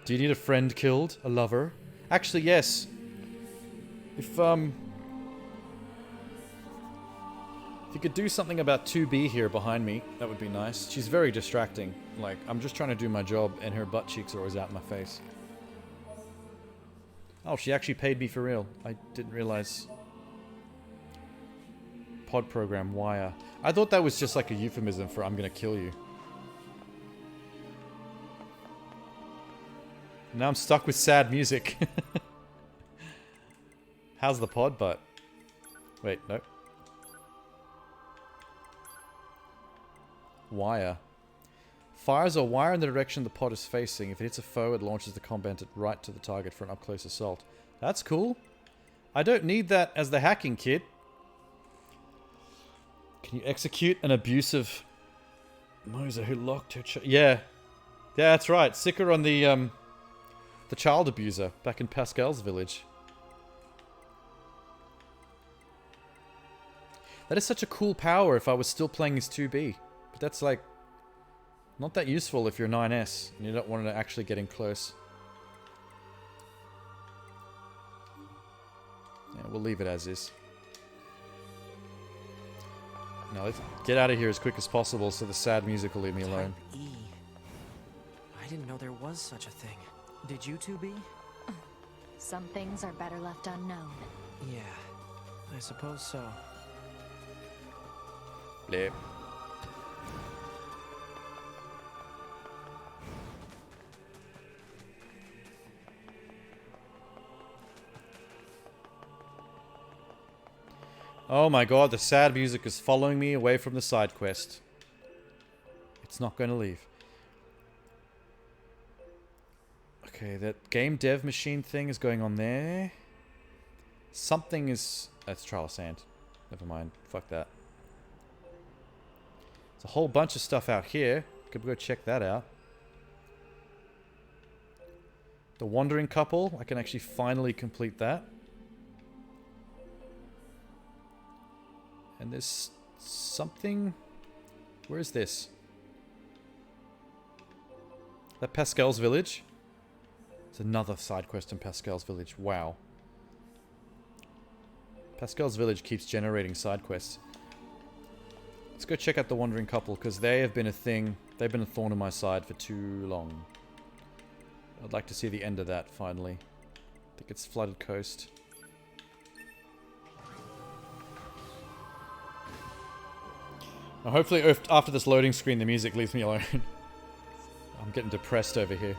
Do you need a friend killed? A lover? Actually, yes. If you could do something about 2B here behind me, that would be nice. She's very distracting. Like, I'm just trying to do my job and her butt cheeks are always out in my face. Oh, she actually paid me for real. I didn't realize. Pod program, wire. I thought that was just like a euphemism for I'm gonna kill you. Now I'm stuck with sad music. How's the pod butt? Wait, no. Wire. Fires a wire in the direction the pod is facing. If it hits a foe, it launches the combatant right to the target for an up-close assault. That's cool. I don't need that as the hacking kit. Can you execute an abusive Moser who locked her Yeah. Yeah, that's right. Sicker on the child abuser back in Pascal's village. That is such a cool power if I was still playing as 2B. But that's like not that useful if you're 9S and you don't want to actually get in close. Yeah, we'll leave it as is. Now let's get out of here as quick as possible so the sad music will leave me alone. Type E. I didn't know there was such a thing. Did you 2B? Some things are better left unknown. Yeah, I suppose so. Blip. Oh my god, the sad music is following me away from the side quest. It's not going to leave. Okay, that game dev machine thing is going on there. Something is... That's Trial of Sand. Never mind. Fuck that. There's a whole bunch of stuff out here. Could go check that out. The Wandering Couple. I can actually finally complete that. And there's something... Where is this? That Pascal's village? It's another side quest in Pascal's village. Wow. Pascal's village keeps generating side quests. Let's go check out the Wandering Couple, because they have been a thing. They've been a thorn in my side for too long. I'd like to see the end of that, finally. I think it's Flooded Coast. Now hopefully after this loading screen the music leaves me alone. I'm getting depressed over here.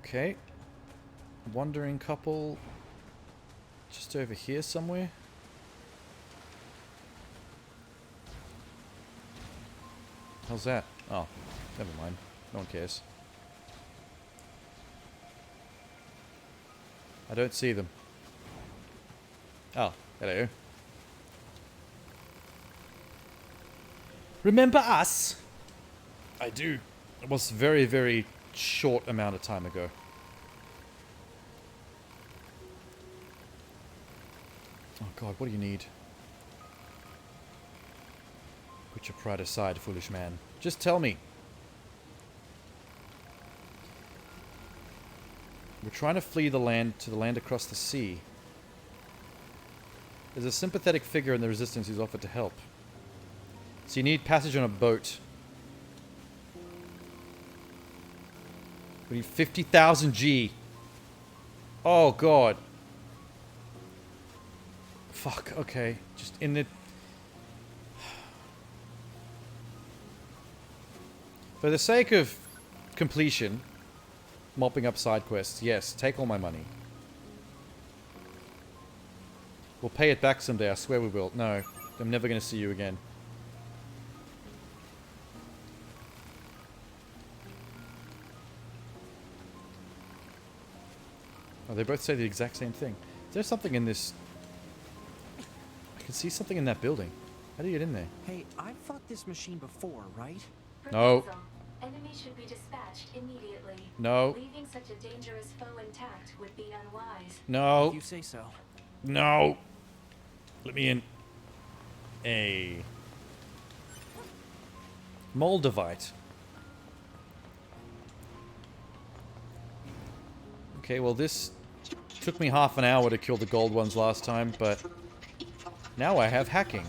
Okay. Wandering Couple. Just over here somewhere? How's that? Oh, never mind. No one cares. I don't see them. Oh, hello. Remember us? I do. It was very, very short amount of time ago. Oh god, what do you need? Put your pride aside, foolish man. Just tell me. We're trying to flee the land to the land across the sea. There's a sympathetic figure in the resistance who's offered to help. So you need passage on a boat. We need 50,000 G. Oh god. Fuck, okay. Just in the... For the sake of completion, mopping up side quests, yes, take all my money. We'll pay it back someday, I swear we will. No, I'm never going to see you again. Oh, they both say the exact same thing. Is there something in this... I can see something in that building. How do you get in there? Hey, I've fought this machine before, right? No. Enemies should be dispatched immediately. No. Leaving such a dangerous foe intact would be unwise. No. If you say so. No. Let me in. A Moldavite. Okay, well this took me half an hour to kill the gold ones last time, but now I have hacking.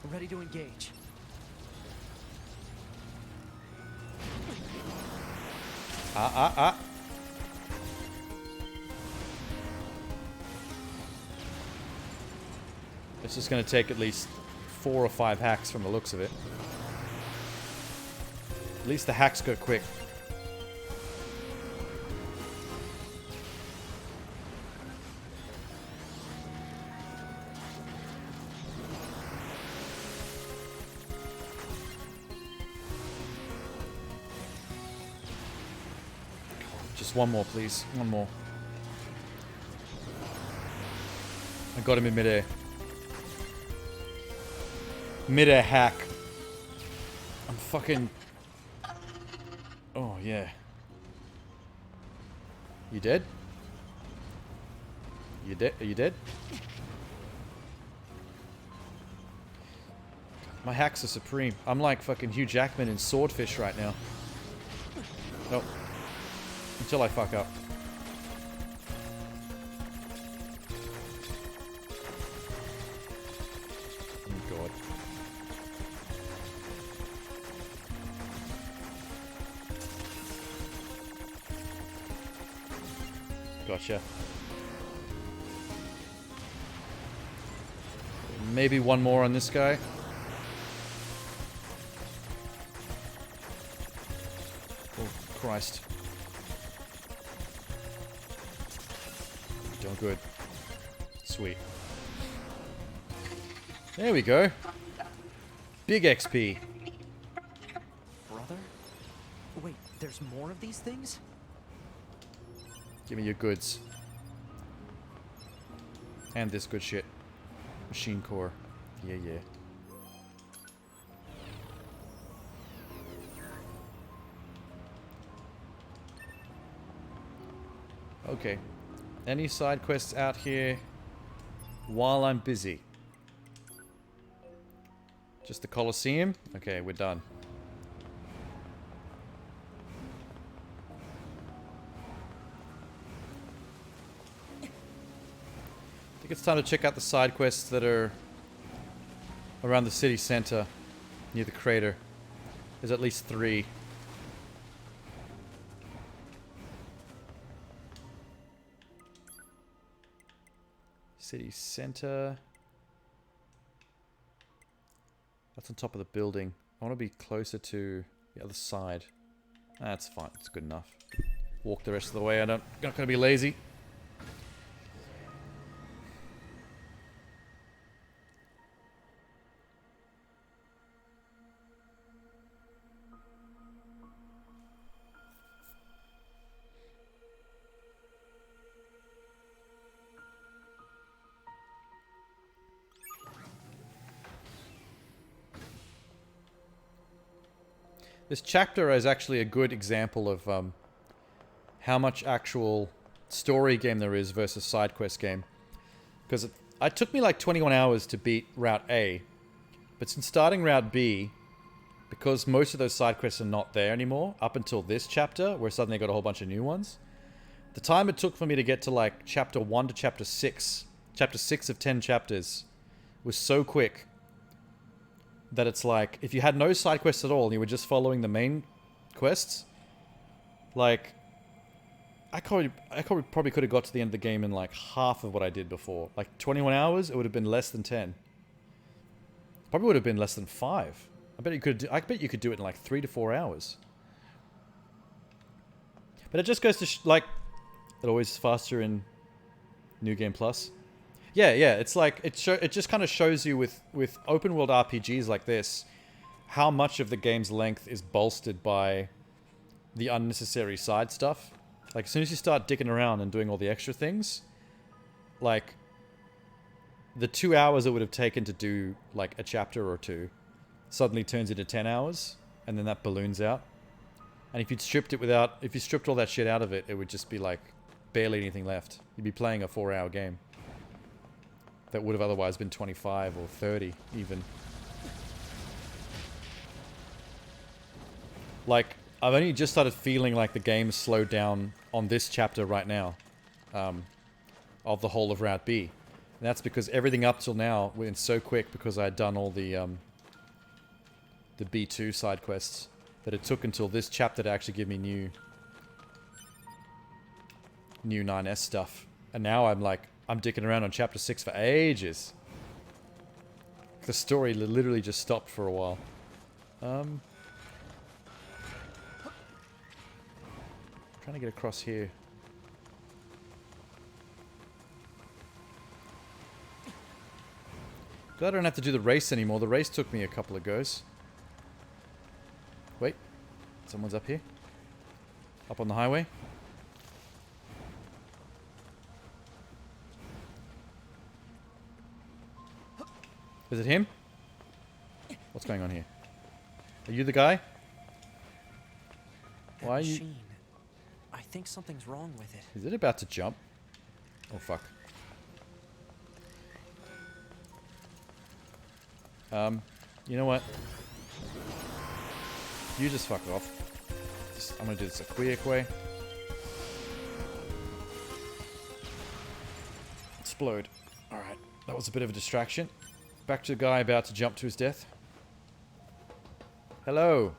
We're ready to engage. It's just going to take at least 4 or 5 hacks from the looks of it. At least the hacks go quick. Just one more, please. One more. I got him in midair. Midair hack. I'm fucking... Oh, yeah. You dead? You dead? Are you dead? My hacks are supreme. I'm like fucking Hugh Jackman in Swordfish right now. Nope. Until I fuck up. Oh god. Gotcha. Maybe one more on this guy. Oh, Christ. Doing good. Sweet. There we go. Big XP. Brother? Wait, there's more of these things? Give me your goods. And this good shit. Machine core. Yeah, yeah. Okay. Any side quests out here while I'm busy? Just the Colosseum? Okay, we're done. I think it's time to check out the side quests that are around the city center near the crater. There's at least 3. City center. That's on top of the building. I want to be closer to the other side. That's fine. It's good enough. Walk the rest of the way. I'm not going to be lazy. This chapter is actually a good example of how much actual story game there is versus side quest game. Because it took me like 21 hours to beat Route A. But since starting Route B, because most of those side quests are not there anymore, up until this chapter, where suddenly I got a whole bunch of new ones, the time it took for me to get to like chapter 1 to chapter 6, chapter 6 of 10 chapters, was so quick that it's like, if you had no side quests at all and you were just following the main quests, like, I probably could have got to the end of the game in like half of what I did before. Like 21 hours, it would have been less than 10. Probably would have been less than 5. I bet you could do it in like 3 to 4 hours. But it just goes to like, it always is faster in New Game Plus. Yeah, it's like it just kind of shows you with open world RPGs like this how much of the game's length is bolstered by the unnecessary side stuff. Like as soon as you start dicking around and doing all the extra things, like the 2 hours it would have taken to do like a chapter or two suddenly turns into 10 hours, and then that balloons out. And if you stripped all that shit out of it, it would just be like barely anything left. You'd be playing a 4-hour game that would have otherwise been 25 or 30 even. Like, I've only just started feeling like the game's slowed down on this chapter right now, of the whole of Route B. And that's because everything up till now went so quick because I had done all the B2 side quests, that it took until this chapter to actually give me new 9S stuff. And now I'm dicking around on chapter 6 for ages. The story literally just stopped for a while. Trying to get across here. Glad I don't have to do the race anymore. The race took me a couple of goes. Wait. Someone's up here. Up on the highway. Is it him? What's going on here? Are you the guy? Why are you... Machine. I think something's wrong with it. Is it about to jump? Oh, fuck. You know what? You just fuck off. I'm gonna do this a quick way. Explode. Alright, that was a bit of a distraction. Back to the guy about to jump to his death. Hello.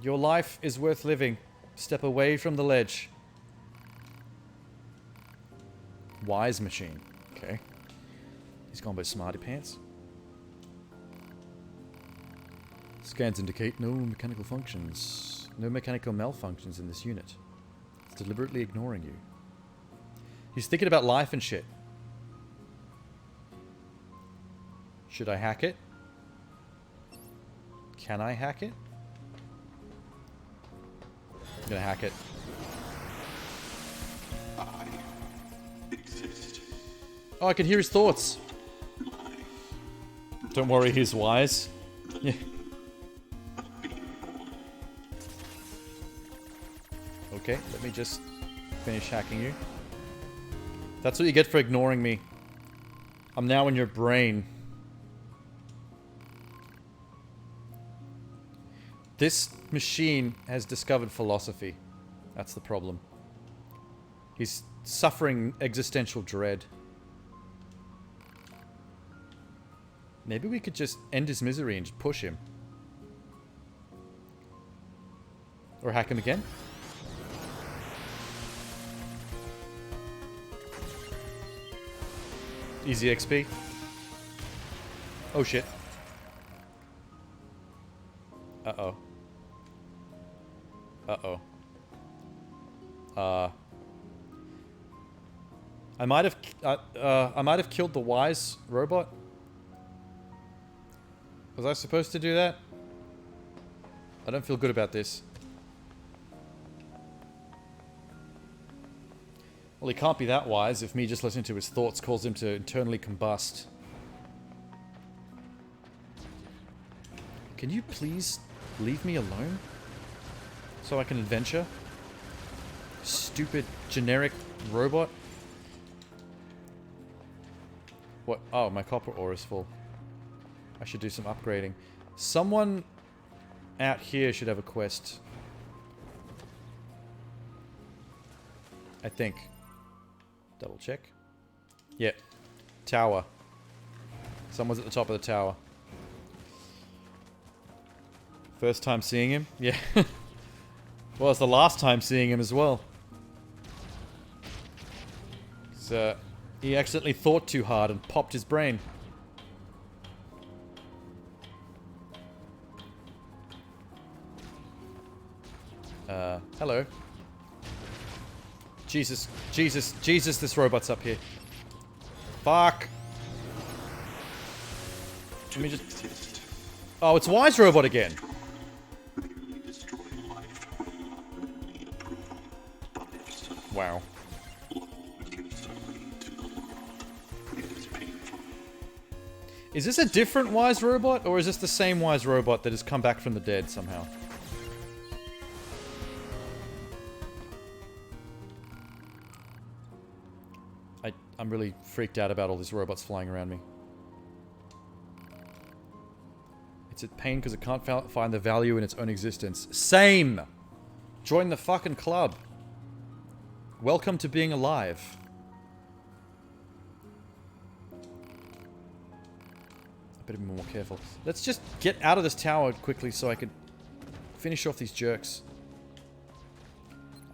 Your life is worth living. Step away from the ledge. Wise machine. Okay. He's gone by smarty pants. Scans indicate no mechanical functions. No mechanical malfunctions in this unit. It's deliberately ignoring you. He's thinking about life and shit. Should I hack it? Can I hack it? I'm gonna hack it. Oh, I can hear his thoughts. Don't worry, he's wise. Yeah. Okay, let me just finish hacking you. That's what you get for ignoring me. I'm now in your brain. This machine has discovered philosophy. That's the problem. He's suffering existential dread. Maybe we could just end his misery and just push him. Or hack him again. Easy XP. Oh shit. Uh-oh. Uh-oh. I might have killed the wise robot. Was I supposed to do that? I don't feel good about this. Well, he can't be that wise if me just listening to his thoughts caused him to internally combust. Can you please leave me alone? So I can adventure? Stupid generic robot. What? Oh, my copper ore is full. I should do some upgrading. Someone out here should have a quest. I think. Double check. Yep. Tower. Someone's at the top of the tower. First time seeing him? Yeah. Well, it's the last time seeing him as well. So, he accidentally thought too hard and popped his brain. Hello. Jesus, Jesus, Jesus, this robot's up here. Fuck. Let me just... Oh, it's Wise Robot again. Wow. Is this a different Wise Robot, or is this the same Wise Robot that has come back from the dead somehow? I'm really freaked out about all these robots flying around me. It's a pain because it can't find the value in its own existence. Same! Join the fucking club. Welcome to being alive. I better be more careful. Let's just get out of this tower quickly so I can finish off these jerks.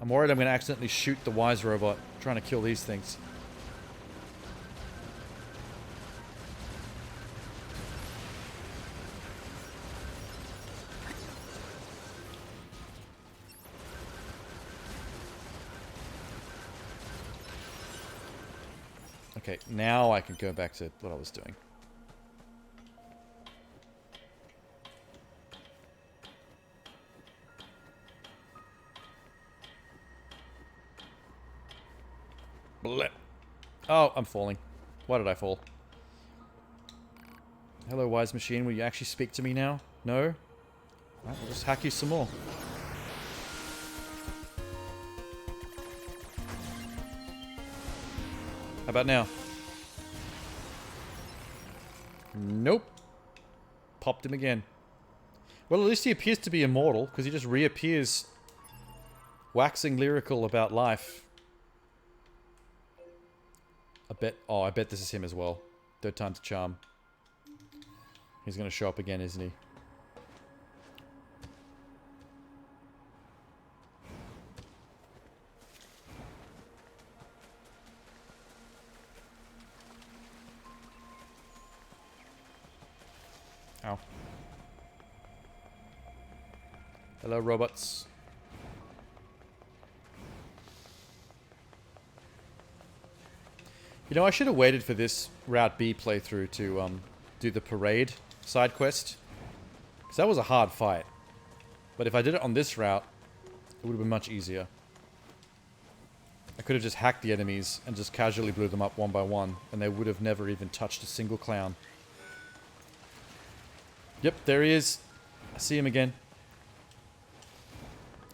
I'm worried I'm going to accidentally shoot the Wise Robot trying to kill these things. Okay, now I can go back to what I was doing. Blip. Oh, I'm falling. Why did I fall? Hello, Wise Machine. Will you actually speak to me now? No? Alright, we'll just hack you some more. How about now? Nope. Popped him again. Well, at least he appears to be immortal, because he just reappears waxing lyrical about life. I bet this is him as well. Third time's a charm. He's gonna show up again, isn't he? Ow. Hello, robots. You know, I should have waited for this Route B playthrough to do the parade side quest. Because that was a hard fight. But if I did it on this route, it would have been much easier. I could have just hacked the enemies and just casually blew them up one by one, and they would have never even touched a single clown. Yep, there he is. I see him again.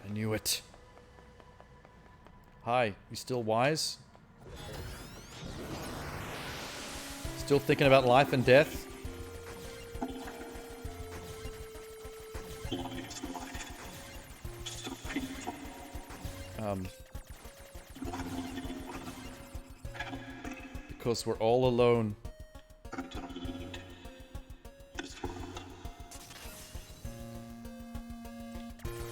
I knew it. Hi, you still wise? Still thinking about life and death? Because we're all alone.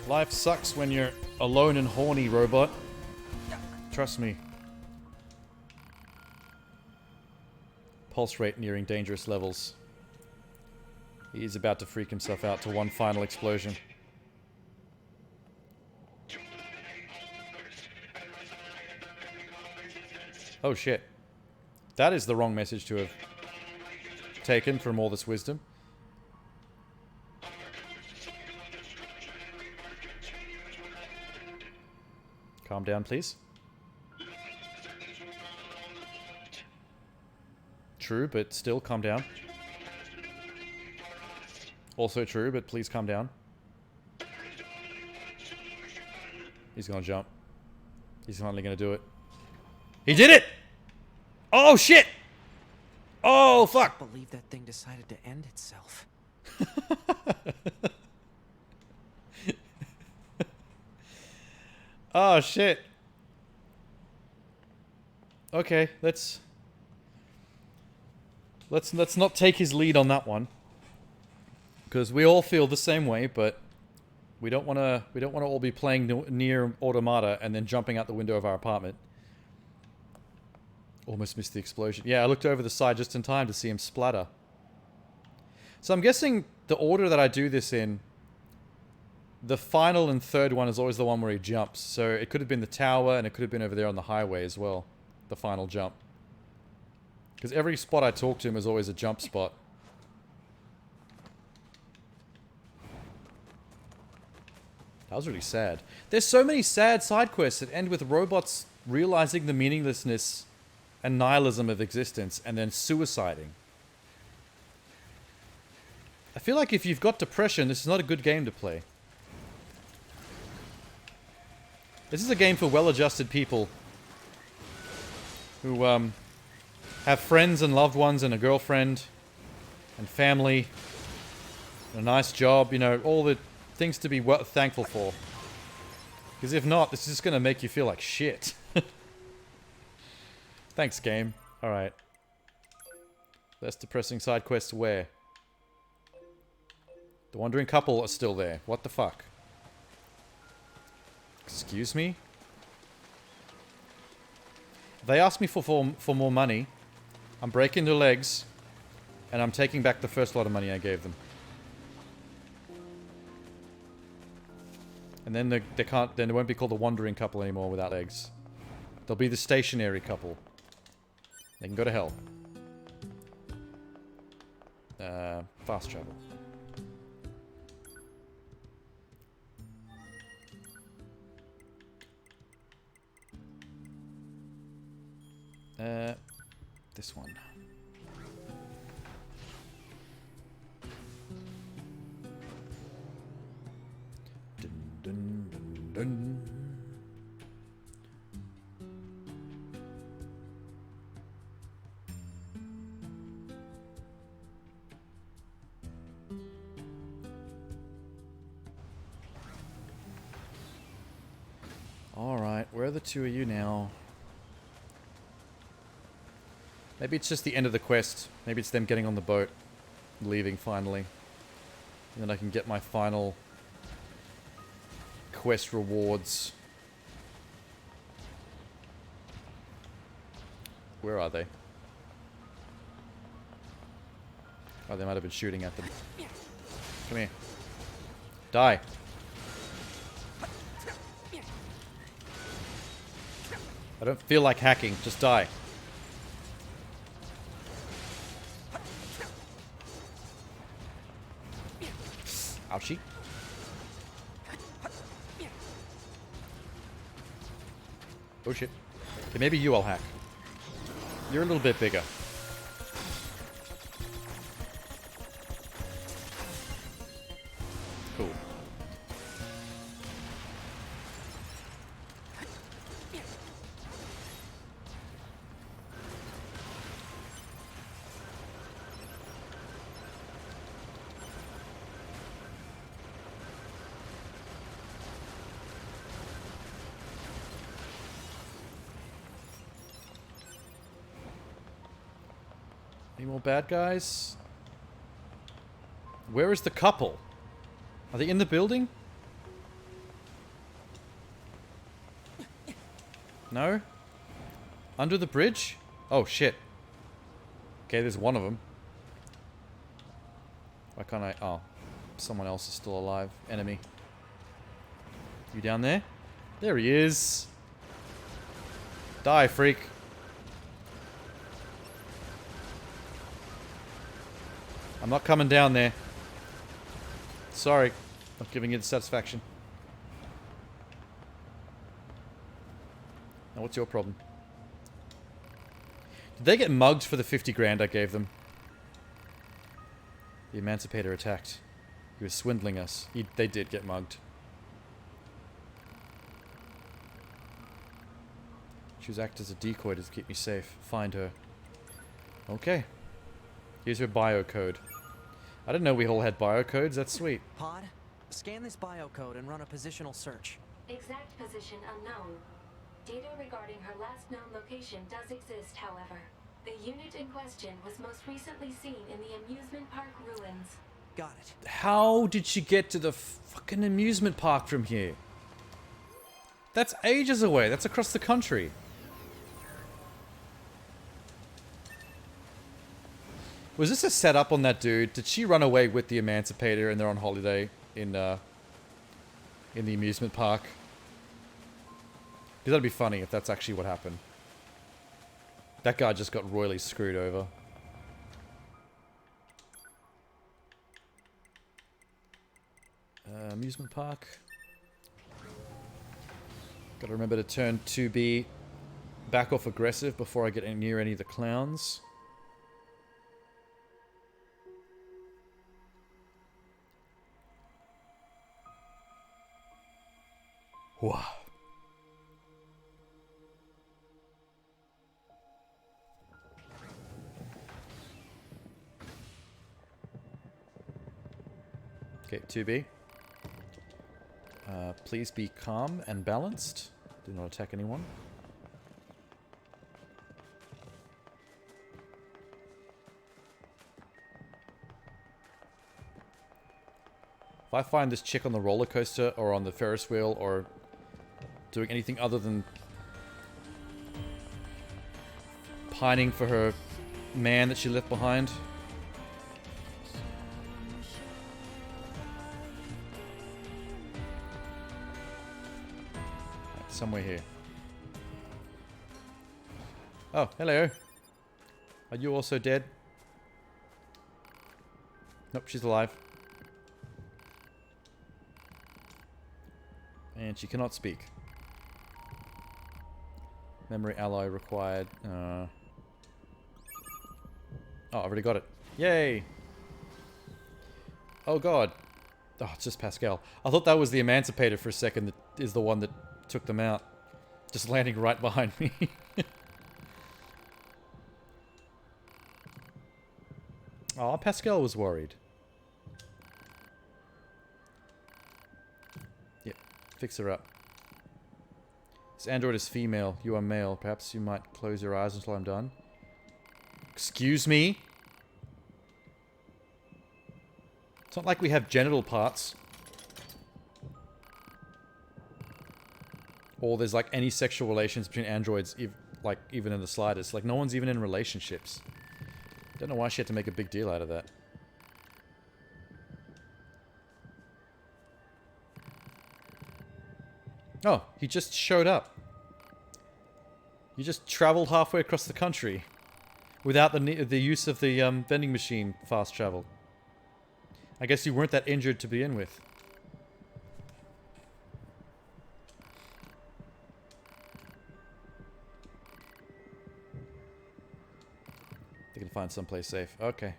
Life sucks when you're alone and horny, robot. Trust me. Pulse rate nearing dangerous levels. He is about to freak himself out to one final explosion. Oh shit. That is the wrong message to have taken from all this wisdom. Calm down, please. True, but still, calm down. Also true, but please calm down. He's gonna jump. He's finally gonna do it. He did it! Oh shit! Oh fuck! I can't believe that thing decided to end itself. Oh shit. Okay, let's not take his lead on that one. Because we all feel the same way, but we don't want to all be playing NieR Automata and then jumping out the window of our apartment. Almost missed the explosion. Yeah, I looked over the side just in time to see him splatter. So I'm guessing the order that I do this in, the final and third one is always the one where he jumps. So it could have been the tower and it could have been over there on the highway as well. The final jump. Because every spot I talk to him is always a jump spot. That was really sad. There's so many sad side quests that end with robots realizing the meaninglessness and nihilism of existence and then suiciding. I feel like if you've got depression, this is not a good game to play. This is a game for well-adjusted people who have friends and loved ones and a girlfriend and family and a nice job, you know, all the things to be thankful for. Because if not, this is just going to make you feel like shit. Thanks, game. Alright. Less depressing side quests where? The wandering couple are still there. What the fuck? Excuse me? They asked me for more money. I'm breaking their legs. And I'm taking back the first lot of money I gave them. And then they can't. Then they won't be called the wandering couple anymore without legs. They'll be the stationary couple. They can go to hell. Fast travel. This one. Dun, dun, dun, dun. Alright, where are the two of you now? Maybe it's just the end of the quest. Maybe it's them getting on the boat. Leaving finally. And then I can get my final quest rewards. Where are they? Oh, they might have been shooting at them. Come here. Die. I don't feel like hacking. Just die. Ouchie. Oh shit. Okay, maybe you I'll hack. You're a little bit bigger. Cool. Any more bad guys? Where is the couple? Are they in the building? No? Under the bridge? Oh shit. Okay, there's one of them. Why can't I? Oh. Someone else is still alive. Enemy. You down there? There he is. Die, freak. I'm not coming down there. Sorry. Not giving you the satisfaction. Now, what's your problem? Did they get mugged for the 50 grand I gave them? The Emancipator attacked. He was swindling us. They did get mugged. She was acting as a decoy to keep me safe. Find her. Okay. Here's her bio code. I didn't know we all had bio codes. That's sweet. Pod, scan this bio code and run a positional search. Exact position unknown. Data regarding her last known location does exist, however. The unit in question was most recently seen in the amusement park ruins. Got it. How did she get to the fucking amusement park from here? That's ages away. That's across the country. Was this a setup on that dude? Did she run away with the Emancipator and they're on holiday in the amusement park? Because that'd be funny if that's actually what happened. That guy just got royally screwed over. Amusement park. Gotta remember to turn 2B back off aggressive before I get near any of the clowns. Wow. Okay, 2B. Please be calm and balanced. Do not attack anyone. If I find this chick on the roller coaster or on the Ferris wheel or doing anything other than pining for her man that she left behind, somewhere here. Oh, hello. Are you also dead? Nope, she's alive. And she cannot speak. Memory alloy required. Oh, I've already got it. Yay! Oh god. Oh, it's just Pascal. I thought that was the Emancipator for a second that is the one that took them out. Just landing right behind me. Oh, Pascal was worried. Yep, fix her up. This android is female. You are male. Perhaps you might close your eyes until I'm done. Excuse me? It's not like we have genital parts. Or there's like any sexual relations between androids, like even in the slightest. Like no one's even in relationships. Don't know why she had to make a big deal out of that. Oh, he just showed up. You just traveled halfway across the country without the use of the vending machine fast travel. I guess you weren't that injured to begin with. They can find someplace safe. Okay.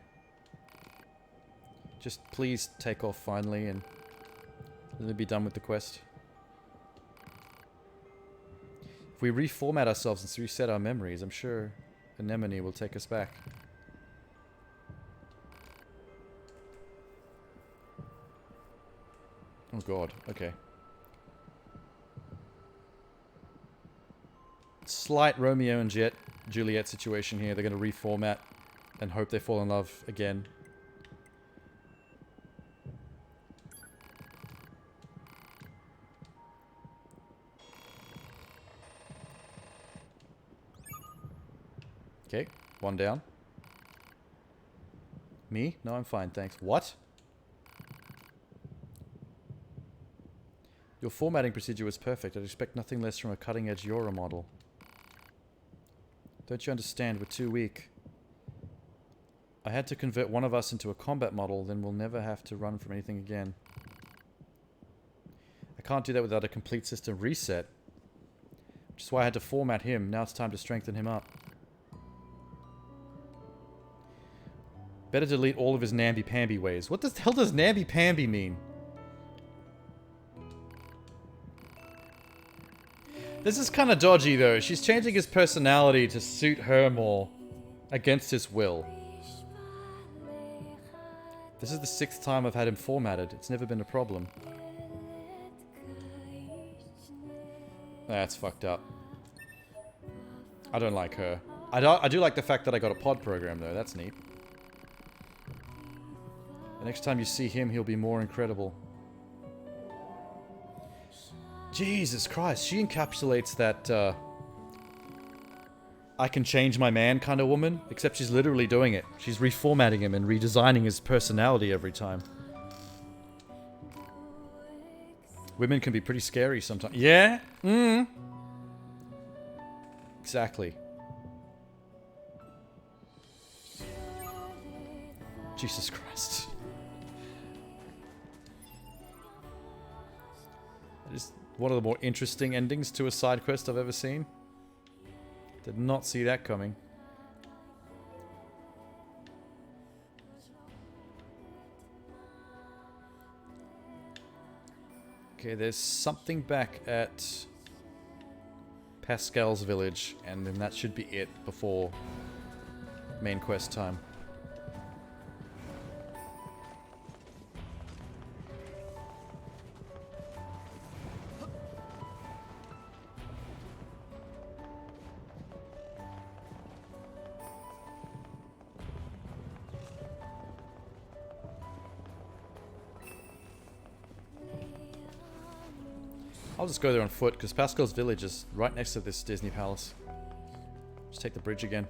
Just please take off finally and then be done with the quest. If we reformat ourselves and reset our memories, I'm sure Anemone will take us back. Oh god, okay. Slight Romeo and Juliet situation here. They're going to reformat and hope they fall in love again. Okay, one down. Me? No, I'm fine, thanks. What? Your formatting procedure was perfect. I'd expect nothing less from a cutting-edge Euro model. Don't you understand? We're too weak. I had to convert one of us into a combat model, then we'll never have to run from anything again. I can't do that without a complete system reset. Which is why I had to format him. Now it's time to strengthen him up. Better delete all of his namby-pamby ways. What the hell does namby-pamby mean? This is kind of dodgy, though. She's changing his personality to suit her more. Against his will. This is the 6th time I've had him formatted. It's never been a problem. That's fucked up. I don't like her. I do like the fact that I got a pod program, though. That's neat. The next time you see him, he'll be more incredible. Jesus Christ, she encapsulates that, I can change my man kind of woman, except she's literally doing it. She's reformatting him and redesigning his personality every time. Women can be pretty scary sometimes. Yeah? Exactly. Jesus Christ. It is one of the more interesting endings to a side quest I've ever seen. Did not see that coming. Okay, there's something back at Pascal's village, and then that should be it before main quest time. I'll just go there on foot, because Pascal's village is right next to this Disney Palace. Just take the bridge again.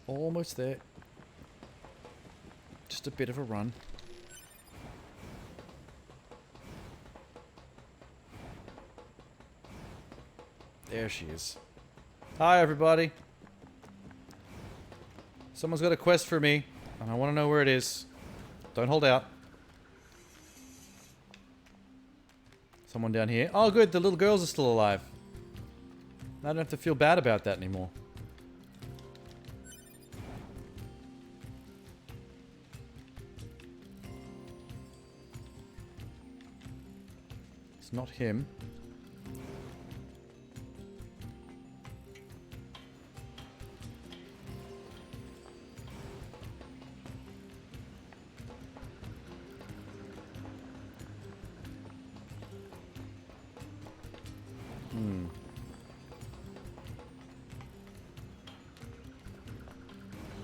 Almost there. Just a bit of a run. There she is. Hi, everybody. Someone's got a quest for me, and I want to know where it is. Don't hold out. Someone down here. Oh, good. The little girls are still alive. I don't have to feel bad about that anymore. Not him.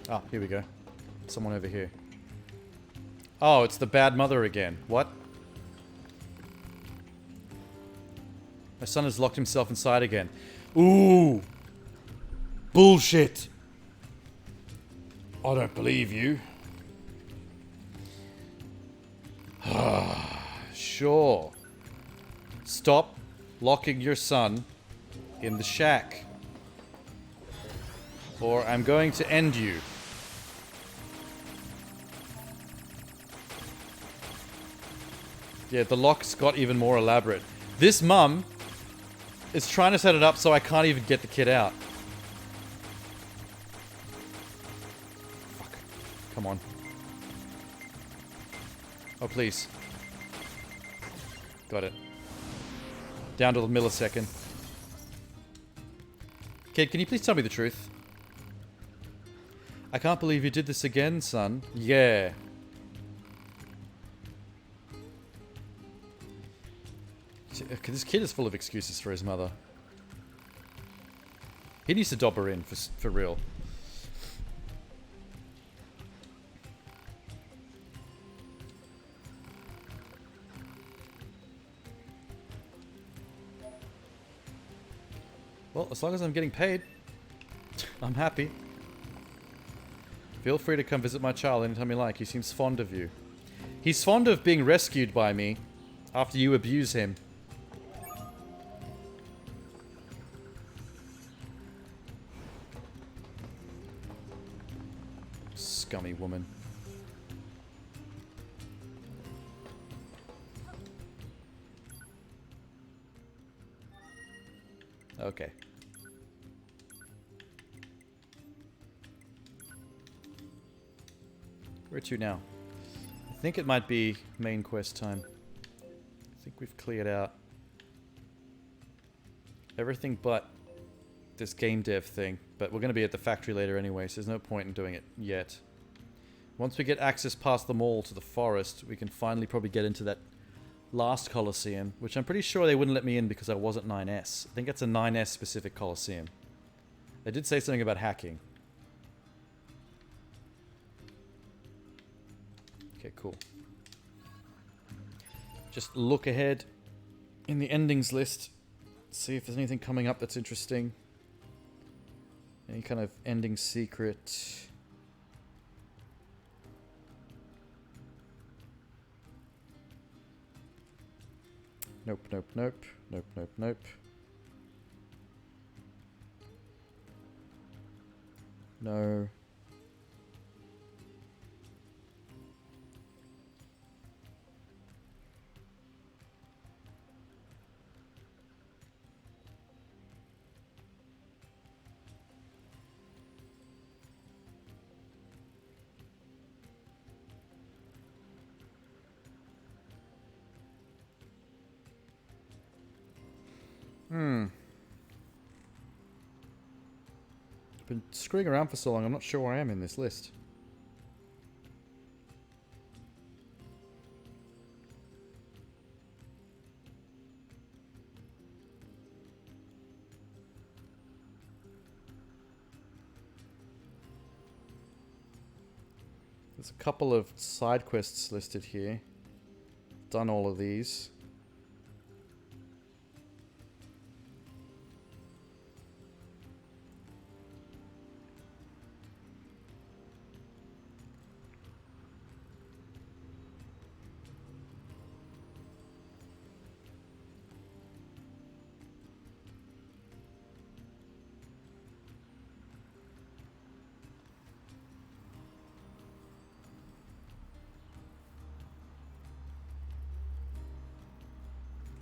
Ah, here we go. Someone over here. Oh, it's the bad mother again. What? My son has locked himself inside again. Ooh! Bullshit! I don't believe you. Sure. Stop locking your son in the shack. Or I'm going to end you. Yeah, the lock's got even more elaborate. This mum is trying to set it up so I can't even get the kid out. Fuck. Come on. Oh, please. Got it. Down to the millisecond. Kid, can you please tell me the truth? I can't believe you did this again, son. Yeah. This kid is full of excuses for his mother. He needs to dob her in, for real. Well, as long as I'm getting paid, I'm happy. Feel free to come visit my child anytime you like. He seems fond of you. He's fond of being rescued by me after you abuse him. Scummy woman. Okay. Where to now? I think it might be main quest time. I think we've cleared out everything but this game dev thing. But we're going to be at the factory later anyway, so there's no point in doing it yet. Once we get access past the mall to the forest, we can finally probably get into that last Coliseum, which I'm pretty sure they wouldn't let me in because I wasn't 9S. I think it's a 9S specific Coliseum. They did say something about hacking. Okay, cool. Just look ahead in the endings list. See if there's anything coming up that's interesting. Any kind of ending secret. Nope, nope, nope. Nope, nope, nope. No. Been screwing around for so long, I'm not sure where I am in this list. There's a couple of side quests listed here. Done all of these.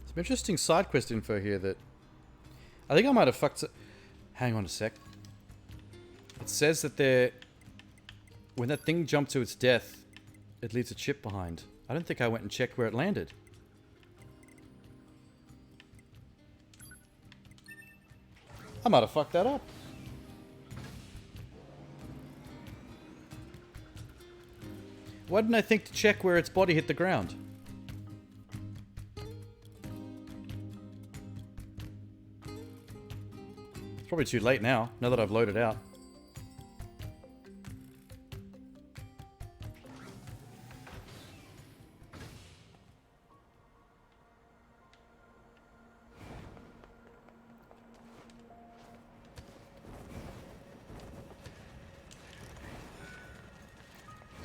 Some interesting side quest info here that I think I might have fucked it. Hang on a sec. It says that when that thing jumped to its death, it leaves a chip behind. I don't think I went and checked where it landed. I might have fucked that up. Why didn't I think to check where its body hit the ground? It's probably too late now that I've loaded out.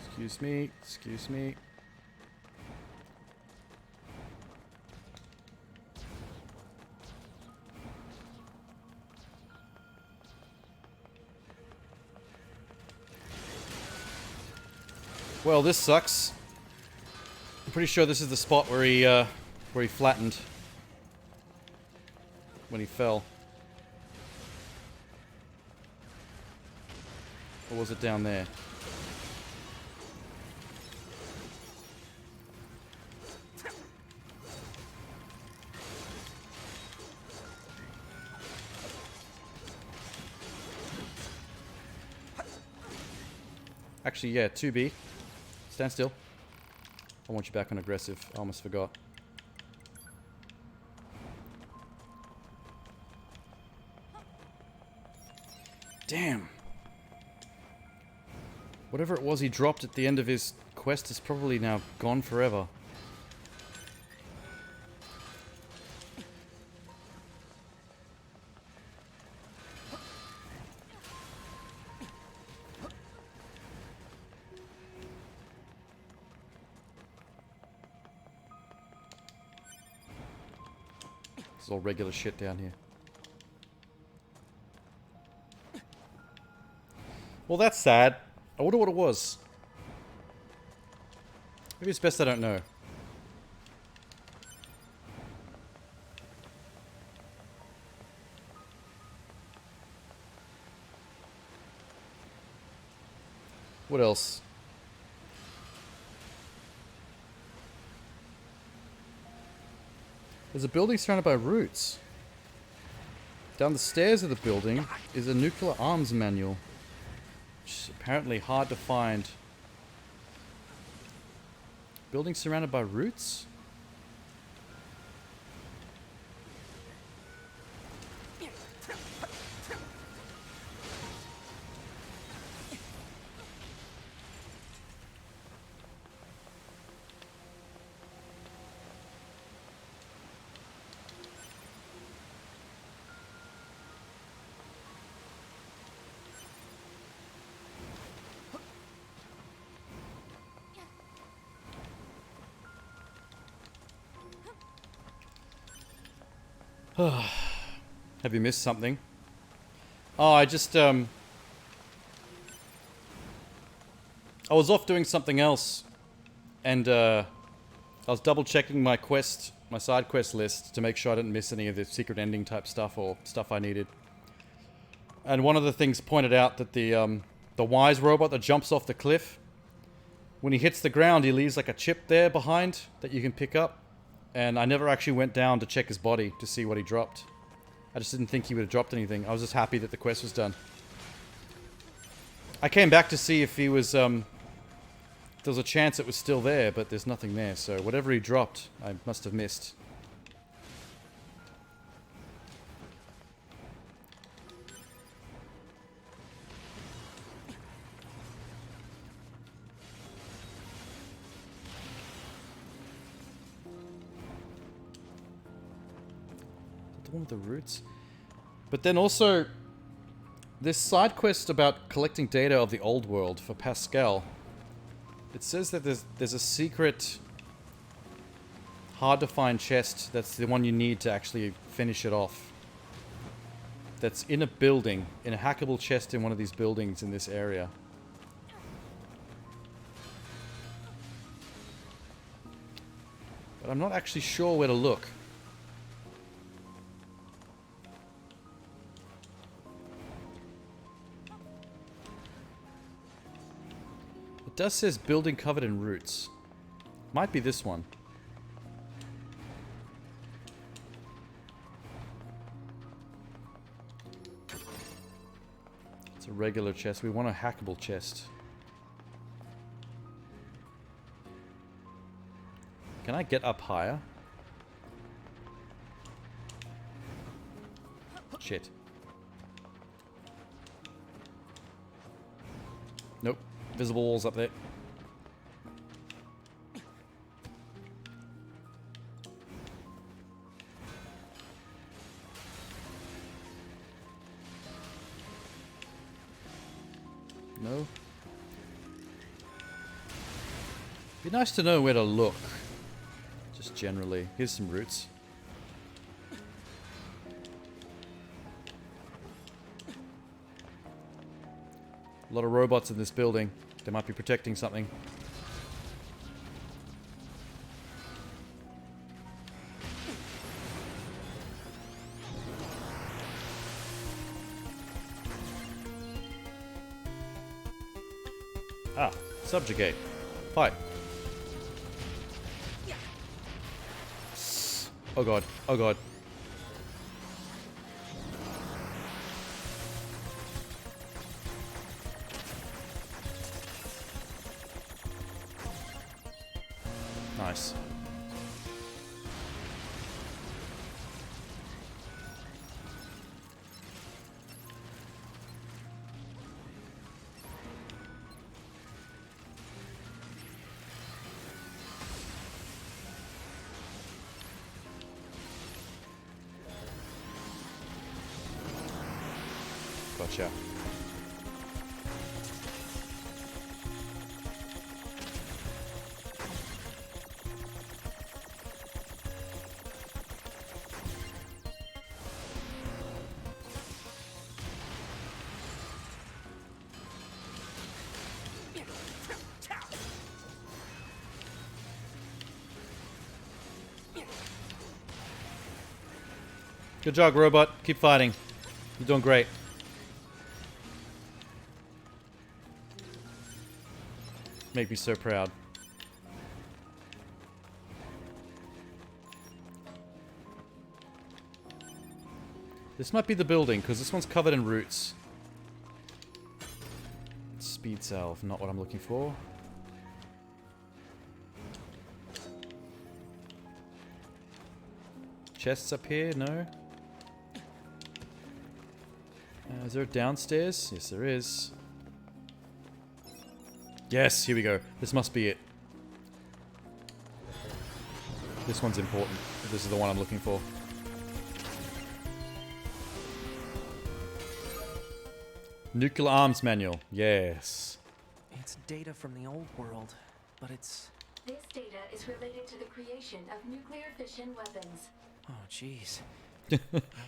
Excuse me, excuse me. Well, this sucks. I'm pretty sure this is the spot where he flattened when he fell. Or was it down there? Actually, yeah, 2B. Stand still. I want you back on aggressive. I almost forgot. Damn. Whatever it was he dropped at the end of his quest is probably now gone forever. all regular shit down here. Well, that's sad. I wonder what it was. Maybe it's best I don't know. What else? There's a building surrounded by roots. Down the stairs of the building is a nuclear arms manual, which is apparently hard to find. Building surrounded by roots? Have you missed something? Oh, I just, I was off doing something else, and, I was double checking my quest, my side quest list to make sure I didn't miss any of the secret ending type stuff or stuff I needed. And one of the things pointed out that the wise robot that jumps off the cliff, when he hits the ground, he leaves like a chip there behind that you can pick up. And I never actually went down to check his body to see what he dropped. I just didn't think he would have dropped anything. I was just happy that the quest was done. I came back to see if he was, there was a chance it was still there, but there's nothing there. So whatever he dropped, I must have missed. One of the roots. But then also, this side quest about collecting data of the old world for Pascal. It says that there's a secret, hard to find chest. That's the one you need to actually finish it off. That's in a building, in a hackable chest in one of these buildings in this area. But I'm not actually sure where to look. It does says building covered in roots. Might be this one. It's a regular chest. We want a hackable chest. Can I get up higher? Shit. Nope. Visible walls up there. No. Be nice to know where to look. Just generally. Here's some roots. A lot of robots in this building. They might be protecting something. Ah, subjugate. Fight. Oh god, oh god. Nice. Gotcha. Good job, robot. Keep fighting. You're doing great. Make me so proud. This might be the building, because this one's covered in roots. Speed salve, not what I'm looking for. Chests up here? No. Is there a downstairs? Yes, there is. Yes, here we go. This must be it. This one's important. This is the one I'm looking for. Nuclear arms manual. Yes. It's data from the old world, but it's... This data is related to the creation of nuclear fission weapons. Oh, jeez. I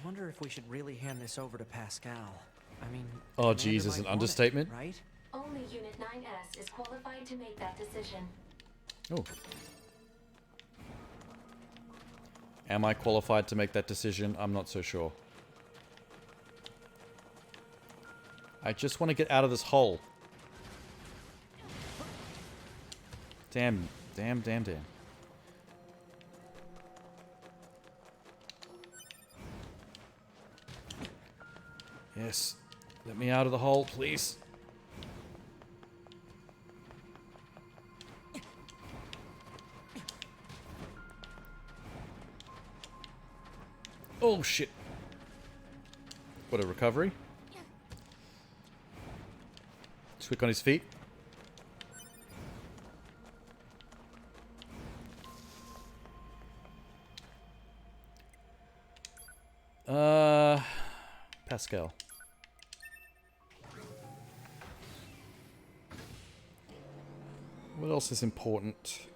wonder if we should really hand this over to Pascal. I mean... Oh, jeez, is an understatement? Right? Only Unit 9S is qualified to make that decision. Oh. Am I qualified to make that decision? I'm not so sure. I just want to get out of this hole. Damn, damn, damn, damn. Yes. Let me out of the hole, please. Oh, shit. What a recovery. Just quick on his feet. Pascal. What else is important?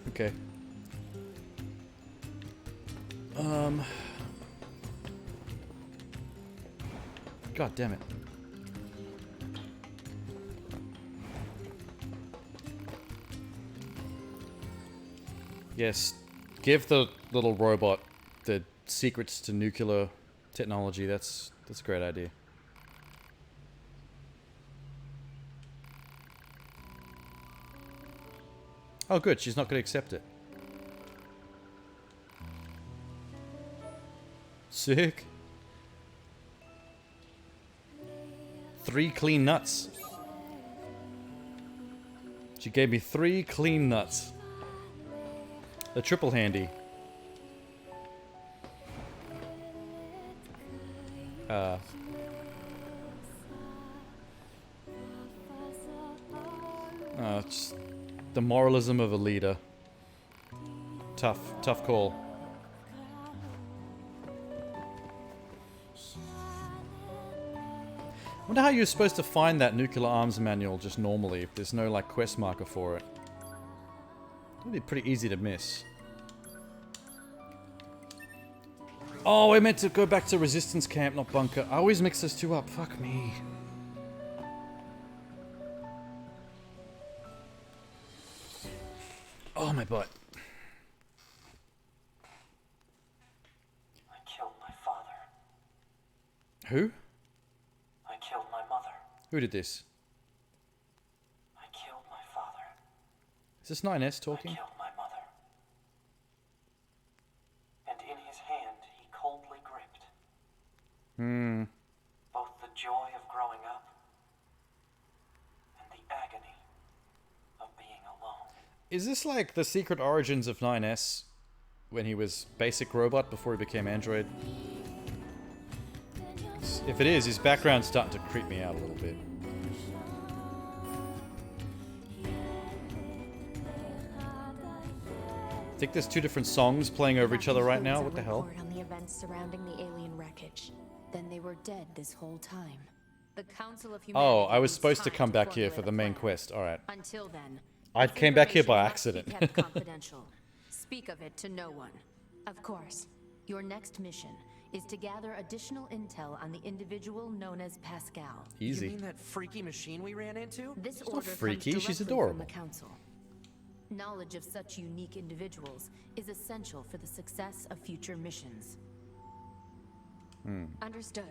Okay. God damn it. Yes, give the little robot the secrets to nuclear technology. That's a great idea. Oh good, she's not going to accept it. Sick. 3 clean nuts. She gave me 3 clean nuts. They're triple handy. It's the moralism of a leader. Tough call. I wonder how you're supposed to find that nuclear arms manual just normally if there's no like quest marker for it. It'd be pretty easy to miss. Oh, I meant to go back to resistance camp, not bunker. I always mix those two up. Fuck me. Oh, my butt. I killed my father. Who? I killed my mother. Who did this? I killed my father. Is this 9S talking? I killed my mother. And in his hand, he coldly gripped both the joy of growing up Is this like the secret origins of 9S when he was basic robot before he became android? If it is, his background's starting to creep me out a little bit. I think there's two different songs playing over each other right now. What the hell? On the events surrounding the alien wreckage. Then they were dead this whole time. The Council of Humanity. Oh, I was supposed to come back here for the main quest. All right. Until then, I came back here by accident. kept confidential. Speak of it to no one. Of course, your next mission is to gather additional intel on the individual known as Pascal. Easy. You mean that freaky machine we ran into? This She's not order freaky, comes she's directly adorable. from the Council. Knowledge of such unique individuals is essential for the success of future missions. Understood.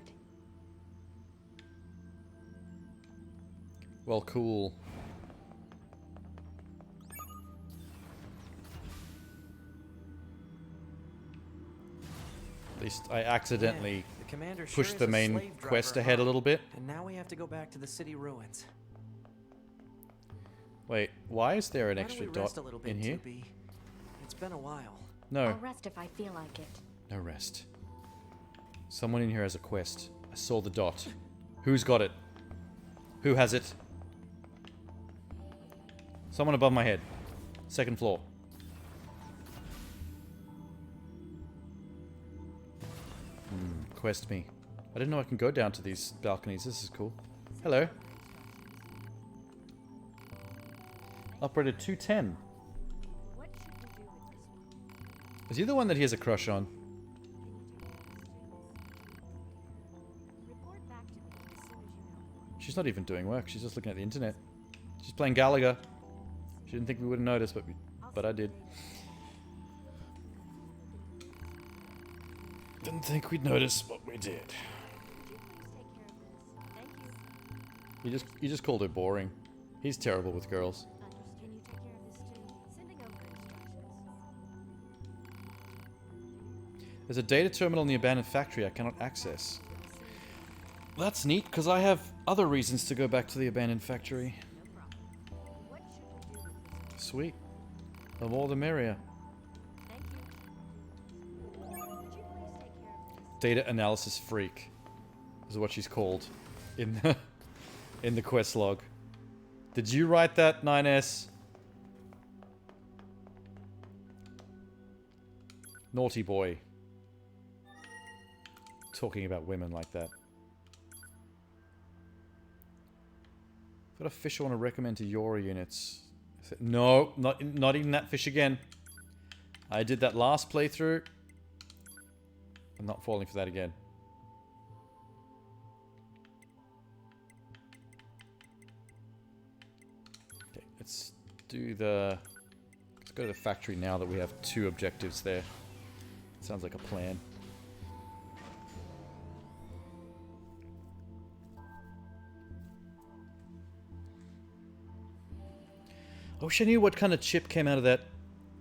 Well, cool. At least I accidentally The commander sure pushed is the a main slave driver, quest ahead a little bit. And now we have to go back to the city ruins. Wait, why is there an Why don't extra we dot rest a little bit, in here? 2B? It's been a while. No, I'll rest if I feel like it. no rest. Someone in here has a quest. I saw the dot. Who's got it? Who has it? Someone above my head. Second floor. Quest me. I didn't know I can go down to these balconies. This is cool. Hello. Operator 210. Is he the one that he has a crush on? She's not even doing work. She's just looking at the internet. She's playing Gallagher. She didn't think we would have noticed, but I did. Didn't think we'd notice, but we did. You just called her boring. He's terrible with girls. There's a data terminal in the abandoned factory I cannot access. That's neat, because I have other reasons to go back to the abandoned factory. Sweet. The more the merrier. Data analysis freak is what she's called in the quest log. Did you write that, 9S? Naughty boy. Talking about women like that. Got a fish I want to recommend to your units. No, not eating that fish again. I did that last playthrough. I'm not falling for that again. Okay, let's go to the factory now that we have two objectives there. Sounds like a plan. I wish I knew what kind of chip came out of that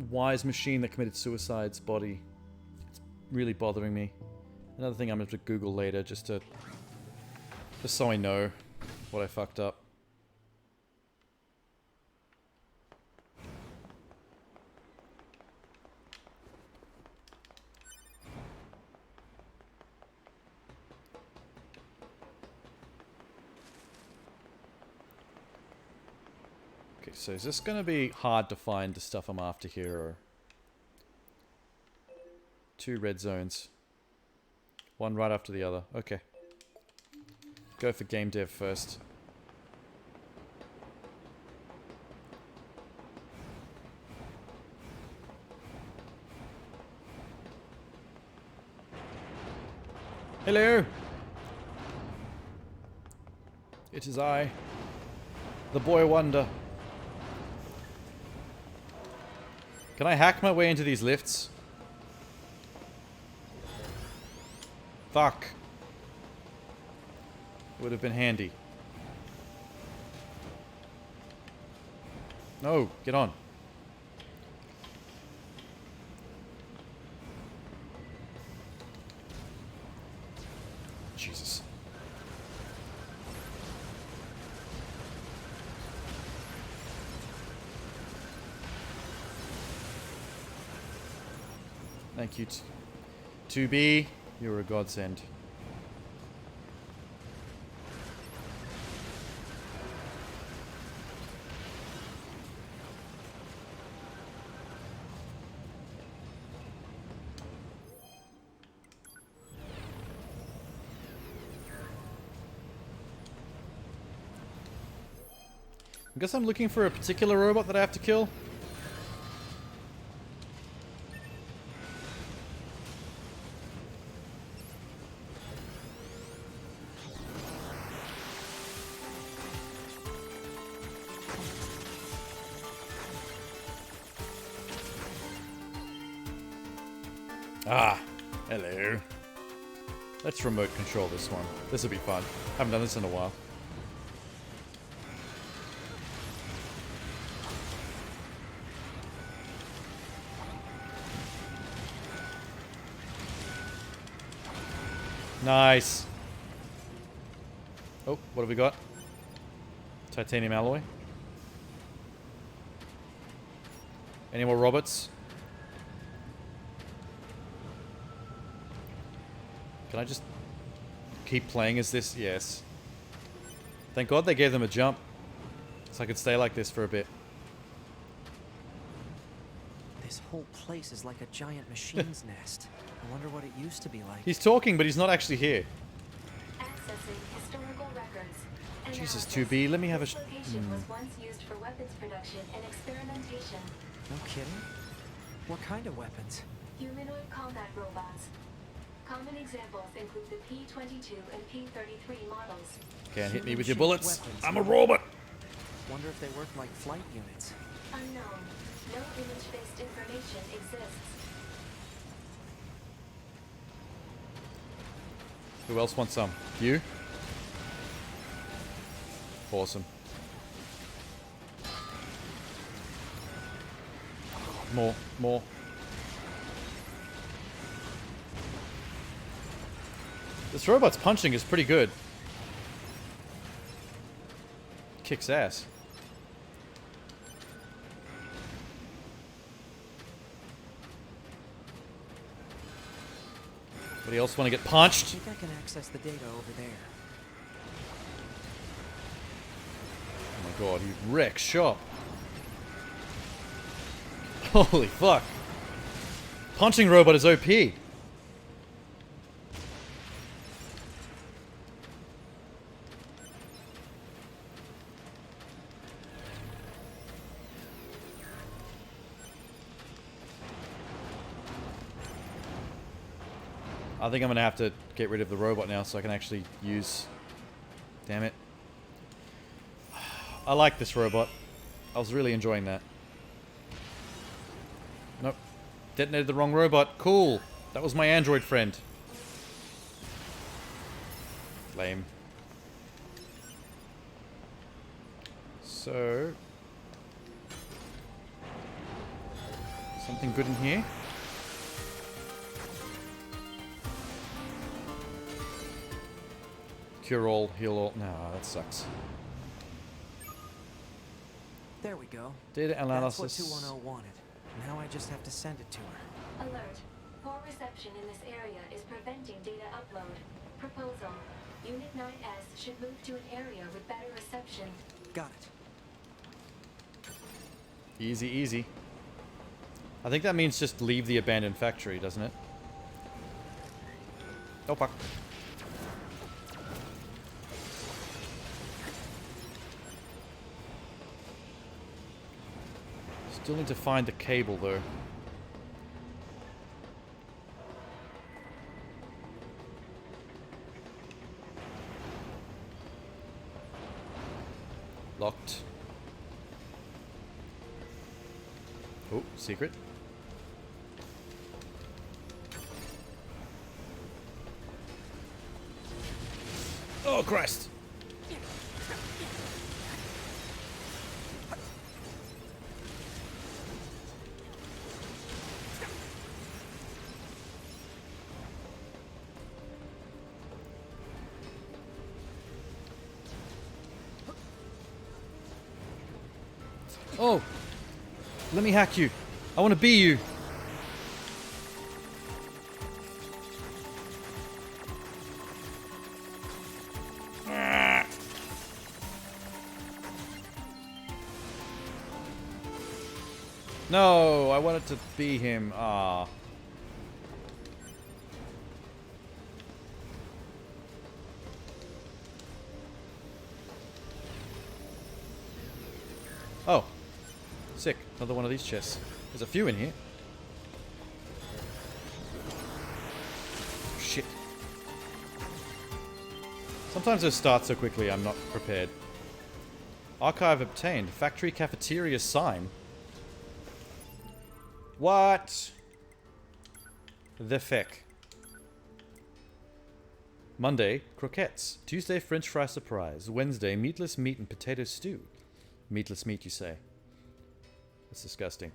wise machine that committed suicide's body. It's really bothering me. Another thing I'm going to have to Google later just so I know what I fucked up. Okay, so is this going to be hard to find the stuff I'm after here, or... Two red zones. One right after the other. Okay. Go for game dev first. Hello! It is I, the boy wonder. Can I hack my way into these lifts? Fuck. Would have been handy. No, get on. Jesus. Thank you. 2B, you're a godsend. I guess I'm looking for a particular robot that I have to kill. Ah, hello. Let's remote control this one. This will be fun. Haven't done this in a while. Nice. Oh, what have we got? Titanium alloy. Any more robots? Can I just keep playing as this? Yes. Thank God they gave them a jump, so I could stay like this for a bit. This whole place is like a giant machine's nest. I wonder what it used to be like. He's talking, but he's not actually here. Accessing historical records. Jesus, 2B, let me have a This location was once used for weapons production and experimentation. No kidding? What kind of weapons? Humanoid combat robots. Common examples include the P-22 and P-33 models. Can't hit me with your Human-shaped bullets. weapons. I'm a robot. Wonder if they work like flight units. Unknown. No image-based information exists. Who else wants some? You? Awesome. More, more. This robot's punching is pretty good. Kicks ass. Anybody else want to get punched? I think I can access the data over there. Oh my god, he wrecks shop. Holy fuck. Punching robot is OP. I think I'm gonna have to get rid of the robot now so I can actually use... Damn it. I like this robot. I was really enjoying that. Nope. Detonated the wrong robot. Cool. That was my android friend. Lame. So... something good in here? Cure all, heal all. No, that sucks. There we go. Data analysis. That's what 210 wanted. Now I just have to send it to her. Alert. Poor reception in this area is preventing data upload. Proposal. Unit 9S should move to an area with better reception. Got it. Easy, easy. I think that means just leave the abandoned factory, doesn't it? Oh, fuck. Still need to find the cable, though. Locked. Oh, secret. Oh, Christ! Oh! Let me hack you. I want to be you. No, I wanted to be him. Ah. Oh. Sick. Another one of these chests. There's a few in here. Shit. Sometimes those start so quickly I'm not prepared. Archive obtained. Factory cafeteria sign. What? The feck. Monday, croquettes. Tuesday, French fry surprise. Wednesday, meatless meat and potato stew. Meatless meat, you say? That's disgusting.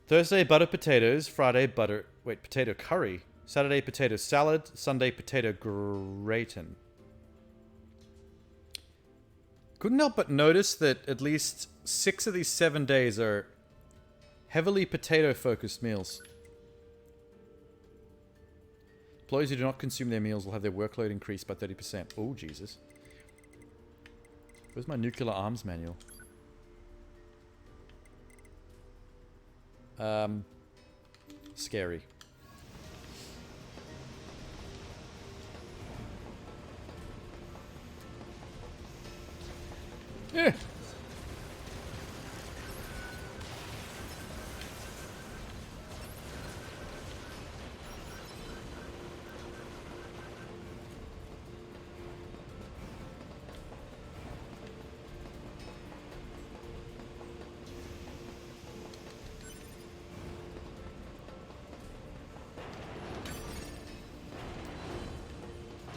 Thursday, butter potatoes. Friday, potato curry. Saturday, potato salad. Sunday, potato gratin. Couldn't help but notice that at least 6 of these 7 days are heavily potato-focused meals. Employees who do not consume their meals will have their workload increased by 30%. Oh, Jesus. Where's my nuclear arms manual? Scary. Yeah.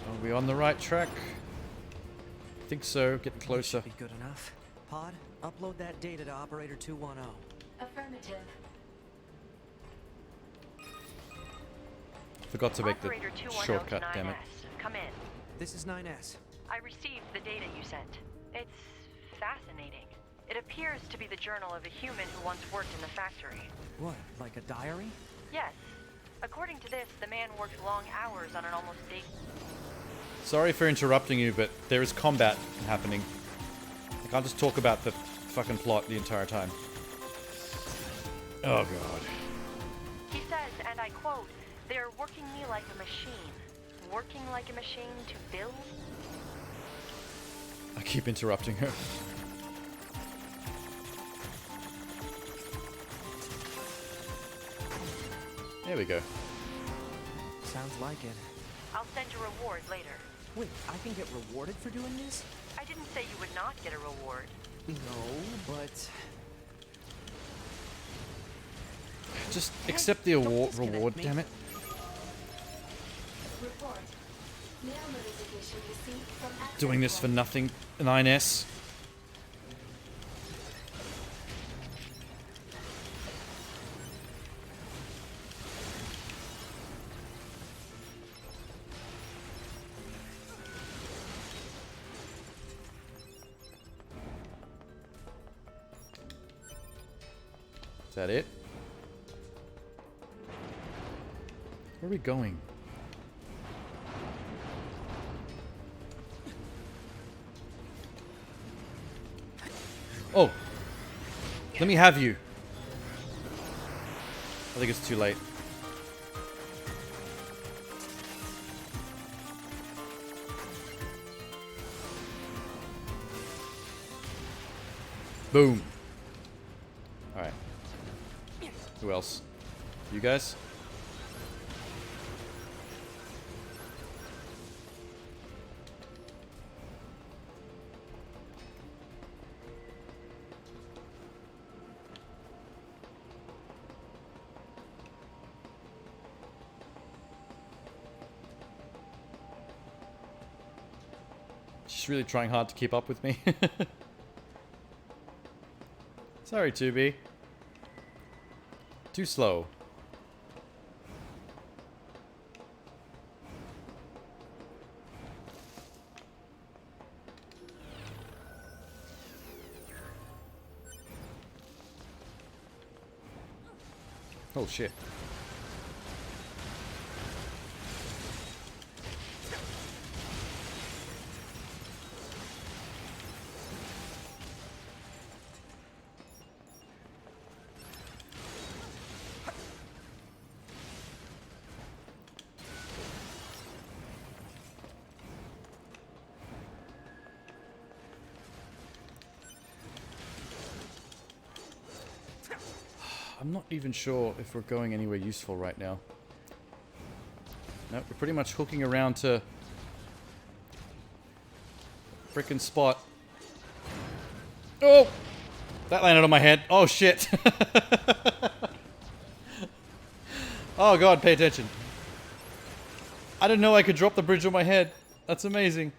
Are we on the right track? I think so. Getting closer. Should be good enough. Pod, upload that data to Operator 210. Affirmative. Forgot to make Operator the 210 shortcut, to damn it. 9S. Come in. This is 9S. I received the data you sent. It's fascinating. It appears to be the journal of a human who once worked in the factory. What, like a diary? Yes. According to this, the man worked long hours on an almost day. Sorry for interrupting you, but there is combat happening. I can't just talk about the fucking plot the entire time. Oh god. He says, and I quote, "They're working me like a machine. Working like a machine to build?" I keep interrupting her. There we go. Sounds like it. I'll send you a reward later. Wait, I can get rewarded for doing this? I didn't say you would not get a reward. No, but... Just accept the reward, damn it. Report. Mail notification received from access Doing this for point. nothing, 9S. Is that it? Where are we going? Oh! Let me have you. I think it's too late. Boom. Alright. Who else? You guys? She's really trying hard to keep up with me. Sorry, 2B. Too slow. Oh shit. I'm not even sure if we're going anywhere useful right now. Nope, we're pretty much hooking around to frickin' spot. Oh! That landed on my head. Oh shit. Oh god, pay attention. I didn't know I could drop the bridge on my head. That's amazing.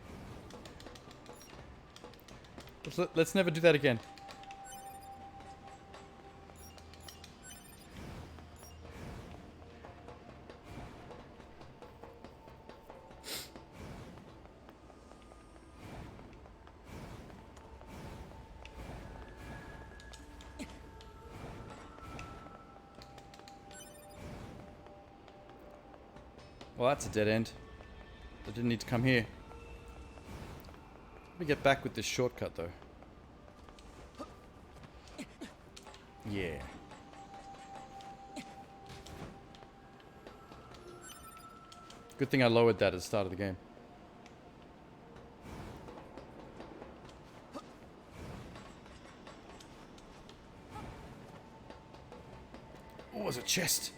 Let's never do that again. Well, that's a dead end. I didn't need to come here. Let me get back with this shortcut, though. Yeah. Good thing I lowered that at the start of the game. Oh, there's a chest.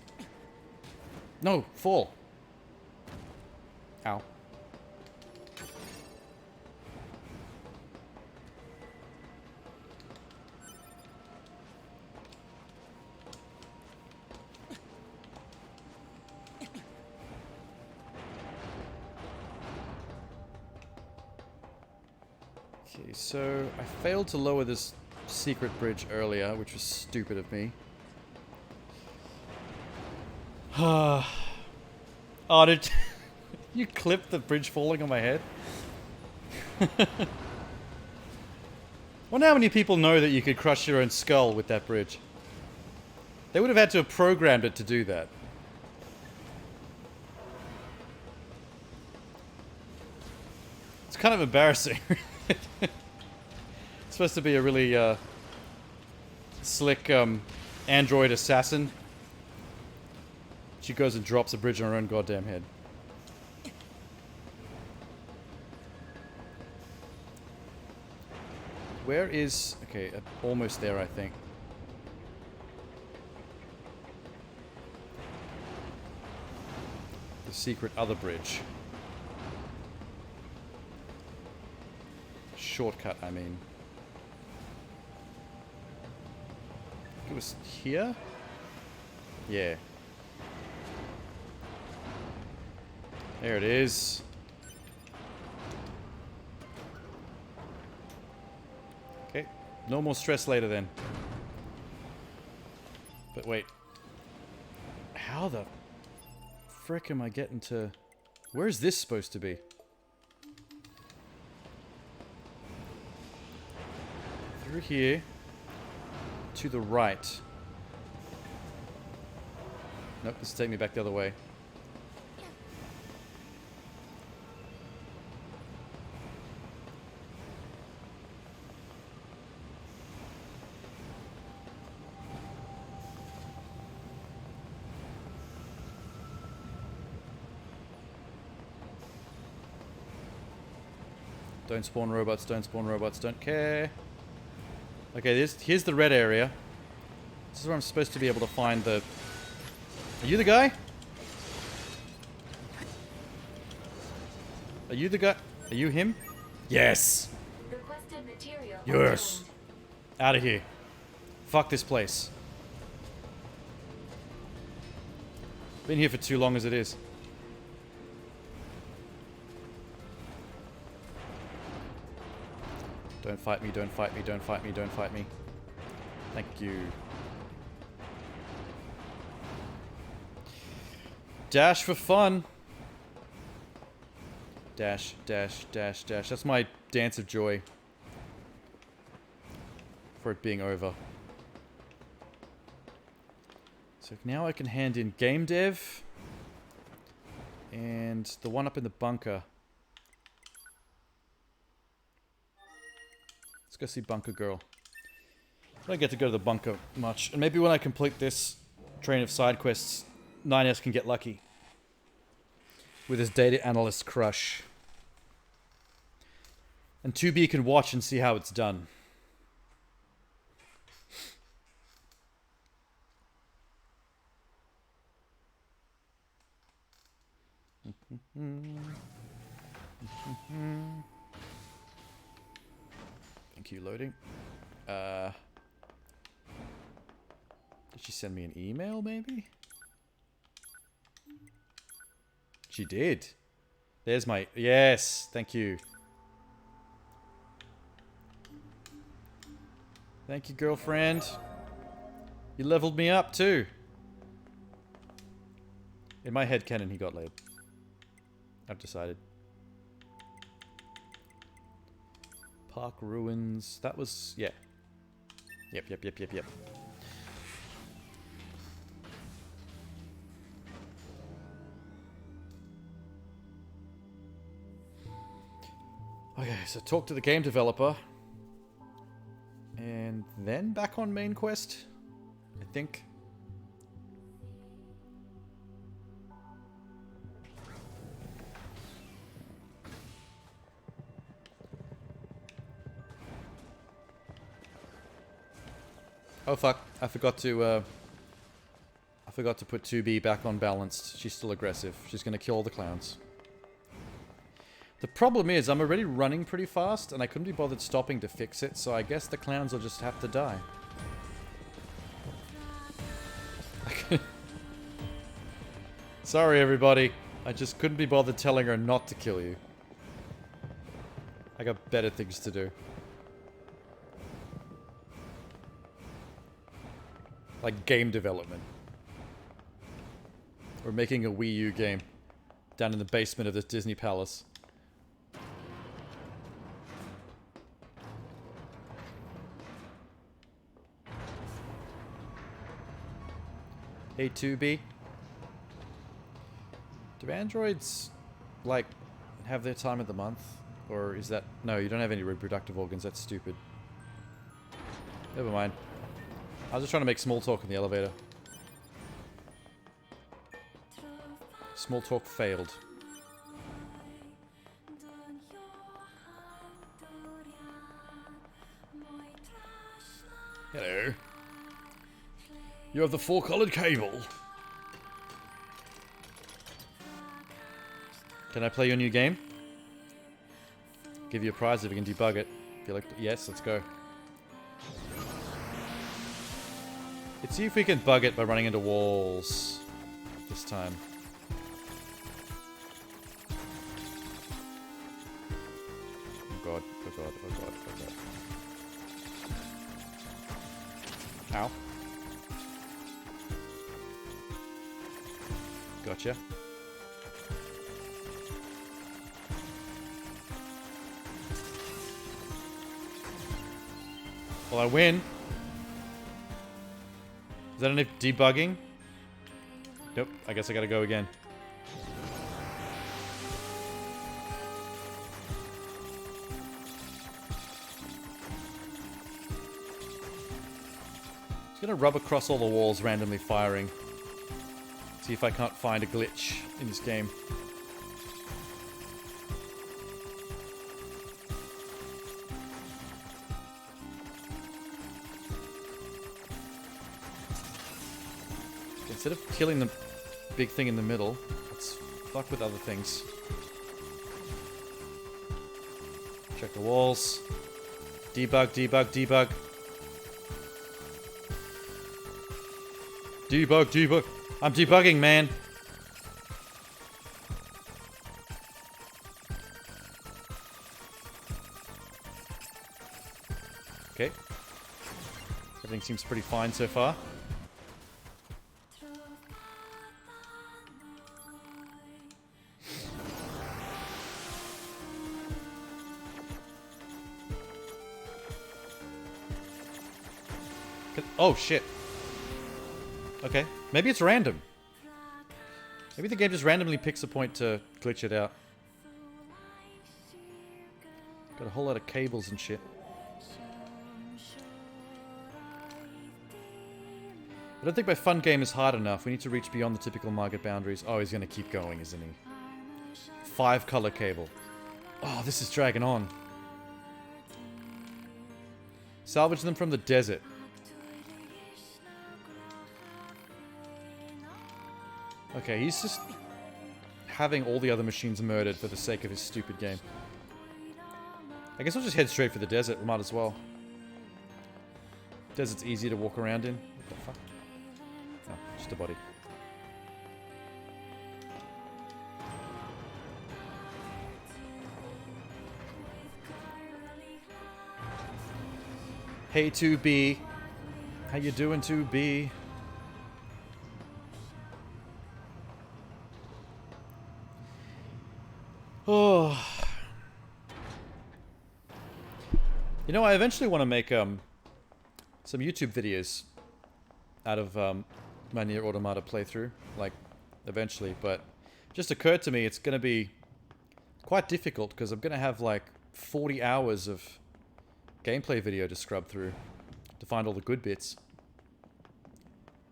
No, fall. Ow. Okay, so I failed to lower this secret bridge earlier, which was stupid of me. Oh, did you clip the bridge falling on my head? Wonder how many people know that you could crush your own skull with that bridge. They would have had to have programmed it to do that. It's kind of embarrassing. It's supposed to be a really slick android assassin. She goes and drops a bridge on her own goddamn head. Where is... Okay, almost there, I think. The secret other bridge. Shortcut, I mean. It was here? Yeah. There it is. Okay. No more stress later then. But wait. How the frick am I getting to... Where is this supposed to be? Through here. To the right. Nope, this is taking me back the other way. Don't spawn robots, don't spawn robots, don't care. Okay, here's the red area. This is where I'm supposed to be able to find the... Are you the guy? Are you the guy? Are you him? Yes! Requested material Yes! Out of here. Fuck this place. Been here for too long as it is. Don't fight me, don't fight me, don't fight me, don't fight me. Thank you. Dash for fun. Dash, dash, dash, dash. That's my dance of joy. For it being over. So now I can hand in game dev. And the one up in the bunker. Let's go see Bunker Girl. I don't get to go to the bunker much. And maybe when I complete this train of side quests, NieR can get lucky. With his data analyst crush. And 2B can watch and see how it's done. Thank you, loading. Did she send me an email, maybe? She did. There's my... Yes, thank you. Thank you, girlfriend. You leveled me up, too. In my headcanon, he got laid. I've decided. Park ruins. That was... Yeah. Yep. Okay, so talk to the game developer. And then back on main quest, I think. Oh fuck, I forgot to put 2B back on balanced. She's still aggressive. She's gonna kill all the clowns. The problem is, I'm already running pretty fast, and I couldn't be bothered stopping to fix it, so I guess the clowns will just have to die. Sorry, everybody. I just couldn't be bothered telling her not to kill you. I got better things to do. Like game development. We're making a Wii U game down in the basement of this Disney Palace. Hey 2B. Do androids, like, have their time of the month? Or is that... No, you don't have any reproductive organs. That's stupid. Never mind. I was just trying to make small talk in the elevator. Small talk failed. Hello. You have the 4-colored cable. Can I play your new game? Give you a prize if you can debug it. Feel like yes, let's go. Let's see if we can bug it by running into walls this time. Oh god, oh god, oh god, oh god. Ow. Gotcha. Well, I win. Is that enough debugging? Nope, I guess I gotta go again. Just gonna rub across all the walls, randomly firing. See if I can't find a glitch in this game. Instead of killing the big thing in the middle, let's fuck with other things. Check the walls. Debug, debug, debug. Debug, debug. I'm debugging, man. Okay. Everything seems pretty fine so far. Oh, shit. Okay. Maybe it's random. Maybe the game just randomly picks a point to glitch it out. Got a whole lot of cables and shit. I don't think my fun game is hard enough. We need to reach beyond the typical market boundaries. Oh, he's gonna keep going, isn't he? 5-color cable. Oh, this is dragging on. Salvage them from the desert. Okay, he's just having all the other machines murdered for the sake of his stupid game. I guess I'll just head straight for the desert. We might as well. Desert's easy to walk around in. What the fuck? Oh, just a body. Hey 2B. How you doing 2B? Oh. You know, I eventually want to make some YouTube videos out of my NieR Automata playthrough, like eventually, but it just occurred to me it's going to be quite difficult because I'm going to have like 40 hours of gameplay video to scrub through to find all the good bits.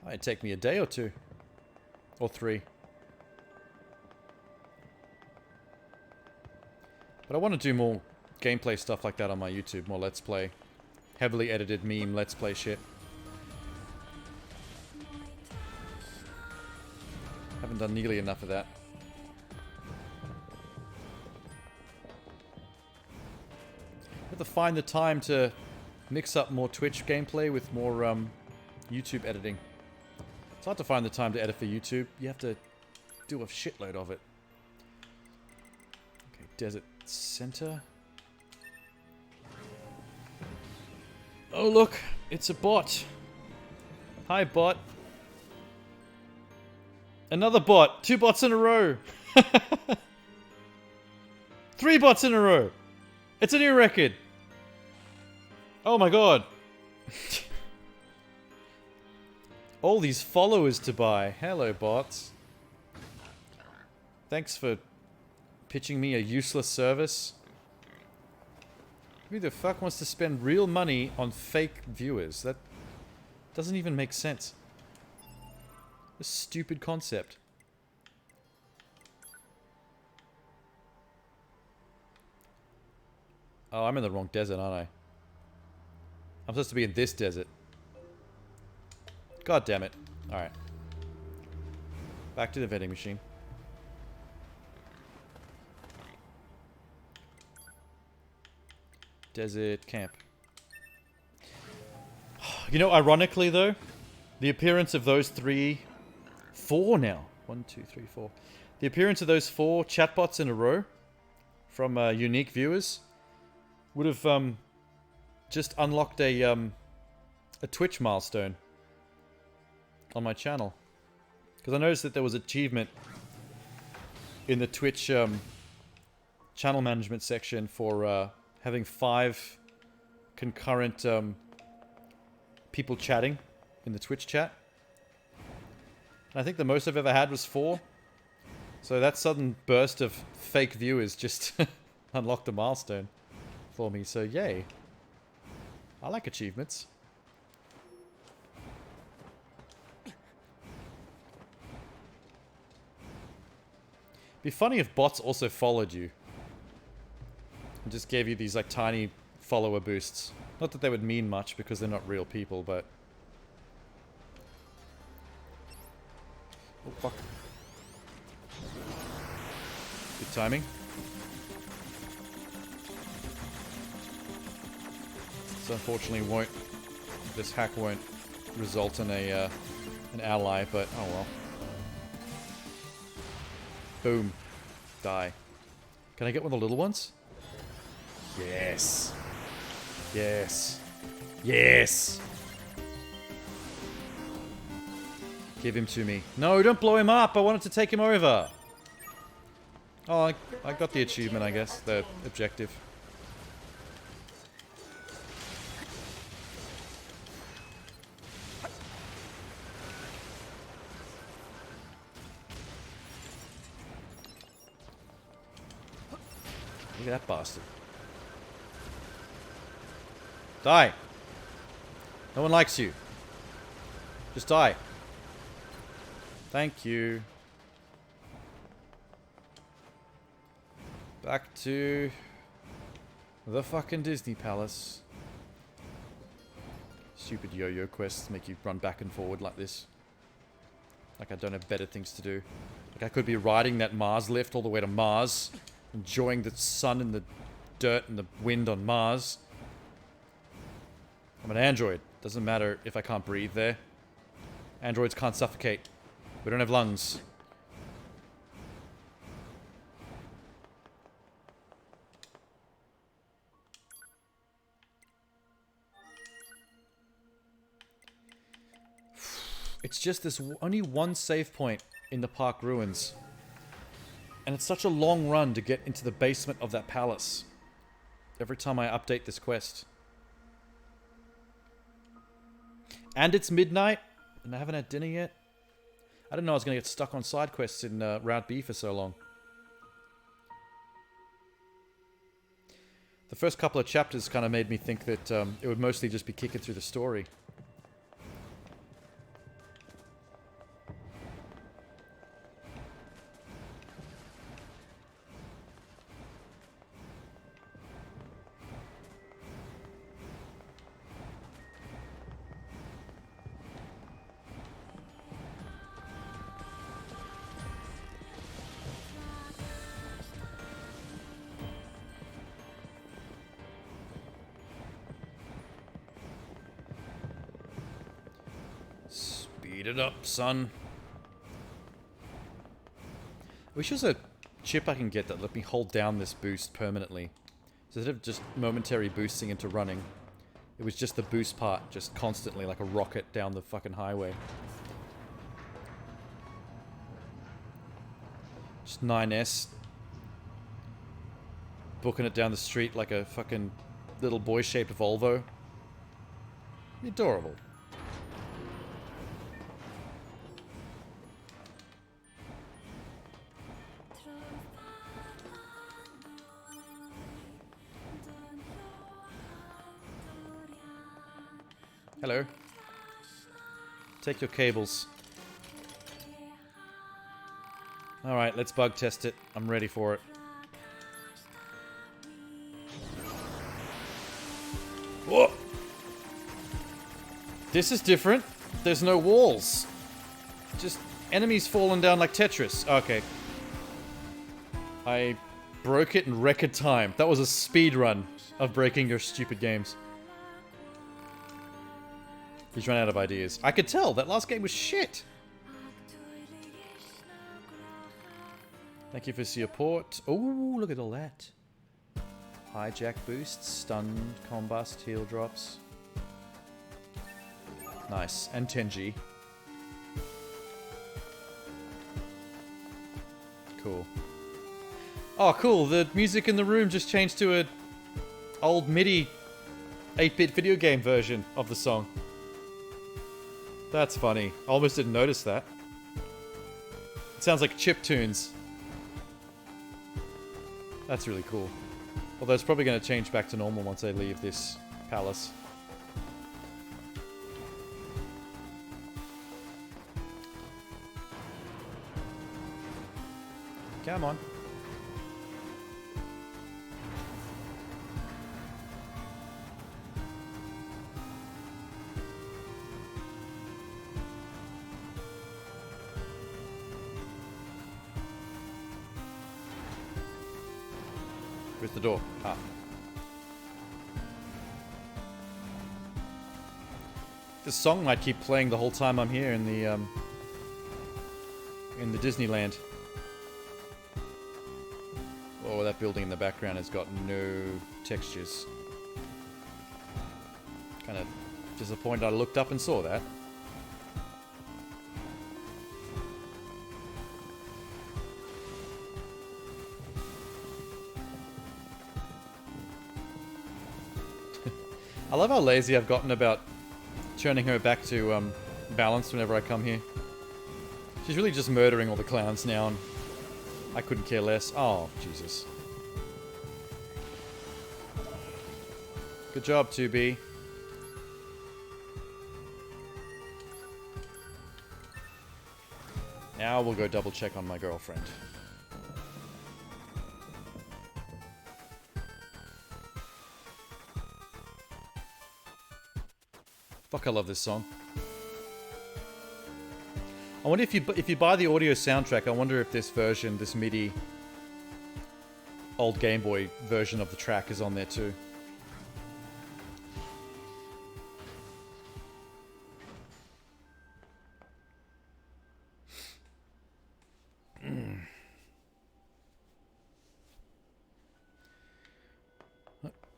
It'd take me a day or two. Or 3. But I want to do more gameplay stuff like that on my YouTube, more Let's Play. Heavily edited meme Let's Play shit. Haven't done nearly enough of that. Have to find the time to mix up more Twitch gameplay with more YouTube editing. It's hard to find the time to edit for YouTube. You have to do a shitload of it. Okay, Desert Center. Oh look, it's a bot. Hi bot. Another bot. 2 bots in a row. 3 bots in a row. It's a new record. Oh my god. All these followers to buy. Hello, bots. Thanks for pitching me a useless service. Who the fuck wants to spend real money on fake viewers? That doesn't even make sense. A stupid concept. Oh, I'm in the wrong desert, aren't I? I'm supposed to be in this desert. God damn it. Alright. Back to the vending machine. Desert camp. You know, ironically though, the appearance of those 4 now. 1, 2, 3, 4. The appearance of those 4 chatbots in a row from unique viewers would have just unlocked a Twitch milestone on my channel. Because I noticed that there was achievement in the Twitch channel management section for having 5 concurrent people chatting in the Twitch chat. And I think the most I've ever had was 4. So that sudden burst of fake viewers just unlocked a milestone for me. So yay. I like achievements. Be funny if bots also followed you. And just gave you these like tiny follower boosts. Not that they would mean much because they're not real people, but... Oh fuck. Good timing. So unfortunately won't... This hack won't result in a an ally, but oh well. Boom. Die. Can I get one of the little ones? Yes. Yes. Yes. Give him to me. No, don't blow him up. I wanted to take him over. Oh, I got the achievement, I guess. The objective. Look at that bastard. Die. No one likes you. Just die. Thank you. Back to the fucking Disney Palace. Stupid yo-yo quests make you run back and forward like this. Like I don't have better things to do. Like I could be riding that Mars lift all the way to Mars, enjoying the sun and the dirt and the wind on Mars. I'm an android. Doesn't matter if I can't breathe there. Androids can't suffocate. We don't have lungs. It's just this only one save point in the park ruins. And it's such a long run to get into the basement of that palace. Every time I update this quest. And it's midnight, and I haven't had dinner yet. I didn't know I was going to get stuck on side quests in Route B for so long. The first couple of chapters kind of made me think that it would mostly just be kicking through the story. Speed it up, son. I wish there's a chip I can get that let me hold down this boost permanently. So instead of just momentary boosting into running, it was just the boost part, just constantly like a rocket down the fucking highway. Just 9S. Booking it down the street like a fucking little boy-shaped Volvo. Adorable. Hello. Take your cables. Alright, let's bug test it. I'm ready for it. Whoa! This is different. There's no walls. Just enemies falling down like Tetris. Okay. I broke it in record time. That was a speed run of breaking your stupid games. He's run out of ideas. I could tell. That last game was shit. Thank you for support. Oh, look at all that. Hijack boosts, stunned, combust, heal drops. Nice. And Tenji. Cool. Oh, cool. The music in the room just changed to a old MIDI 8-bit video game version of the song. That's funny. Almost didn't notice that. It sounds like chip tunes. That's really cool. Although it's probably going to change back to normal once I leave this palace. Come on. Where's the door? Ah. This song might keep playing the whole time I'm here in the Disneyland. Oh, that building in the background has got no textures. Kind of disappointed I looked up and saw that. I love how lazy I've gotten about turning her back to balance whenever I come here. She's really just murdering all the clowns now, and I couldn't care less. Oh, Jesus. Good job, 2B. Now we'll go double check on my girlfriend. Fuck, I love this song. I wonder if you buy the audio soundtrack, I wonder if this version, this MIDI old Game Boy version of the track is on there too.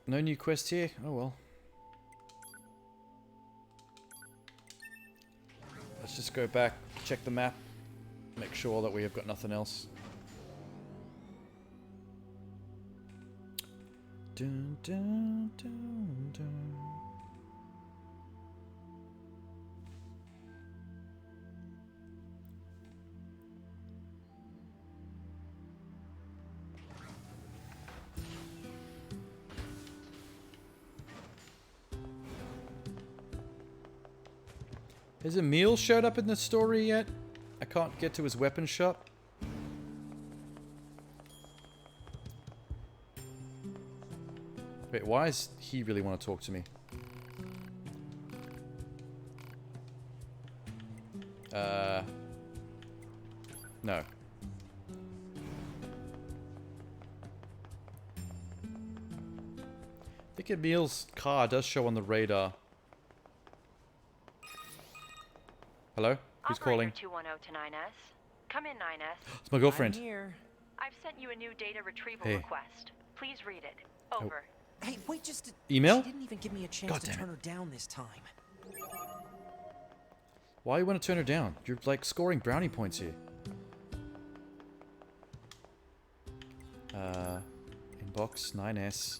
No new quest here? Oh well. Let's just go back, check the map, make sure that we have got nothing else. Dun, dun, dun, dun. Has Emil showed up in the story yet? I can't get to his weapon shop. Wait, why does he really want to talk to me? No. I think Emil's car does show on the radar. Hello? Who's calling? 210 to 9S. Come in, 9S. It's my girlfriend. I'm here. I've sent you a new data retrieval Hey. request. Please read it. Over. Hey, wait just a... Email? She didn't even give me a chance God to damn turn her down this time. Why you want to turn her down? You're like scoring brownie points here. Inbox 9S.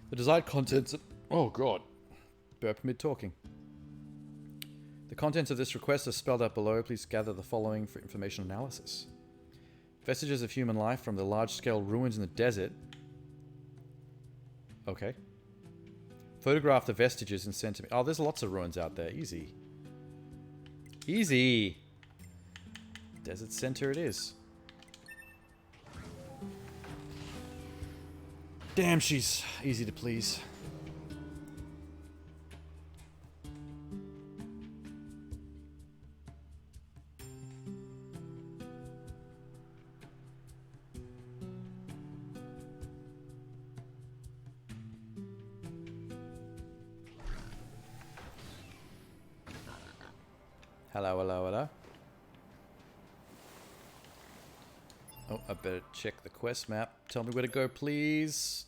The desired contents of... Oh god. Burp mid-talking. The contents of this request are spelled out below. Please gather the following for information analysis. Vestiges of human life from the large-scale ruins in the desert. Okay. Photograph the vestiges and send to me. Oh, there's lots of ruins out there. Easy. Easy. Desert center it is. Damn, she's easy to please. Hello, hello, hello. Oh, I better check the quest map. Tell me where to go, please.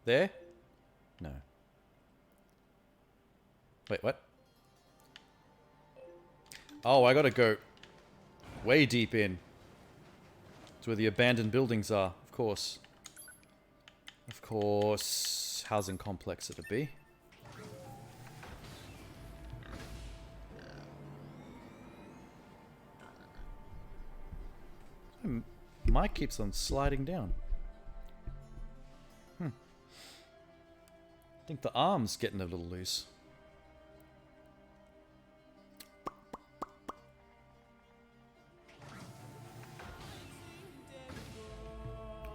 There? No. Wait, what? Oh, I gotta go way deep in. It's where the abandoned buildings are, of course. Of course. Housing complex it'll be. Mic keeps on sliding down. I think the arm's getting a little loose.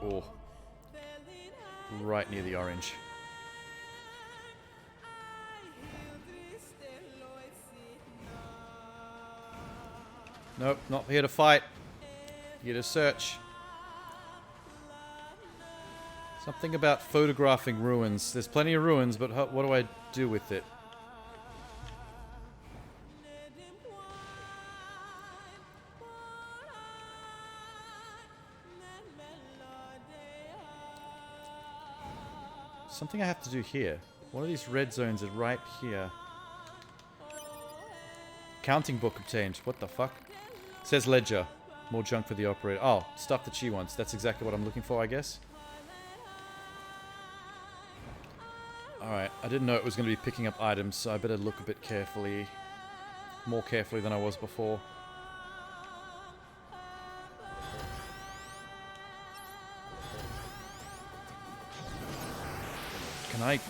Oh. Right near the orange. Nope, not here to fight. Here to search. Something about photographing ruins. There's plenty of ruins, but what do I do with it? Something I have to do here. One of these red zones is right here. Counting book obtained. What the fuck? Says ledger. More junk for the operator. Oh, stuff that she wants. That's exactly what I'm looking for, I guess. Alright, I didn't know it was going to be picking up items, so I better look a bit carefully. More carefully than I was before. Can I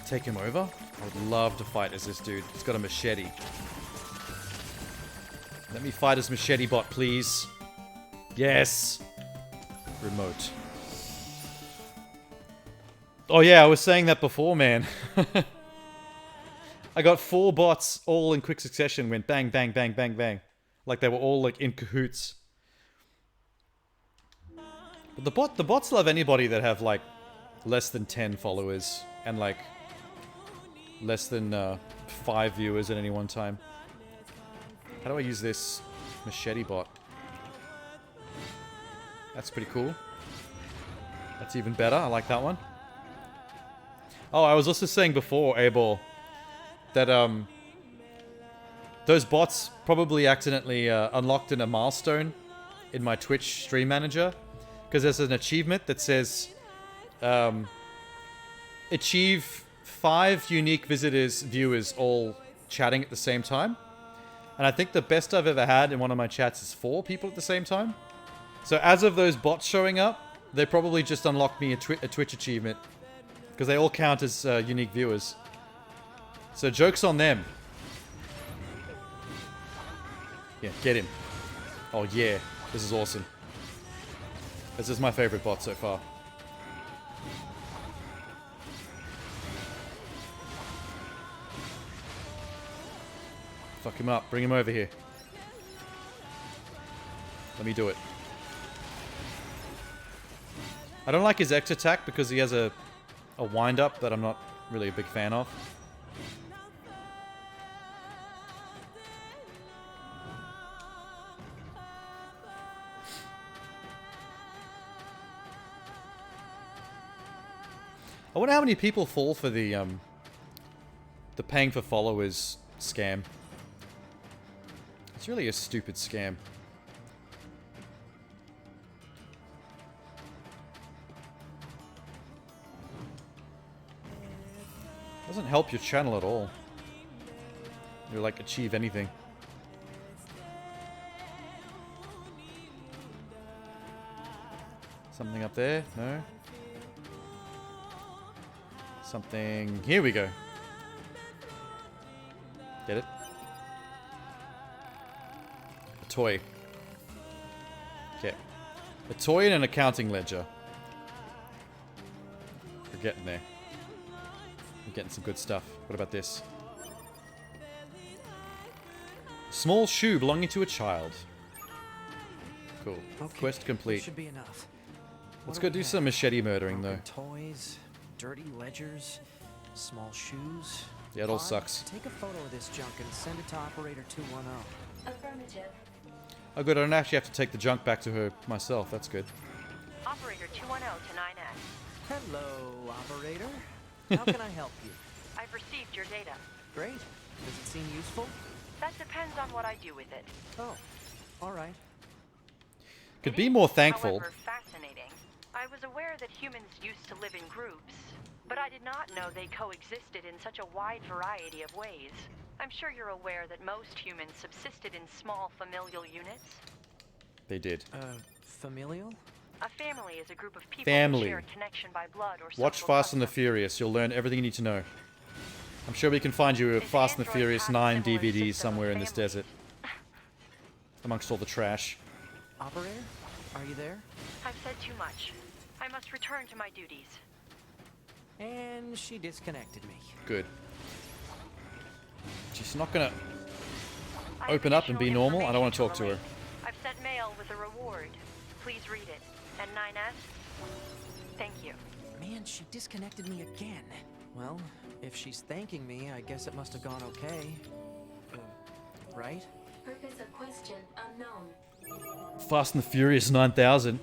take him over? I would love to fight as this dude. He's got a machete. Let me fight as machete bot, please. Yes! Remote. Oh yeah, I was saying that before, man. I got 4 bots all in quick succession. Went bang, bang, bang, bang, bang. Like they were all like in cahoots. But the bots love anybody that have like less than 10 followers and like less than 5 viewers at any one time. How do I use this machete bot? That's pretty cool. That's even better. I like that one. Oh, I was also saying before, Abel, that those bots probably accidentally unlocked in a milestone in my Twitch stream manager, because there's an achievement that says achieve 5 unique viewers all chatting at the same time. And I think the best I've ever had in one of my chats is 4 people at the same time. So as of those bots showing up, they probably just unlocked me a Twitch achievement, because they all count as unique viewers. So joke's on them. Yeah, get him. Oh yeah, this is awesome. This is my favorite bot so far. Fuck him up. Bring him over here. Let me do it. I don't like his X attack because he has a wind-up that I'm not really a big fan of. I wonder how many people fall for the paying for followers scam. It's really a stupid scam. Doesn't help your channel at all. You like achieve anything. Something up there? No. Something... Here we go. Get it? A toy. Okay. A toy and an accounting ledger. We're getting there. We're getting some good stuff. What about this? Small shoe belonging to a child. Cool. Okay, Quest complete. Should be enough. Let's go do some machete murdering though. Toys, dirty ledgers, small shoes. Yeah, it all Pod, sucks. Take a photo of this junk and send it to operator 210. Affirmative. Oh good, I don't actually have to take the junk back to her myself. That's good. Operator 210 to 9S. Hello, operator. How can I help you? I've received your data. Great. Does it seem useful? That depends on what I do with it. Oh, all right. Could be more thankful. However, fascinating. I was aware that humans used to live in groups, but I did not know they coexisted in such a wide variety of ways. I'm sure you're aware that most humans subsisted in small familial units. They did. Familial? A family is a group of people Family. who share a connection by blood or Watch social Fast and the custom. Furious. You'll learn everything you need to know. I'm sure we can find you a Fast and the Furious 9 DVD somewhere in this desert. Amongst all the trash. Operator, are you there? I've said too much. I must return to my duties. And she disconnected me. Good. She's not gonna open up and be normal. I don't want to talk to her. I've sent mail with a reward. Please read it. And 9S, thank you. Man, she disconnected me again. Well, if she's thanking me, I guess it must have gone okay. Right? Purpose of question unknown. Fast and the Furious 9000.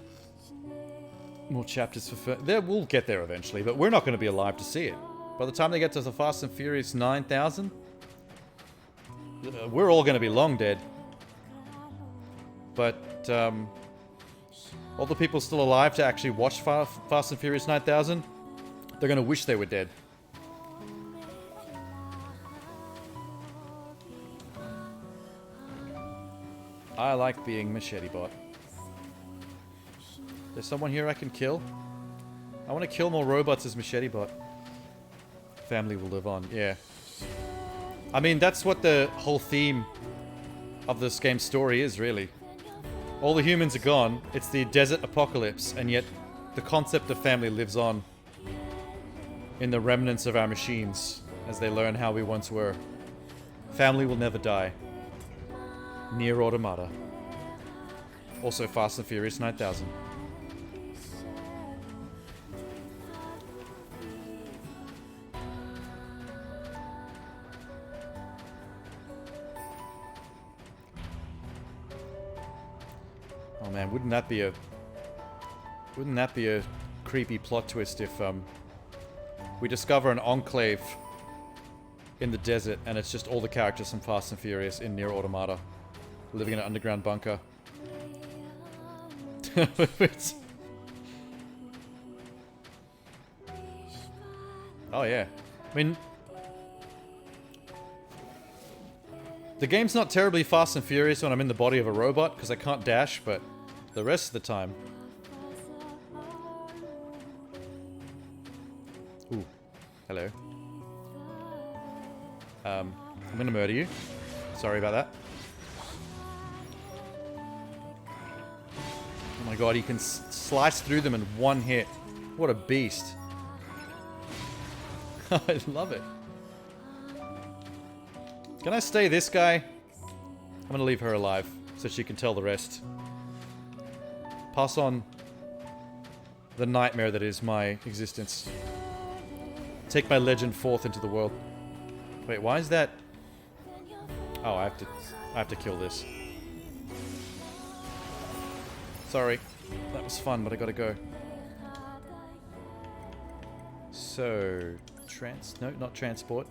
More chapters for... We'll get there eventually, but we're not going to be alive to see it. By the time they get to the Fast and Furious 9000, we're all going to be long dead. But, all the people still alive to actually watch Fast and Furious 9000, they're going to wish they were dead. I like being Machete Bot. There's someone here I can kill? I want to kill more robots as Machete Bot. Family will live on, yeah. I mean, that's what the whole theme of this game's story is, really. All the humans are gone, it's the desert apocalypse, and yet the concept of family lives on in the remnants of our machines. as they learn how we once were. Family will never die. NieR Automata. Also Fast and Furious 9000. Oh man, wouldn't that be a creepy plot twist if we discover an enclave in the desert and it's just all the characters from Fast and Furious in NieR Automata living in an underground bunker. Oh yeah. I mean, the game's not terribly Fast and Furious when I'm in the body of a robot because I can't dash, but the rest of the time. Ooh. Hello. I'm gonna murder you. Sorry about that. Oh my god, he can slice through them in one hit. What a beast. I love it. Can I stay this guy? I'm gonna leave her alive so she can tell the rest. Pass on the nightmare that is my existence. Take my legend forth into the world. Wait, why is that? Oh, I have to kill this. Sorry. That was fun, but I gotta go. So, no, not transport.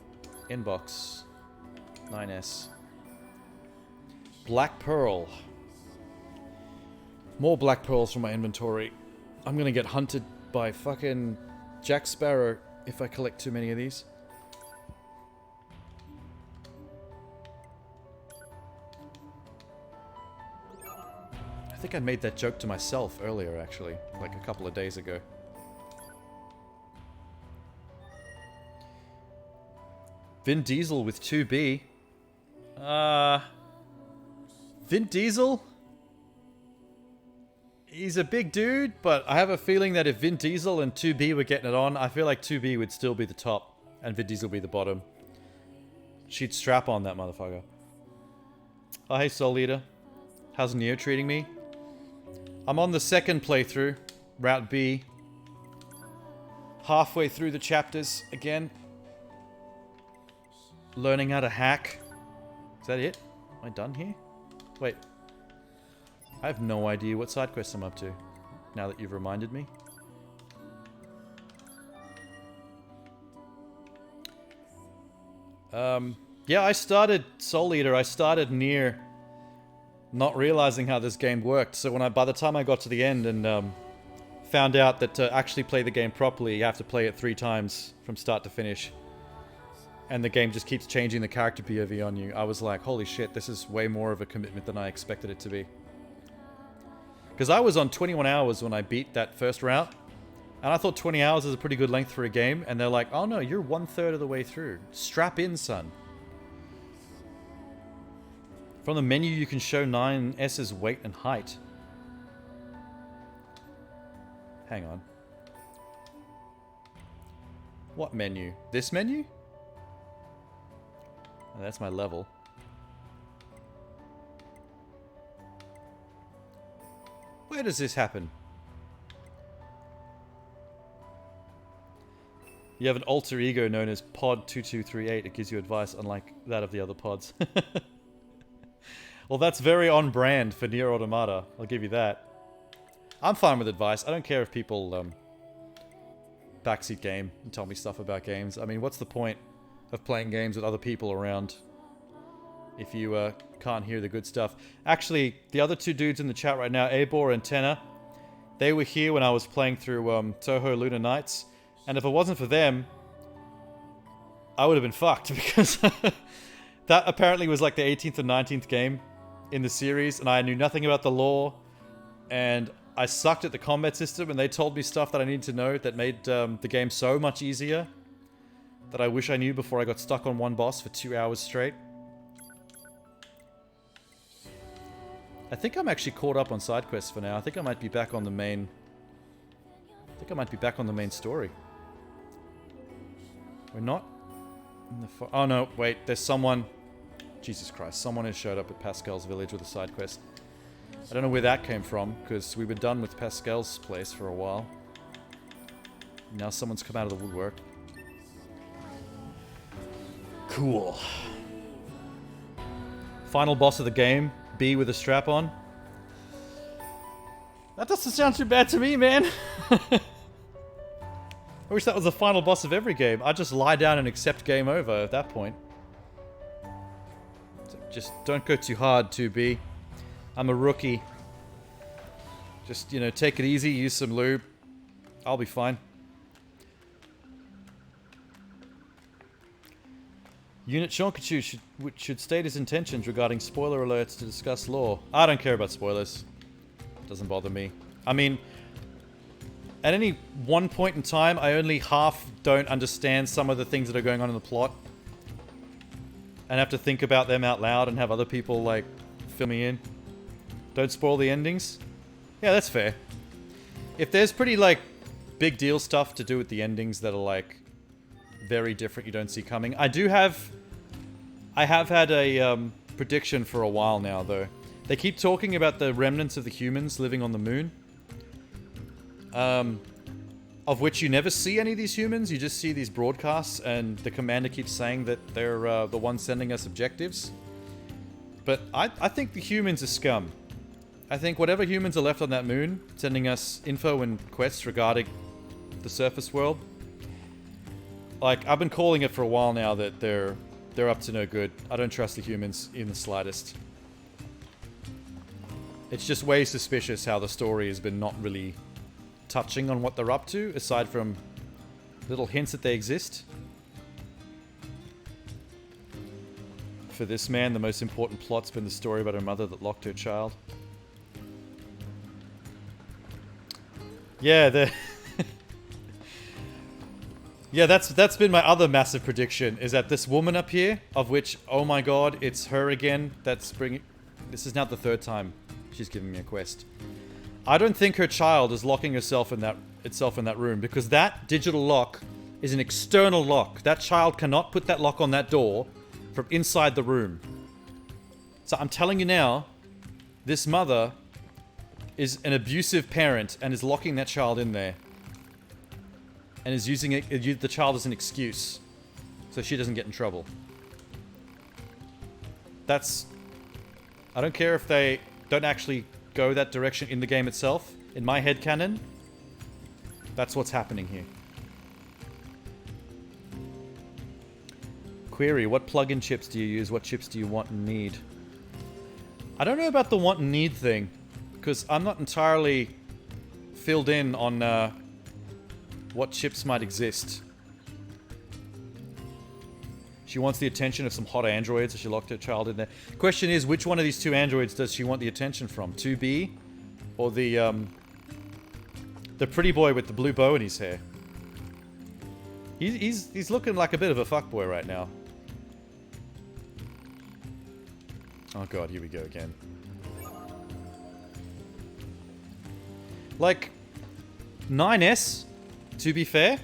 Inbox. 9S. Black Pearl. More Black Pearls from my inventory. I'm gonna get hunted by fucking Jack Sparrow if I collect too many of these. I think I made that joke to myself earlier, actually. Like a couple of days ago. Vin Diesel with 2B. Vin Diesel? He's a big dude, but I have a feeling that if Vin Diesel and 2B were getting it on, I feel like 2B would still be the top, and Vin Diesel be the bottom. She'd strap on that motherfucker. Oh, hey, Soul Eater. How's NieR treating me? I'm on the second playthrough, Route B. Halfway through the chapters again. Learning how to hack. Is that it? Am I done here? Wait. I have no idea what side quest I'm up to, now that you've reminded me. Yeah, I started Soul Eater. I started NieR, not realizing how this game worked. So by the time I got to the end and found out that to actually play the game properly, you have to play it 3 times from start to finish. And the game just keeps changing the character POV on you. I was like, holy shit, this is way more of a commitment than I expected it to be. Because I was on 21 hours when I beat that first route. And I thought 20 hours is a pretty good length for a game. And they're like, oh no, you're 1/3 of the way through. Strap in, son. From the menu, you can show 9S's weight and height. Hang on. What menu? This menu? Oh, that's my level. Where does this happen? You have an alter ego known as Pod 2238. It gives you advice unlike that of the other pods. Well, that's very on brand for NieR Automata. I'll give you that. I'm fine with advice. I don't care if people backseat game and tell me stuff about games. I mean, what's the point of playing games with other people around if you can't hear the good stuff? Actually, the other 2 dudes in the chat right now, Abor and Tenna, they were here when I was playing through Toho Lunar Nights, and if it wasn't for them, I would have been fucked, because that apparently was like the 18th or 19th game in the series, and I knew nothing about the lore, and I sucked at the combat system, and they told me stuff that I needed to know that made the game so much easier that I wish I knew before I got stuck on one boss for 2 hours straight. I think I'm actually caught up on side quests for now. I think I might be back on the main... story. We're not Oh no, wait, there's someone. Jesus Christ, someone has showed up at Pascal's village with a side quest. I don't know where that came from, because we were done with Pascal's place for a while. Now someone's come out of the woodwork. Cool. Final boss of the game, B with a strap on. That doesn't sound too bad to me, man. I wish that was the final boss of every game. I'd just lie down and accept game over at that point. So just don't go too hard, 2B. I'm a rookie. Just, you know, take it easy, use some lube. I'll be fine. Unit Seankichu should state his intentions regarding spoiler alerts to discuss lore. I don't care about spoilers. Doesn't bother me. I mean, at any one point in time, I only half don't understand some of the things that are going on in the plot. And have to think about them out loud and have other people, like, fill me in. Don't spoil the endings. Yeah, that's fair. If there's pretty, like, big deal stuff to do with the endings that are, like, very different, you don't see coming. I have had a prediction for a while now, though. They keep talking about the remnants of the humans living on the moon. Of which you never see any of these humans. You just see these broadcasts, and the commander keeps saying that they're the ones sending us objectives. But I think the humans are scum. I think whatever humans are left on that moon, sending us info and quests regarding the surface world. Like, I've been calling it for a while now that they're up to no good. I don't trust the humans in the slightest. It's just way suspicious how the story has been not really touching on what they're up to, aside from little hints that they exist. For this man, the most important plot's been the story about a mother that locked her child. Yeah, yeah, that's been my other massive prediction, is that this woman up here, of which, oh my god, it's her again, that's bringing... This is now the third time she's giving me a quest. I don't think her child is locking itself in that room, because that digital lock is an external lock. That child cannot put that lock on that door from inside the room. So I'm telling you now, this mother is an abusive parent and is locking that child in there. And is using the child as an excuse, so she doesn't get in trouble. That's... I don't care if they don't actually go that direction in the game itself. In my headcanon, that's what's happening here. Query, what plug-in chips do you use? What chips do you want and need? I don't know about the want and need thing, because I'm not entirely filled in on what chips might exist. She wants the attention of some hot androids, so she locked her child in there. Question is, which one of these two androids does she want the attention from? 2B? Or the pretty boy with the blue bow in his hair? He's looking like a bit of a fuckboy right now. Oh god, here we go again. Like, 9S, to be fair,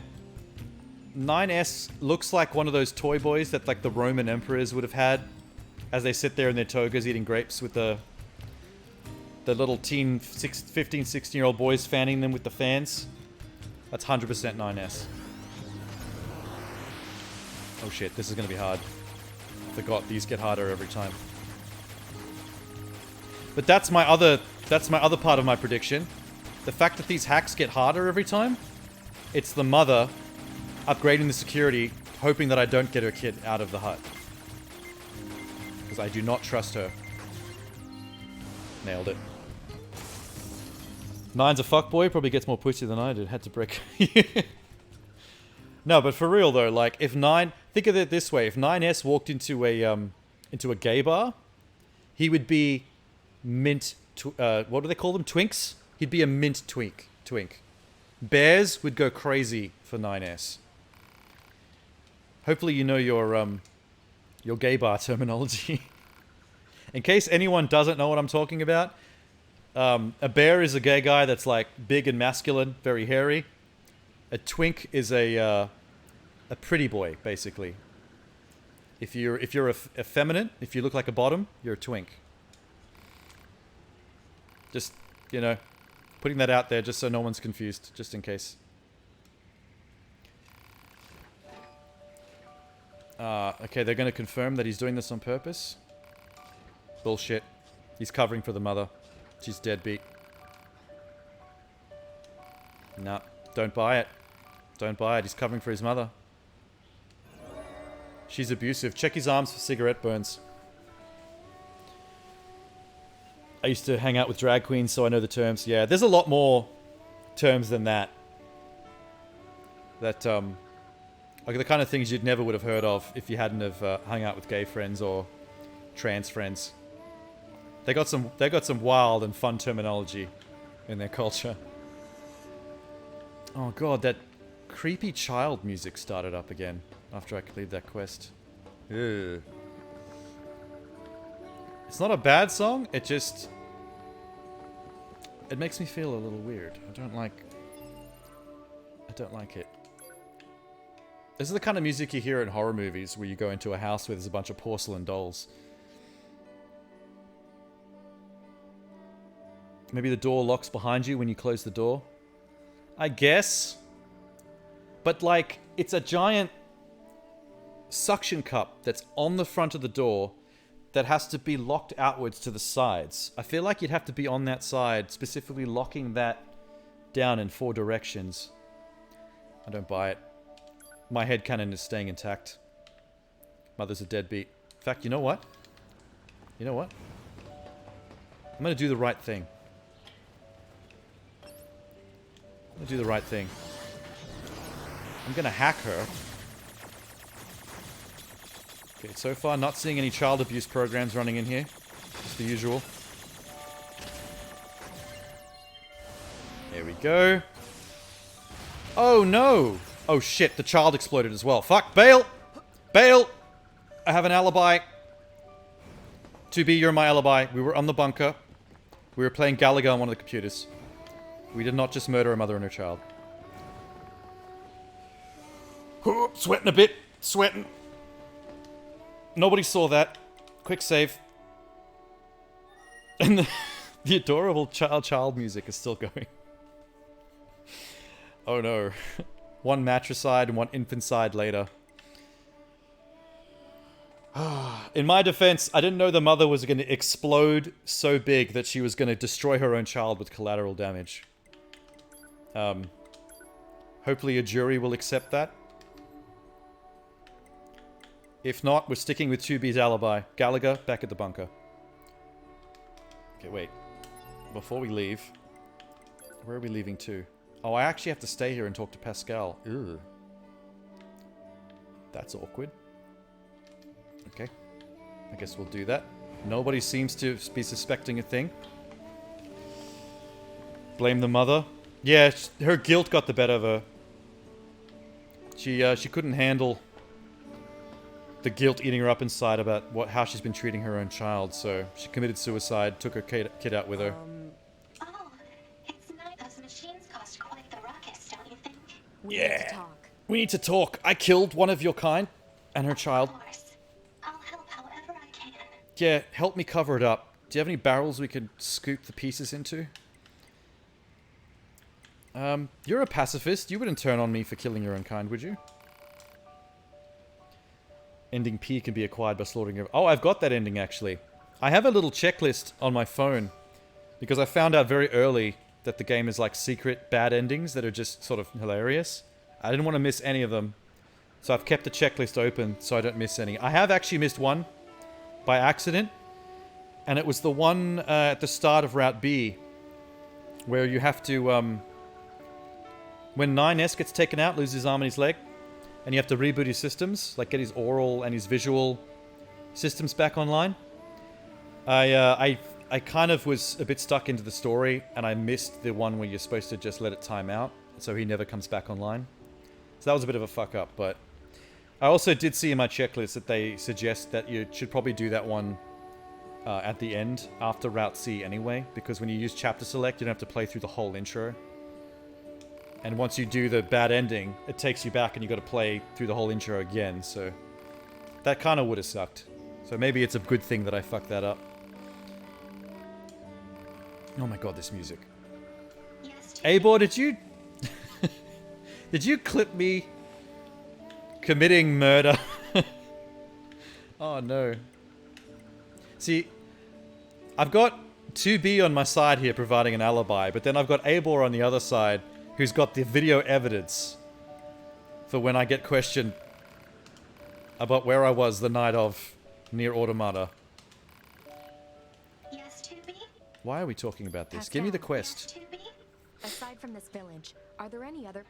9S looks like one of those toy boys that like the Roman emperors would have had as they sit there in their togas eating grapes with the little 15, 16-year-old boys fanning them with the fans. That's 100% 9S. Oh shit, this is gonna be hard. I forgot these get harder every time. But that's my other part of my prediction. The fact that these hacks get harder every time, it's the mother upgrading the security, hoping that I don't get her kid out of the hut. Because I do not trust her. Nailed it. Nine's a fuckboy, probably gets more pussy than I did. Had to break... No, but for real though, like, if 9... Think of it this way, if 9S walked into a gay bar, he would be mint... what do they call them? Twinks? He'd be a mint twink. Bears would go crazy for 9S. Hopefully you know your gay bar terminology. In case anyone doesn't know what I'm talking about, a bear is a gay guy that's like big and masculine, very hairy. A twink is a pretty boy, basically. If you're effeminate, if you look like a bottom, you're a twink. Just, you know, putting that out there just so no one's confused, just in case. Okay, they're going to confirm that he's doing this on purpose. Bullshit. He's covering for the mother. She's deadbeat. Nah, don't buy it. Don't buy it. He's covering for his mother. She's abusive. Check his arms for cigarette burns. I used to hang out with drag queens, so I know the terms. Yeah, there's a lot more terms than that. That, like the kind of things you'd never would have heard of if you hadn't have hung out with gay friends or trans friends. They got some wild and fun terminology in their culture. Oh god, that creepy child music started up again after I completed that quest. Ew. It's not a bad song, it just... It makes me feel a little weird. I don't like it. This is the kind of music you hear in horror movies where you go into a house where there's a bunch of porcelain dolls. Maybe the door locks behind you when you close the door? I guess. But like, it's a giant suction cup that's on the front of the door that has to be locked outwards to the sides. I feel like you'd have to be on that side, specifically locking that down in 4 directions. I don't buy it. My headcanon is staying intact. Mother's a deadbeat. In fact, you know what? You know what? I'm gonna do the right thing. I'm gonna do the right thing. I'm gonna hack her. Okay, so far not seeing any child abuse programs running in here. Just the usual. There we go. Oh no! Oh shit, the child exploded as well. Fuck, bail! Bail! I have an alibi. 2B, you're my alibi. We were on the bunker. We were playing Galaga on one of the computers. We did not just murder a mother and her child. Oh, sweating a bit. Sweating. Nobody saw that. Quick save. And the adorable child music is still going. Oh no. One matricide and one infanticide later. In my defense, I didn't know the mother was going to explode so big that she was going to destroy her own child with collateral damage. Hopefully a jury will accept that. If not, we're sticking with 2B's alibi. Gallagher, back at the bunker. Okay, wait. Before we leave... Where are we leaving to? Oh, I actually have to stay here and talk to Pascal. Ugh. That's awkward. Okay. I guess we'll do that. Nobody seems to be suspecting a thing. Blame the mother. Yeah, her guilt got the better of her. She couldn't handle the guilt eating her up inside about how she's been treating her own child, so she committed suicide, took her kid out with her. Oh, it's nice. Those machines cost quite the ruckus, don't you think? We need to talk. We need to talk. I killed one of your kind and her child. Of course. I'll help however I can. Yeah, help me cover it up. Do you have any barrels we could scoop the pieces into? You're a pacifist. You wouldn't turn on me for killing your own kind, would you? Ending P can be acquired by slaughtering your... Oh, I've got that ending, actually. I have a little checklist on my phone because I found out very early that the game is like secret bad endings that are just sort of hilarious. I didn't want to miss any of them, so I've kept the checklist open so I don't miss any. I have actually missed one by accident, and it was the one at the start of Route B where you have to... when 9S gets taken out, loses his arm and his leg, and you have to reboot his systems, like get his oral and his visual systems back online. I kind of was a bit stuck into the story, and I missed the one where you're supposed to just let it time out, so he never comes back online. So that was a bit of a fuck up, but I also did see in my checklist that they suggest that you should probably do that one at the end, after Route C anyway, because when you use chapter select, you don't have to play through the whole intro. And once you do the bad ending, it takes you back and you got to play through the whole intro again, so That kind of would have sucked. So maybe it's a good thing that I fucked that up. Oh my god, this music. Abor, did you... did you clip me committing murder? Oh no. See, I've got 2B on my side here providing an alibi, but then I've got Abor on the other side who's got the video evidence for when I get questioned about where I was the night of NieR Automata. Yes, 2B? Why are we talking about this? Give me the quest. Aside from this village, are there any other...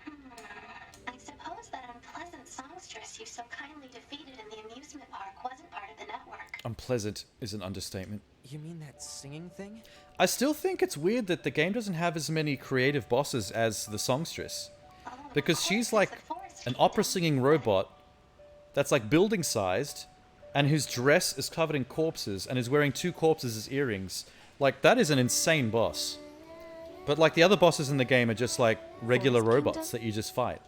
I suppose that unpleasant songstress you so kindly defeated in the amusement park wasn't part of the network. Unpleasant is an understatement. You mean that singing thing? I still think it's weird that the game doesn't have as many creative bosses as the songstress. Because she's like an opera singing robot that's like building sized and whose dress is covered in corpses and is wearing 2 corpses as earrings. Like, that is an insane boss. But like the other bosses in the game are just like regular robots that you just fight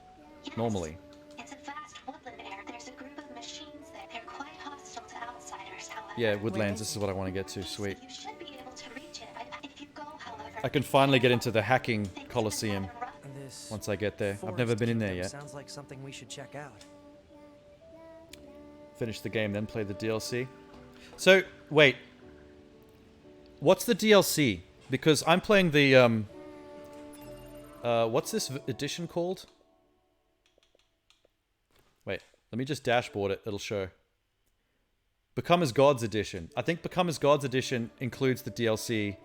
normally. It's a vast woodland air. There's a group of machines there. They're quite hostile to outsiders, however. Yeah, Woodlands, this is what I want to get to. Sweet. You should be able to reach it. If you go, however... I can finally get into the hacking Coliseum once I get there. I've never been in there yet. Sounds like something we should check out. Finish the game, then play the DLC. So, wait. What's the DLC? Because I'm playing the, what's this edition called? Wait, let me just dashboard it. It'll show. Become as Gods Edition. I think Become as Gods Edition includes the DLC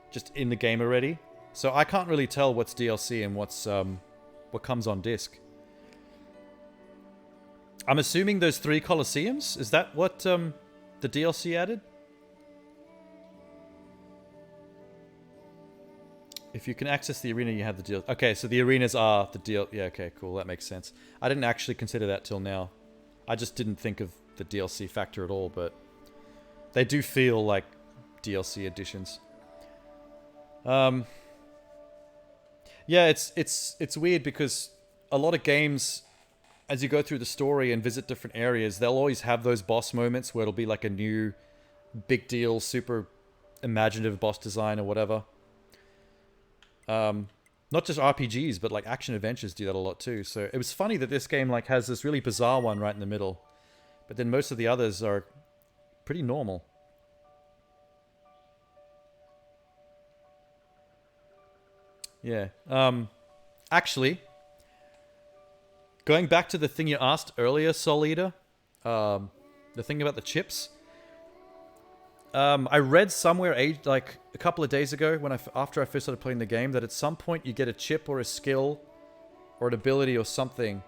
just in the game already. So I can't really tell what's DLC and what's, what comes on disc. I'm assuming those 3 Colosseums? Is that what, the DLC added? If you can access the arena, you have the deal. Okay, so the arenas are the deal. Yeah, okay, cool. That makes sense. I didn't actually consider that till now. I just didn't think of the DLC factor at all, but they do feel like DLC additions. Yeah, it's weird because a lot of games, as you go through the story and visit different areas, they'll always have those boss moments where it'll be like a new big deal, super imaginative boss design or whatever. Not just RPGs, but like action adventures do that a lot too. So it was funny that this game like has this really bizarre one right in the middle, but then most of the others are pretty normal. Yeah. Actually, going back to the thing you asked earlier, Soul Eater, the thing about the chips. I read somewhere like a couple of days ago when after I first started playing the game that at some point you get a chip or a skill or an ability or something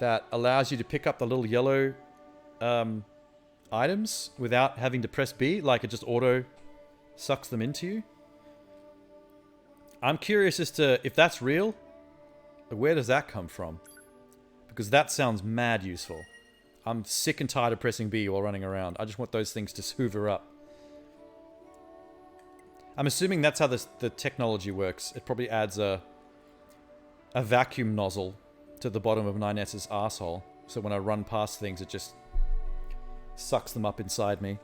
that allows you to pick up the little yellow items without having to press B, like it just auto sucks them into you. I'm curious as to if that's real, where does that come from? Because that sounds mad useful. I'm sick and tired of pressing B while running around. I just want those things to hoover up. I'm assuming that's how the technology works. It probably adds a vacuum nozzle to the bottom of 9S's arsehole. So when I run past things, it just sucks them up inside me.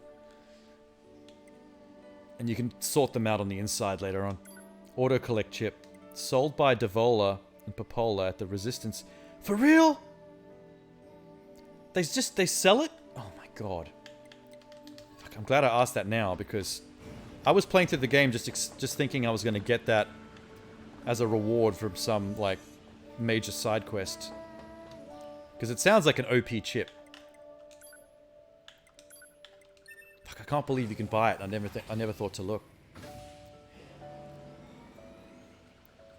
And you can sort them out on the inside later on. Auto-collect chip. Sold by Devola and Popola at the Resistance. For real? They sell it? Oh my god. Fuck, I'm glad I asked that now because I was playing through the game just thinking I was going to get that as a reward from some like major side quest. Because it sounds like an OP chip. Fuck, I can't believe you can buy it. I never thought to look.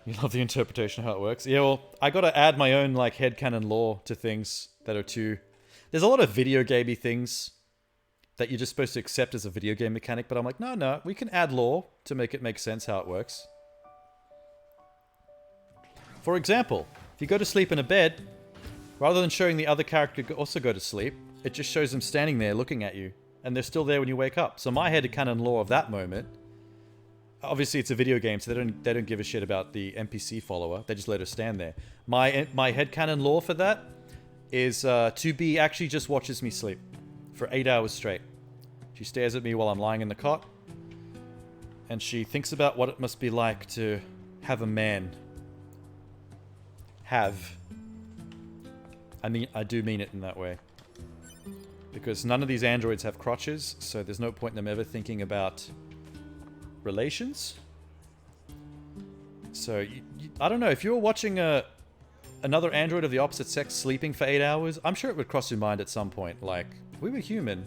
You love the interpretation of how it works? Yeah, well, I gotta add my own like headcanon lore to things that are too... There's a lot of video gamey things that you're just supposed to accept as a video game mechanic, but I'm like, no, we can add lore to make it make sense how it works. For example, if you go to sleep in a bed, rather than showing the other character also go to sleep, it just shows them standing there looking at you, and they're still there when you wake up. So my headcanon lore of that moment, obviously it's a video game, so they don't give a shit about the NPC follower. They just let her stand there. My headcanon lore for that is 2B actually just watches me sleep for 8 hours straight. She stares at me while I'm lying in the cot, and she thinks about what it must be like to have a man. Have. I mean, I do mean it in that way. Because none of these androids have crotches, so there's no point in them ever thinking about relations. So, I don't know, if you were watching another android of the opposite sex sleeping for 8 hours, I'm sure it would cross your mind at some point, like, we were human,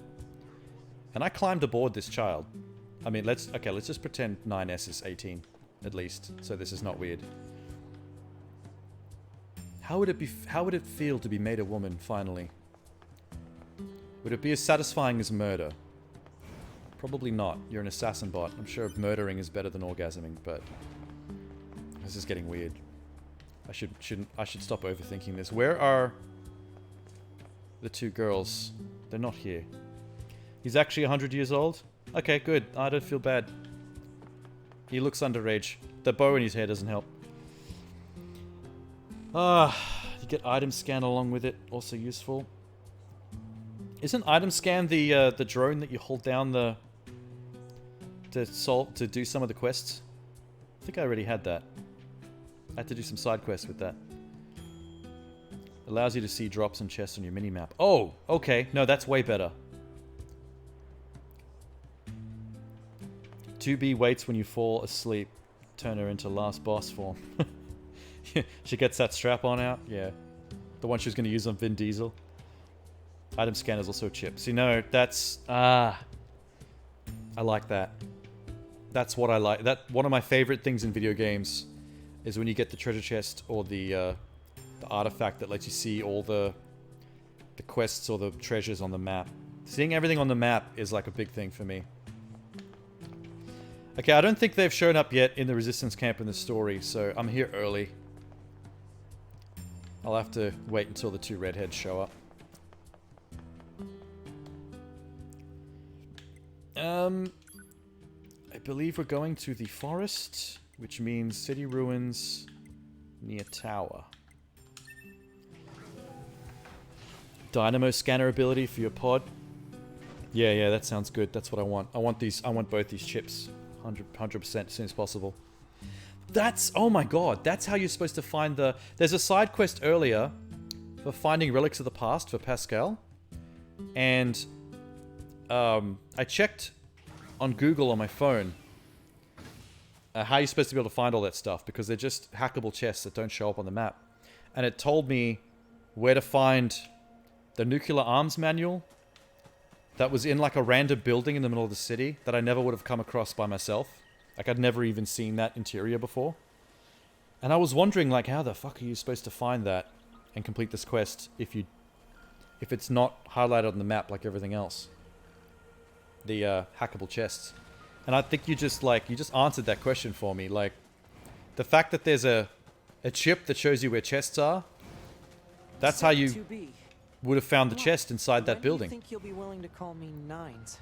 and I climbed aboard this child. I mean, let's just pretend 9S is 18, at least, so this is not weird. How would it feel to be made a woman, finally? Would it be as satisfying as murder? Probably not. You're an assassin bot. I'm sure murdering is better than orgasming, but this is getting weird. I should stop overthinking this. Where are the two girls? They're not here. He's actually 100 years old? Okay, good. I don't feel bad. He looks underage. The bow in his hair doesn't help. You get item scan along with it. Also useful. Isn't item scan the drone that you hold down to do some of the quests? I think I already had that. I had to do some side quests with that. Allows you to see drops and chests on your minimap. Oh, okay. No, that's way better. 2B waits when you fall asleep. Turn her into last boss form. She gets that strap-on out? Yeah. The one she was going to use on Vin Diesel. Item scanner's also chips. You know, that's... I like that. That's what I like. One of my favorite things in video games is when you get the treasure chest or the artifact that lets you see all the quests or the treasures on the map. Seeing everything on the map is like a big thing for me. Okay, I don't think they've shown up yet in the resistance camp in the story, so I'm here early. I'll have to wait until the two redheads show up. I believe we're going to the forest, which means city ruins near tower. Dynamo scanner ability for your pod. Yeah, that sounds good. That's what I want. I want both these chips. 100% as soon as possible. Oh my god, that's how you're supposed to find there's a side quest earlier for finding relics of the past for Pascal. And I checked on Google on my phone how you're supposed to be able to find all that stuff, because they're just hackable chests that don't show up on the map. And it told me where to find the nuclear arms manual that was in like a random building in the middle of the city that I never would have come across by myself. Like, I'd never even seen that interior before. And I was wondering, like, how the fuck are you supposed to find that and complete this quest if it's not highlighted on the map like everything else? The hackable chests. And I think you just answered that question for me. Like, the fact that there's a chip that shows you where chests are, that's how you would have found the chest inside that building. I think you'll be willing to call me Nines.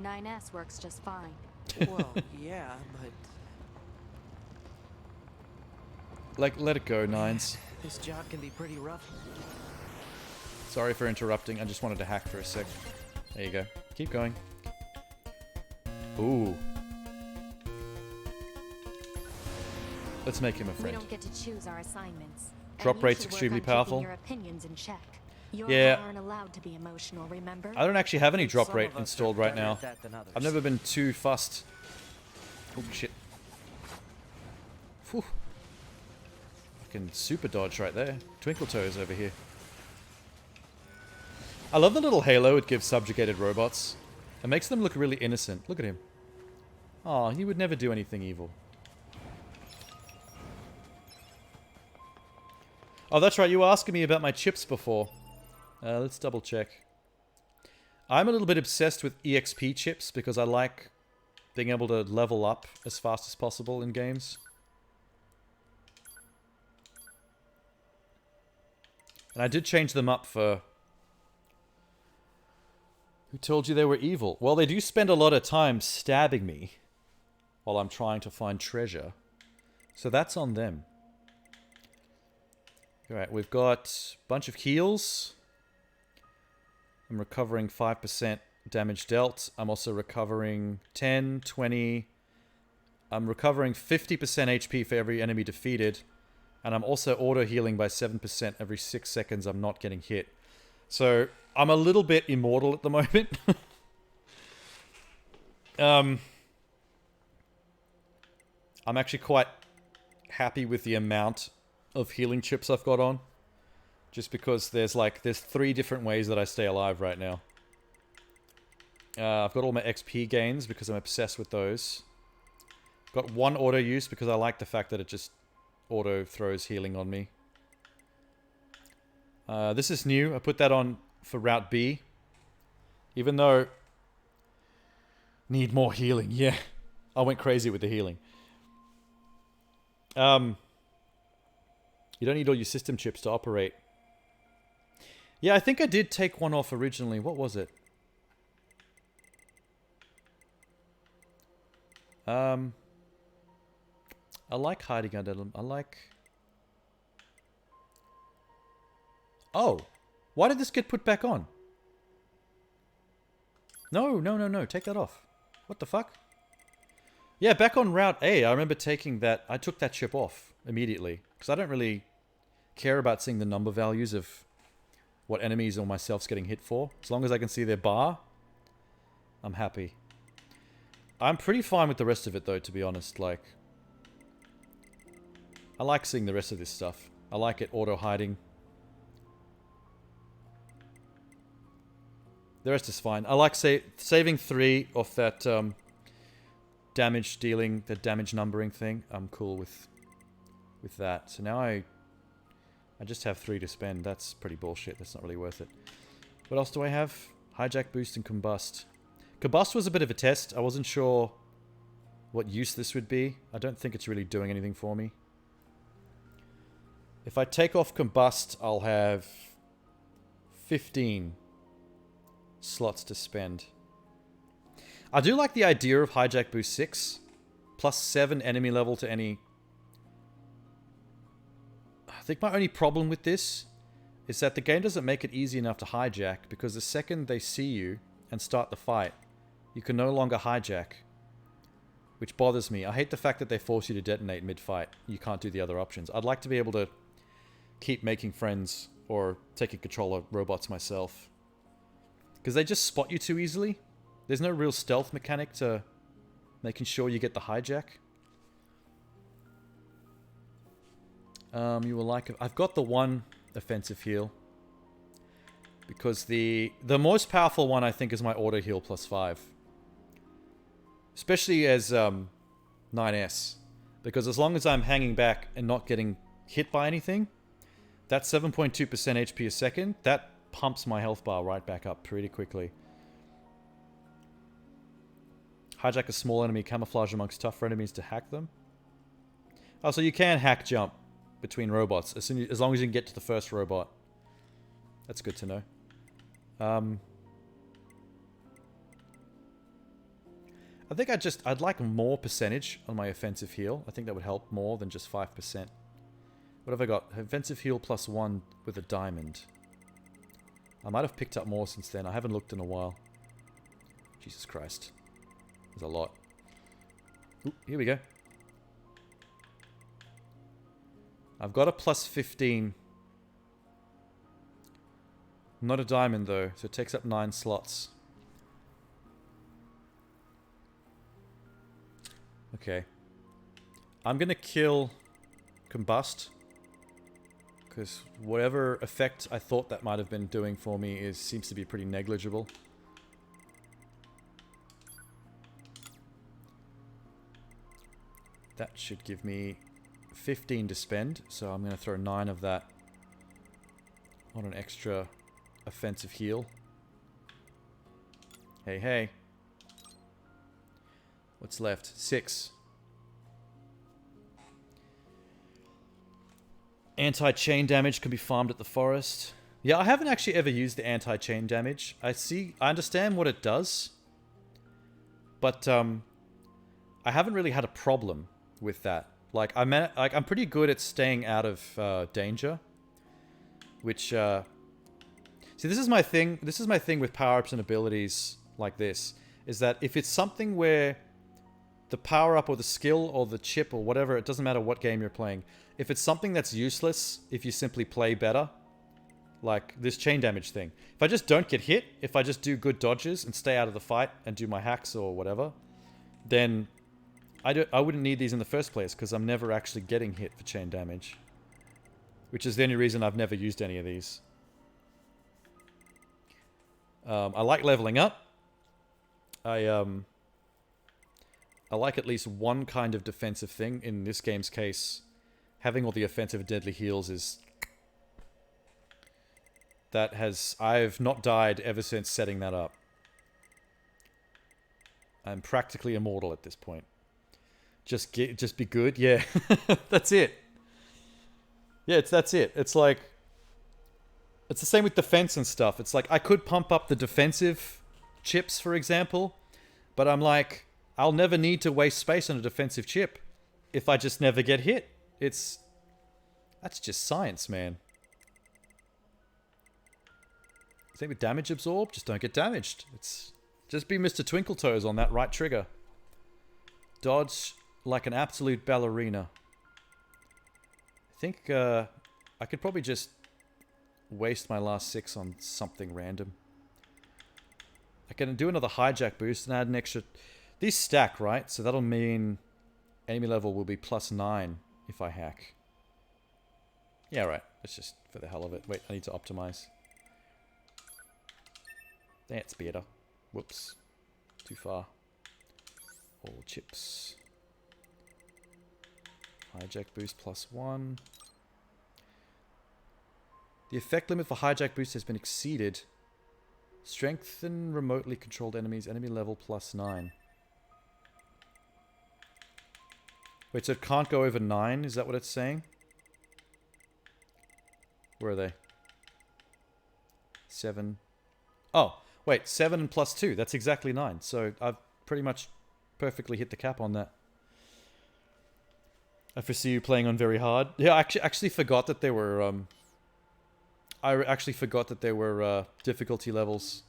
9S works just fine. Well, yeah, but... Like, let it go, Nines. This job can be pretty rough. Sorry for interrupting. I just wanted to hack for a sec. There you go. Keep going. Ooh. Let's make him a friend. We don't get to choose our assignments. Drop rate's extremely powerful. Your opinions in check. Yeah. Aren't allowed to be emotional, remember? I don't actually have any drop rate installed right now. I've never been too fussed. Oh shit. Whew. Fucking super dodge right there. Twinkle Toes over here. I love the little halo it gives subjugated robots. It makes them look really innocent. Look at him. Aw, he would never do anything evil. Oh, that's right. You were asking me about my chips before. Let's double check. I'm a little bit obsessed with EXP chips because I like being able to level up as fast as possible in games. And I did change them up for... Who told you they were evil? Well, they do spend a lot of time stabbing me while I'm trying to find treasure. So that's on them. Alright, we've got a bunch of heals. I'm recovering 5% damage dealt. I'm also recovering 10, 20. I'm recovering 50% HP for every enemy defeated. And I'm also auto-healing by 7% every 6 seconds I'm not getting hit. So, I'm a little bit immortal at the moment. I'm actually quite happy with the amount of healing chips I've got on. Just because there's 3 different ways that I stay alive right now. I've got all my XP gains because I'm obsessed with those. Got 1 auto use because I like the fact that it just auto throws healing on me. This is new. I put that on for Route B. Even though... Need more healing. Yeah. I went crazy with the healing. You don't need all your system chips to operate. Yeah, I think I did take one off originally. What was it? I like hiding under them. I like... Oh! Why did this get put back on? No. Take that off. What the fuck? Yeah, back on Route A, I remember taking that... I took that chip off immediately. Because I don't really care about seeing the number values of what enemies or myself's getting hit for. As long as I can see their bar, I'm happy. I'm pretty fine with the rest of it, though, to be honest. Like... I like seeing the rest of this stuff. I like it auto-hiding. The rest is fine. I like saving 3 off that damage dealing, the damage numbering thing. I'm cool with that. So now I just have 3 to spend. That's pretty bullshit. That's not really worth it. What else do I have? Hijack, boost, and combust. Combust was a bit of a test. I wasn't sure what use this would be. I don't think it's really doing anything for me. If I take off combust, I'll have 15 slots to spend. I do like the idea of hijack boost 6 plus 7 enemy level to any... I think my only problem with this is that the game doesn't make it easy enough to hijack, because the second they see you and start the fight, you can no longer hijack, which bothers me. I hate the fact that they force you to detonate mid-fight. You can't do the other options. I'd like to be able to keep making friends or taking control of robots myself, because they just spot you too easily. There's no real stealth mechanic to making sure you get the hijack. You will like it. I've got the 1 offensive heal, because the most powerful one I think is my auto heal plus 5, especially as 9S, because as long as I'm hanging back and not getting hit by anything, that 7.2% HP a second, that pumps my health bar right back up pretty quickly. Hijack a small enemy, camouflage amongst tougher enemies to hack them. Oh, so you can hack jump between robots as long as you can get to the first robot. That's good to know. I think I'd like more percentage on my offensive heal. I think that would help more than just 5%. What have I got? Offensive heal plus 1 with a diamond. I might have picked up more since then. I haven't looked in a while. Jesus Christ. There's a lot. Ooh, here we go. I've got a plus 15. Not a diamond though, so it takes up 9 slots. Okay. I'm gonna kill Combust, because whatever effect I thought that might have been doing for me seems to be pretty negligible. That should give me 15 to spend, so I'm going to throw 9 of that on an extra offensive heal. Hey, hey. What's left? 6. Anti-chain damage can be farmed at the forest. Yeah, I haven't actually ever used the anti-chain damage. I understand what it does, but I haven't really had a problem with that. Like, I'm pretty good at staying out of danger, which See, this is my thing. This is my thing with power-ups and abilities like this. Is that if it's something where the power-up or the skill or the chip or whatever, it doesn't matter what game you're playing. If it's something that's useless, if you simply play better, like this chain damage thing. If I just don't get hit, if I just do good dodges and stay out of the fight and do my hacks or whatever, then I wouldn't need these in the first place because I'm never actually getting hit for chain damage. Which is the only reason I've never used any of these. I like leveling up. I like at least one kind of defensive thing. In this game's case, having all the offensive deadly heals is... I've not died ever since setting that up. I'm practically immortal at this point. Just be good, yeah. That's it. Yeah, that's it. It's like... It's the same with defense and stuff. It's like, I could pump up the defensive chips, for example, but I'm like, I'll never need to waste space on a defensive chip if I just never get hit. That's just science, man. Same with damage absorb, just don't get damaged. Just be Mr. Twinkletoes on that right trigger. Dodge like an absolute ballerina. I think I could probably just waste my last 6 on something random. I can do another hijack boost and add an extra... These stack, right? So that'll mean enemy level will be +9 if I hack. Yeah, right. It's just for the hell of it. Wait, I need to optimize. That's better. Whoops. Too far. All chips. Hijack boost +1. The effect limit for hijack boost has been exceeded. Strengthen remotely controlled enemies. Enemy level +9. Wait, so it can't go over 9? Is that what it's saying? Where are they? 7. Oh, wait. 7 and +2. That's exactly 9. So I've pretty much perfectly hit the cap on that. I foresee you playing on very hard. Yeah, I actually forgot that there were... I actually forgot that there were difficulty levels.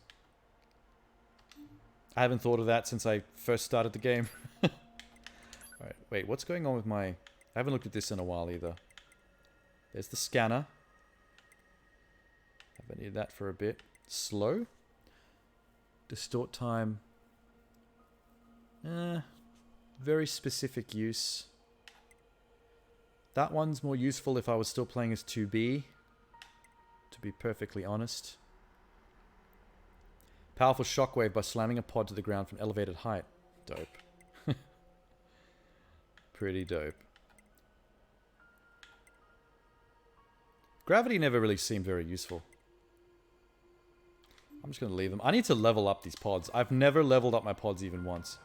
I haven't thought of that since I first started the game. Alright, wait, what's going on with my... I haven't looked at this in a while either. There's the scanner. Haven't needed that for a bit. Slow? Distort time. Very specific use. That one's more useful if I was still playing as 2B. To be perfectly honest. Powerful shockwave by slamming a pod to the ground from elevated height. Dope. Pretty dope. Gravity never really seemed very useful. I'm just going to leave them. I need to level up these pods. I've never leveled up my pods even once.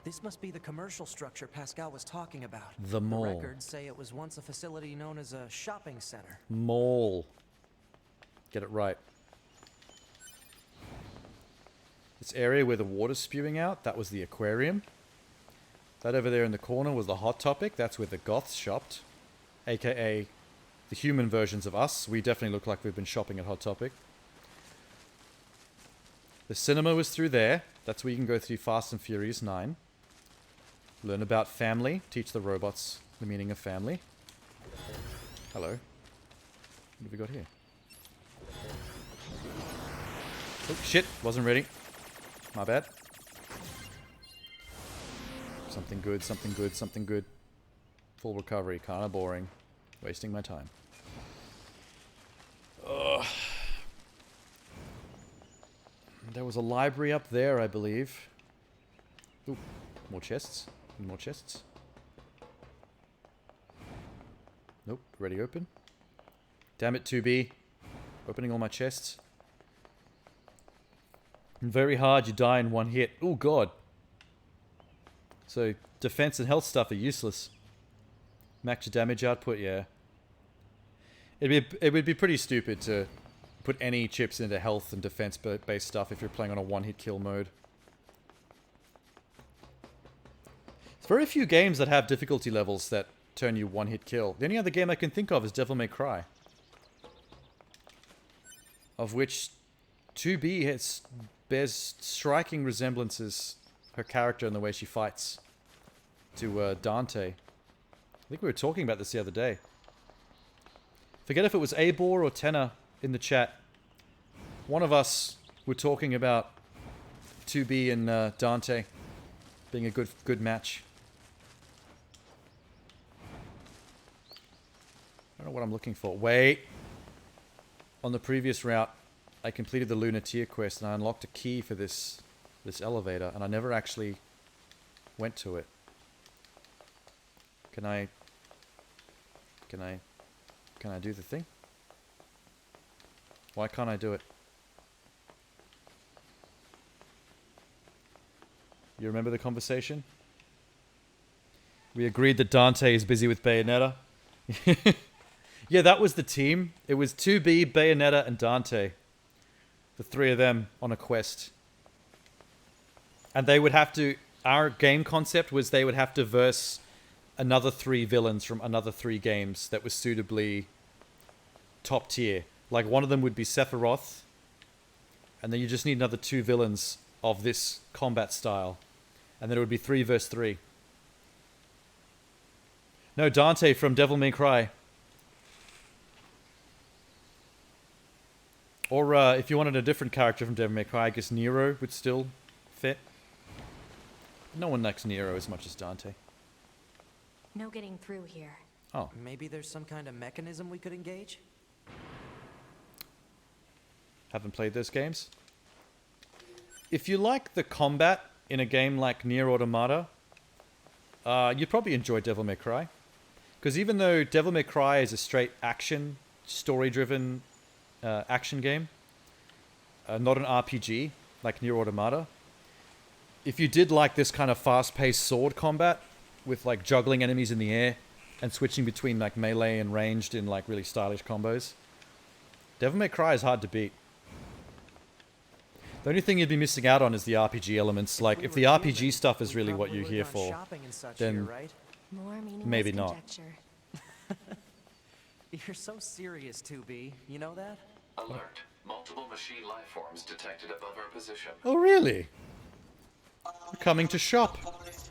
This must be the commercial structure Pascal was talking about. The mall. The records say it was once a facility known as a shopping center. Mall. Get it right. This area where the water's spewing out, that was the aquarium. That over there in the corner was the Hot Topic. That's where the goths shopped. AKA the human versions of us. We definitely look like we've been shopping at Hot Topic. The cinema was through there. That's where you can go through Fast and Furious 9. Learn about family. Teach the robots the meaning of family. Hello. What have we got here? Oh, shit. Wasn't ready. My bad. Something good, something good, something good. Full recovery. Kinda boring. Wasting my time. Ugh. There was a library up there, I believe. Ooh, more chests. More chests. Nope, already open. Damn it, 2B. Opening all my chests. And very hard, you die in one hit. Oh god. So, defense and health stuff are useless. Max your damage output, yeah. It would be pretty stupid to put any chips into health and defense-based stuff if you're playing on a one-hit kill mode. There's very few games that have difficulty levels that turn you one-hit kill. The only other game I can think of is Devil May Cry. of which 2B bears striking resemblances, her character and the way she fights, to Dante. I think we were talking about this the other day. Forget if it was Abor or Tenor in the chat. One of us were talking about 2B and Dante being a good match. I don't know what I'm looking for. Wait. On the previous route, I completed the Lunar Tier quest and I unlocked a key for this elevator, and I never actually went to it. Can I do the thing? Why can't I do it? You remember the conversation? We agreed that Dante is busy with Bayonetta. Yeah, that was the team. It was 2B, Bayonetta, and Dante. The three of them on a quest. And they would have to... Our game concept was they would have to verse another 3 villains from another 3 games that was suitably top tier. Like, one of them would be Sephiroth. And then you just need another 2 villains of this combat style. And then it would be 3 versus 3. No, Dante from Devil May Cry. Or if you wanted a different character from Devil May Cry, I guess Nero would still fit. No one likes Nero as much as Dante. No getting through here. Oh. Maybe there's some kind of mechanism we could engage? Haven't played those games. If you like the combat in a game like NieR Automata, you'd probably enjoy Devil May Cry. Because even though Devil May Cry is a straight action, story-driven action game, not an RPG like NieR Automata, if you did like this kind of fast-paced sword combat with like juggling enemies in the air and switching between like melee and ranged in like really stylish combos, Devil May Cry is hard to beat. The only thing you'd be missing out on is the RPG elements. Like, if the RPG stuff is really what you're here for, then maybe not. You're so serious, 2B. You know that? Alert. Multiple machine life forms detected above our position. Oh, really? We're coming to shop. Let's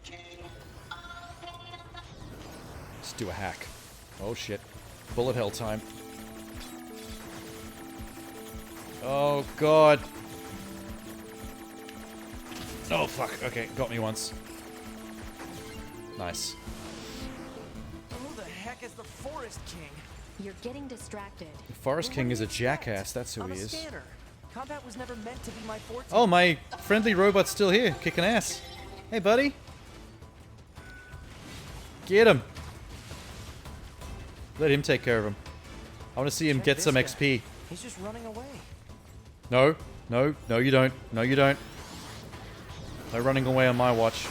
do a hack. Oh, shit. Bullet hell time. Oh, God. Oh, fuck. Okay, got me once. Nice. Who the heck is the Forest King? You're getting distracted. The Forest King is a jackass, that's who I'm he a is. scanner. Combat was never meant to be my forte. Oh, my friendly robot's still here, kicking ass. Hey, buddy. Get him. Let him take care of him. I want to see him get some XP. He's just running away. No, no, no you don't. No you don't. No running away on my watch.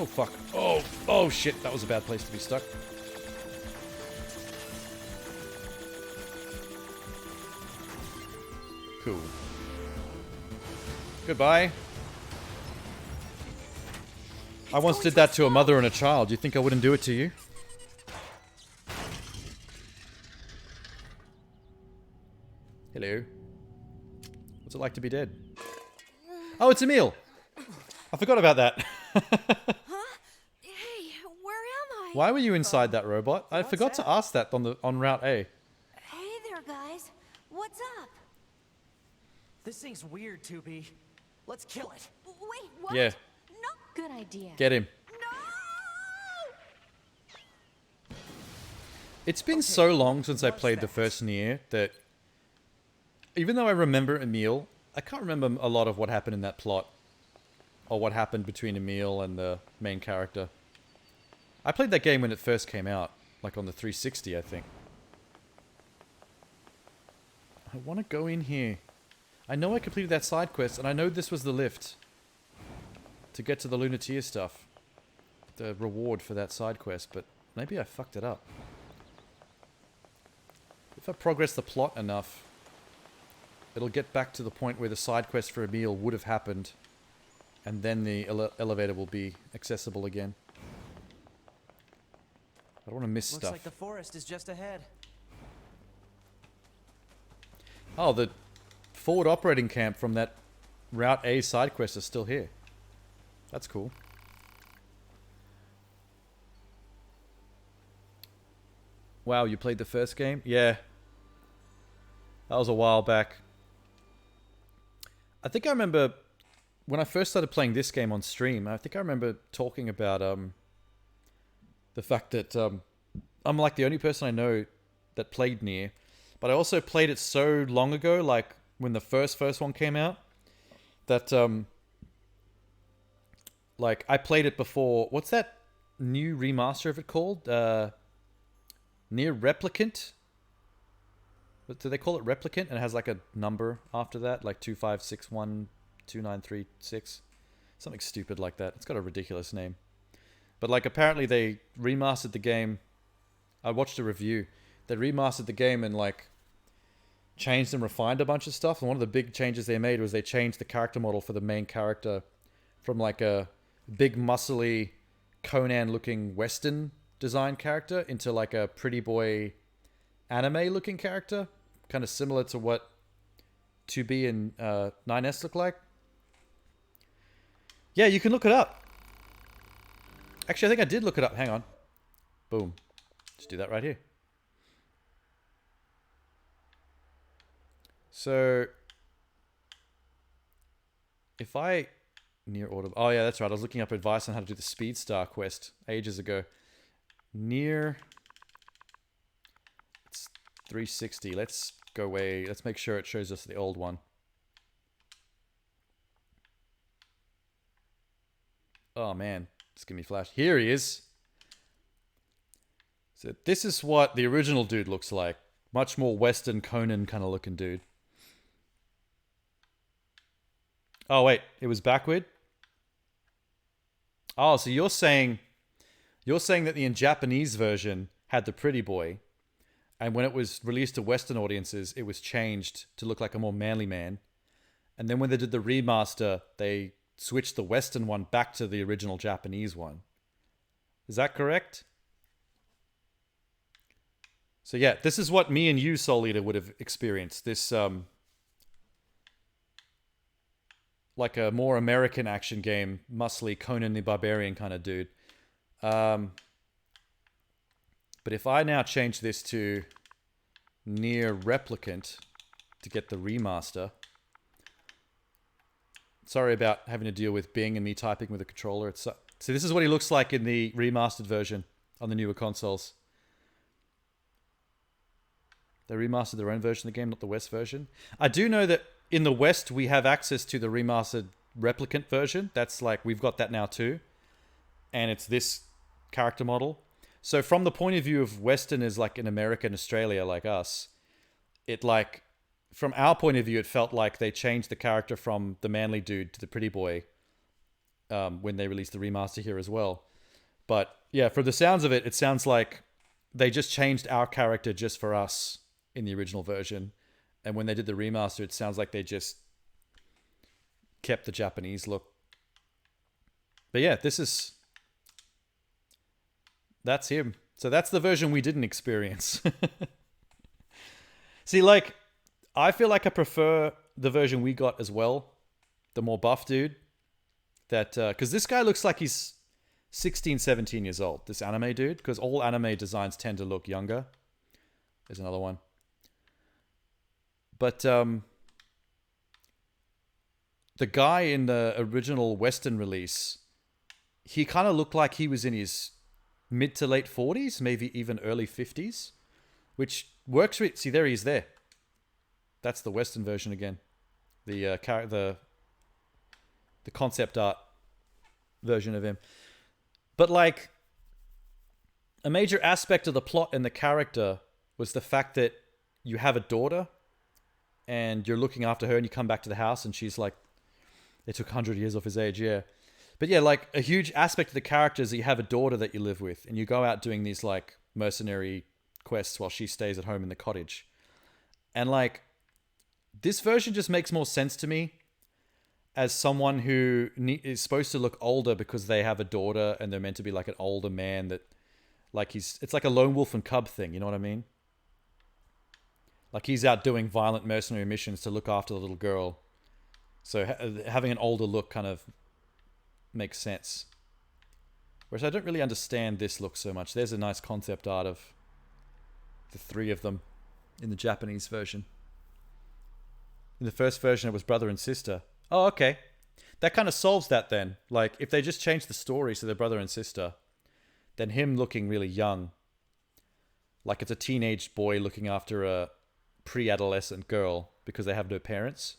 Oh, fuck. Oh, oh, shit. That was a bad place to be stuck. Cool. Goodbye. I once did that to a mother and a child. You think I wouldn't do it to you? Hello. What's it like to be dead? Oh, it's Emil! I forgot about that. Hey, where am I? Why were you inside that robot? I forgot to ask that on Route A. Hey there, guys. What's up? This thing's weird, 2B. Let's kill it. Wait, what? Yeah. No. Good idea. Get him. No! It's been so long since I played the first NieR that even though I remember Emil, I can't remember a lot of what happened in that plot. Or what happened between Emil and the main character. I played that game when it first came out. Like on the 360, I think. I want to go in here. I know I completed that side quest, and I know this was the lift. To get to the Lunar Tier stuff. The reward for that side quest, but maybe I fucked it up. If I progress the plot enough, it'll get back to the point where the side quest for Emil would have happened, and then the elevator will be accessible again. I don't want to miss Looks stuff. like the forest is just ahead. Oh, the forward operating camp from that Route A side quest is still here. That's cool. Wow, you played the first game? Yeah. That was a while back. I think I remember when I first started playing this game on stream, I think I remember talking about the fact that I'm like the only person I know that played NieR, but I also played it so long ago, like when the first one came out, that like I played it before. What's that new remaster of it called? NieR Replicant? What do they call it? Replicant? And it has like a number after that, like 25612936, something stupid like that. It's got a ridiculous name. But like apparently they remastered the game. I watched a review. They remastered the game and like changed and refined a bunch of stuff. And one of the big changes they made was they changed the character model for the main character from like a big muscly Conan looking Western design character into like a pretty boy anime looking character. Kind of similar to what 2B and 9S look like. Yeah, you can look it up. Actually, I think I did look it up. Hang on. Boom. Just do that right here. So, if I... NieR Auto... Oh, yeah, that's right. I was looking up advice on how to do the Speed Star quest ages ago. NieR... It's 360. Let's go away. Let's make sure it shows us the old one. Oh, man. Just give me flash. Here he is. So this is what the original dude looks like. Much more Western Conan kind of looking dude. Oh, wait. It was backward? Oh, so you're saying that the in Japanese version had the pretty boy, and when it was released to Western audiences, it was changed to look like a more manly man. And then when they did the remaster, they switched the Western one back to the original Japanese one. Is that correct? So yeah, this is what me and you, Soul Eater, would have experienced. This, like a more American action game, muscly Conan the Barbarian kind of dude. But if I now change this to NieR Replicant to get the remaster. Sorry about having to deal with Bing and me typing with a controller. So this is what he looks like in the remastered version on the newer consoles. They remastered their own version of the game, not the West version. I do know that in the West, we have access to the remastered Replicant version. That's like, we've got that now too. And it's this character model. So from the point of view of Westerners like in America and Australia like us, it like, from our point of view, it felt like they changed the character from the manly dude to the pretty boy when they released the remaster here as well. But yeah, from the sounds of it, it sounds like they just changed our character just for us in the original version. And when they did the remaster, it sounds like they just kept the Japanese look. But yeah, that's him. So that's the version we didn't experience. See, like, I feel like I prefer the version we got as well. The more buff dude. That, because this guy looks like he's 16, 17 years old. This anime dude. Because all anime designs tend to look younger. There's another one. But, the guy in the original Western release, he kind of looked like he was in his mid to late 40s, maybe even early 50s, which works with... See, there he is there. That's the Western version again. The concept art version of him. But like, a major aspect of the plot and the character was the fact that you have a daughter and you're looking after her and you come back to the house and she's like, they took 100 years off his age, yeah. But yeah, like a huge aspect of the character is that you have a daughter that you live with and you go out doing these like mercenary quests while she stays at home in the cottage. And like, this version just makes more sense to me as someone who is supposed to look older because they have a daughter and they're meant to be like an older man that Like it's like a lone wolf and cub thing, you know what I mean? Like he's out doing violent mercenary missions to look after the little girl. So having an older look kind of makes sense. Whereas I don't really understand this look so much. There's a nice concept art of the three of them in the Japanese version. In the first version, it was brother and sister. Oh, okay. That kind of solves that then. Like, if they just change the story so they're brother and sister, then him looking really young, like it's a teenage boy looking after a pre-adolescent girl because they have no parents,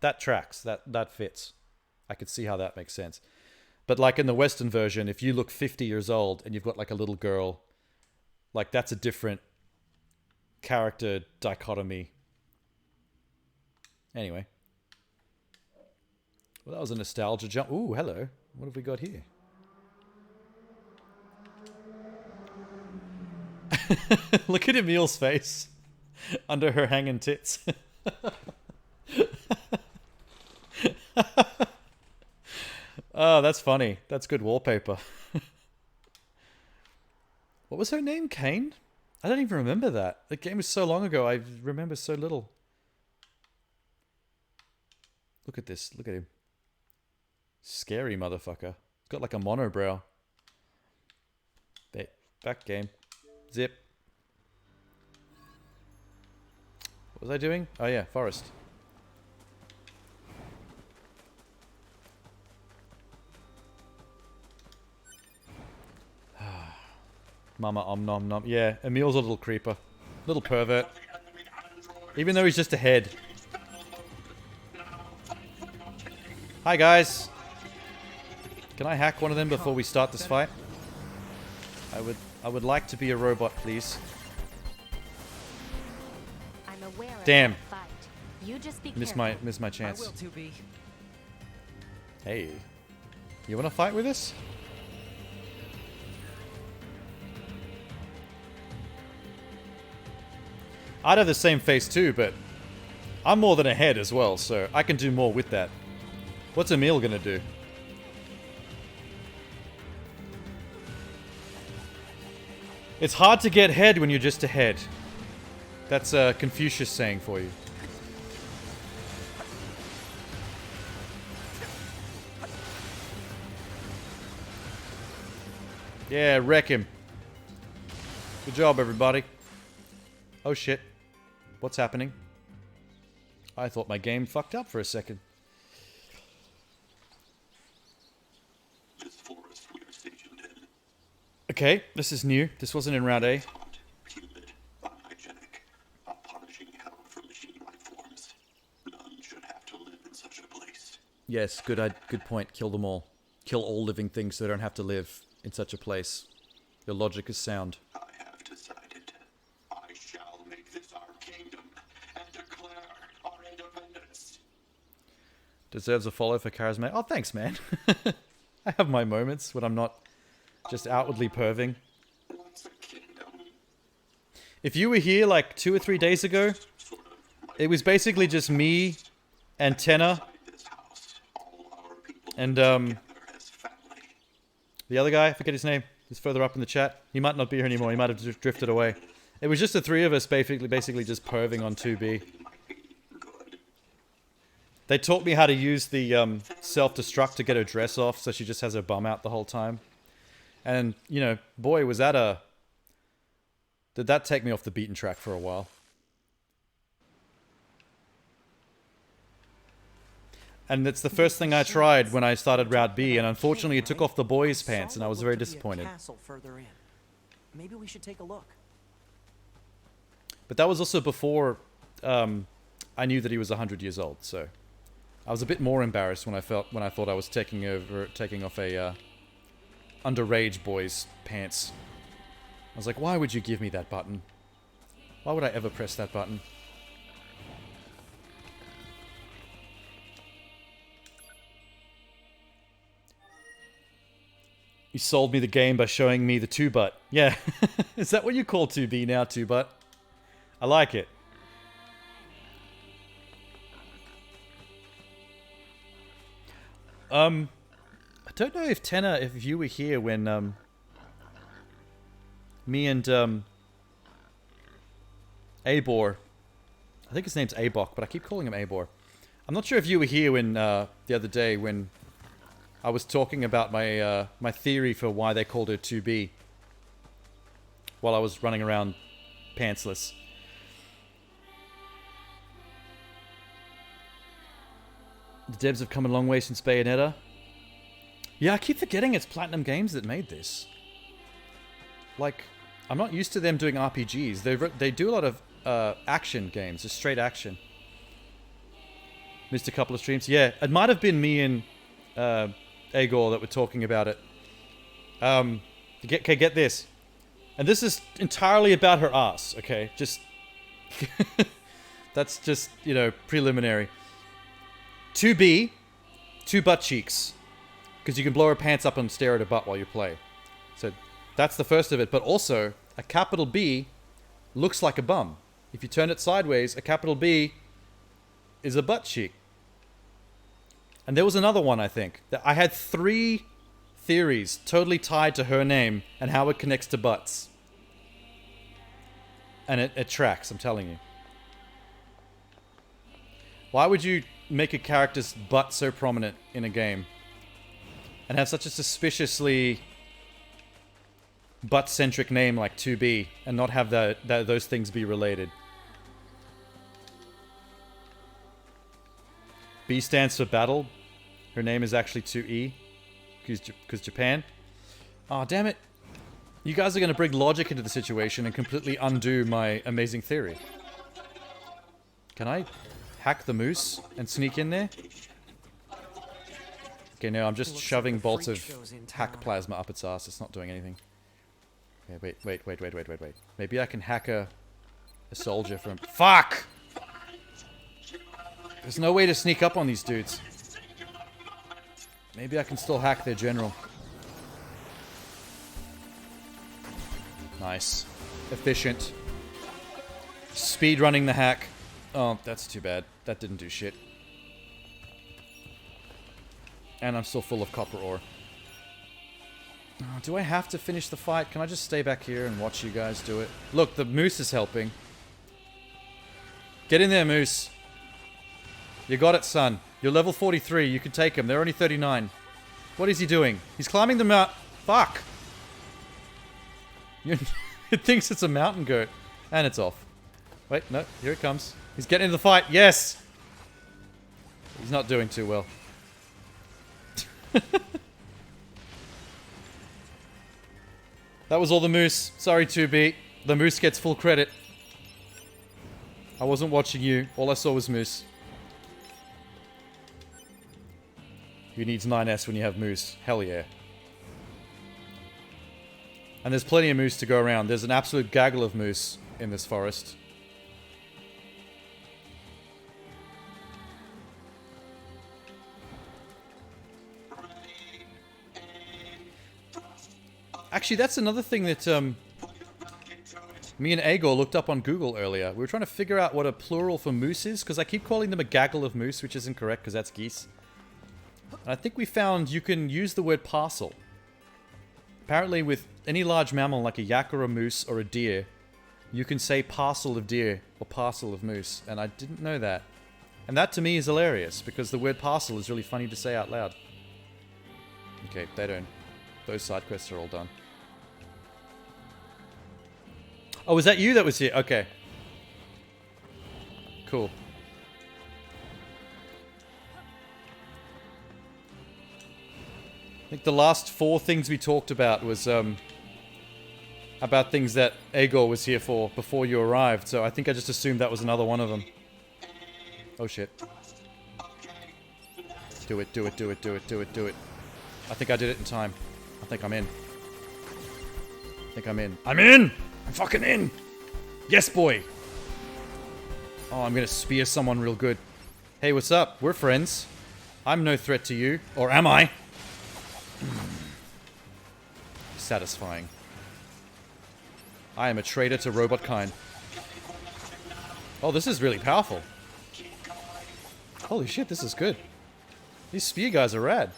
that tracks. That fits. I could see how that makes sense. But like in the Western version, if you look 50 years old and you've got like a little girl, like that's a different character dichotomy. Anyway. Well, that was a nostalgia jump. Ooh, hello. What have we got here? Look at Emil's face under her hanging tits. Oh, that's funny. That's good wallpaper. What was her name? Kane? I don't even remember that. The game was so long ago. I remember so little. Look at this. Look at him. Scary motherfucker. He's got like a monobrow. Back game. Zip. What was I doing? Oh yeah, forest. Mama om nom nom. Yeah, Emil's a little creeper. Little pervert. Even though he's just a head. Hi guys. Can I hack one of them before we start this fight? I would like to be a robot, please. I'm aware Damn. of that fight. You just be Miss careful. my chance. I will, 2B. Hey. You wanna fight with us? I'd have the same face too, but I'm more than a head as well, so I can do more with that. What's Emil gonna do? It's hard to get head when you're just a head. That's a Confucius saying for you. Yeah, wreck him. Good job, everybody. Oh shit. What's happening? I thought my game fucked up for a second. This forest we are stationed in. Okay, this is new. This wasn't in round A. Hot, humid, unhygienic, a punishing hell for machine life forms. None should have to live in such a place. Yes, good point. Kill them all. Kill all living things so they don't have to live in such a place. Your logic is sound. I have decided. I shall make this our kingdom and declare our independence. Deserves a follow for charismatic. Oh, thanks, man. I have my moments when I'm not just outwardly perving. What's a kingdom? If you were here like 2 or 3 days ago, it was basically just me and Tenor and the other guy, I forget his name. He's further up in the chat. He might not be here anymore. He might have drifted away. It was just the three of us basically just perving on 2B. They taught me how to use the self-destruct to get her dress off so she just has her bum out the whole time. And, you know, boy, was that a... Did that take me off the beaten track for a while. And it's the first thing I tried when I started Route B, and unfortunately it took off the boys' pants, and I was very disappointed. Castle further in. Maybe we should take a look. But that was also before I knew that he was 100 years old, so I was a bit more embarrassed when I thought I was taking off a underage boy's pants. I was like, why would you give me that button? Why would I ever press that button? You sold me the game by showing me the 2-butt. Yeah. Is that what you call 2B now, 2-butt? I like it. I don't know if Tenor, if you were here when Me and Abor. I think his name's Abok, but I keep calling him Abor. I'm not sure if you were here when the other day when I was talking about my my theory for why they called her 2B while I was running around pantsless. The devs have come a long way since Bayonetta. Yeah, I keep forgetting it's Platinum Games that made this. Like, I'm not used to them doing RPGs. They do a lot of action games, just straight action. Missed a couple of streams. Yeah, it might have been me and Agor that were talking about it. Okay, get this. And this is entirely about her ass, okay? Just... That's just, you know, preliminary. 2B, 2 butt cheeks. Because you can blow her pants up and stare at her butt while you play. So, that's the first of it. But also, a capital B looks like a bum. If you turn it sideways, a capital B is a butt cheek. And there was another one, I think. I had 3 theories totally tied to her name and how it connects to butts. And it tracks, I'm telling you. Why would you make a character's butt so prominent in a game? And have such a suspiciously butt-centric name like 2B and not have those things be related? B stands for battle. Her name is actually 2E. Because Japan. Oh, damn it. You guys are going to bring logic into the situation and completely undo my amazing theory. Can I hack the moose and sneak in there? Okay, no, I'm just shoving bolts of hack plasma up its ass. It's not doing anything. Okay, wait. Maybe I can hack a soldier from... Fuck! There's no way to sneak up on these dudes. Maybe I can still hack their general. Nice. Efficient. Speed running the hack. Oh, that's too bad. That didn't do shit. And I'm still full of copper ore. Oh, do I have to finish the fight? Can I just stay back here and watch you guys do it? Look, the moose is helping. Get in there, moose. You got it, son. You're level 43. You can take him. They're only 39. What is he doing? He's climbing the mount. Fuck. It thinks it's a mountain goat. And it's off. Wait, no. Here it comes. He's getting into the fight. Yes! He's not doing too well. That was all the moose. Sorry, 2B. The moose gets full credit. I wasn't watching you. All I saw was moose. Who needs 9S when you have moose? Hell yeah. And there's plenty of moose to go around. There's an absolute gaggle of moose in this forest. Actually, that's another thing that me and Agor looked up on Google earlier. We were trying to figure out what a plural for moose is, because I keep calling them a gaggle of moose, which isn't correct, because that's geese. And I think we found you can use the word parcel. Apparently with any large mammal like a yak or a moose or a deer, you can say parcel of deer or parcel of moose, and I didn't know that. And that to me is hilarious, because the word parcel is really funny to say out loud. Okay, they don't. Those side quests are all done. Oh, was that you that was here? Okay. Cool. I think the last 4 things we talked about was about things that Agor was here for before you arrived, so I think I just assumed that was another one of them. Oh shit. Do it, do it, do it, do it, do it, do it. I think I did it in time. I think I'm in. I think I'm in. I'm in! I'm fucking in! Yes, boy! Oh, I'm gonna spear someone real good. Hey, what's up? We're friends. I'm no threat to you. Or am I? Satisfying. I am a traitor to robot kind. Oh, this is really powerful. Holy shit, this is good. These spear guys are rad.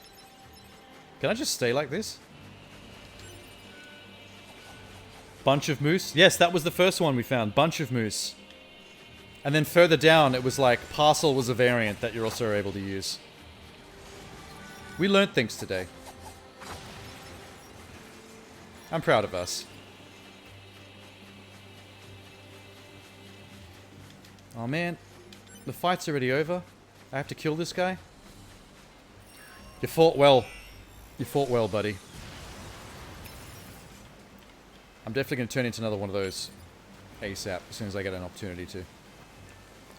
Can I just stay like this? Bunch of moose? Yes, that was the first one we found. Bunch of moose. And then further down, it was like parcel was a variant that you're also able to use. We learned things today. I'm proud of us. Oh man, the fight's already over. I have to kill this guy? You fought well. You fought well, buddy. I'm definitely going to turn into another one of those ASAP as soon as I get an opportunity to.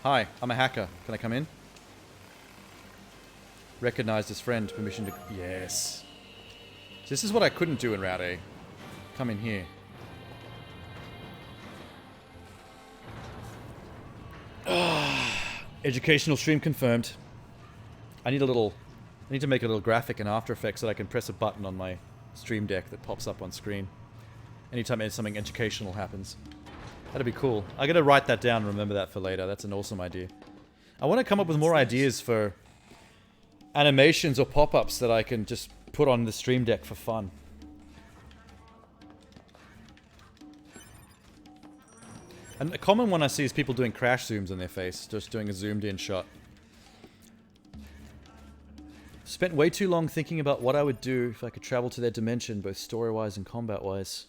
Hi, I'm a hacker. Can I come in? Recognized as friend. Permission to... Yes. So this is what I couldn't do in Route A. Come in here. Educational stream confirmed. I need to make a little graphic in After Effects so that I can press a button on my stream deck that pops up on screen anytime something educational happens. That'd be cool. I gotta write that down and remember that for later. That's an awesome idea. I want to come up with more ideas for animations or pop-ups that I can just put on the stream deck for fun. And a common one I see is people doing crash zooms on their face, just doing a zoomed in shot. Spent way too long thinking about what I would do if I could travel to their dimension, both story-wise and combat-wise.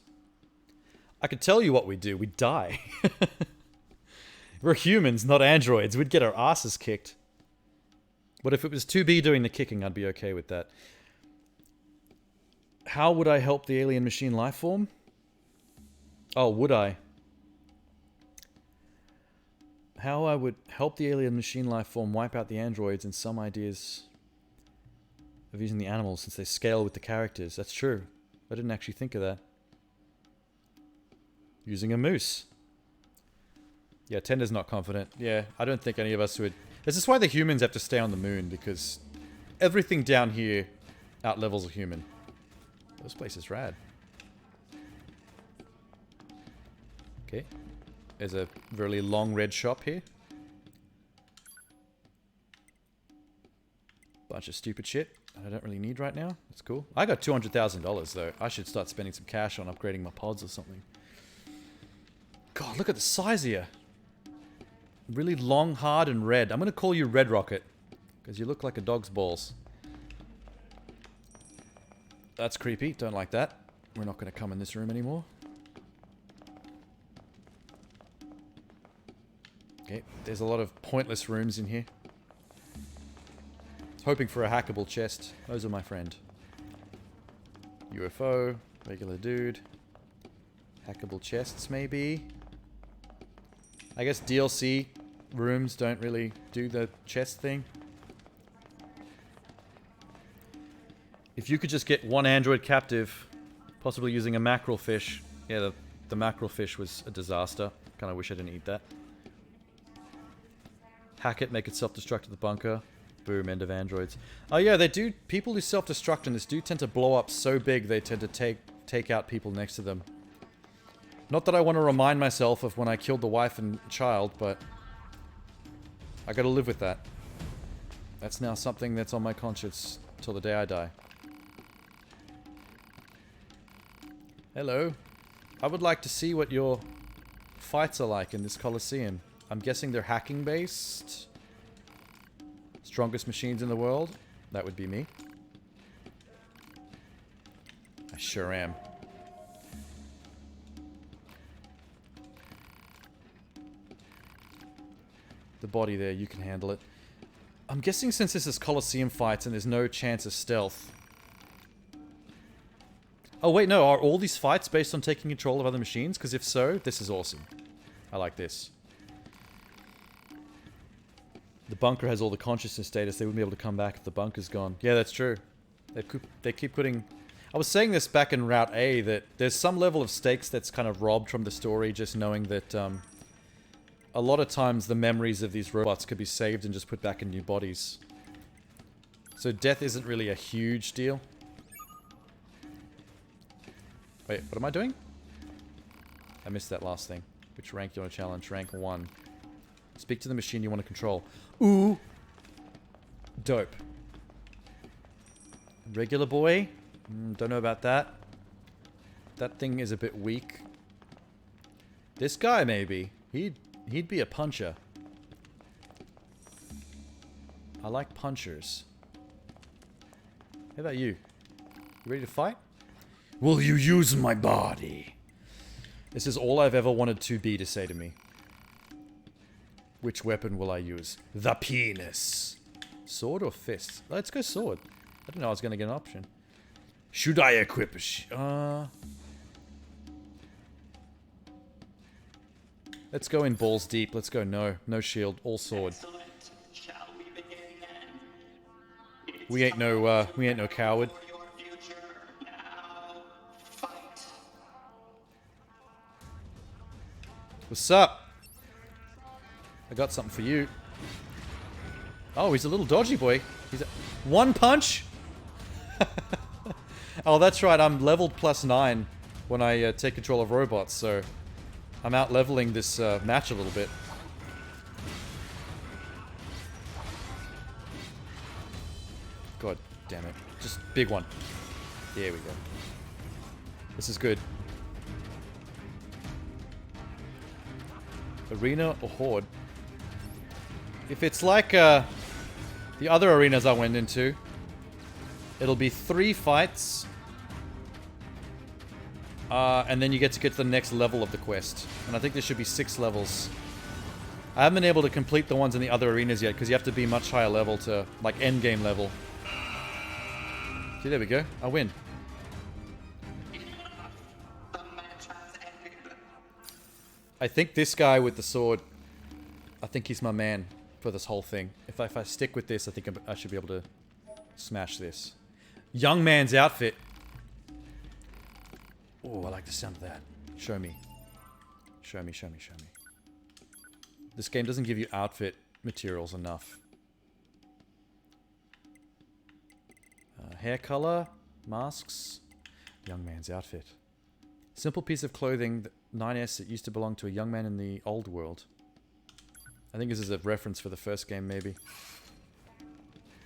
I could tell you what we'd do. We'd die. We're humans, not androids. We'd get our asses kicked. But if it was 2B doing the kicking, I'd be okay with that. How would I help the alien machine life form? Oh, would I? How I would help the alien machine life form wipe out the androids, and some ideas of using the animals since they scale with the characters. That's true. I didn't actually think of that. Using a moose. Yeah, Tender's not confident. Yeah, I don't think any of us would. This is why the humans have to stay on the moon, because everything down here outlevels a human. This place is rad. Okay. There's a really long red shop here. Bunch of stupid shit I don't really need right now. That's cool. I got $200,000 though. I should start spending some cash on upgrading my pods or something. God, look at the size here. Really long, hard, and red. I'm going to call you Red Rocket, because you look like a dog's balls. That's creepy. Don't like that. We're not going to come in this room anymore. Okay, there's a lot of pointless rooms in here. Hoping for a hackable chest. Those are my friend. UFO, regular dude. Hackable chests, maybe. I guess DLC rooms don't really do the chest thing. If you could just get one android captive, possibly using a mackerel fish. Yeah, the mackerel fish was a disaster. Kind of wish I didn't eat that. Hack it, make it self-destruct to the bunker. Boom, end of androids. Oh yeah, they do. People who self-destruct in this do tend to blow up so big they tend to take out people next to them. Not that I want to remind myself of when I killed the wife and child, but I gotta live with that. That's now something that's on my conscience till the day I die. Hello. I would like to see what your fights are like in this Colosseum. I'm guessing they're hacking based. Strongest machines in the world? That would be me. I sure am. The body there, you can handle it. I'm guessing since this is Colosseum fights and there's no chance of stealth. Oh wait, no, are all these fights based on taking control of other machines? Because if so, this is awesome. I like this. The bunker has all the consciousness status. They wouldn't be able to come back if the bunker's gone. Yeah, that's true. They keep putting... I was saying this back in Route A, that there's some level of stakes that's kind of robbed from the story, just knowing that a lot of times the memories of these robots could be saved and just put back in new bodies. So death isn't really a huge deal. Wait, what am I doing? I missed that last thing. Which rank do you want to challenge? Rank 1. Speak to the machine you want to control. Ooh! Dope. Regular boy? Don't know about that. That thing is a bit weak. This guy, maybe. He'd be a puncher. I like punchers. How about you? You ready to fight? Will you use my body? This is all I've ever wanted 2B to say to me. Which weapon will I use? The penis. Sword or fist? Let's go sword. I didn't know I was going to get an option. Should I equip a let's go in balls deep. Let's go no shield, all sword. We ain't no coward. What's up? I got something for you. Oh, he's a little dodgy boy. He's a one punch. Oh, that's right. I'm leveled +9 when I take control of robots, so I'm out leveling this match a little bit. God damn it. Just big one. There we go. This is good. Arena or Horde? If it's like the other arenas I went into, it'll be 3 fights. And then you get to the next level of the quest. And I think there should be 6 levels. I haven't been able to complete the ones in the other arenas yet, because you have to be much higher level to, like, end game level. See, there we go. I win. I think this guy with the sword, I think he's my man for this whole thing. If I stick with this, I think I should be able to smash this. Young man's outfit. Oh, I like the sound of that. Show me. Show me, show me, show me. This game doesn't give you outfit materials enough. Hair color, masks, young man's outfit. Simple piece of clothing, 9S that used to belong to a young man in the old world. I think this is a reference for the first game, maybe.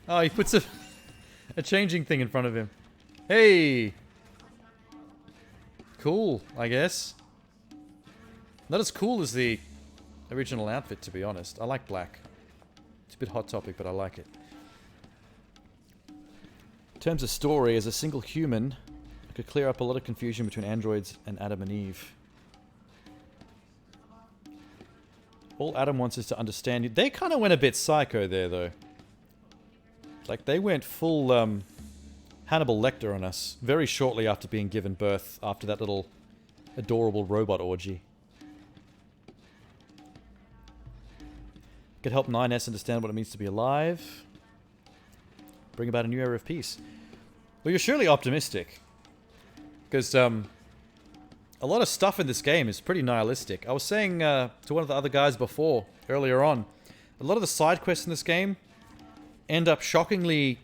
Oh, he puts a changing thing in front of him. Hey! Cool, I guess. Not as cool as the original outfit, to be honest. I like black. It's a bit hot topic, but I like it. In terms of story, as a single human, I could clear up a lot of confusion between androids and Adam and Eve. All Adam wants is to understand you. They kind of went a bit psycho there, though. Like, they went full, Hannibal Lecter on us very shortly after being given birth, after that little adorable robot orgy. Could help 9S understand what it means to be alive. Bring about a new era of peace. Well, you're surely optimistic. Because, a lot of stuff in this game is pretty nihilistic. I was saying to one of the other guys before, earlier on, a lot of the side quests in this game end up shockingly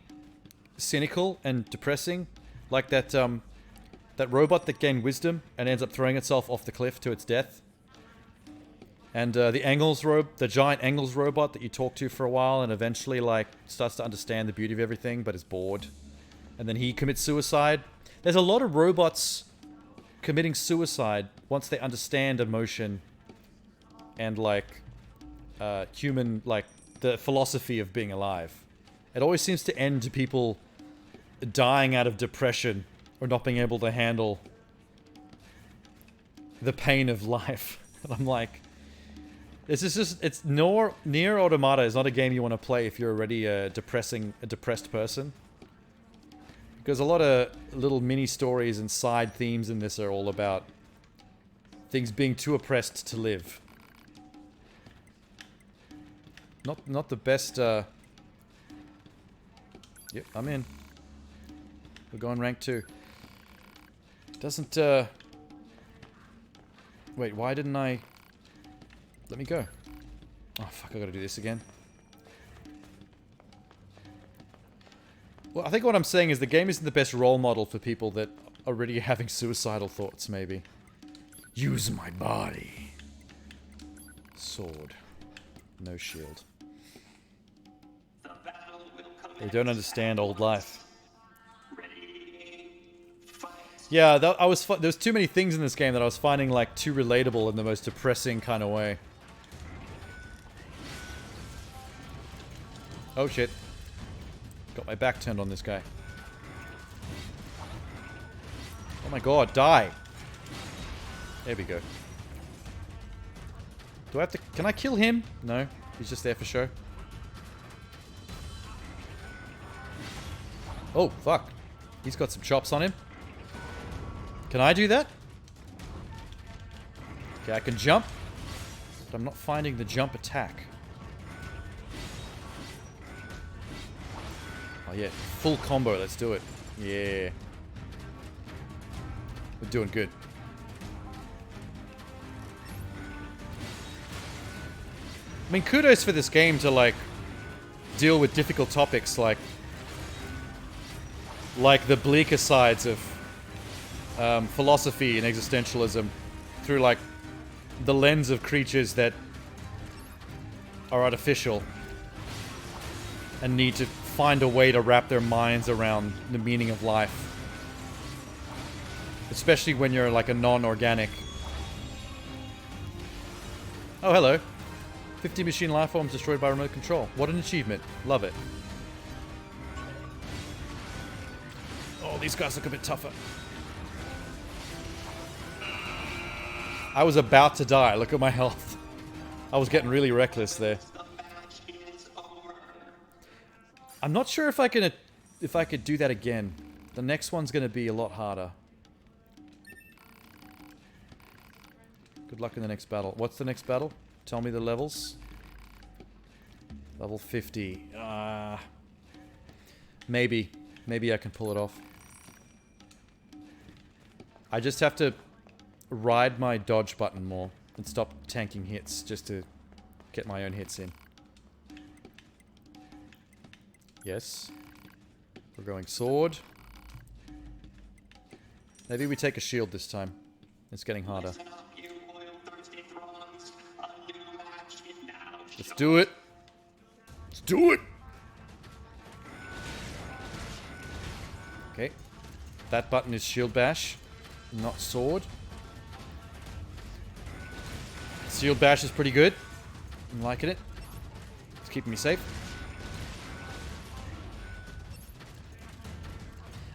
cynical and depressing. Like that, that robot that gained wisdom and ends up throwing itself off the cliff to its death. And the giant Engels robot that you talk to for a while and eventually, like, starts to understand the beauty of everything, but is bored. And then he commits suicide. There's a lot of robots committing suicide once they understand emotion and, like, human, like, the philosophy of being alive. It always seems to end to people dying out of depression or not being able to handle the pain of life. And I'm like, this is just, NieR Automata is not a game you want to play if you're already a depressed person. Because a lot of little mini stories and side themes in this are all about things being too oppressed to live. Not the best, Yep, I'm in. We're going rank 2. Doesn't, Wait, why didn't I... Let me go. Oh, fuck, I gotta do this again. Well, I think what I'm saying is the game isn't the best role model for people that are already having suicidal thoughts, maybe. Use my body. Sword. No shield. They don't understand old life. Yeah, there's too many things in this game that I was finding like too relatable in the most depressing kind of way. Oh shit. Got my back turned on this guy. Oh my god, die. There we go. Do I have to... Can I kill him? No, he's just there for show. Oh, fuck. He's got some chops on him. Can I do that? Okay, I can jump. But I'm not finding the jump attack. Oh yeah, full combo, let's do it. Yeah. We're doing good. I mean, kudos for this game to, like, deal with difficult topics like the bleaker sides of philosophy and existentialism through, like, the lens of creatures that are artificial and need to find a way to wrap their minds around the meaning of life. Especially when you're, like, a non-organic. Oh, hello. 50 machine life forms destroyed by remote control. What an achievement. Love it. Oh, these guys look a bit tougher. I was about to die. Look at my health. I was getting really reckless there. I'm not sure if I could do that again. The next one's going to be a lot harder. Good luck in the next battle. What's the next battle? Tell me the levels. Level 50. Maybe. Maybe I can pull it off. I just have to ride my dodge button more and stop tanking hits just to get my own hits in. Yes. We're going sword. Maybe we take a shield this time. It's getting harder. Let's do it. Let's do it. Okay. That button is shield bash, not sword. Shield bash is pretty good. I'm liking it. It's keeping me safe.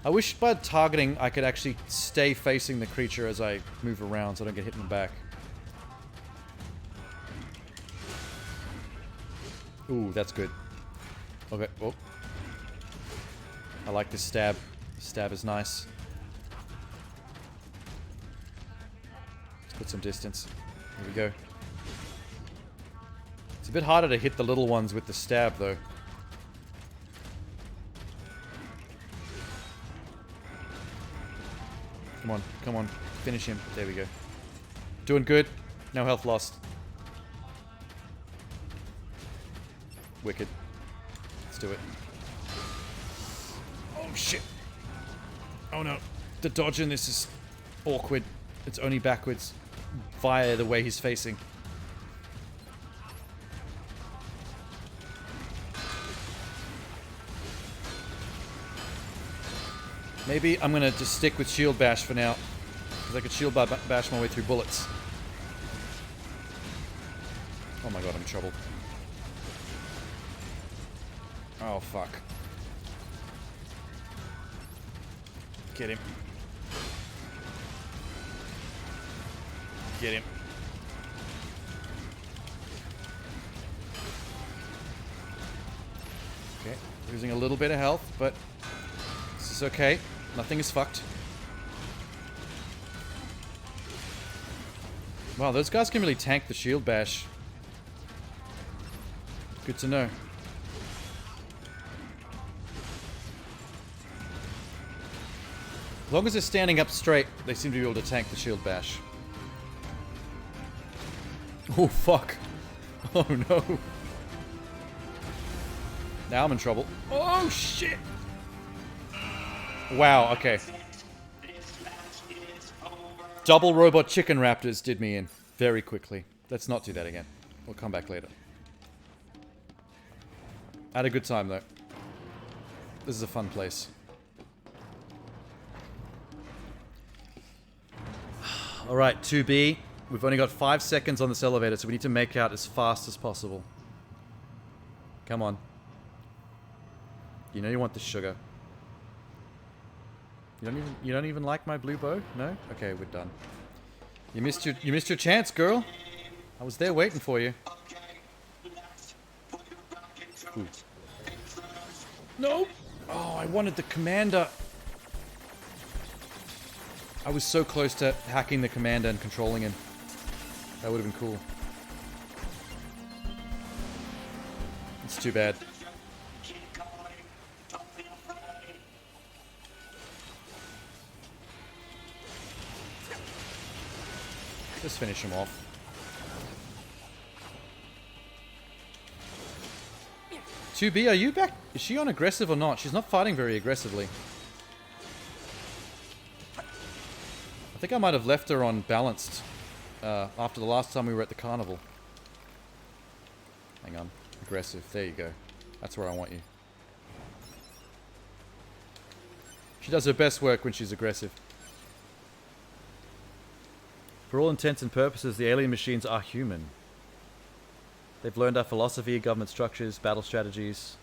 I wish by targeting I could actually stay facing the creature as I move around so I don't get hit in the back. Ooh, that's good. Okay, oh. I like this stab. The stab is nice. Let's put some distance. Here we go. It's a bit harder to hit the little ones with the stab, though. Come on, come on. Finish him. There we go. Doing good. No health lost. Wicked. Let's do it. Oh, shit. Oh, no. The dodge in this is awkward. It's only backwards via the way he's facing. Maybe I'm going to just stick with shield bash for now. Because I could shield bash my way through bullets. Oh my god, I'm in trouble. Oh, fuck. Get him. Get him. Okay, losing a little bit of health, but this is okay. Nothing is fucked. Wow, those guys can really tank the shield bash. Good to know. As long as they're standing up straight, they seem to be able to tank the shield bash. Oh, fuck. Oh, no. Now I'm in trouble. Oh, shit! Wow, okay. Double robot chicken raptors did me in very quickly. Let's not do that again. We'll come back later. I had a good time, though. This is a fun place. Alright, 2B. We've only got 5 seconds on this elevator, so we need to make out as fast as possible. Come on. You know you want the sugar. You don't even like my blue bow? No? Okay, we're done. You missed your chance, girl. I was there waiting for you. Ooh. No! Oh, I wanted the commander. I was so close to hacking the commander and controlling him. That would have been cool. It's too bad. Just finish him off. "2B, are you back? Is she on aggressive or not? She's not fighting very aggressively. I think I might have left her on balanced after the last time we were at the carnival. Hang on. Aggressive. There you go. That's where I want you. She does her best work when she's aggressive. For all intents and purposes, the alien machines are human. They've learned our philosophy, government structures, battle strategies.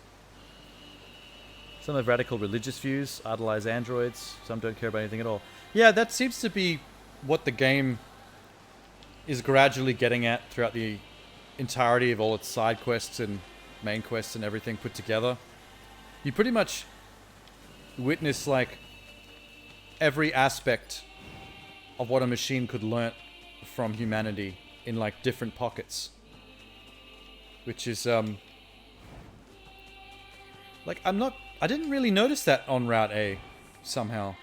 Some have radical religious views, idolize androids, some don't care about anything at all. Yeah, that seems to be what the game is gradually getting at throughout the entirety of all its side quests and main quests and everything put together. You pretty much witness, like, every aspect of what a machine could learn from humanity in, like, different pockets. Which is, like, I didn't really notice that on Route A, somehow.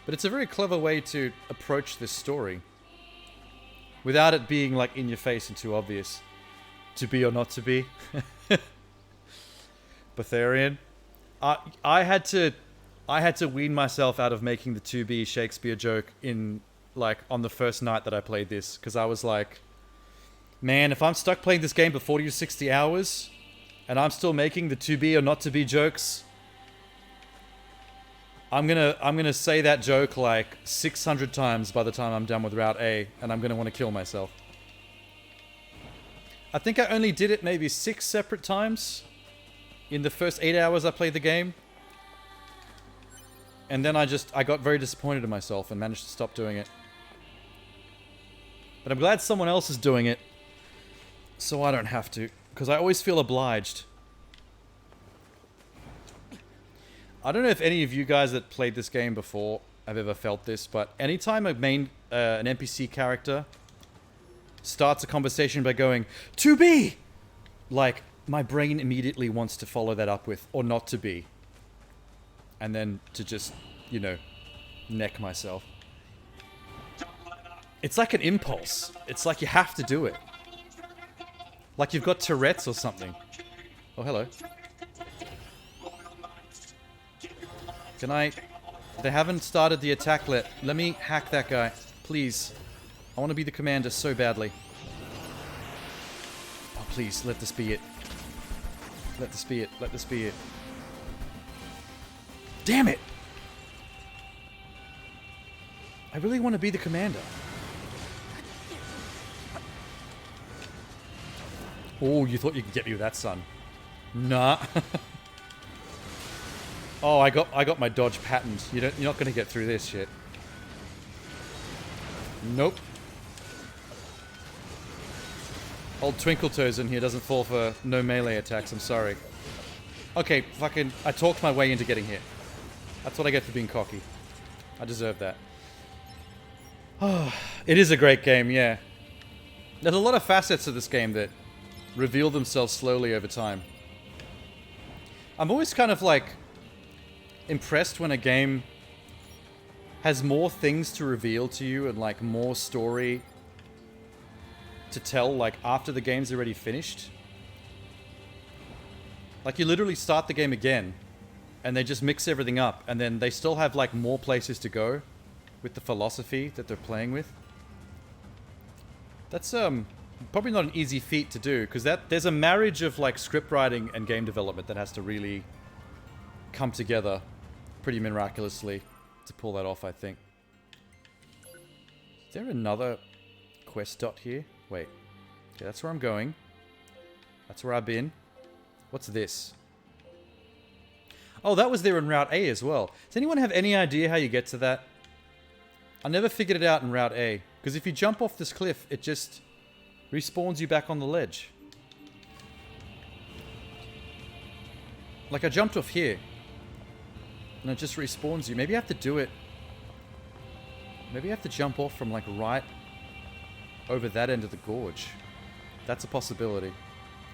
But it's a very clever way to approach this story. Without it being, like, in your face and too obvious. To be or not to be. Betharian. I had to wean myself out of making the 2B Shakespeare joke in, like, on the first night that I played this. Because I was like, man, if I'm stuck playing this game for 40 to 60 hours, and I'm still making the 2B or not to be jokes, I'm gonna say that joke like 600 times by the time I'm done with Route A, and I'm gonna want to kill myself. I think I only did it maybe 6 separate times in the first 8 hours I played the game. And then I got very disappointed in myself and managed to stop doing it. But I'm glad someone else is doing it, so I don't have to, because I always feel obliged. I don't know if any of you guys that played this game before have ever felt this, but anytime an NPC character starts a conversation by going, "To be!" like, my brain immediately wants to follow that up with, "or not to be." And then to just, you know, neck myself. It's like an impulse. It's like you have to do it. Like you've got Tourette's or something. Oh, hello. Can I... They haven't started the attack yet. Let me hack that guy. Please. I want to be the commander so badly. Oh, please. Let this be it. Let this be it. Let this be it. Damn it! I really want to be the commander. Oh, you thought you could get me with that, son? Nah. Oh, I got my dodge patterned. You're not going to get through this shit. Nope. Old Twinkle Toes in here doesn't fall for no melee attacks. I'm sorry. Okay, fucking... I talked my way into getting hit. That's what I get for being cocky. I deserve that. Oh, it is a great game, yeah. There's a lot of facets of this game that reveal themselves slowly over time. I'm always kind of like impressed when a game has more things to reveal to you and like more story to tell like after the game's already finished. Like you literally start the game again and they just mix everything up and then they still have like more places to go with the philosophy that they're playing with. That's probably not an easy feat to do because there's a marriage of like script writing and game development that has to really come together pretty miraculously to pull that off, I think. there another quest dot here? Wait. Okay, that's where I'm going. That's where I've been. What's this? Oh, that was there in Route A as well. Does anyone have any idea how you get to that? I never figured it out in Route A. Because if you jump off this cliff, it just respawns you back on the ledge. Like, I jumped off here. And it just respawns you. Maybe I have to do it. Maybe I have to jump off from, like, right over that end of the gorge. That's a possibility.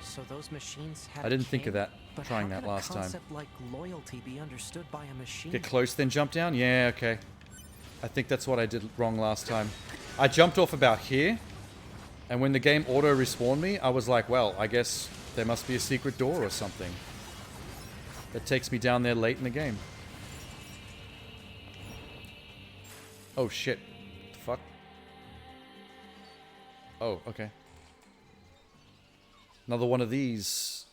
So those machines had I didn't think of that, but trying how that can last a time. concept like loyalty be understood by a machine? Get close, then jump down? Yeah, okay. I think that's what I did wrong last time. I jumped off about here, and when the game auto-respawned me, I was like, well, I guess there must be a secret door or something that takes me down there late in the game. Oh, shit. The fuck? Oh, okay. Another one of these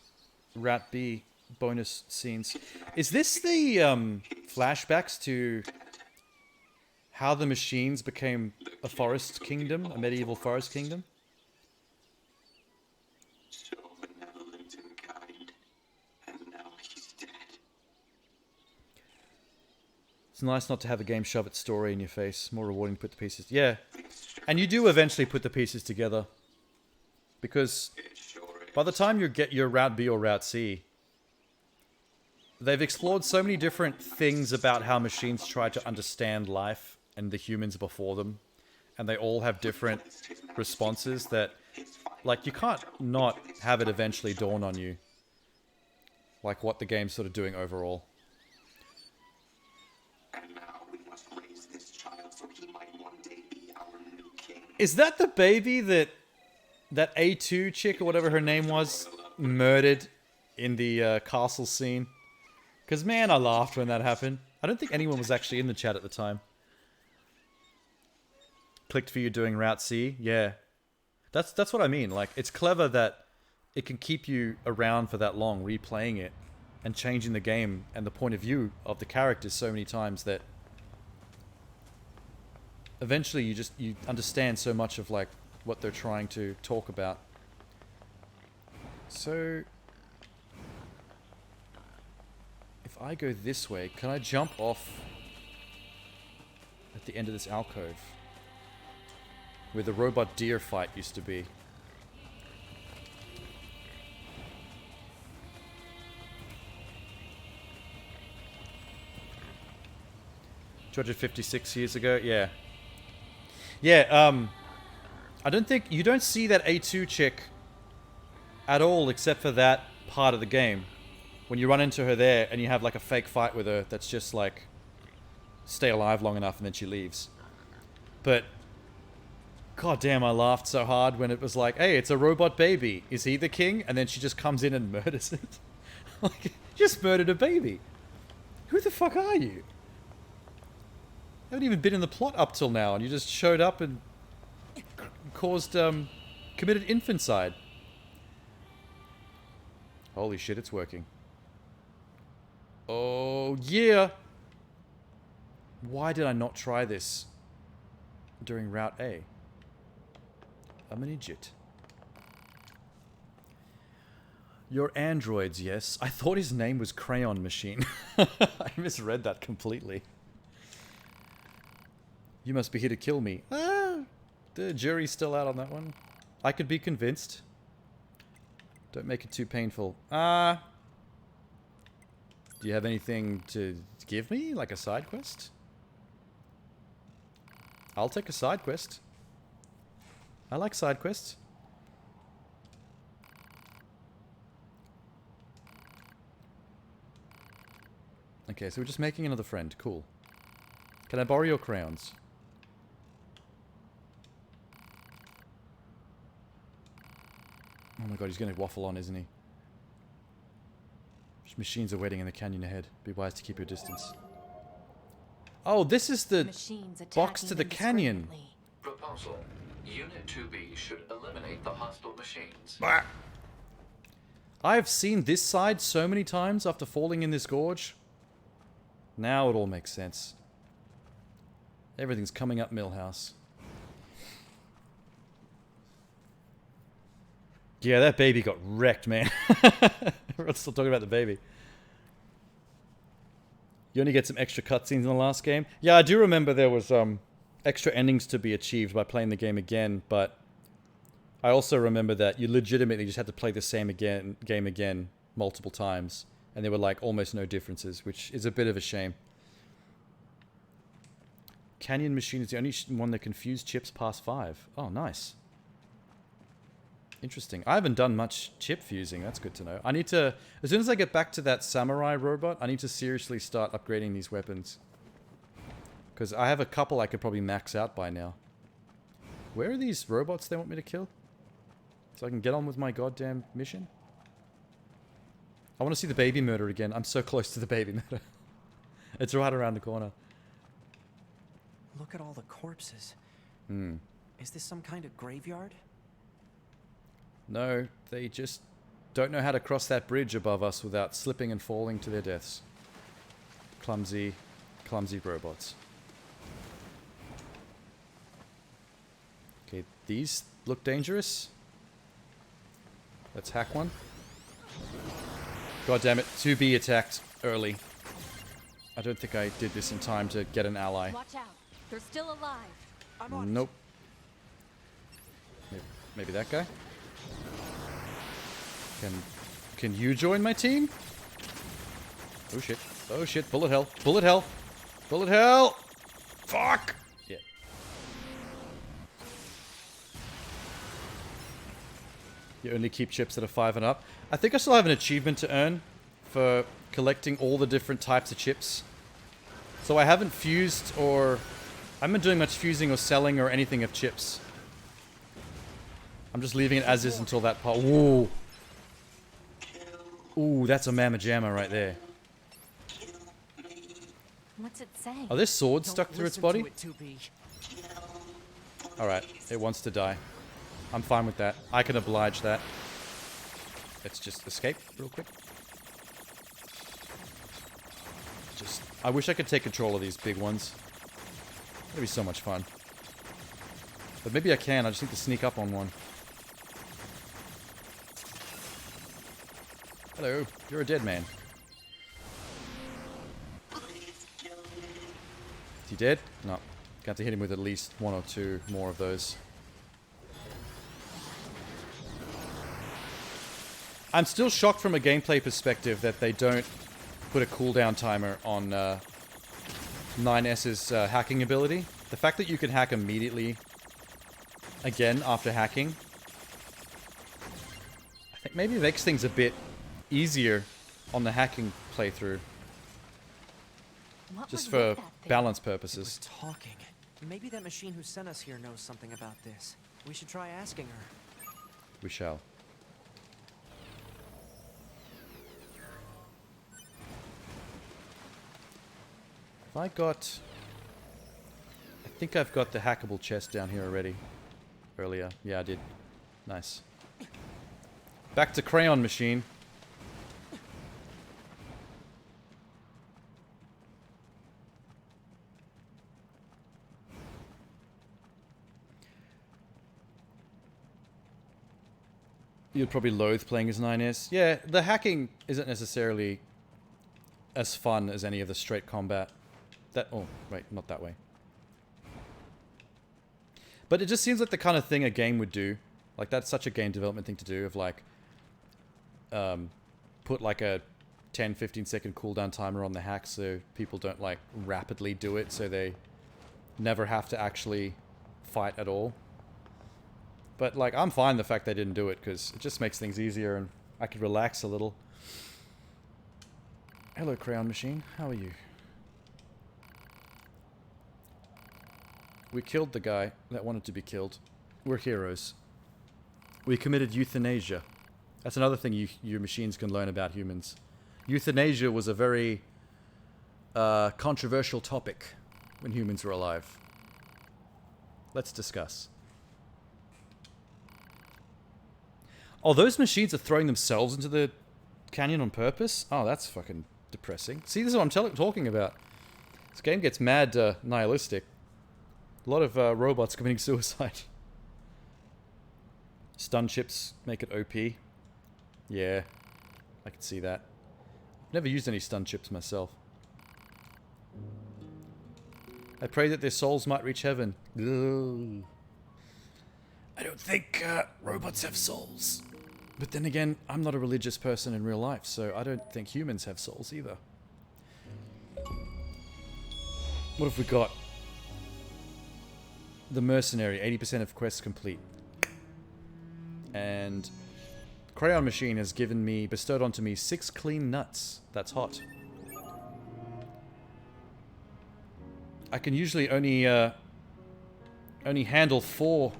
Rat B bonus scenes. Is this the flashbacks to how the machines became a forest kingdom, a medieval forest kingdom? So benevolent and kind, and now he's dead. It's nice not to have a game shove its story in your face. More rewarding to put the pieces... Yeah. And you do eventually put the pieces together. Because by the time you get your Route B or Route C, they've explored so many different things about how machines try to understand life and the humans before them. And they all have different responses that... Like, you can't not have it eventually dawn on you. Like, what the game's sort of doing overall. And now we must raise this child so he might one day be our new king. Is that the baby that A2 chick or whatever her name was murdered in the castle scene? Because, man, I laughed when that happened. I don't think anyone was actually in the chat at the time. Clicked for you doing Route C? Yeah. That's what I mean. Like, it's clever that it can keep you around for that long, replaying it and changing the game and the point of view of the characters so many times that eventually you understand so much of, like, what they're trying to talk about. So if I go this way, can I jump off at the end of this alcove where the robot deer fight used to be? $256 years ago? Yeah. Yeah, I don't think... You don't see that A2 chick at all except for that part of the game. When you run into her there and you have like a fake fight with her that's just like... Stay alive long enough and then she leaves. But... God damn, I laughed so hard when it was like, hey, it's a robot baby. Is he the king? And then she just comes in and murders it. Like, you just murdered a baby. Who the fuck are you? You haven't even been in the plot up till now, and you just showed up and caused, committed infanticide. Holy shit, it's working. Oh, yeah! Why did I not try this during Route A? I'm an idiot. Your androids, yes. I thought his name was Crayon Machine. I misread that completely. You must be here to kill me. Ah, the jury's still out on that one. I could be convinced. Don't make it too painful. Do you have anything to give me? Like a side quest? I'll take a side quest. I like side quests. Okay, so we're just making another friend. Cool. Can I borrow your crayons? Oh my god, he's going to waffle on, isn't he? Machines are waiting in the canyon ahead. Be wise to keep your distance. Oh, this is the box to the canyon. Proposal. Unit 2B should eliminate the hostile machines. Bah. I've seen this side so many times after falling in this gorge. Now it all makes sense. Everything's coming up Millhouse. Yeah, that baby got wrecked, man. Everyone's still talking about the baby. You only get some extra cutscenes in the last game. Yeah, I do remember there was extra endings to be achieved by playing the game again, but I also remember that you legitimately just had to play the same game again multiple times, and there were like almost no differences, which is a bit of a shame. Canyon Machine is the only one that can fuse chips past 5. Oh, nice. Interesting. I haven't done much chip fusing. That's good to know. I need to... As soon as I get back to that samurai robot, I need to seriously start upgrading these weapons. Because I have a couple I could probably max out by now. Where are these robots they want me to kill? So I can get on with my goddamn mission? I want to see the baby murder again. I'm so close to the baby murder. It's right around the corner. Look at all the corpses. Is this some kind of graveyard? No, they just don't know how to cross that bridge above us without slipping and falling to their deaths. Clumsy, clumsy robots. Okay, these look dangerous. Let's hack one. God damn it, 2B attacked early. I don't think I did this in time to get an ally. Watch out. They're still alive. Nope. Maybe that guy? Can you join my team? Oh shit. Oh shit. Bullet hell. Bullet hell. Bullet hell! Fuck! Yeah. You only keep chips that are 5 and up. I think I still have an achievement to earn for collecting all the different types of chips. So I haven't fused or... I haven't been doing much fusing or selling or anything of chips. I'm just leaving it as is until that part. Ooh. Ooh, that's a mamma jamma right there. What's it saying? Are there swords stuck through its body? Alright, it wants to die. I'm fine with that. I can oblige that. Let's just escape real quick. I wish I could take control of these big ones. That'd be so much fun. But maybe I can, I just need to sneak up on one. Hello, you're a dead man. Is he dead? No. Got to hit him with at least 1 or 2 more of those. I'm still shocked from a gameplay perspective that they don't put a cooldown timer on 9S's hacking ability. The fact that you can hack immediately again after hacking, I think maybe makes things a bit easier on the hacking playthrough. Just for balance purposes. Talking. Maybe that machine who sent us here knows something about this. We should try asking her. We shall. I think I've got the hackable chest down here already. Earlier. Yeah, I did. Nice. Back to Crayon Machine. You'd probably loathe playing as 9S. Yeah, the hacking isn't necessarily as fun as any of the straight combat. Oh, wait, not that way. But it just seems like the kind of thing a game would do. Like, that's such a game development thing to do, of like... put like a 10-15 second cooldown timer on the hack so people don't like rapidly do it, so they never have to actually fight at all. But like, I'm fine the fact they didn't do it, because it just makes things easier and I could relax a little. Hello, Crayon Machine. How are you? We killed the guy that wanted to be killed. We're heroes. We committed euthanasia. That's another thing your machines can learn about humans. Euthanasia was a very controversial topic when humans were alive. Let's discuss. Oh, those machines are throwing themselves into the canyon on purpose? Oh, that's fucking depressing. See, this is what I'm talking about. This game gets mad nihilistic. A lot of robots committing suicide. Stun chips make it OP. Yeah, I can see that. I've never used any stun chips myself. I pray that their souls might reach heaven. Ugh. I don't think robots have souls. But then again, I'm not a religious person in real life, so I don't think humans have souls either. What have we got? The Mercenary, 80% of quests complete. And the Crayon Machine has bestowed onto me 6 clean nuts. That's hot. I can usually only handle 4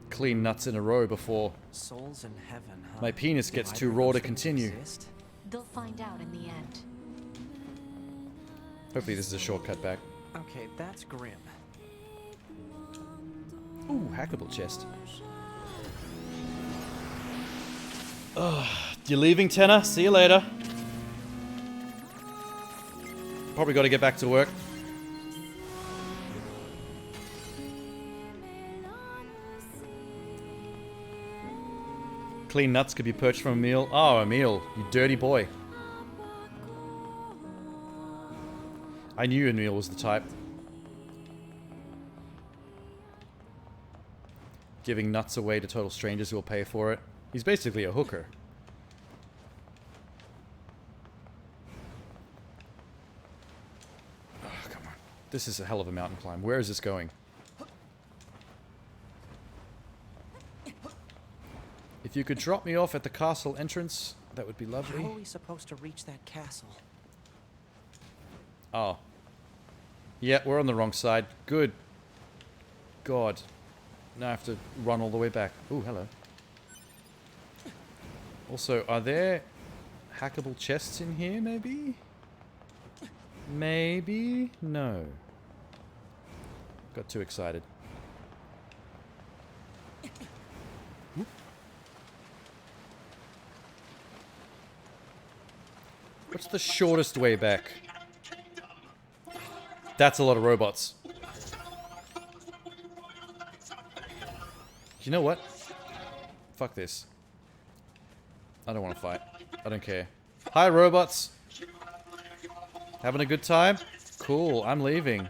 clean nuts in a row before Souls in heaven, huh? my penis gets Do too either of raw those to things continue. exist? They'll find out in the end. Hopefully this is a shortcut back. Okay, that's grim. Ooh, hackable chest. Ugh, you leaving, Tenor? See you later. Probably got to get back to work. Clean nuts could be purchased from Emil. Oh, Emil, you dirty boy. I knew Emil was the type. Giving nuts away to total strangers who will pay for it. He's basically a hooker. Oh, come on. This is a hell of a mountain climb. Where is this going? If you could drop me off at the castle entrance, that would be lovely. How are we supposed to reach that castle? Oh. Yeah, we're on the wrong side. Good. God. Now I have to run all the way back. Ooh, hello. Also, are there hackable chests in here, maybe? Maybe? No. Got too excited. Whoop. What's the shortest way back? That's a lot of robots. You know what? Fuck this. I don't want to fight. I don't care. Hi, robots. Having a good time? Cool, I'm leaving.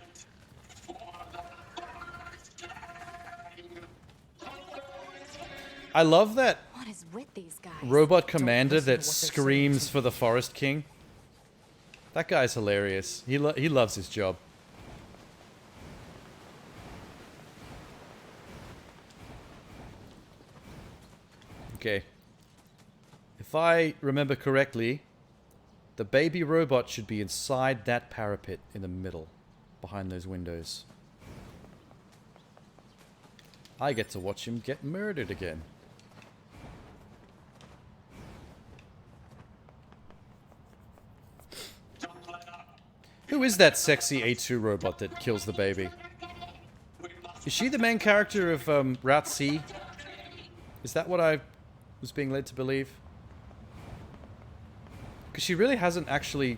I love that What is with these guys? robot commander that screams for the Forest King. That guy's hilarious. He loves his job. Okay. If I remember correctly, the baby robot should be inside that parapet in the middle, behind those windows. I get to watch him get murdered again. Who is that sexy A2 robot that kills the baby? Is she the main character of Route C? Is that what I was being led to believe? Because she really hasn't actually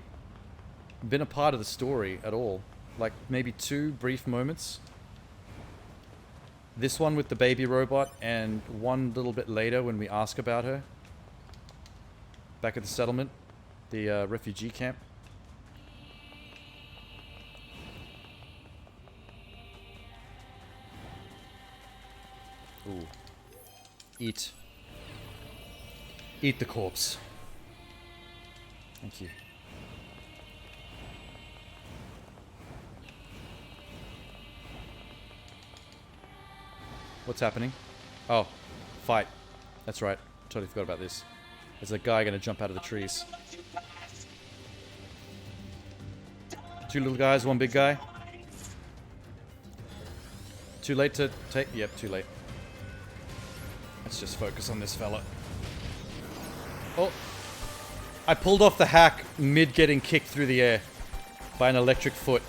been a part of the story at all. Like, maybe 2 brief moments. This one with the baby robot, and one little bit later when we ask about her. Back at the settlement. The refugee camp. Ooh. Eat. Eat the corpse. Thank you. What's happening? Oh, fight. That's right. Totally forgot about this. There's a guy gonna jump out of the trees. 2 little guys, 1 big guy. Too late to take... Yep, too late. Let's just focus on this fella. Oh! I pulled off the hack mid getting kicked through the air by an electric foot.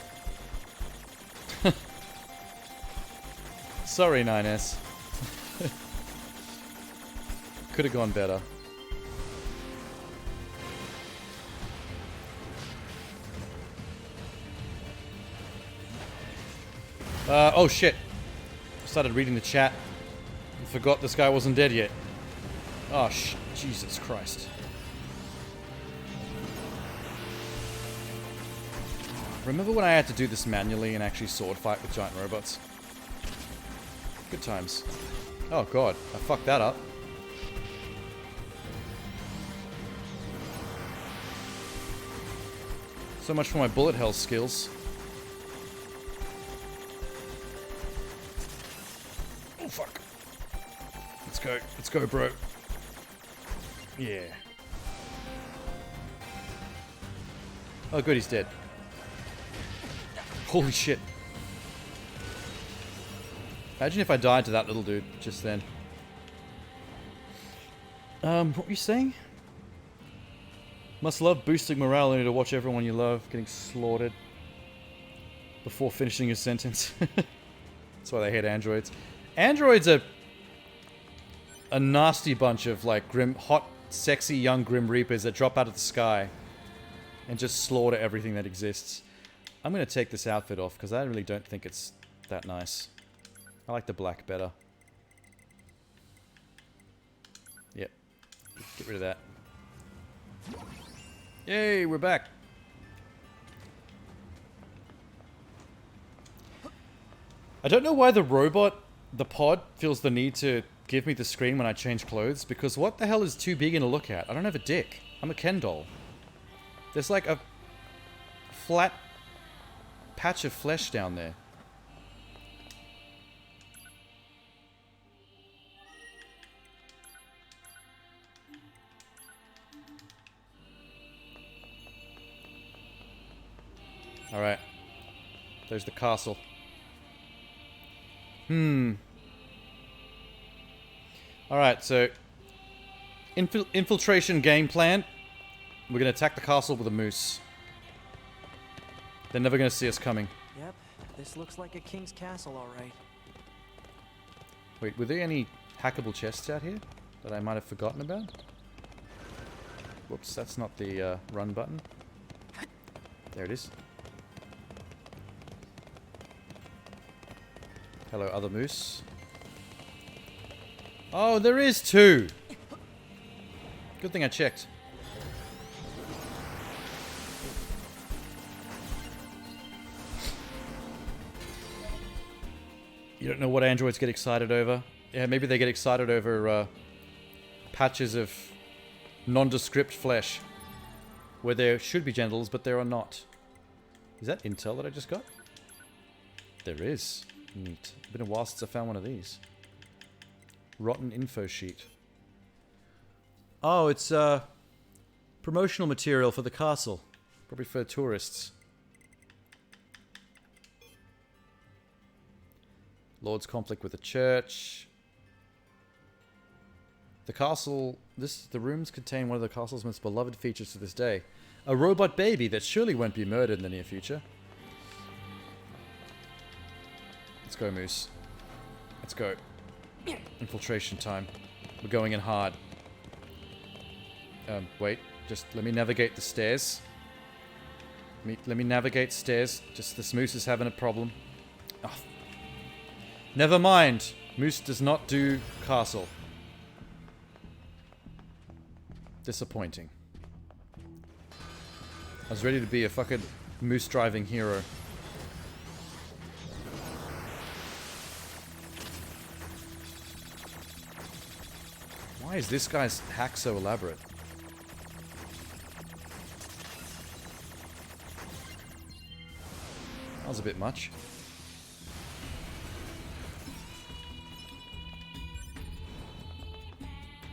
Sorry, 9S. Could have gone better. Oh shit. I started reading the chat. I forgot this guy wasn't dead yet. Oh, Jesus Christ. Remember when I had to do this manually and actually sword fight with giant robots? Good times. Oh god, I fucked that up. So much for my bullet hell skills. Oh fuck. Let's go, bro. Yeah. Oh good, he's dead. Holy shit. Imagine if I died to that little dude just then. What were you saying? Must love boosting morale only to watch everyone you love getting slaughtered before finishing your sentence. That's why they hate androids. Androids are a nasty bunch of like grim, hot, sexy young Grim Reapers that drop out of the sky and just slaughter everything that exists. I'm going to take this outfit off because I really don't think it's that nice. I like the black better. Yep. Get rid of that. Yay, we're back. I don't know why the pod, feels the need to give me the screen when I change clothes, because what the hell is too big to look at? I don't have a dick. I'm a Ken doll. There's like a flat patch of flesh down there. Alright. There's the castle. Alright, so infiltration game plan. We're gonna attack the castle with a moose. They're never gonna see us coming. Yep, this looks like a king's castle, alright. Wait, were there any hackable chests out here that I might have forgotten about? Whoops, that's not the run button. There it is. Hello, other moose. Oh, there is two! Good thing I checked. You don't know what androids get excited over? Yeah, maybe they get excited over patches of nondescript flesh where there should be genitals, but there are not. Is that intel that I just got? There is. Neat. Been a while since I found one of these. Rotten info sheet. Oh, it's promotional material for the castle. Probably for tourists. Lord's conflict with the church. The castle... The rooms contain one of the castle's most beloved features to this day. A robot baby that surely won't be murdered in the near future. Let's go, Moose. Let's go. Infiltration time. We're going in hard. Wait. Just let me navigate the stairs. Let me navigate stairs. Just this Moose is having a problem. Oh. Never mind. Moose does not do castle. Disappointing. I was ready to be a fucking moose driving hero. Why is this guy's hack so elaborate? That was a bit much.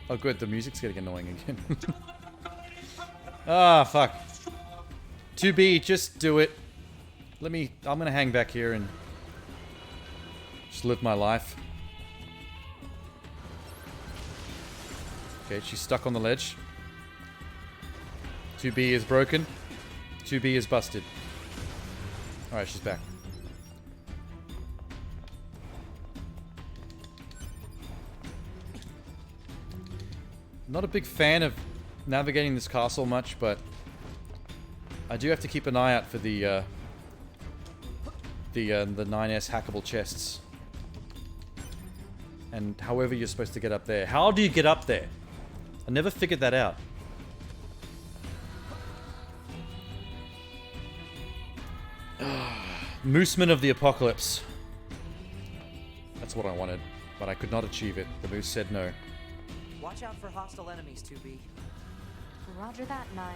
Oh good, the music's getting annoying again. Ah, fuck. 2B, just do it. I'm gonna hang back here and just live my life. Okay, she's stuck on the ledge. 2B is broken. 2B is busted. Alright, she's back. Not a big fan of navigating this castle much, but I do have to keep an eye out for the 9S hackable chests. And however you're supposed to get up there. How do you get up there? I never figured that out. Mooseman of the Apocalypse. That's what I wanted, but I could not achieve it. The moose said no. Watch out for hostile enemies, 2B. Roger that, 9.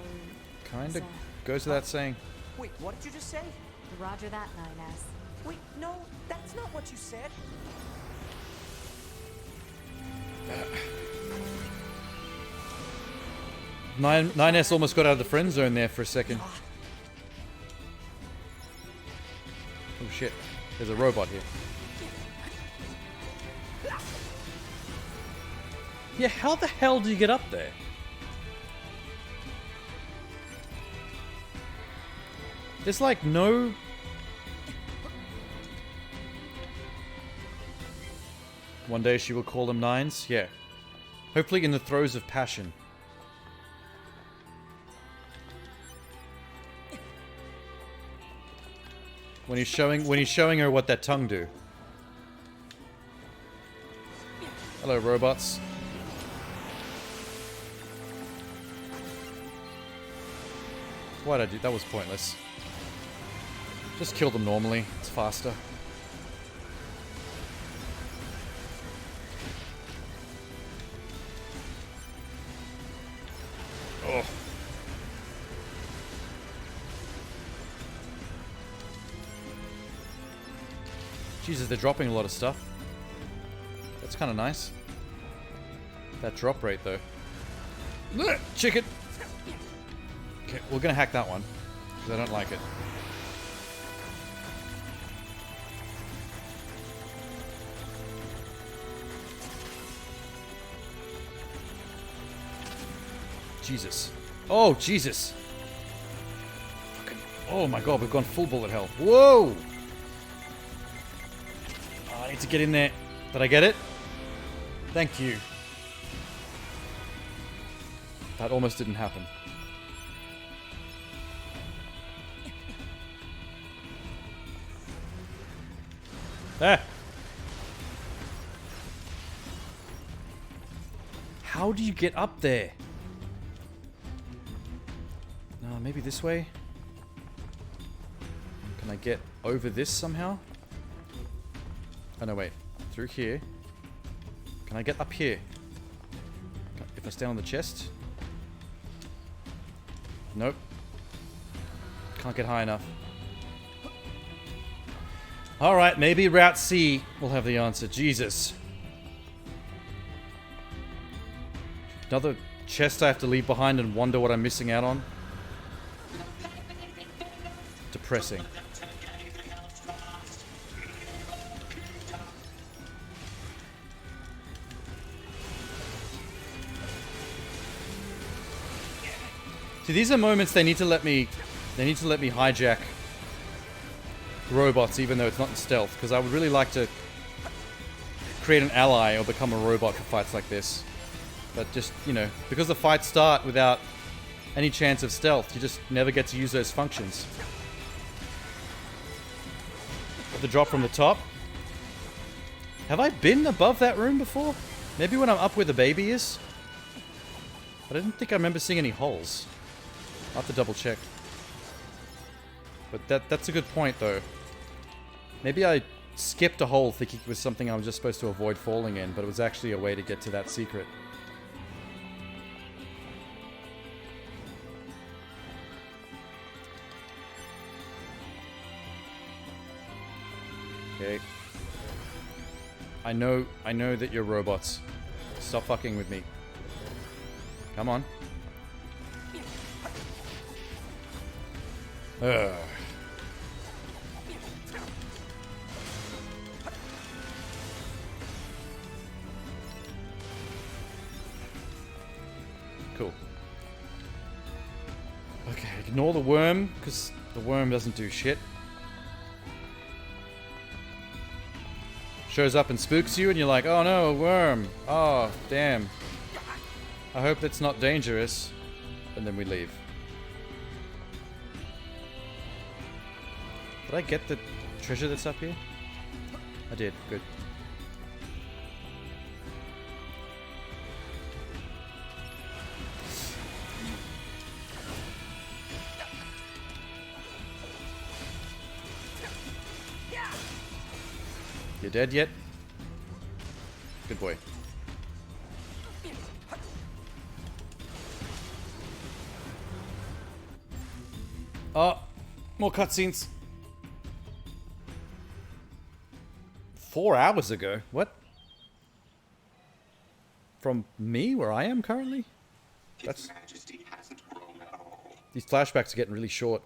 Kinda goes without saying. Wait, what did you just say? Roger that, 9S. Wait, no, that's not what you said. 9S almost got out of the friend zone there for a second. Oh shit, there's a robot here. Yeah, how the hell do you get up there? There's like no... One day she will call them 9s? Yeah. Hopefully in the throes of passion. When he's showing her what that tongue do. Hello, robots. Why'd I do? That was pointless. Just kill them normally. It's faster. Oh. Jesus, they're dropping a lot of stuff. That's kind of nice. That drop rate, though. Chicken! Okay, we're gonna hack that one. Because I don't like it. Jesus. Oh, Jesus! Fucking, oh my god, we've gone full bullet hell. Whoa! Oh, I need to get in there. Did I get it? Thank you. That almost didn't happen. Ah! How do you get up there? No, maybe this way? Can I get over this somehow? Oh no, wait. Through here. Can I get up here? If I stand on the chest? Nope. Can't get high enough. Alright, maybe Route C will have the answer. Jesus. Another chest I have to leave behind and wonder what I'm missing out on. Depressing. See, these are moments they need to let me hijack robots even though it's not in stealth, because I would really like to create an ally or become a robot for fights like this. But just, you know, because the fights start without any chance of stealth, you just never get to use those functions. The drop from the top. Have I been above that room before? Maybe when I'm up where the baby is? But I didn't think I remember seeing any holes. I'll have to double check. But that's a good point though. Maybe I skipped a hole thinking it was something I was just supposed to avoid falling in, but it was actually a way to get to that secret. Okay. I know that you're robots. Stop fucking with me. Come on. Ugh. Cool. Okay, ignore the worm, because the worm doesn't do shit. Shows up and spooks you, and you're like, oh no, a worm. Oh, damn. I hope it's not dangerous. And then we leave. Did I get the treasure that's up here? I did. Good. You dead yet? Good boy. Oh, more cutscenes. 4 hours ago? What? From me, where I am currently? That's... These flashbacks are getting really short.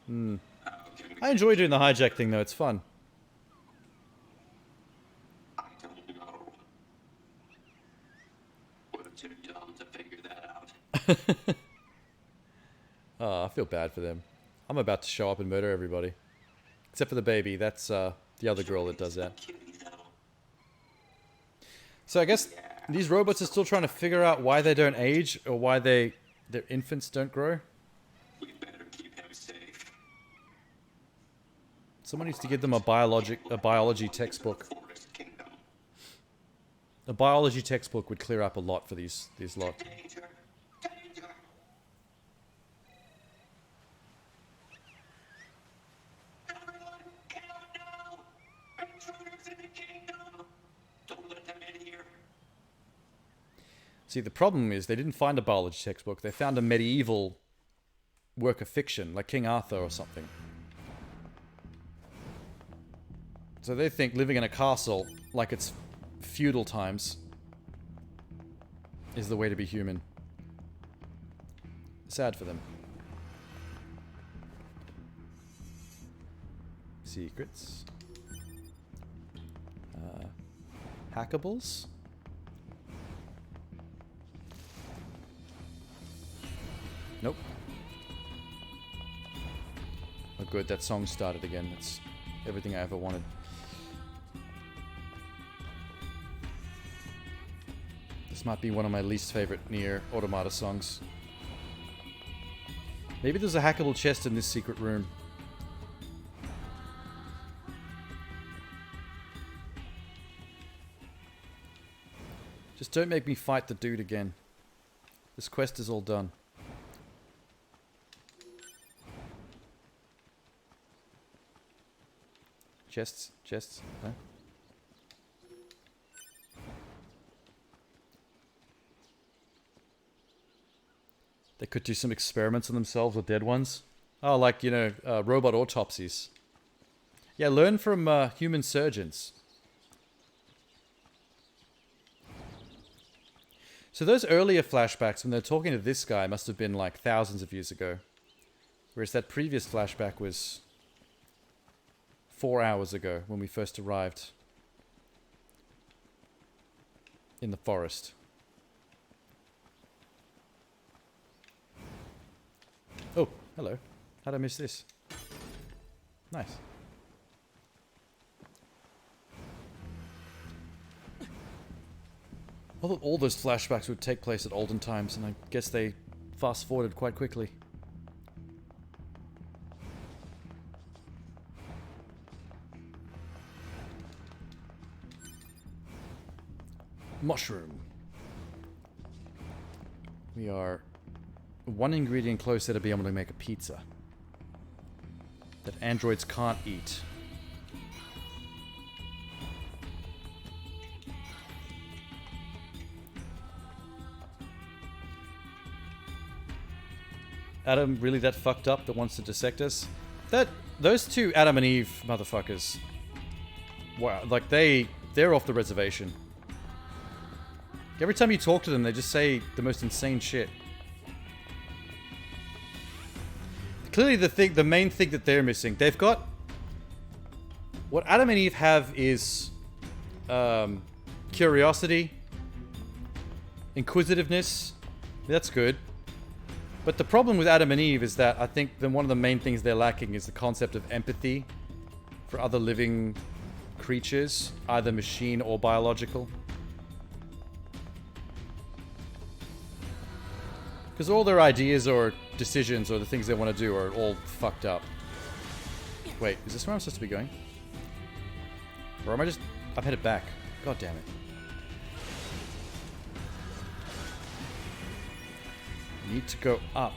I enjoy doing the hijack thing though, it's fun. Oh, I feel bad for them. I'm about to show up and murder everybody. Except for the baby, that's the other girl that does that. So I guess these robots are still trying to figure out why they don't age, or why their infants don't grow. Someone needs to give them a biology textbook. A biology textbook would clear up a lot for these lot. See, the problem is they didn't find a biology textbook. They found a medieval work of fiction, like King Arthur or something. So they think living in a castle, like it's feudal times, is the way to be human. Sad for them. Secrets. Hackables. Nope. Oh good, that song started again. That's everything I ever wanted. This might be one of my least favorite NieR Automata songs. Maybe there's a hackable chest in this secret room. Just don't make me fight the dude again. This quest is all done. Chests, chests, huh? They could do some experiments on themselves with dead ones. Oh, like, you know, robot autopsies. Yeah, learn from human surgeons. So those earlier flashbacks, when they're talking to this guy, must have been like thousands of years ago. Whereas that previous flashback was 4 hours ago, when we first arrived in the forest. Oh, hello. How'd I miss this? Nice. I thought all those flashbacks would take place at olden times, and I guess they fast-forwarded quite quickly. Mushroom. We are one ingredient closer to being able to make a pizza that androids can't eat. Adam really that fucked up that wants to dissect us? Those two Adam and Eve motherfuckers. Wow, like they're off the reservation. Every time you talk to them, they just say the most insane shit. Clearly the main thing that they're missing, they've got... What Adam and Eve have is curiosity, inquisitiveness. That's good. But the problem with Adam and Eve is that I think one of the main things they're lacking is the concept of empathy for other living creatures, either machine or biological. Because all their ideas or decisions or the things they want to do are all fucked up. Wait, is this where I'm supposed to be going? Or am I just... I'm headed back. God damn it. Need to go up.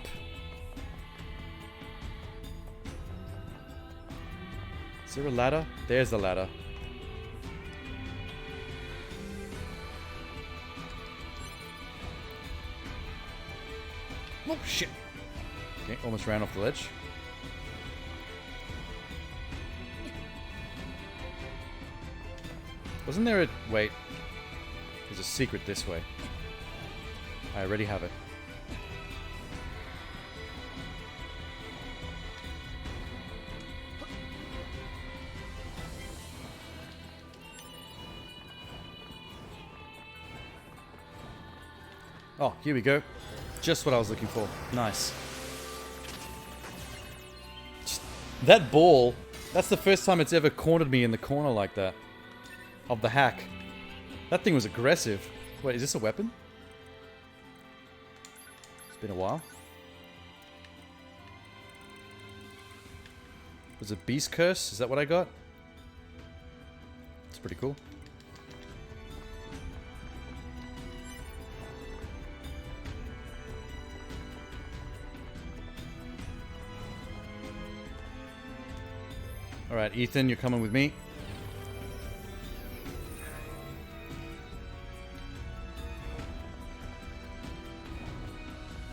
Is there a ladder? There's the ladder. Oh, shit. Okay, almost ran off the ledge. Wasn't there a... Wait. There's a secret this way. I already have it. Oh, here we go. Just what I was looking for. Nice. That ball, that's the first time it's ever cornered me in the corner like that. Of the hack. That thing was aggressive. Wait, is this a weapon? It's been a while. Was it Beast Curse? Is that what I got? It's pretty cool. Alright, Ethan, you're coming with me.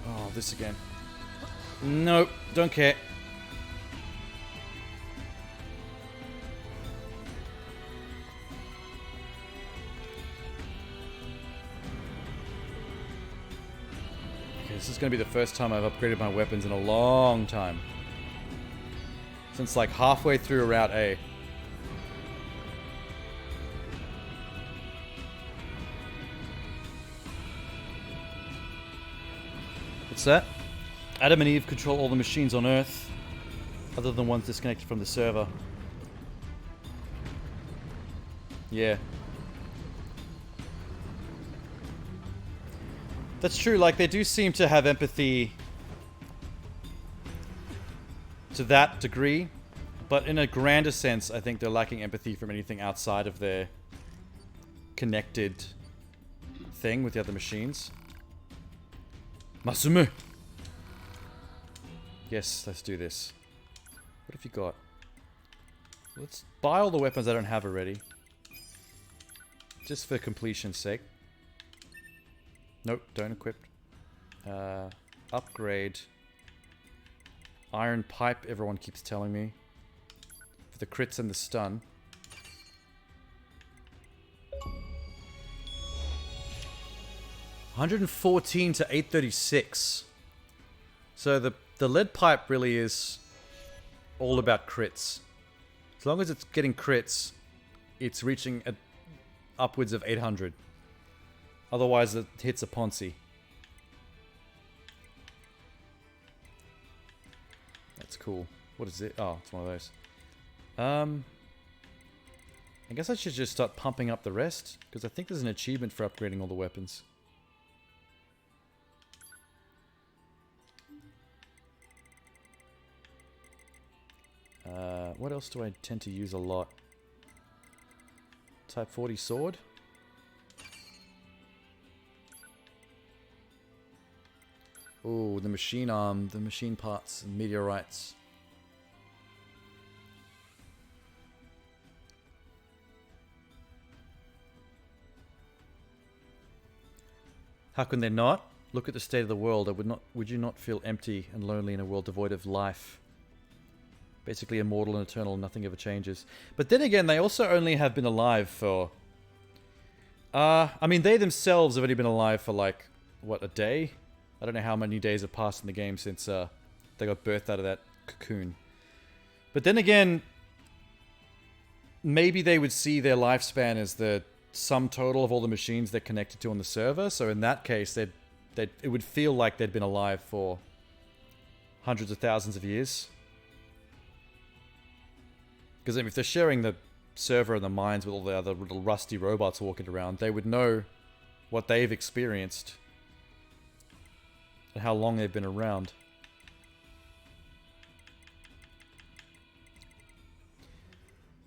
Oh, this again. Nope, don't care. Okay, this is going to be the first time I've upgraded my weapons in a long time. Since like halfway through Route A. What's that? Adam and Eve control all the machines on Earth, other than ones disconnected from the server. Yeah. That's true, like they do seem to have empathy to that degree, but in a grander sense, I think they're lacking empathy from anything outside of their connected thing with the other machines. Masumu! Yes, let's do this. What have you got? Let's buy all the weapons I don't have already. Just for completion's sake. Nope, don't equip. Upgrade. Iron pipe, everyone keeps telling me. For the crits and the stun. $114 to $836. So the lead pipe really is all about crits. As long as it's getting crits, it's reaching upwards of 800. Otherwise, it hits a Ponzi. That's cool. What is it? Oh, it's one of those. I guess I should just start pumping up the rest, because I think there's an achievement for upgrading all the weapons. What else do I tend to use a lot? Type 40 sword. Oh, the machine arm, the machine parts, and meteorites. How can they not? Look at the state of the world. Would you not feel empty and lonely in a world devoid of life? Basically immortal and eternal, nothing ever changes. But then again, they also only have been alive for... I mean, they themselves have only been alive for like, what, a day? I don't know how many days have passed in the game since they got birthed out of that cocoon. But then again, maybe they would see their lifespan as the sum total of all the machines they're connected to on the server. So in that case, it would feel like they'd been alive for hundreds of thousands of years. Because if they're sharing the server and the mines with all the other little rusty robots walking around, they would know what they've experienced and how long they've been around.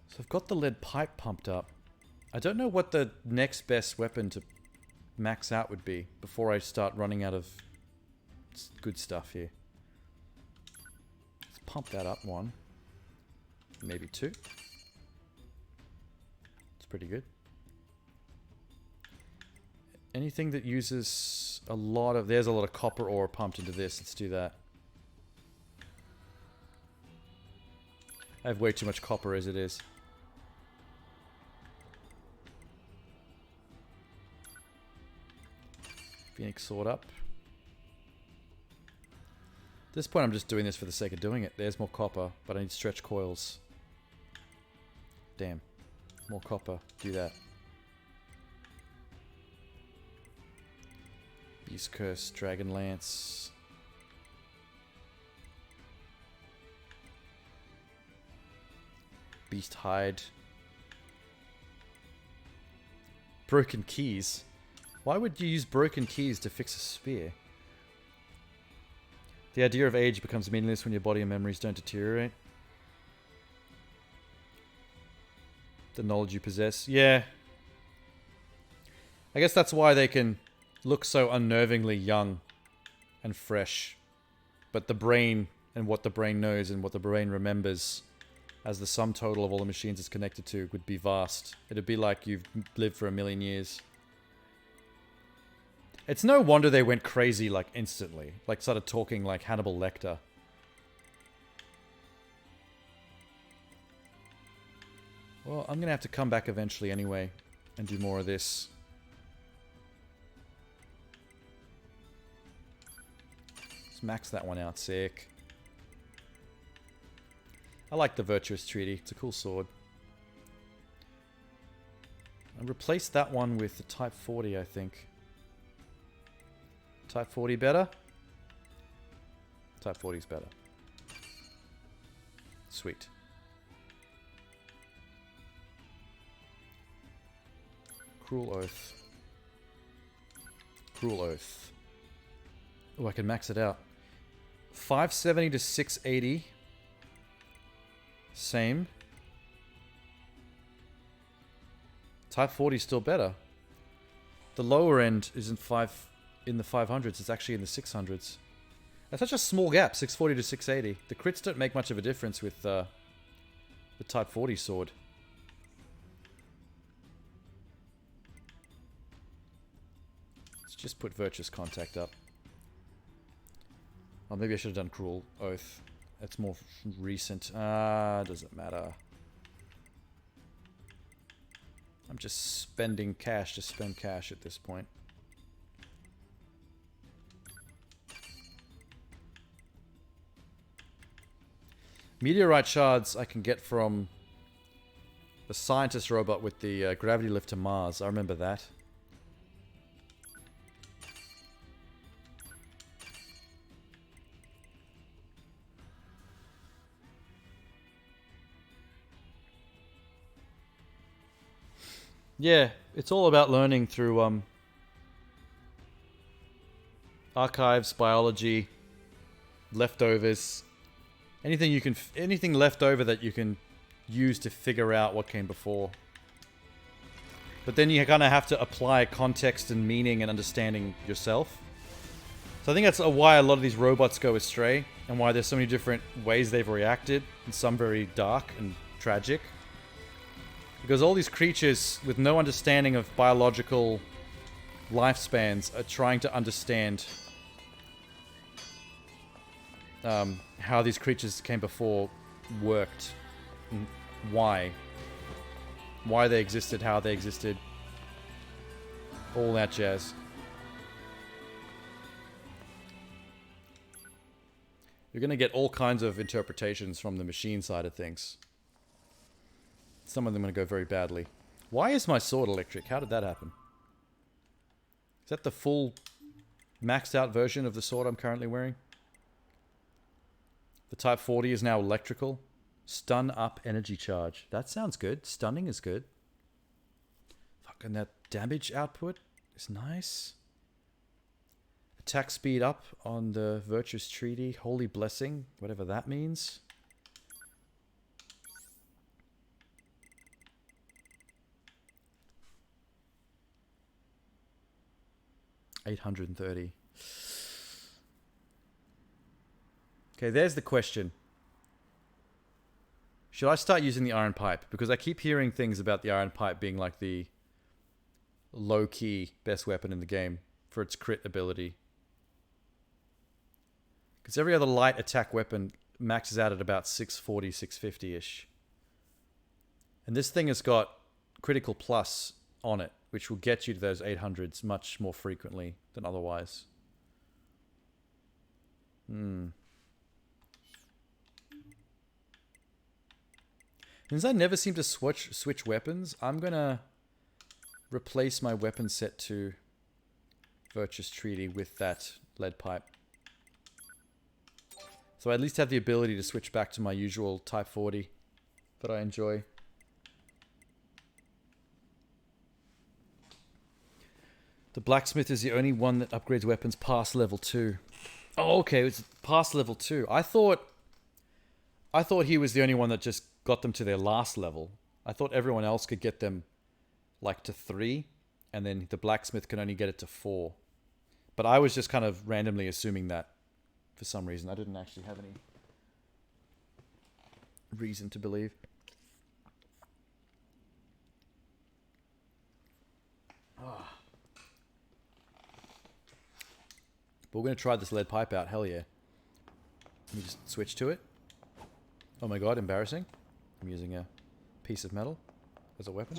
So I've got the lead pipe pumped up. I don't know what the next best weapon to max out would be before I start running out of good stuff here. Let's pump that up one. maybe 2. It's pretty good. Anything that uses a lot of... There's a lot of copper ore pumped into this. Let's do that. I have way too much copper as it is. Phoenix sword up. At this point I'm just doing this for the sake of doing it. There's more copper, but I need stretch coils. Damn. More copper. Do that. Beast Curse, Dragon Lance. Beast Hide. Broken keys. Why would you use broken keys to fix a spear? The idea of age becomes meaningless when your body and memories don't deteriorate. The knowledge you possess. Yeah. I guess that's why they can look so unnervingly young and fresh. But the brain and what the brain knows and what the brain remembers as the sum total of all the machines it's connected to would be vast. It'd be like you've lived for 1,000,000 years. It's no wonder they went crazy like instantly. Like started talking like Hannibal Lecter. Well, I'm gonna have to come back eventually anyway and do more of this. Let's max that one out, sick. I like the Virtuous Treaty. It's a cool sword. I replaced that one with the Type 40, I think. Type 40 better? Type 40 is better. Sweet. Cruel Oath. Cruel Oath. Oh, I can max it out. 570 to 680. Same. Type 40 is still better. The lower end isn't in the 500s, it's actually in the 600s. That's such a small gap, 640 to 680. The crits don't make much of a difference with the Type 40 sword. Let's just put Virtuous Contact up. Oh, maybe I should have done Cruel Oath. That's more recent. Doesn't matter. I'm just spending cash to spend cash at this point. Meteorite shards I can get from the scientist robot with the gravity lift to Mars. I remember that. Yeah, it's all about learning through archives, biology, leftovers. Anything left over that you can use to figure out what came before. But then you kind of have to apply context and meaning and understanding yourself. So I think that's why a lot of these robots go astray, and why there's so many different ways they've reacted, and some very dark and tragic. Because all these creatures with no understanding of biological lifespans are trying to understand how these creatures came before worked, and why they existed, how they existed, all that jazz. You're gonna get all kinds of interpretations from the machine side of things. Some of them are gonna go very badly. Why is my sword electric? How did that happen? Is that the full maxed out version of the sword I'm currently wearing? The Type 40 is now electrical. Stun up energy charge. That sounds good. Stunning is good. Fucking that damage output is nice. Attack speed up on the Virtuous Treaty. Holy Blessing. Whatever that means. $830. Okay, there's the question. Should I start using the iron pipe? Because I keep hearing things about the iron pipe being like the low-key best weapon in the game for its crit ability. Because every other light attack weapon maxes out at about 640, 650-ish. And this thing has got critical plus on it, which will get you to those 800s much more frequently than otherwise. Since I never seem to switch weapons, I'm gonna replace my weapon set to Virtuous Treaty with that lead pipe. So I at least have the ability to switch back to my usual Type 40 that I enjoy. The blacksmith is the only one that upgrades weapons past level 2. Oh, okay, it's past level 2. I thought he was the only one that just got them to their last level. I thought everyone else could get them like to 3, and then the blacksmith can only get it to 4. But I was just kind of randomly assuming that for some reason. I didn't actually have any reason to believe. But we're going to try this lead pipe out. Hell yeah. Let me just switch to it. Oh my god, embarrassing. I'm using a piece of metal as a weapon.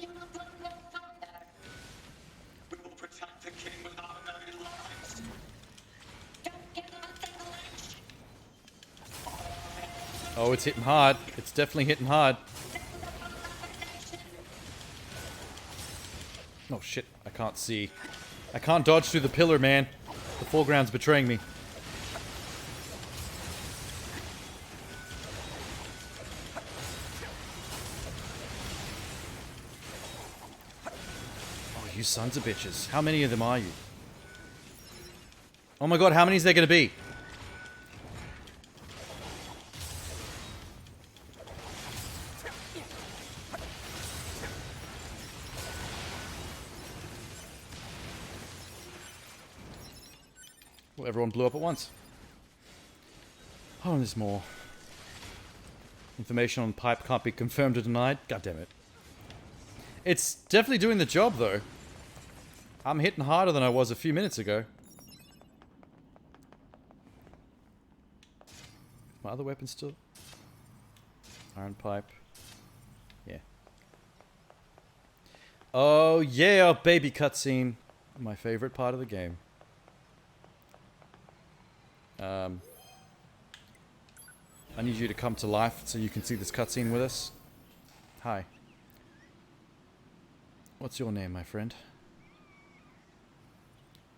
Oh, it's hitting hard. It's definitely hitting hard. Oh shit, I can't see. I can't dodge through the pillar, man. The foreground's betraying me. Oh, you sons of bitches. How many of them are you? Oh my god, how many is there going to be? Well, everyone blew up at once. Oh, and there's more. Information on pipe can't be confirmed or denied. God damn it. It's definitely doing the job, though. I'm hitting harder than I was a few minutes ago. My other weapon still? Iron pipe. Yeah. Oh, yeah, baby cutscene. My favorite part of the game. I need you to come to life so you can see this cutscene with us. Hi. What's your name, my friend?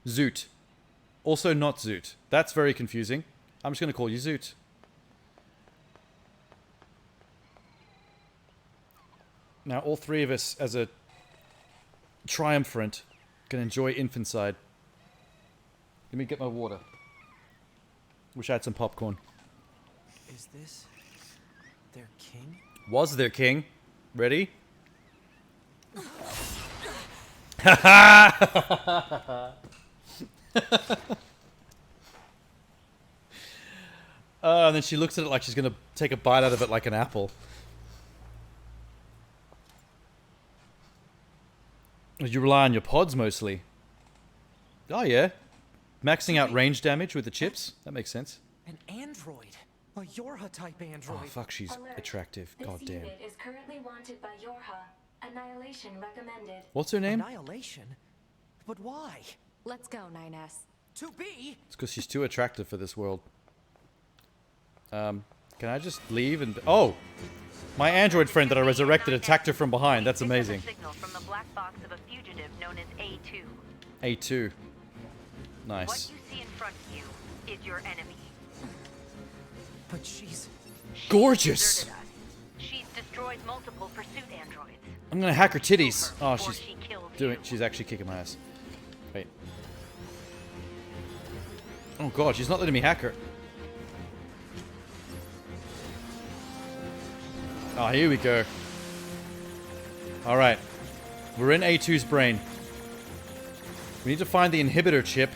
Zoot. Also not Zoot. That's very confusing. I'm just going to call you Zoot. Now, all three of us, as a triumphant, can enjoy infanticide. Let me get my water. Wish I had some popcorn. Is this their king? Was their king. Ready? Ha ha! And then she looks at it like she's going to take a bite out of it like an apple. You rely on your pods mostly. Oh yeah. Maxing out range damage with the chips. That makes sense. An android. A Yorha-type android. Oh fuck, she's attractive. God damn. This unit is currently wanted by Yorha. Annihilation recommended. What's her name? Annihilation? But why? Let's go, 9S. To be? It's because she's too attractive for this world. Can I just leave and... Oh! My android friend that I resurrected attacked her from behind. That's amazing. Signal from the black box of a fugitive known as A2. A2. Nice. What you see in front of you is your enemy. But she's gorgeous. She's destroyed multiple pursuit androids. I'm gonna hack her titties. Oh, she's doing. She's actually kicking my ass. Wait. Oh god, she's not letting me hack her. Oh, here we go. All right, we're in A2's brain. We need to find the inhibitor chip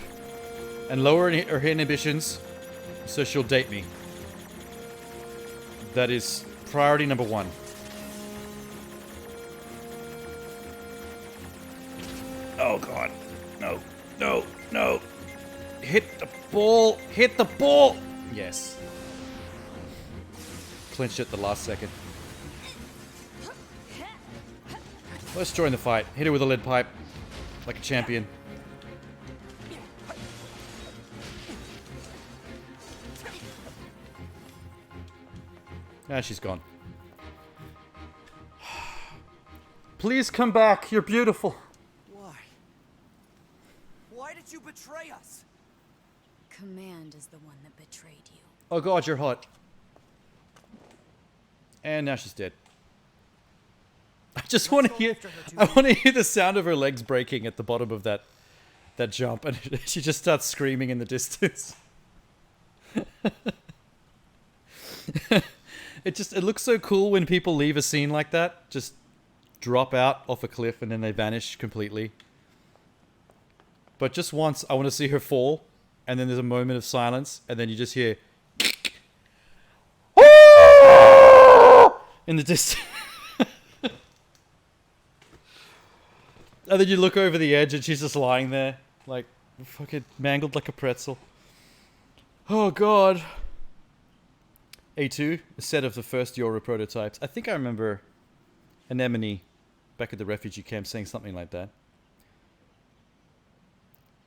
and lower her inhibitions so she'll date me. That is Priority number 1. Oh god. No. No. No. Hit the ball. Hit the ball. Yes. Clinched it the last second. Let's join the fight. Hit her with a lead pipe. Like a champion. Ah, she's gone. Please come back. You're beautiful. Why? Why did you betray us? Command is the one that betrayed you. Oh god, you're hot. And now she's dead. I just want to hear. I want to hear the sound of her legs breaking at the bottom of that jump, and she just starts screaming in the distance. It looks so cool when people leave a scene like that, just drop out off a cliff and then they vanish completely. But just once, I want to see her fall, and then there's a moment of silence, and then you just hear in the distance. And then you look over the edge and she's just lying there, like, fucking mangled like a pretzel. Oh god. A2, a set of the first Euro prototypes. I think I remember Anemone back at the refugee camp saying something like that.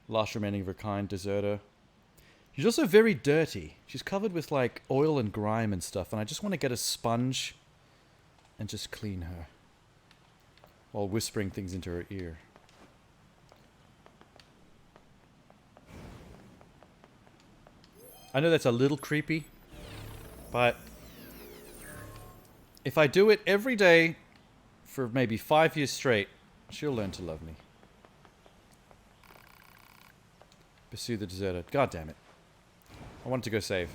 Last remaining of her kind, deserter. She's also very dirty. She's covered with like oil and grime and stuff, and I just want to get a sponge and just clean her. While whispering things into her ear. I know that's a little creepy, but if I do it every day for maybe 5 years straight, she'll learn to love me. Pursue the deserter. God damn it. I wanted to go save.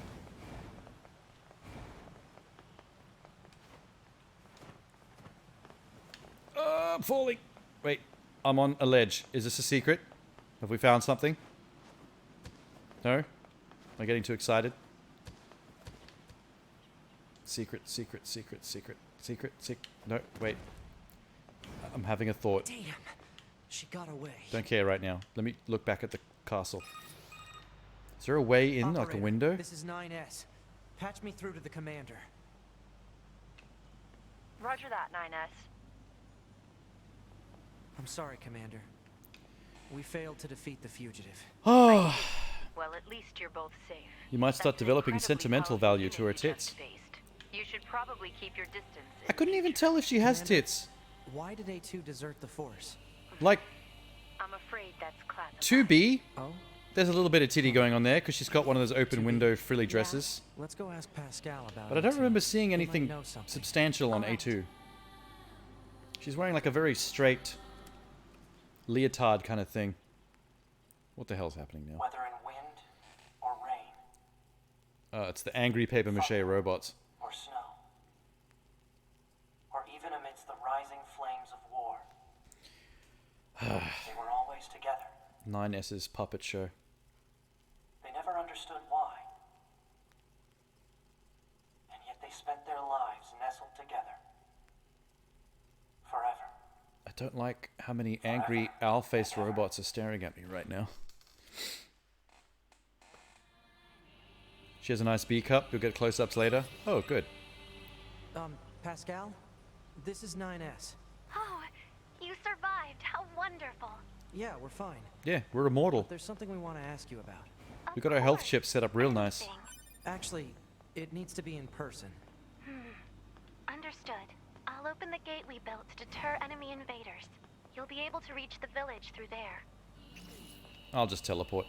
I'm falling. Wait, I'm on a ledge. Is this a secret? Have we found something? No? Am I getting too excited? Secret, secret, secret, secret, secret, secret. No, wait. I'm having a thought. Damn, she got away. Don't care right now. Let me look back at the castle. Is there a way in, Operator, like a window? This is 9S. Patch me through to the commander. Roger that, 9S. I'm sorry, Commander. We failed to defeat the fugitive. Oh. Well, at least you're both safe. You might start developing sentimental value to her tits. You should probably keep your distance. I couldn't even tell if she has Commander, tits. Why did A2 desert the Force? Like, I'm afraid that's classified. 2B? Oh? There's a little bit of titty going on there, because she's got one of those open window frilly dresses. Let's go ask Pascal about it. But I don't A2. remember seeing He might anything know something. substantial on A2. She's wearing like a very straight leotard kind of thing. What the hell's happening now? Whether in wind or rain It's the angry paper mache robots. or snow, or even amidst the rising flames of war, they were always together. 9S's puppet show. They never understood why. And yet they spent their lives nestled together. Forever. I don't like how many angry owl-faced robots are staring at me right now. She has a nice B cup. You'll get close-ups later. Oh, good. Pascal? This is 9S. Oh, you survived. How wonderful. Yeah, we're fine. Yeah, we're immortal. But there's something we want to ask you about. We got our health chip set up real nice. Actually, it needs to be in person. Understood. I'll open the gate we built to deter enemy invaders. You'll be able to reach the village through there. I'll just teleport.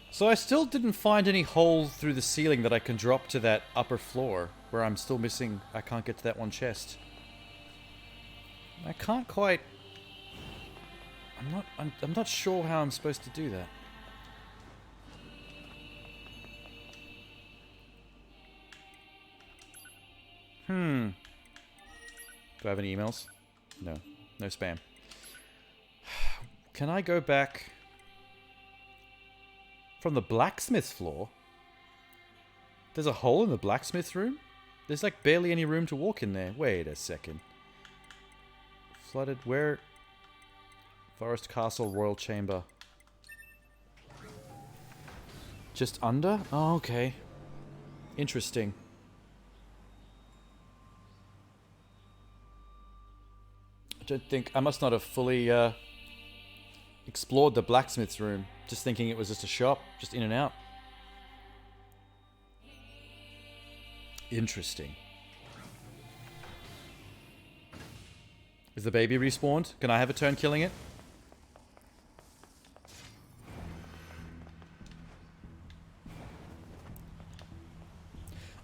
So I still didn't find any hole through the ceiling that I can drop to that upper floor, where I'm still missing. I can't get to that one chest. I can't quite. I'm not sure how I'm supposed to do that. Do I have any emails? No. No spam. Can I go back from the blacksmith floor? There's a hole in the blacksmith room? There's like barely any room to walk in there. Wait a second. Flooded, where? Forest Castle, Royal Chamber. Just under? Oh, okay. Interesting. I don't think... I must not have fully explored the blacksmith's room. Just thinking it was just a shop. Just in and out. Interesting. Is the baby respawned? Can I have a turn killing it?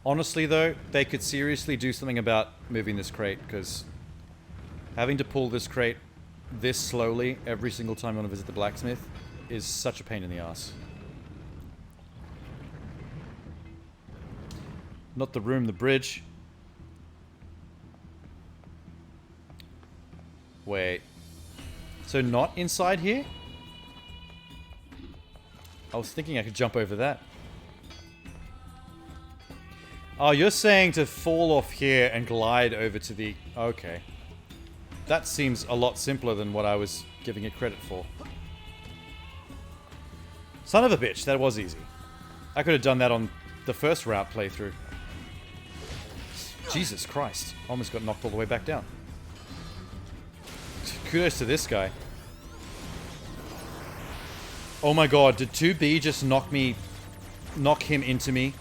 Honestly though, they could seriously do something about moving this crate, because having to pull this crate this slowly every single time I want to visit the blacksmith is such a pain in the ass. Not the room, the bridge. Wait. So not inside here? I was thinking I could jump over that. Oh, you're saying to fall off here and glide over to the... Okay. That seems a lot simpler than what I was giving it credit for. Son of a bitch, that was easy. I could have done that on the first route playthrough. Jesus Christ. Almost got knocked all the way back down. Kudos to this guy. Oh my god, did 2B just knock him into me?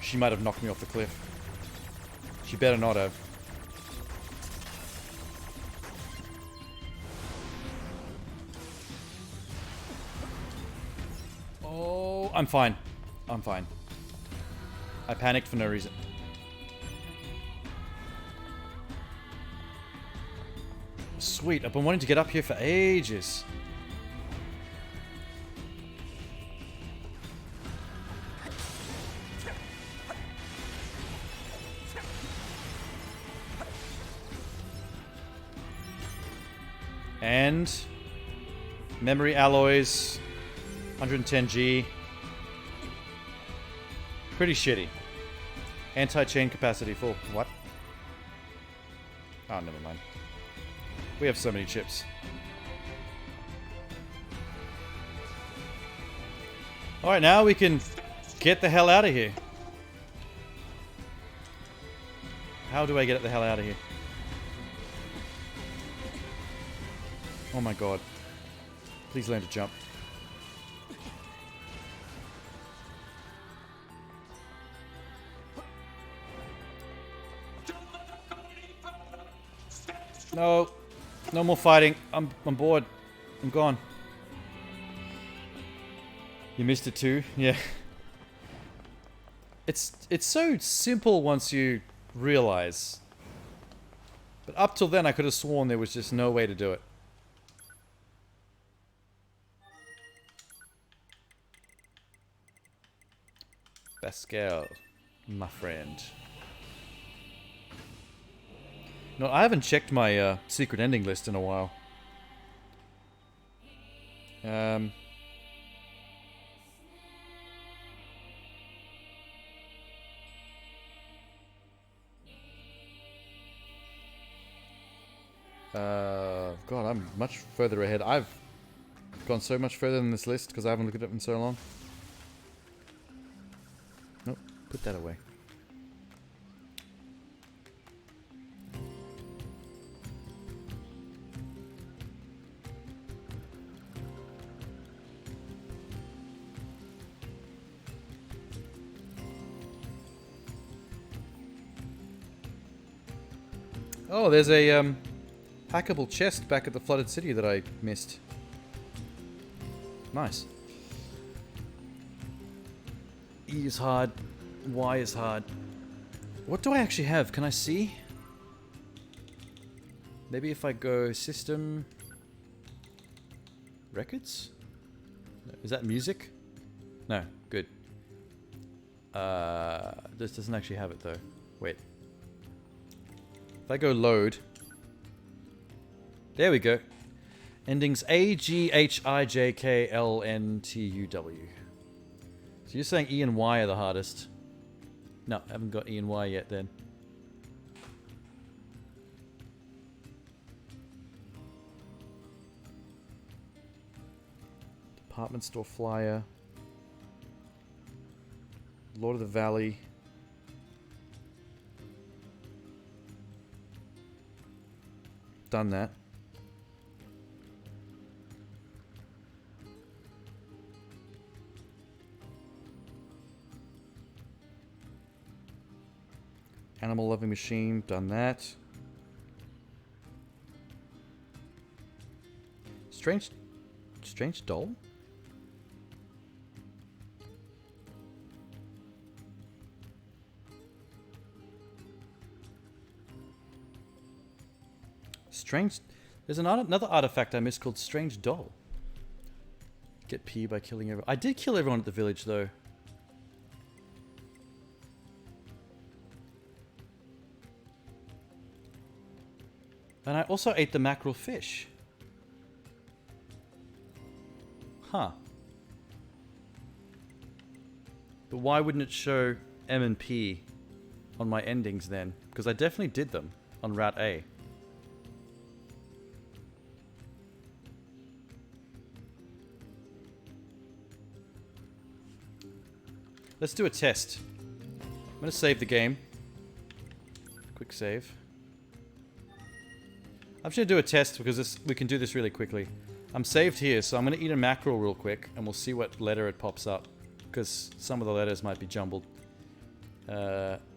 She might have knocked me off the cliff. She better not have. Oh, I'm fine. I'm fine. I panicked for no reason. Sweet, I've been wanting to get up here for ages. And memory alloys, 110G. Pretty shitty. Anti-chain capacity full. What? Oh, never mind. We have so many chips. Alright, now we can get the hell out of here. How do I get the hell out of here? Oh my god. Please learn to jump. No. No more fighting. I'm bored. I'm gone. You missed it too? Yeah. It's so simple once you realize. But up till then I could have sworn there was just no way to do it. Pascal, my friend. No, I haven't checked my secret ending list in a while. God, I'm much further ahead. I've gone so much further than this list because I haven't looked at it in so long. Nope, put that away. Oh, there's a hackable chest back at the flooded city that I missed. Nice. E is hard. Y is hard. What do I actually have? Can I see? Maybe if I go system... Records? Is that music? No. Good. This doesn't actually have it though. Wait. If I go load... There we go. Endings A, G, H, I, J, K, L, N, T, U, W. So you're saying E and Y are the hardest. No, haven't got E and Y yet then. Department store flyer. Lord of the Valley. Done that. Animal Loving Machine, done that. Strange doll? Strange. There's another artifact I missed called Strange Doll. Get P by killing everyone. I did kill everyone at the village though. And I also ate the mackerel fish. Huh. But why wouldn't it show M and P on my endings then? Because I definitely did them on Route A. Let's do a test. I'm going to save the game. Quick save. I'm just going to do a test because we can do this really quickly. I'm saved here, so I'm going to eat a mackerel real quick and we'll see what letter it pops up. Because some of the letters might be jumbled.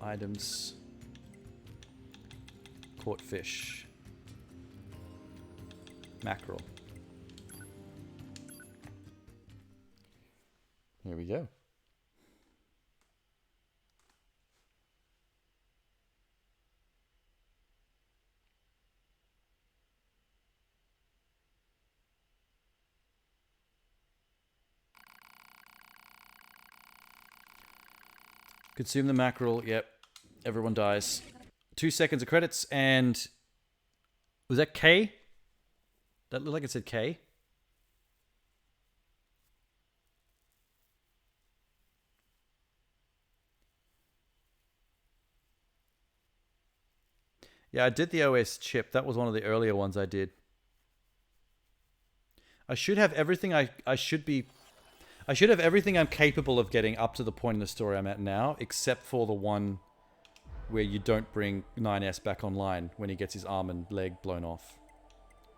Items. Caught fish. Mackerel. Here we go. Consume the mackerel. Yep. Everyone dies. 2 seconds of credits and... Was that K? That looked like it said K. Yeah, I did the OS chip. That was one of the earlier ones I did. I should have everything I should have everything I'm capable of getting up to the point in the story I'm at now, except for the one where you don't bring 9S back online when he gets his arm and leg blown off.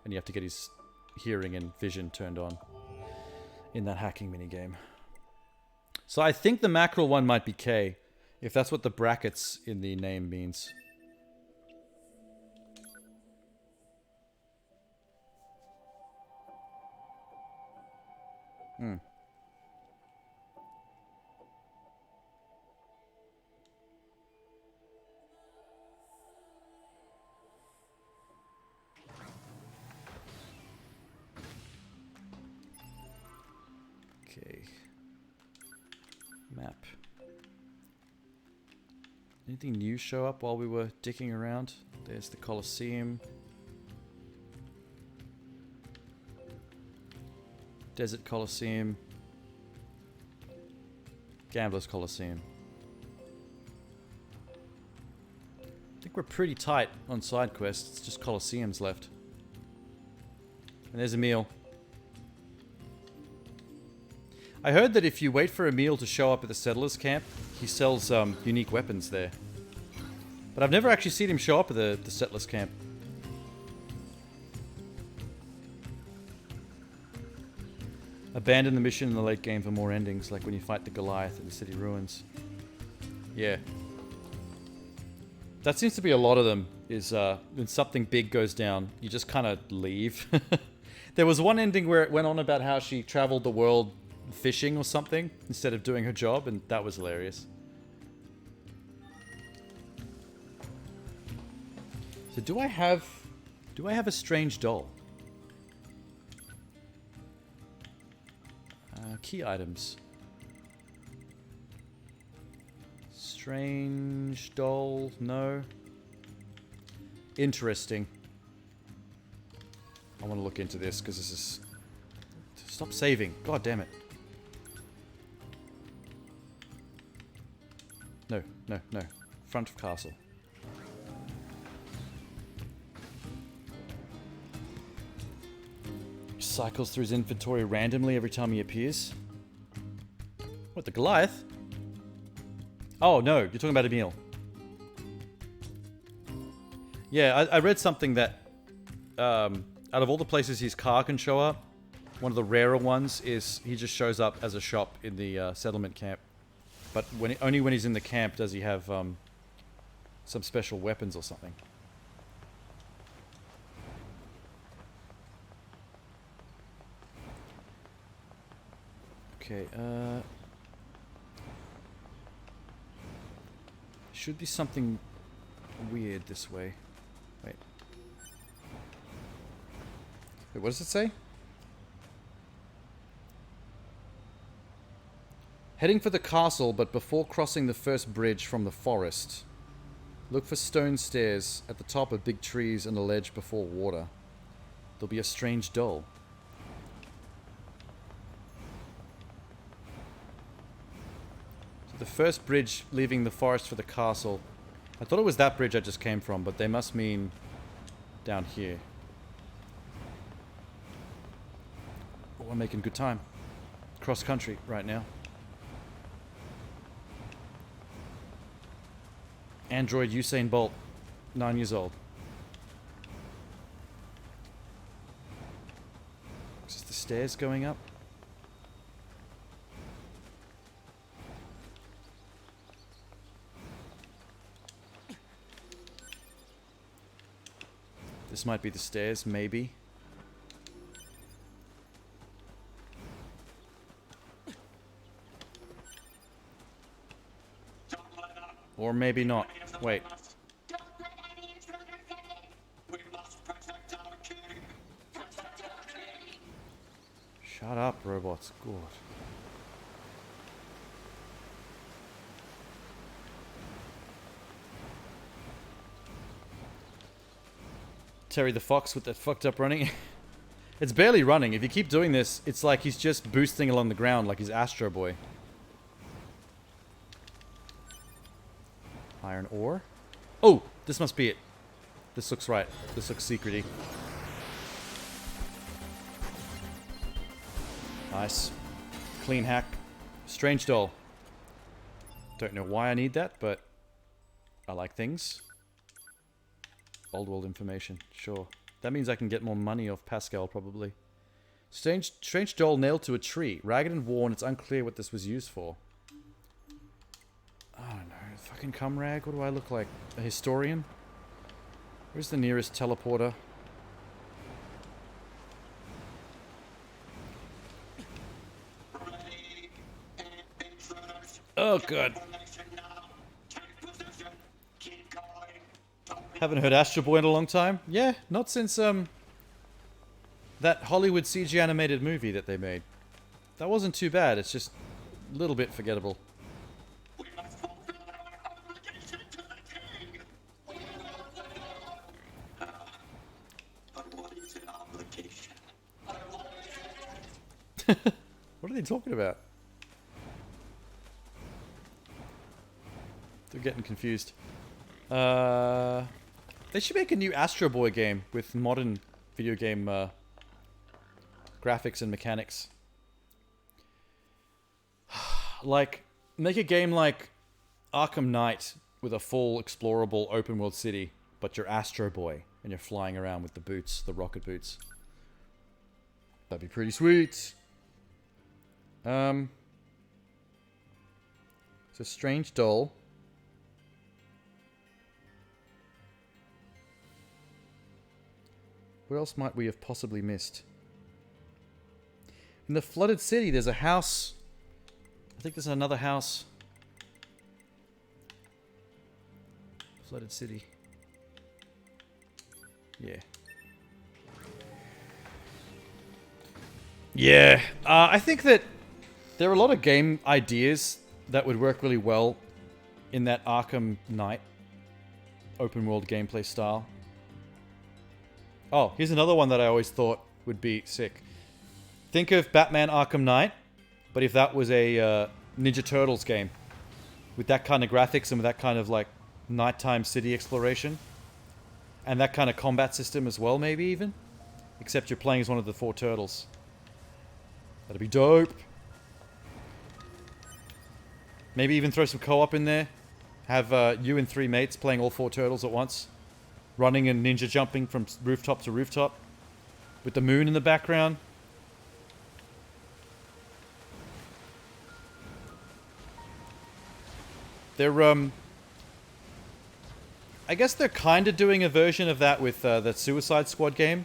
And you have to get his hearing and vision turned on in that hacking minigame. So I think the mackerel one might be K, if that's what the brackets in the name means. Hmm. Okay. Map. Anything new show up while we were dicking around? There's the Colosseum. Desert Colosseum. Gambler's Colosseum. I think we're pretty tight on side quests. It's just Colosseums left. And there's Emil. I heard that if you wait for Emil to show up at the settlers camp, he sells unique weapons there. But I've never actually seen him show up at the settlers camp. Abandon the mission in the late game for more endings, like when you fight the Goliath in the city ruins. Yeah. That seems to be a lot of them, is when something big goes down, you just kind of leave. There was one ending where it went on about how she traveled the world fishing or something instead of doing her job, and that was hilarious. So do I have a strange doll? Key items. Strange doll, no. Interesting. I want to look into this because this is... Stop saving. God damn it. No. No, no. Front of castle. Cycles through his inventory randomly every time he appears. What, the Goliath? Oh, no, you're talking about Emil. Yeah, I read something that out of all the places his car can show up, one of the rarer ones is he just shows up as a shop in the settlement camp. But only when he's in the camp does he have some special weapons or something. Okay, should be something weird this way. Wait. Wait, what does it say? Heading for the castle, but before crossing the first bridge from the forest. Look for stone stairs at the top of big trees and a ledge before water. There'll be a strange doll. The first bridge leaving the forest for the castle. I thought it was that bridge I just came from, but they must mean down here. Oh, we're making good time. Cross country right now. Android Usain Bolt, 9 years old. Is this the stairs going up? This might be the stairs, maybe. Or maybe not. Wait. Shut up, robots. God. Terry the Fox with that fucked up running. It's barely running. If you keep doing this, it's like he's just boosting along the ground like he's Astro Boy. Iron ore. Oh, this must be it. This looks right. This looks secrety. Nice. Clean hack. Strange doll. Don't know why I need that, but I like things. Old world information, sure. That means I can get more money off Pascal, probably. Strange doll nailed to a tree. Ragged and worn, it's unclear what this was used for. I don't know. Fucking cum rag? What do I look like? A historian? Where's the nearest teleporter? Oh, God. Haven't heard Astro Boy in a long time. Yeah, not since, that Hollywood CG animated movie that they made. That wasn't too bad. It's just a little bit forgettable. What are they talking about? They're getting confused. They should make a new Astro Boy game with modern video game graphics and mechanics. Like, make a game like Arkham Knight with a full explorable open world city, but you're Astro Boy and you're flying around with the boots, the rocket boots. That'd be pretty sweet. It's a strange doll. What else might we have possibly missed? In the flooded city, there's a house. I think there's another house. Flooded city. Yeah. Yeah. I think that there are a lot of game ideas that would work really well in that Arkham Knight open world gameplay style. Oh, here's another one that I always thought would be sick. Think of Batman Arkham Knight, but if that was a Ninja Turtles game. with that kind of graphics and with that kind of like nighttime city exploration. And that kind of combat system as well, maybe even. Except you're playing as one of the 4 turtles. That'd be dope. Maybe even throw some co-op in there. Have you and 3 mates playing all 4 turtles at once. Running and ninja jumping from rooftop to rooftop. With the moon in the background. They're, I guess they're kind of doing a version of that with the Suicide Squad game.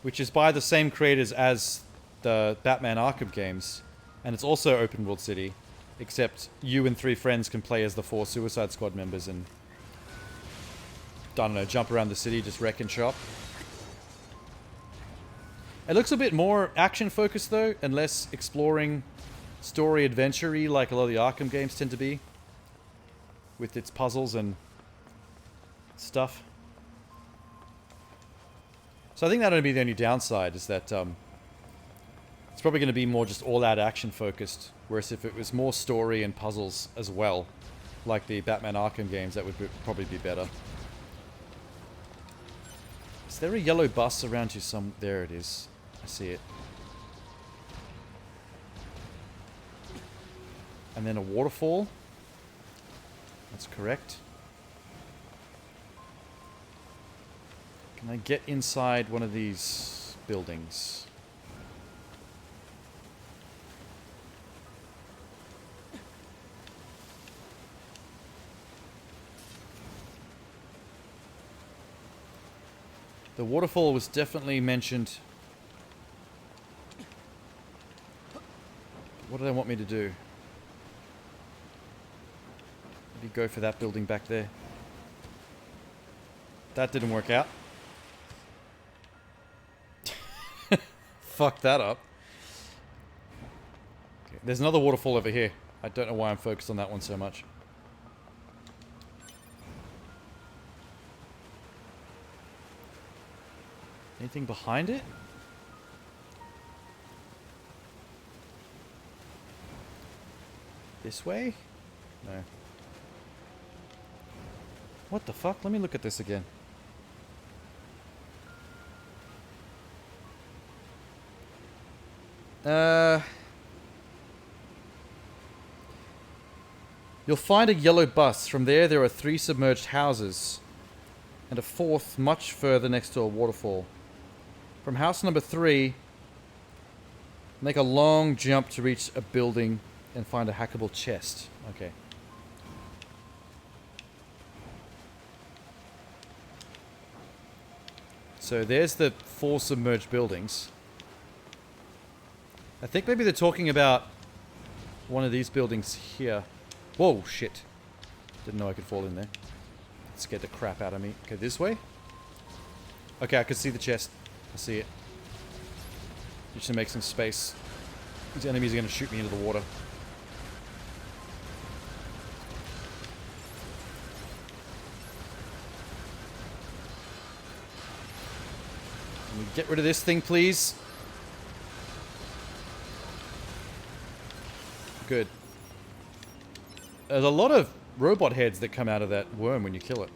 Which is by the same creators as the Batman Arkham games. And it's also open world city. Except you and 3 friends can play as the 4 Suicide Squad members and... I don't know, jump around the city, just wreck and shop. It looks a bit more action-focused, though, and less exploring story adventure-y like a lot of the Arkham games tend to be. With its puzzles and stuff. So I think that'll be the only downside, is that it's probably going to be more just all-out action-focused. Whereas if it was more story and puzzles as well, like the Batman Arkham games, that would probably be better. Is there a yellow bus around you some... There it is. I see it. And then a waterfall. That's correct. Can I get inside one of these buildings? The waterfall was definitely mentioned. What do they want me to do? Maybe go for that building back there. That didn't work out. Fuck that up. Okay, there's another waterfall over here. I don't know why I'm focused on that one so much. Anything behind it? This way? No. What the fuck? Let me look at this again. You'll find a yellow bus. From there are 3 submerged houses. And a 4th much further next to a waterfall. From house number 3, make a long jump to reach a building and find a hackable chest. Okay. So there's the 4 submerged buildings. I think maybe they're talking about one of these buildings here. Whoa, shit. Didn't know I could fall in there. That scared the crap out of me. Okay, this way? Okay, I can see the chest. I see it. Just to make some space. These enemies are going to shoot me into the water. Can we get rid of this thing, please? Good. There's a lot of robot heads that come out of that worm when you kill it.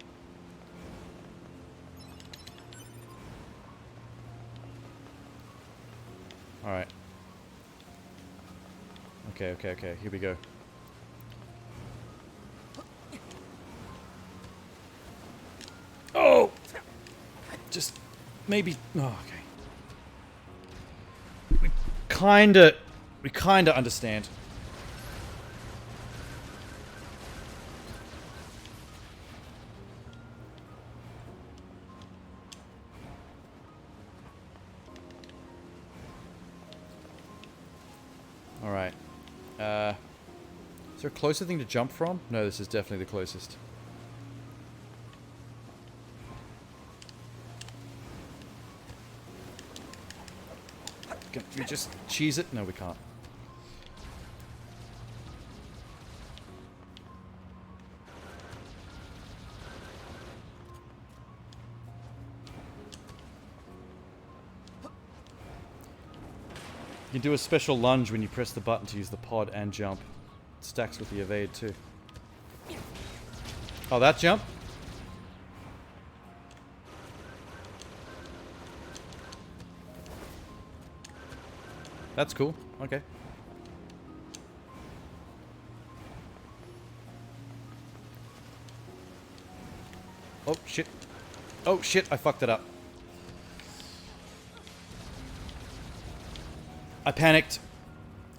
Alright. Okay. Here we go. Oh! Just maybe... Oh, okay. We kinda understand. Alright. Is there a closer thing to jump from? No, this is definitely the closest. Can we just cheese it? No, we can't. You can do a special lunge when you press the button to use the pod and jump. It stacks with the evade too. Oh, that jump? That's cool. Okay. Oh, shit. Oh, shit. I fucked it up. I panicked.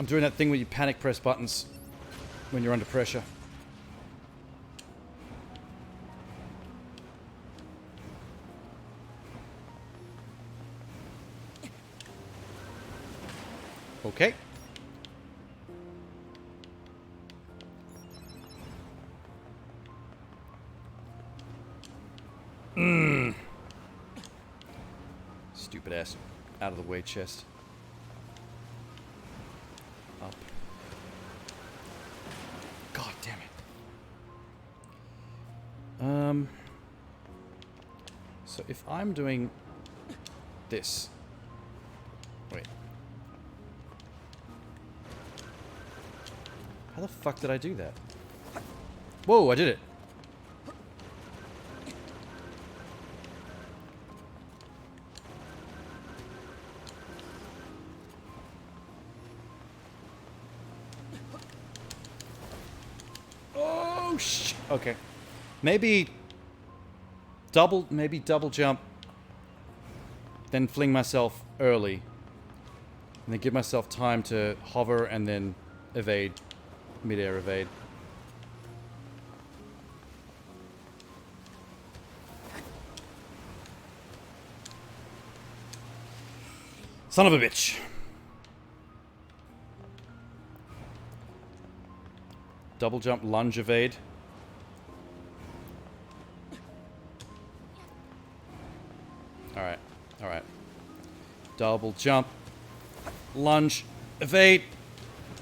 I'm doing that thing where you panic press buttons when you're under pressure. Okay. Stupid ass out of the way chest. Up. God damn it. So if I'm doing this. Wait. How the fuck did I do that? Whoa, I did it. Oh, shit. Okay. Maybe double jump, then fling myself early, and then give myself time to hover and then evade, mid-air evade. Son of a bitch. Double jump, lunge, evade. Alright, alright. Double jump, lunge, evade.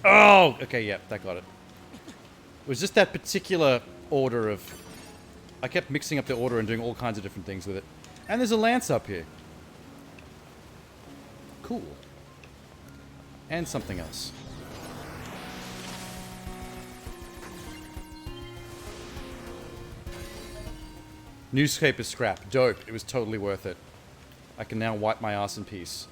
Oh! Okay, yeah, that got it. It was just that particular order of... I kept mixing up the order and doing all kinds of different things with it. And there's a lance up here. Cool. And something else. Newspaper scrap. Dope. It was totally worth it. I can now wipe my ass in peace.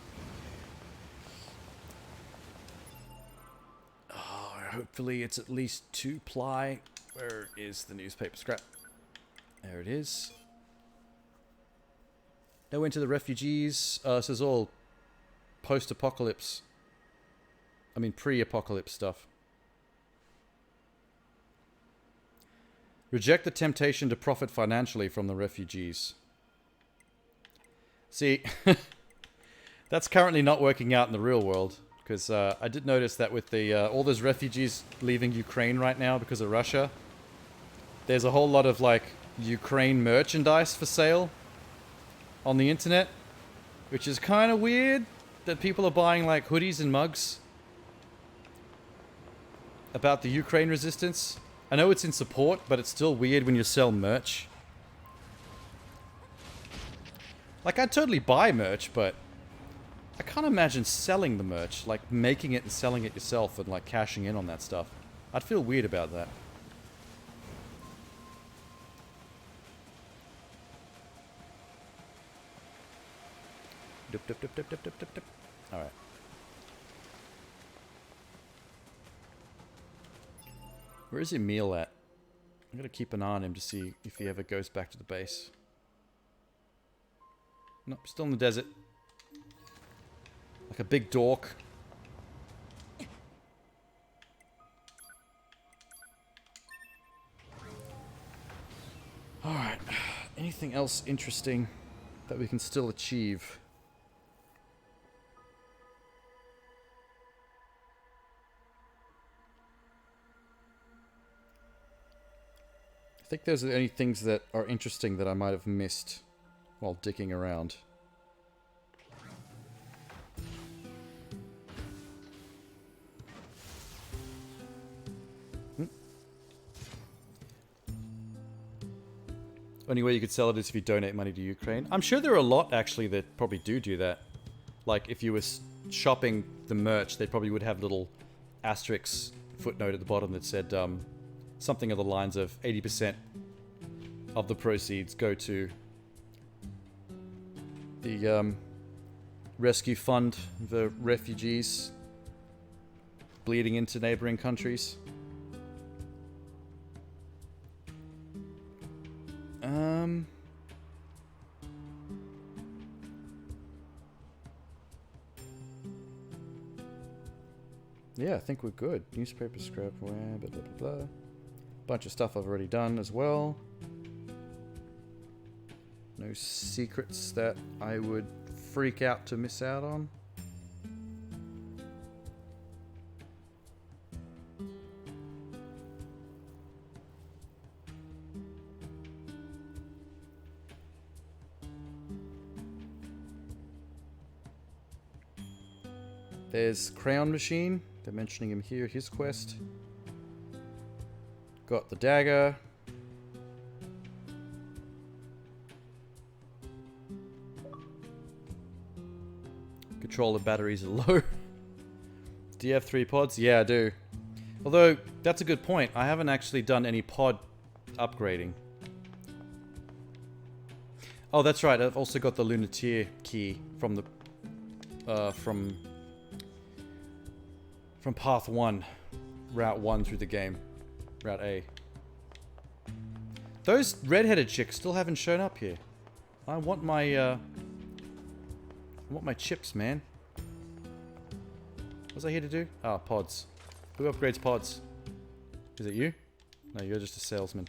Oh, hopefully it's at least 2 ply. Where is the newspaper scrap? There it is. No into the refugees. This is all post-apocalypse. I mean pre-apocalypse stuff. Reject the temptation to profit financially from the refugees. See, that's currently not working out in the real world. Because I did notice that with the all those refugees leaving Ukraine right now because of Russia, there's a whole lot of like Ukraine merchandise for sale on the internet, which is kind of weird that people are buying like hoodies and mugs about the Ukraine resistance. I know it's in support, but it's still weird when you sell merch. Like, I'd totally buy merch, but I can't imagine selling the merch, like making it and selling it yourself and like cashing in on that stuff. I'd feel weird about that. Alright. Where is Emil at? I'm gonna keep an eye on him to see if he ever goes back to the base. Nope, still in the desert. Like a big dork. Alright. Anything else interesting that we can still achieve? I think those are the only things that are interesting that I might have missed while dicking around. Only way you could sell it is if you donate money to Ukraine. I'm sure there are a lot, actually, that probably do that. Like, if you were shopping the merch, they probably would have little asterisk footnote at the bottom that said something of the lines of 80% of the proceeds go to the rescue fund for refugees bleeding into neighboring countries. Yeah, I think we're good. Newspaper scrap, blah, blah, blah, blah. Bunch of stuff I've already done as well. No secrets that I would freak out to miss out on. There's Crown Machine. They're mentioning him here, his quest. Got the dagger. Controller batteries are low. Do you have 3 pods? Yeah, I do. Although, that's a good point. I haven't actually done any pod upgrading. Oh, that's right. I've also got the Lunateer key from the... from Path 1. Route 1 through the game. Route A. Those red-headed chicks still haven't shown up here. I want my chips, man. What's I here to do? Ah, pods. Who upgrades pods? Is it you? No, you're just a salesman.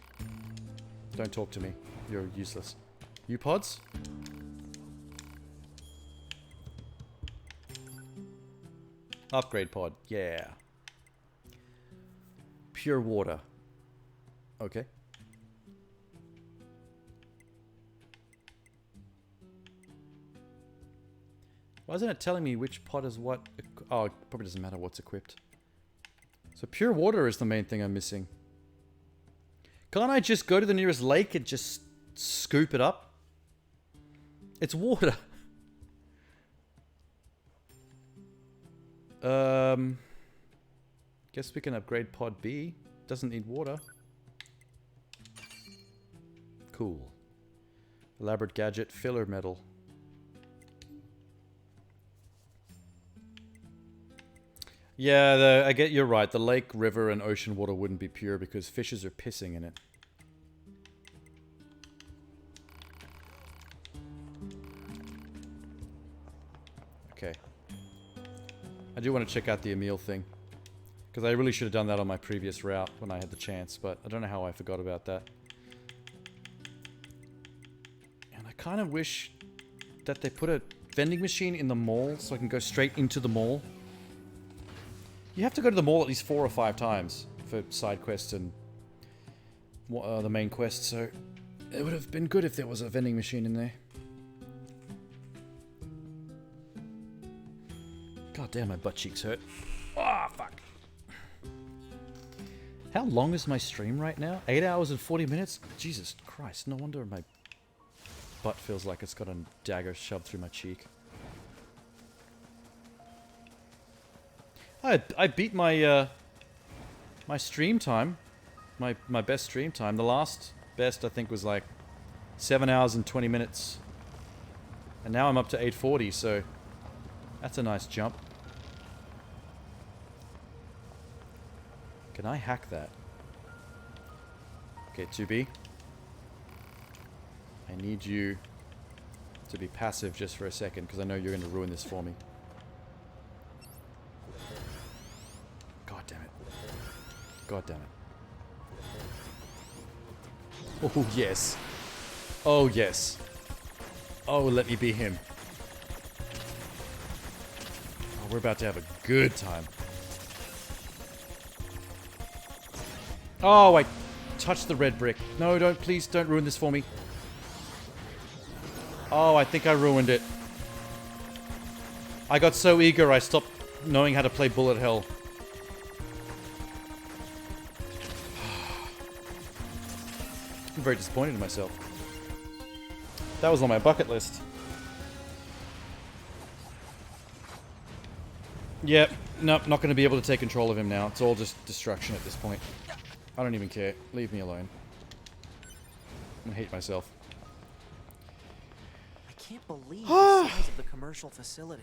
Don't talk to me. You're useless. You pods? Upgrade pod. Yeah. Pure water. Okay. Why isn't it telling me which pod is what? Oh, it probably doesn't matter what's equipped. So pure water is the main thing I'm missing. Can't I just go to the nearest lake and just scoop it up? It's water. Guess we can upgrade pod B. Doesn't need water. Cool. Elaborate gadget, filler metal. Yeah, I get you're right. The lake, river, and ocean water wouldn't be pure because fishes are pissing in it. Okay. I do want to check out the Emil thing. Because I really should have done that on my previous route when I had the chance, but I don't know how I forgot about that. And I kind of wish that they put a vending machine in the mall so I can go straight into the mall. You have to go to the mall at least 4 or 5 times for side quests and the main quest, so it would have been good if there was a vending machine in there. God damn, my butt cheeks hurt. Oh, fuck. How long is my stream right now? 8 hours and 40 minutes? Jesus Christ, no wonder my butt feels like it's got a dagger shoved through my cheek. I beat my my stream time, my best stream time. The last best I think was like 7 hours and 20 minutes, and now I'm up to 840. So that's a nice jump. Can I hack that? Okay, 2B. I need you to be passive just for a second because I know you're going to ruin this for me. God damn it. God damn it. Oh, yes. Oh, yes. Oh, let me be him. Oh, we're about to have a good time. Oh, I touched the red brick. No, don't, please, don't ruin this for me. Oh, I think I ruined it. I got so eager, I stopped knowing how to play bullet hell. I'm very disappointed in myself. That was on my bucket list. Yep, nope, not going to be able to take control of him now. It's all just destruction at this point. I don't even care. Leave me alone. I hate myself. I can't believe the size of the commercial facility.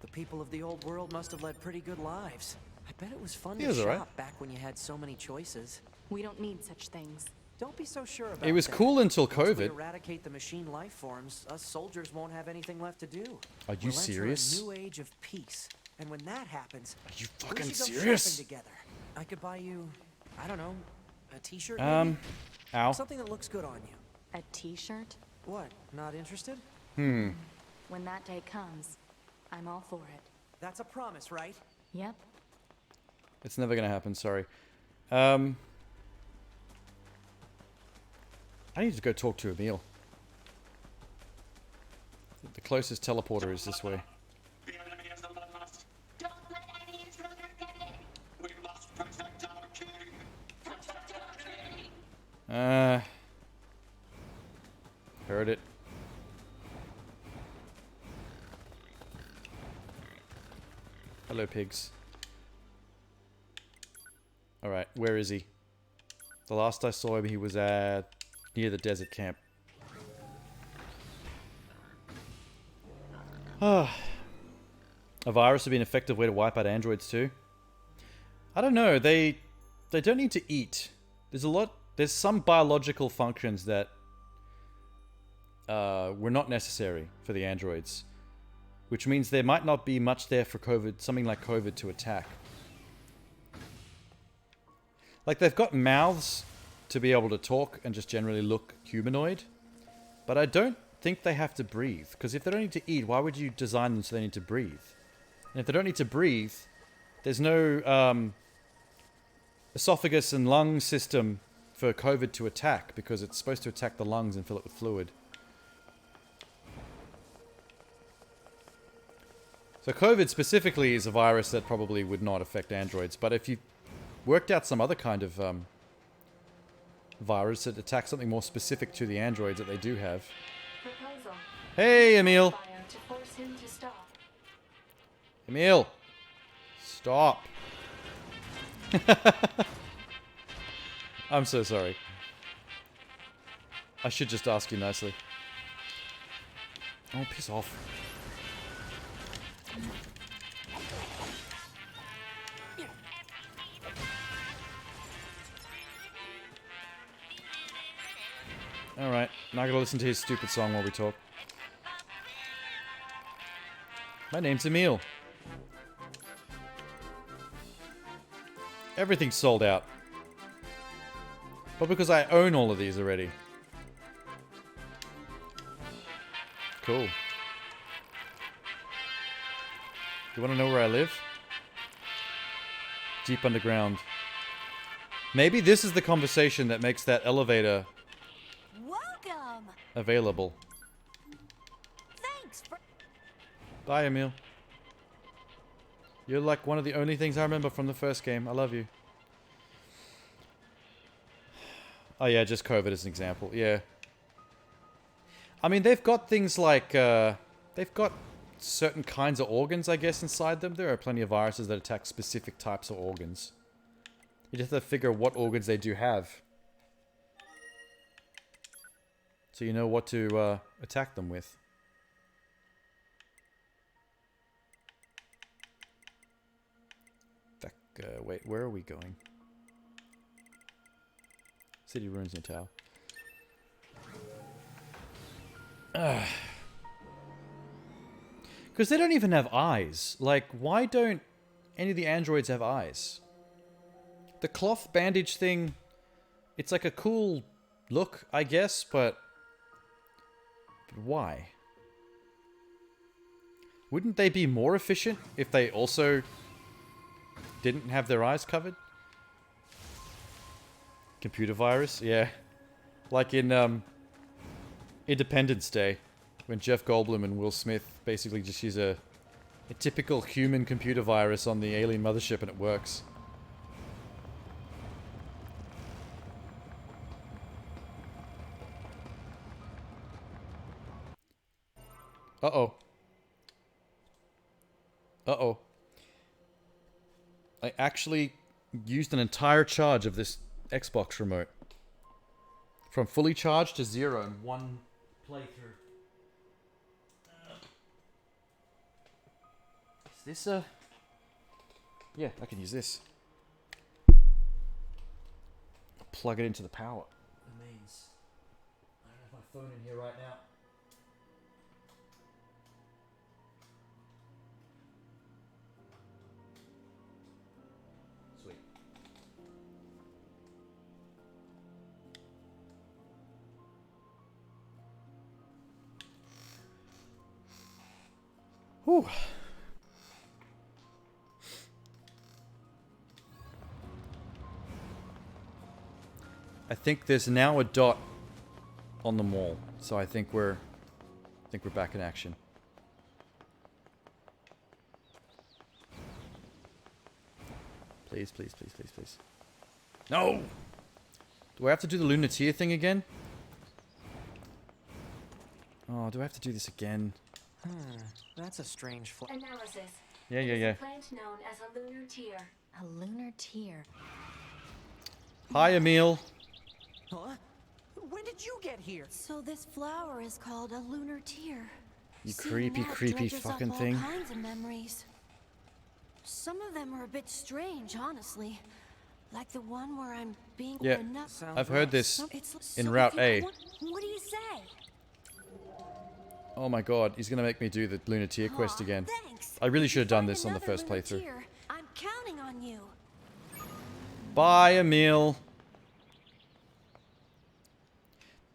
The people of the old world must have led pretty good lives. I bet it was fun to shop back when you had so many choices. We don't need such things. Don't be so sure about It was that. cool until Once we COVID. eradicate the machine life forms, us soldiers won't have anything left to do. Are you We'll enter serious? a new age of peace. And when that happens, Are you we fucking should go serious? shopping together. I could buy you, I don't know, a t-shirt Ow. Something that looks good on you. A t-shirt? What, not interested? When that day comes, I'm all for it. That's a promise, right? Yep. It's never gonna happen, sorry. I need to go talk to Emil. The closest teleporter is this way. The enemy is among us. Don't let any intruder get in. We must protect our king. Protect our king. Heard it. Hello, pigs. Alright, where is he? The last I saw him, he was at near the desert camp. A virus would be an effective way to wipe out androids too. I don't know, they don't need to eat. There's some biological functions that were not necessary for the androids. Which means there might not be much there for COVID, something like COVID to attack. Like, they've got mouths to be able to talk and just generally look humanoid. But I don't think they have to breathe. Because if they don't need to eat, why would you design them so they need to breathe? And if they don't need to breathe, there's no esophagus and lung system for COVID to attack. Because it's supposed to attack the lungs and fill it with fluid. So COVID specifically is a virus that probably would not affect androids. But if you worked out some other kind of virus that attacks something more specific to the androids that they do have. Proposal. Hey, Emil. Fire to force him to stop. Emil. Stop. I'm so sorry. I should just ask you nicely. Oh, piss off. Alright, now I gotta listen to his stupid song while we talk. My name's Emil. Everything's sold out. But because I own all of these already. Cool. You wanna know where I live? Deep underground. Maybe this is the conversation that makes that elevator Welcome. available. Thanks for. Bye, Emil. You're like one of the only things I remember from the first game. I love you. Oh yeah, just COVID as an example. Yeah. I mean, they've got things like, they've got certain kinds of organs, I guess, inside them. There are plenty of viruses that attack specific types of organs. You just have to figure what organs they do have. So you know what to attack them with. Wait, where are we going? City ruins Natal. Because they don't even have eyes. Like, why don't any of the androids have eyes? The cloth bandage thing, it's like a cool look, I guess, but why? Wouldn't they be more efficient if they also didn't have their eyes covered? Computer virus? Yeah. Like in Independence Day, when Jeff Goldblum and Will Smith basically just use a typical human computer virus on the alien mothership and it works. Uh-oh. Uh-oh. I actually used an entire charge of this Xbox remote From fully charged to 0 in one playthrough. Is this a... Yeah, I can use this. Plug it into the power. The mains. I don't have my phone in here right now. Sweet. Whew. I think there's now a dot on the mall, so I think we're back in action. Please, please, please, please, please. No! Do I have to do the Lunateer thing again? Oh, do I have to do this again? That's a strange Analysis. Yeah. A plant known as a lunar tear. A lunar tear. Hi, Emil. Huh? When did you get here? So this flower is called a lunar tear. You Seeing that creepy dredges fucking up thing. all kinds of memories. Some of them are a bit strange, honestly. Like the one where I'm being Yeah, I've heard this in Route A. What do you say? Oh my god, he's gonna make me do the Lunateer quest again. Thanks. I really should have done this on the Another first lunar playthrough. tear. I'm counting on you. Bye, Emil.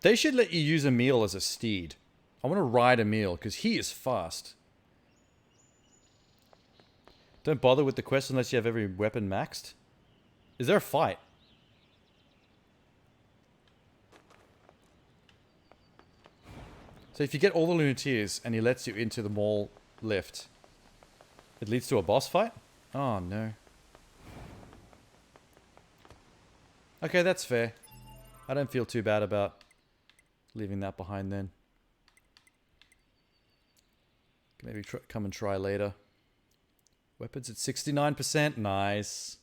They should let you use Emil as a steed. I want to ride Emil, because he is fast. Don't bother with the quest unless you have every weapon maxed. Is there a fight? So if you get all the Lunateers and he lets you into the mall lift, it leads to a boss fight? Oh no. Okay, that's fair. I don't feel too bad about leaving that behind then. Maybe come and try later. Weapons at 69%. Nice.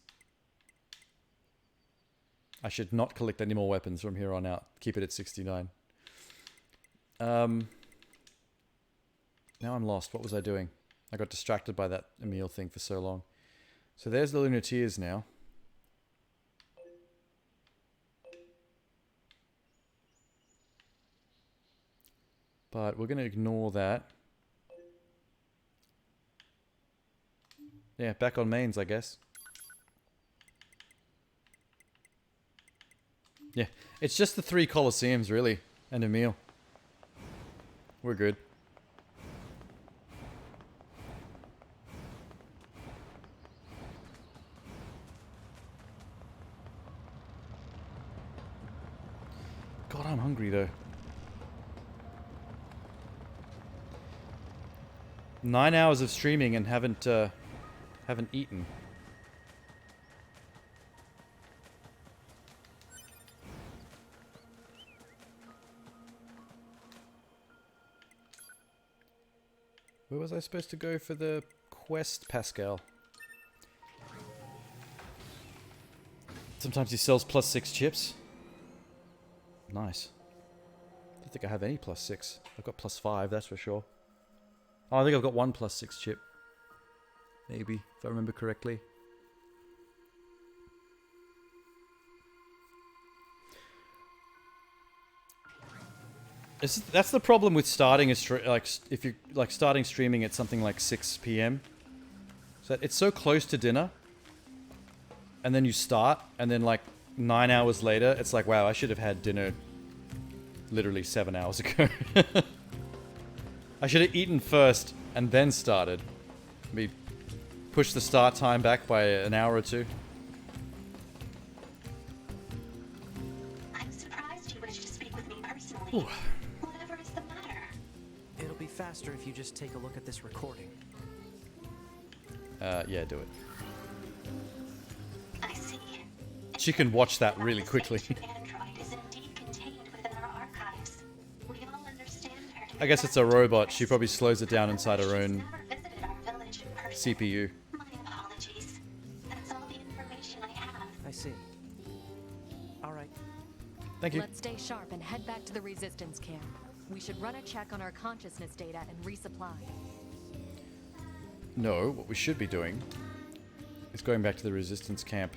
I should not collect any more weapons from here on out. Keep it at 69. Now I'm lost. What was I doing? I got distracted by that Emil thing for so long. So there's the Lunateers now. But we're going to ignore that. Yeah, back on mains, I guess. Yeah, it's just the 3 Colosseums, really, and Emil. We're good. God, I'm hungry, though. 9 hours of streaming and haven't eaten. Where was I supposed to go for the quest, Pascal? Sometimes he sells +6 chips. Nice. I don't think I have any +6. I've got +5, that's for sure. Oh, I think I've got one +6 chip. Maybe, if I remember correctly. That's the problem with starting a if you're like starting streaming at something like 6 p.m. So it's so close to dinner, and then you start, and then like 9 hours later, it's like, wow, I should have had dinner literally 7 hours ago. I should have eaten first and then started. Maybe push the start time back by an hour or two. I'm surprised you wish to speak with me personally. Ooh. Whatever is the matter? It'll be faster if you just take a look at this recording. Yeah, do it. I see. She can watch that really quickly. Android is indeed contained within our archives. We all understand her. I guess it's a robot. She probably slows it down inside her own Visited our village in person. CPU. My apologies. That's all the information I have. I see. All right. Thank you. Let's stay Stay sharp and head back to the resistance camp. We should run a check on our consciousness data and resupply. No, what we should be doing is going back to the resistance camp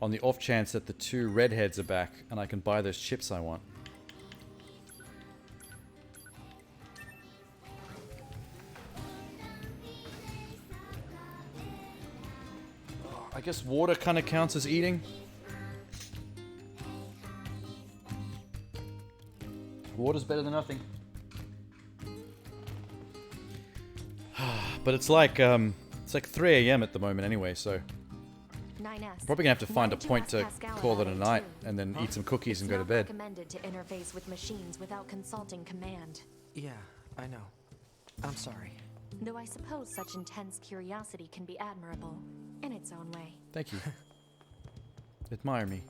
on the off chance that the 2 redheads are back and I can buy those chips I want. I guess water kind of counts as eating. Water's better than nothing. But it's like 3 a.m. at the moment anyway, so 9S. probably gonna have to find a point to call it a night and then eat some cookies and go to bed. It's not recommended to interface with machines without consulting command. Yeah, I know. I'm sorry. Though I suppose such intense curiosity can be admirable in its own way. Thank you. Admire me.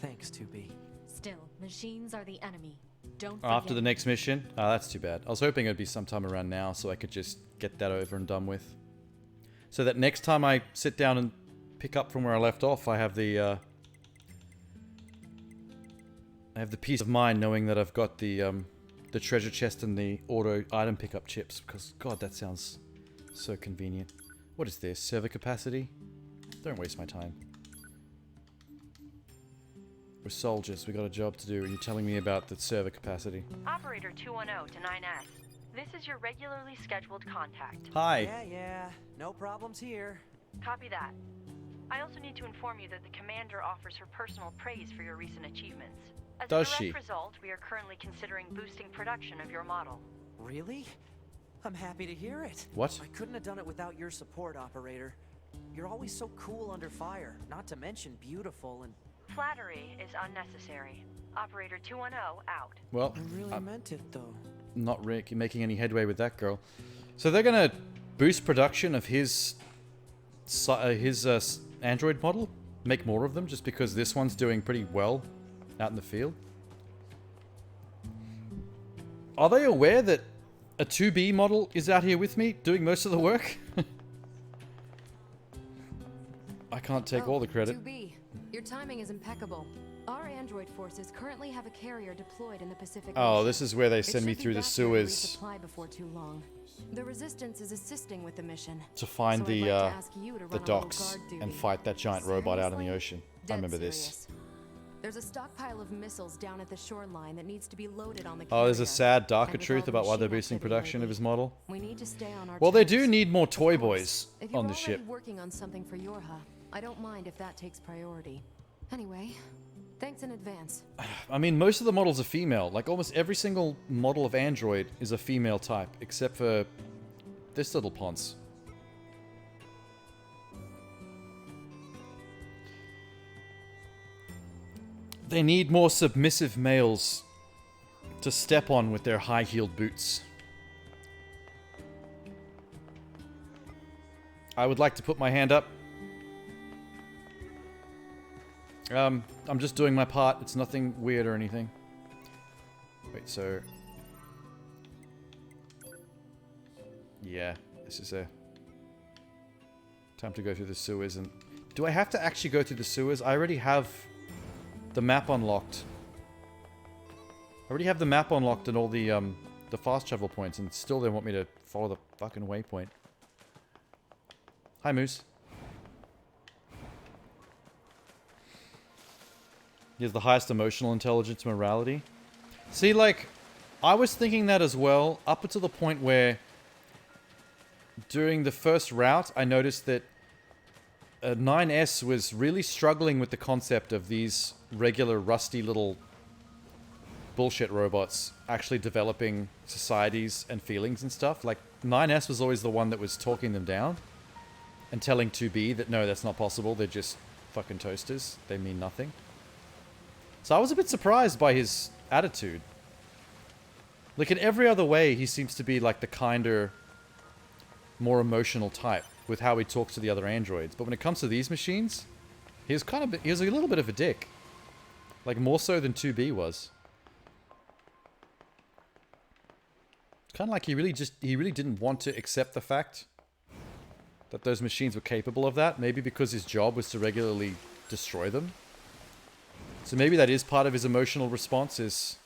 Thanks, 2B. Still, machines are the enemy. Don't forget. After the next mission? Oh, that's too bad. I was hoping it'd be sometime around now so I could just get that over and done with. So that next time I sit down and pick up from where I left off, I have the peace of mind knowing that I've got the treasure chest and the auto item pickup chips, because god, that sounds so convenient. What is this? Server capacity? Don't waste my time. We're soldiers, we got a job to do, and you're telling me about the server capacity. Operator 210 to 9S. This is your regularly scheduled contact. Hi. Yeah, no problems here. Copy that. I also need to inform you that the commander offers her personal praise for your recent achievements. As Does a direct she? result, we are currently considering boosting production of your model. Really? I'm happy to hear it. What? I couldn't have done it without your support, Operator. You're always so cool under fire, not to mention beautiful and... Flattery is unnecessary. Operator 210 out. Well, I really meant it, though. Not making any headway with that girl. So they're gonna boost production of his Android model? Make more of them just because this one's doing pretty well out in the field? Are they aware that a 2B model is out here with me doing most of the work? I can't take all the credit. 2B, your timing is impeccable. Our android forces currently have a carrier deployed in the Pacific Oh, Ocean. this is where they It send me should be through the back here to sewers resupply before too long. The Resistance is assisting with the mission. to find so I'd like to ask you to the run a little docks guard duty. and fight that giant robot out in the Seriously? ocean. I Dead remember serious. this. There's a stockpile of missiles down at the shoreline that needs to be loaded on the Oh, there's a carrier. sad, darker And with truth all the about why they're machine boosting activity production of lately, his model. we need to stay on our Well, they toes. do need more toy Of course, boys if you're on the already ship. working on something for Yorha, I don't mind if that takes priority. Anyway, thanks in advance. I mean, most of the models are female. Like, almost every single model of Android is a female type, except for this little ponce. They need more submissive males to step on with their high-heeled boots. I would like to put my hand up. I'm just doing my part. It's nothing weird or anything. Wait, so... Yeah, this is a... Time to go through the sewers and... Do I have to actually go through the sewers? I already have the map unlocked. I already have the map unlocked and all the fast travel points, and still they want me to follow the fucking waypoint. Hi, Moose. He has the highest emotional intelligence morality. See, like, I was thinking that as well, up until the point where during the first route, I noticed that 9S was really struggling with the concept of these regular rusty little bullshit robots actually developing societies and feelings and stuff. Like, 9S was always the one that was talking them down and telling 2B that no, that's not possible, they're just fucking toasters, they mean nothing. So I was a bit surprised by his attitude. Like, in every other way, he seems to be like the kinder, more emotional type with how he talks to the other androids. But when it comes to these machines, he was a little bit of a dick. Like, more so than 2B was. Kind of like he really didn't want to accept the fact that those machines were capable of that. Maybe because his job was to regularly destroy them. So maybe that is part of his emotional response, is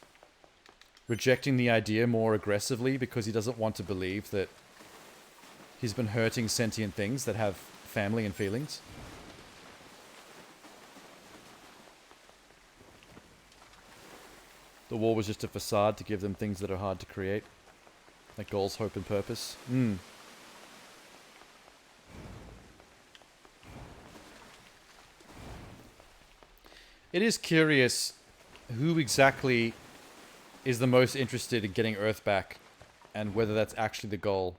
rejecting the idea more aggressively because he doesn't want to believe that he's been hurting sentient things that have family and feelings. The war was just a facade to give them things that are hard to create. Like goals, hope, and purpose. It is curious who exactly is the most interested in getting Earth back, and whether that's actually the goal.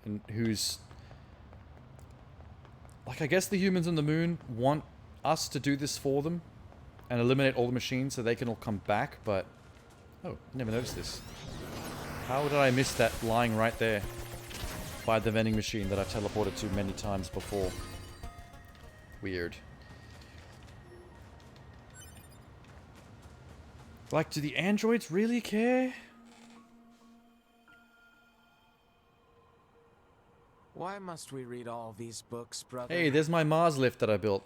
And who's... Like, I guess the humans on the moon want us to do this for them and eliminate all the machines so they can all come back, but... Oh, I never noticed this. How did I miss that lying right there by the vending machine that I teleported to many times before? Weird. Like, do the androids really care? Why must we read all these books, brother? Hey, there's my Mars lift that I built.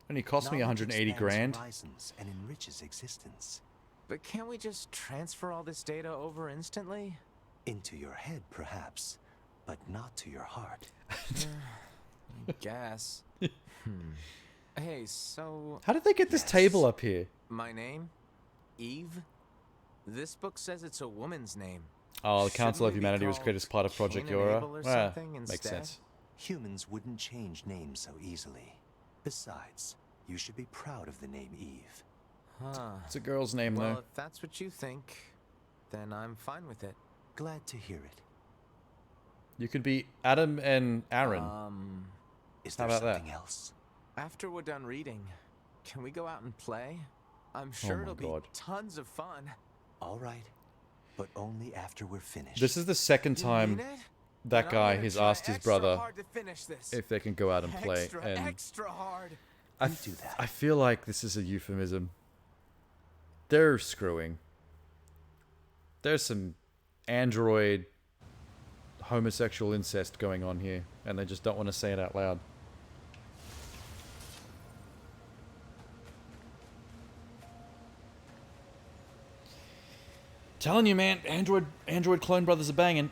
Only cost me Knowledge 180 expands grand. horizons and enriches existence. But can't we just transfer all this data over instantly? Into your head, perhaps, but not to your heart. I guess. Hey, so... How did they get this table up here? My name? Eve? This book says it's a woman's name. Oh, the Council of Shouldn't we be Humanity was called created as part of Project Cain and Yora. Abel or Ah, something makes instead? sense. Humans wouldn't change names so easily. Besides, you should be proud of the name Eve. Huh. It's a girl's name, Well, though. if that's what you think, then I'm fine with it. Glad to hear it. You could be Adam and Aaron. Is How there about that? something else? After we're done reading, can we go out and play? I'm sure my it'll God. be tons of fun. All right, but only after we're finished. This is the second time mean it? that Then guy I'm gonna has try asked his extra brother hard to finish this. if they can go out and play. Extra, And extra hard. I, You do that. I feel like this is a euphemism. They're screwing. There's some android homosexual incest going on here, and they just don't want to say it out loud. Telling you, man, Android clone brothers are banging.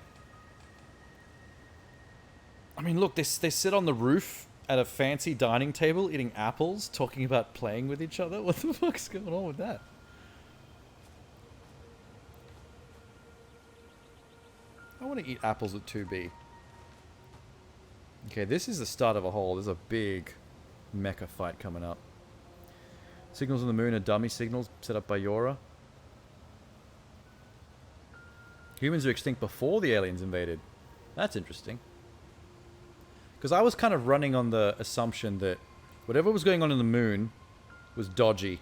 I mean, look, they sit on the roof at a fancy dining table eating apples, talking about playing with each other. What the fuck's going on with that? I want to eat apples at 2B. Okay, this is the start of a hole. There's a big mecha fight coming up. Signals on the moon are dummy signals set up by Yora. Humans are extinct before the aliens invaded. That's interesting. Because I was kind of running on the assumption that whatever was going on in the moon was dodgy.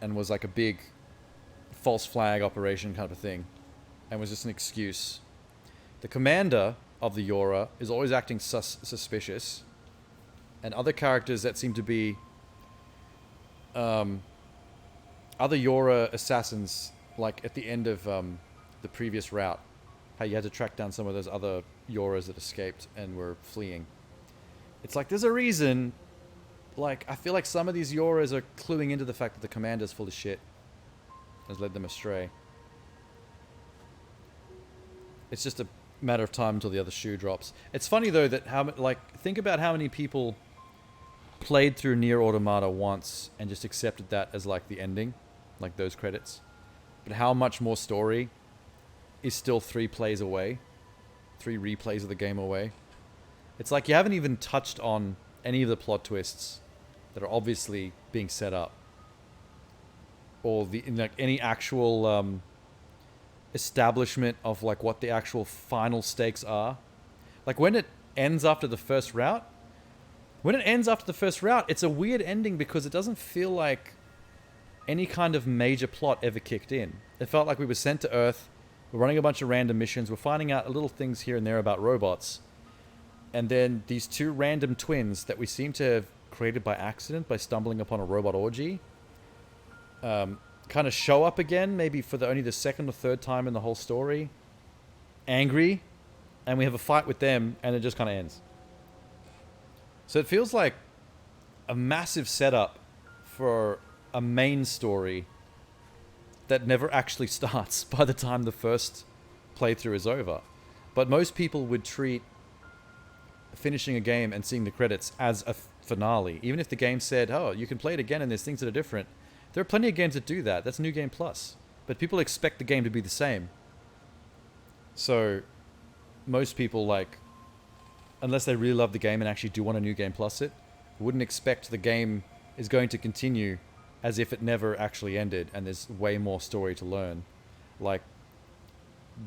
And was like a big false flag operation kind of a thing. And was just an excuse. The commander of the Yora is always acting suspicious. And other characters that seem to be... other Yora assassins, like at the end of the previous route, how you had to track down some of those other Yoras that escaped and were fleeing. It's like, there's a reason. Like, I feel like some of these Yoras are cluing into the fact that the commander's full of shit. Has led them astray. It's just a matter of time until the other shoe drops. It's funny though that think about how many people played through NieR Automata once and just accepted that as like the ending, like those credits. But how much more story is still 3 plays away, 3 replays of the game away. It's like you haven't even touched on any of the plot twists that are obviously being set up, or any actual establishment of like what the actual final stakes are. Like when it ends after the first route, it's a weird ending because it doesn't feel like any kind of major plot ever kicked in. It felt like we were sent to Earth, we're running a bunch of random missions, we're finding out little things here and there about robots, and then these 2 random twins that we seem to have created by accident by stumbling upon a robot orgy kind of show up again, maybe for only the 2nd or 3rd time in the whole story, angry, and we have a fight with them, and it just kind of ends. So it feels like a massive setup for a main story that never actually starts by the time the first playthrough is over. But most people would treat finishing a game and seeing the credits as a finale. Even if the game said, oh, you can play it again and there's things that are different. There are plenty of games that do that. That's New Game Plus. But people expect the game to be the same. So most people, like, unless they really love the game and actually do want a New Game Plus it, wouldn't expect the game is going to continue as if it never actually ended and there's way more story to learn. Like,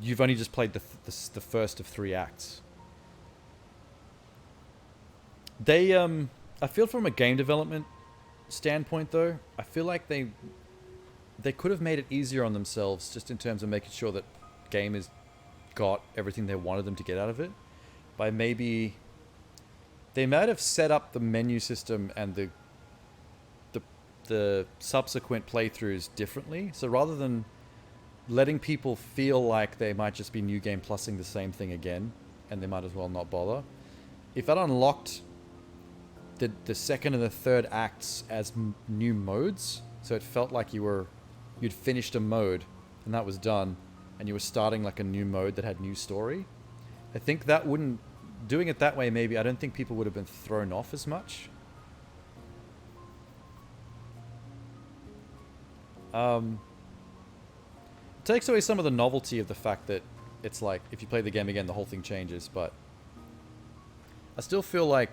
you've only just played the first of 3 acts. They, I feel from a game development standpoint though, I feel like they could have made it easier on themselves just in terms of making sure that game has got everything they wanted them to get out of it. By maybe, they might have set up the menu system and the subsequent playthroughs differently. So rather than letting people feel like they might just be New Game Plusing the same thing again, and they might as well not bother. If that unlocked the second and the third acts as new modes, so it felt like you'd finished a mode and that was done, and you were starting like a new mode that had new story. I think that wouldn't, doing it that way maybe, I don't think people would have been thrown off as much. It takes away some of the novelty of the fact that it's like, if you play the game again, the whole thing changes, but I still feel like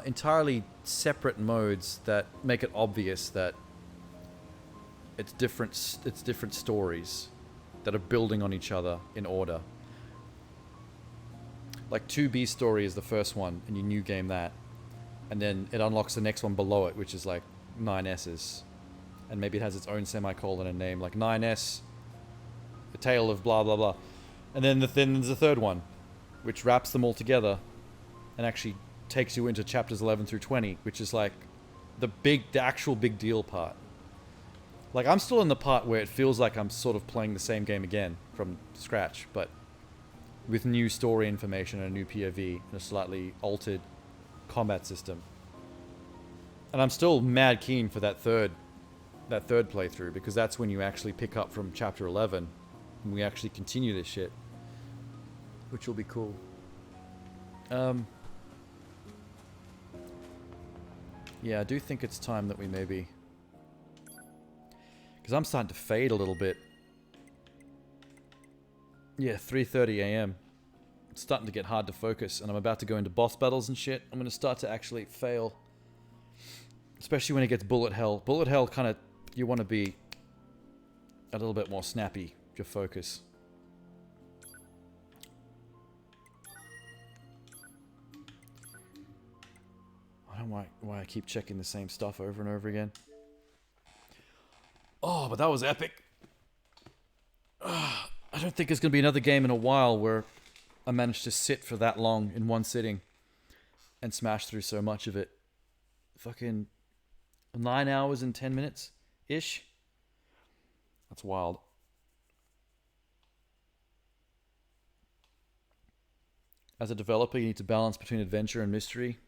entirely separate modes that make it obvious that it's different stories that are building on each other in order. Like 2B story is the first one, and you new game that, and then it unlocks the next one below it, which is like 9S's, and maybe it has its own semicolon and name, like 9S, the tale of blah blah blah, and then there's the third one, which wraps them all together, and actually takes you into chapters 11 through 20, which is like the actual big deal part. Like, I'm still in the part where it feels like I'm sort of playing the same game again from scratch, but with new story information and a new POV and a slightly altered combat system. And I'm still mad keen for that third playthrough, because that's when you actually pick up from chapter 11 and we actually continue this shit, which will be cool. Yeah, I do think it's time that we maybe, because I'm starting to fade a little bit. Yeah, 3:30 a.m. It's starting to get hard to focus, and I'm about to go into boss battles and shit. I'm going to start to actually fail. Especially when it gets bullet hell. Bullet hell kind of, you want to be a little bit more snappy, your focus. I don't know why I keep checking the same stuff over and over again. Oh, but that was epic. I don't think there's going to be another game in a while where I managed to sit for that long in one sitting and smash through so much of it. Fucking 9 hours and 10 minutes-ish. That's wild. As a developer, you need to balance between adventure and mystery.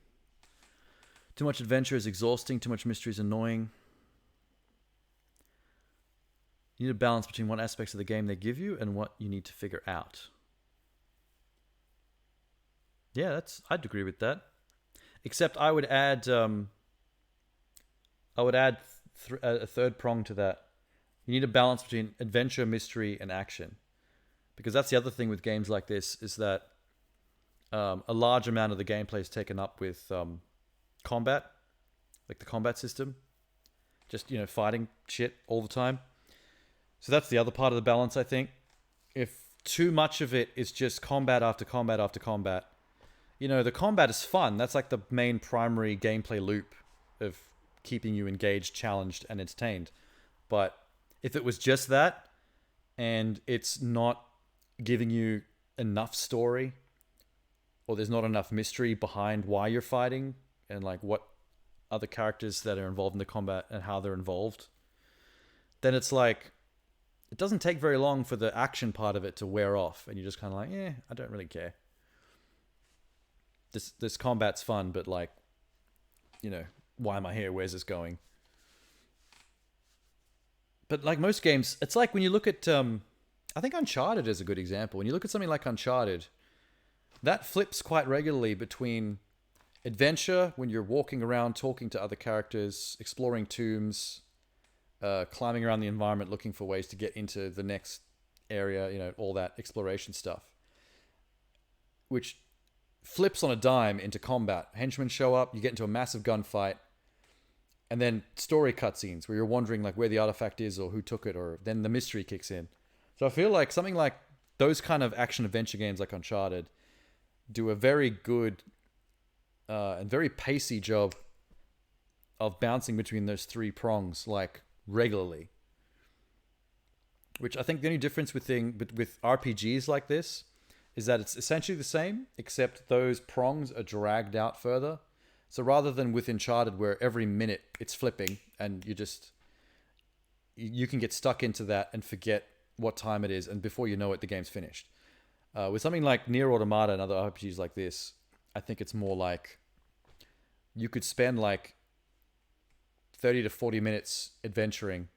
Too much adventure is exhausting, too much mystery is annoying. You need a balance between what aspects of the game they give you and what you need to figure out. Yeah, I'd agree with that. Except I would add a third prong to that. You need a balance between adventure, mystery, and action. Because that's the other thing with games like this, is that a large amount of the gameplay is taken up with combat, like the combat system. Just, fighting shit all the time. So that's the other part of the balance, I think. If too much of it is just combat after combat after combat, the combat is fun. That's like the main primary gameplay loop of keeping you engaged, challenged, and entertained. But if it was just that, and it's not giving you enough story, or there's not enough mystery behind why you're fighting, and like what other characters that are involved in the combat and how they're involved, then it's like, it doesn't take very long for the action part of it to wear off, and you're just kind of like, I don't really care. This combat's fun, but like, you know, why am I here? Where's this going? But like most games, it's like when you look at, I think Uncharted is a good example. When you look at something like Uncharted, that flips quite regularly between adventure, when you're walking around, talking to other characters, exploring tombs, climbing around the environment, looking for ways to get into the next area, you know, all that exploration stuff, which flips on a dime into combat. Henchmen show up, you get into a massive gunfight, and then story cutscenes where you're wondering like where the artifact is or who took it, or then the mystery kicks in. So I feel like something like those kind of action adventure games like Uncharted do a very good and very pacey job of bouncing between those three prongs like regularly. Which I think the only difference with RPGs like this is that it's essentially the same, except those prongs are dragged out further. So rather than with Uncharted, where every minute it's flipping and you can get stuck into that and forget what time it is, and before you know it, the game's finished. With something like NieR Automata and other RPGs like this, I think it's more like you could spend like 30 to 40 minutes adventuring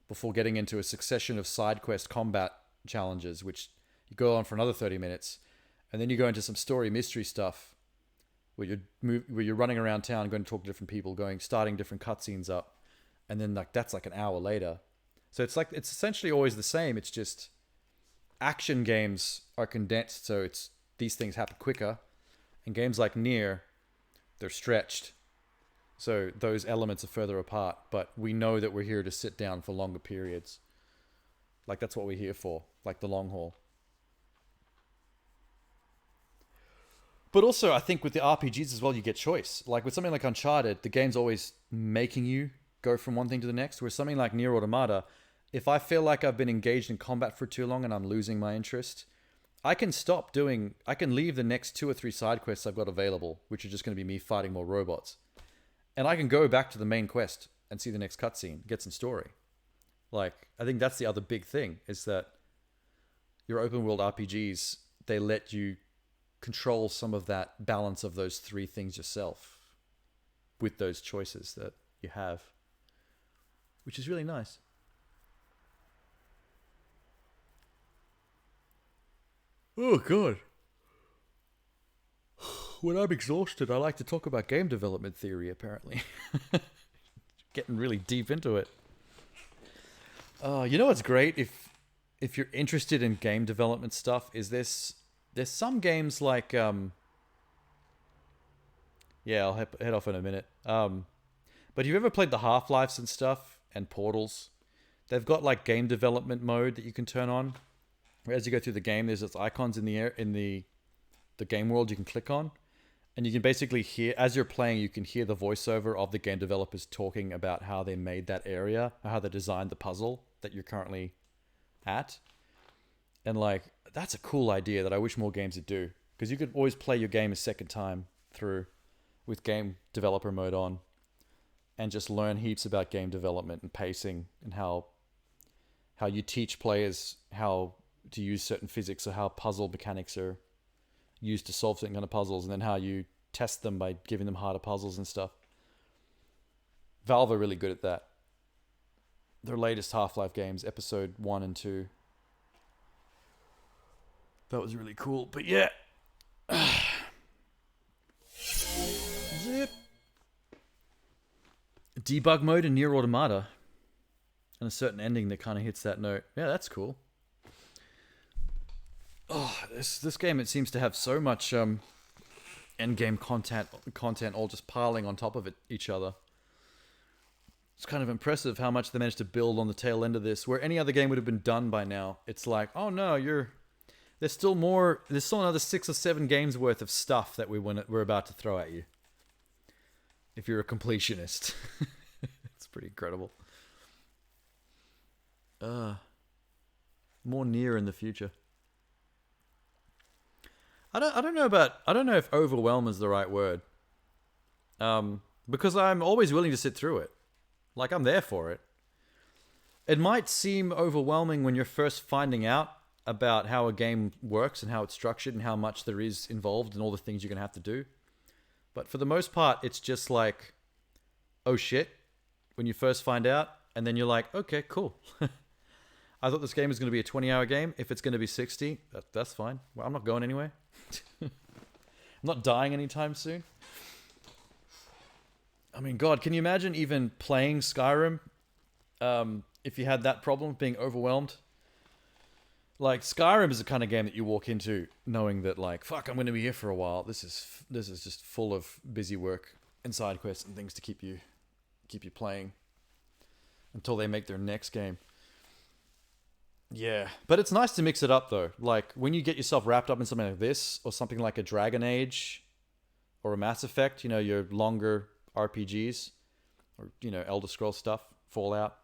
before getting into a succession of side quest combat challenges, which you go on for another 30 minutes, and then you go into some story mystery stuff where you're running around town, going to talk to different people, starting different cutscenes up, and then like that's like an hour later. So it's essentially always the same. It's just action games are condensed, so these things happen quicker. And games like NieR, they're stretched, so those elements are further apart. But we know that we're here to sit down for longer periods. Like that's what we're here for, like the long haul. But also, I think with the RPGs as well, you get choice. Like with something like Uncharted, the game's always making you go from one thing to the next. Whereas something like NieR Automata, if I feel like I've been engaged in combat for too long and I'm losing my interest, I can leave the next 2 or 3 side quests I've got available, which are just going to be me fighting more robots. And I can go back to the main quest and see the next cutscene, get some story. Like, I think that's the other big thing, is that your open world RPGs, they let you control some of that balance of those 3 things yourself with those choices that you have, which is really nice. Oh god, when I'm exhausted I like to talk about game development theory, apparently. Getting really deep into it. You know what's great if you're interested in game development stuff is there's some games like yeah, I'll head off in a minute. But you've ever played the Half-Lives and stuff and Portals? They've got like game development mode that you can turn on. Where as you go through the game, there's this icons in the game world you can click on, and you can basically hear, as you're playing, you can hear the voiceover of the game developers talking about how they made that area, or how they designed the puzzle that you're currently at. And like, that's a cool idea that I wish more games would do, because you could always play your game a second time through with game developer mode on, and just learn heaps about game development and pacing and how you teach players how to use certain physics, or how puzzle mechanics are used to solve certain kind of puzzles, and then how you test them by giving them harder puzzles and stuff. Valve are really good at that. Their latest Half-Life games, episode 1 and 2. That was really cool. But yeah. Zip. Debug mode in NieR Automata. And a certain ending that kind of hits that note. Yeah, that's cool. Oh, this game, it seems to have so much endgame content all just piling on top of each other. It's kind of impressive how much they managed to build on the tail end of this, where any other game would have been done by now. It's like, oh no, there's still another 6 or 7 games worth of stuff that we're about to throw at you. If you're a completionist. It's pretty incredible. More NieR in the future. I don't know if overwhelm is the right word. Because I'm always willing to sit through it. Like, I'm there for it. It might seem overwhelming when you're first finding out about how a game works and how it's structured and how much there is involved and all the things you're going to have to do. But for the most part, it's just like oh shit, when you first find out, and then you're like, okay, cool. I thought this game was going to be a 20-hour game. If it's going to be 60, that's fine. Well, I'm not going anywhere. I'm not dying anytime soon. I mean, God, can you imagine even playing Skyrim if you had that problem, being overwhelmed? Like, Skyrim is the kind of game that you walk into knowing that, like, fuck, I'm going to be here for a while. This is just full of busy work and side quests and things to keep you playing until they make their next game. Yeah, but it's nice to mix it up though. Like when you get yourself wrapped up in something like this or something like a Dragon Age or a Mass Effect, you know, your longer RPGs or, you know, Elder Scrolls stuff, Fallout.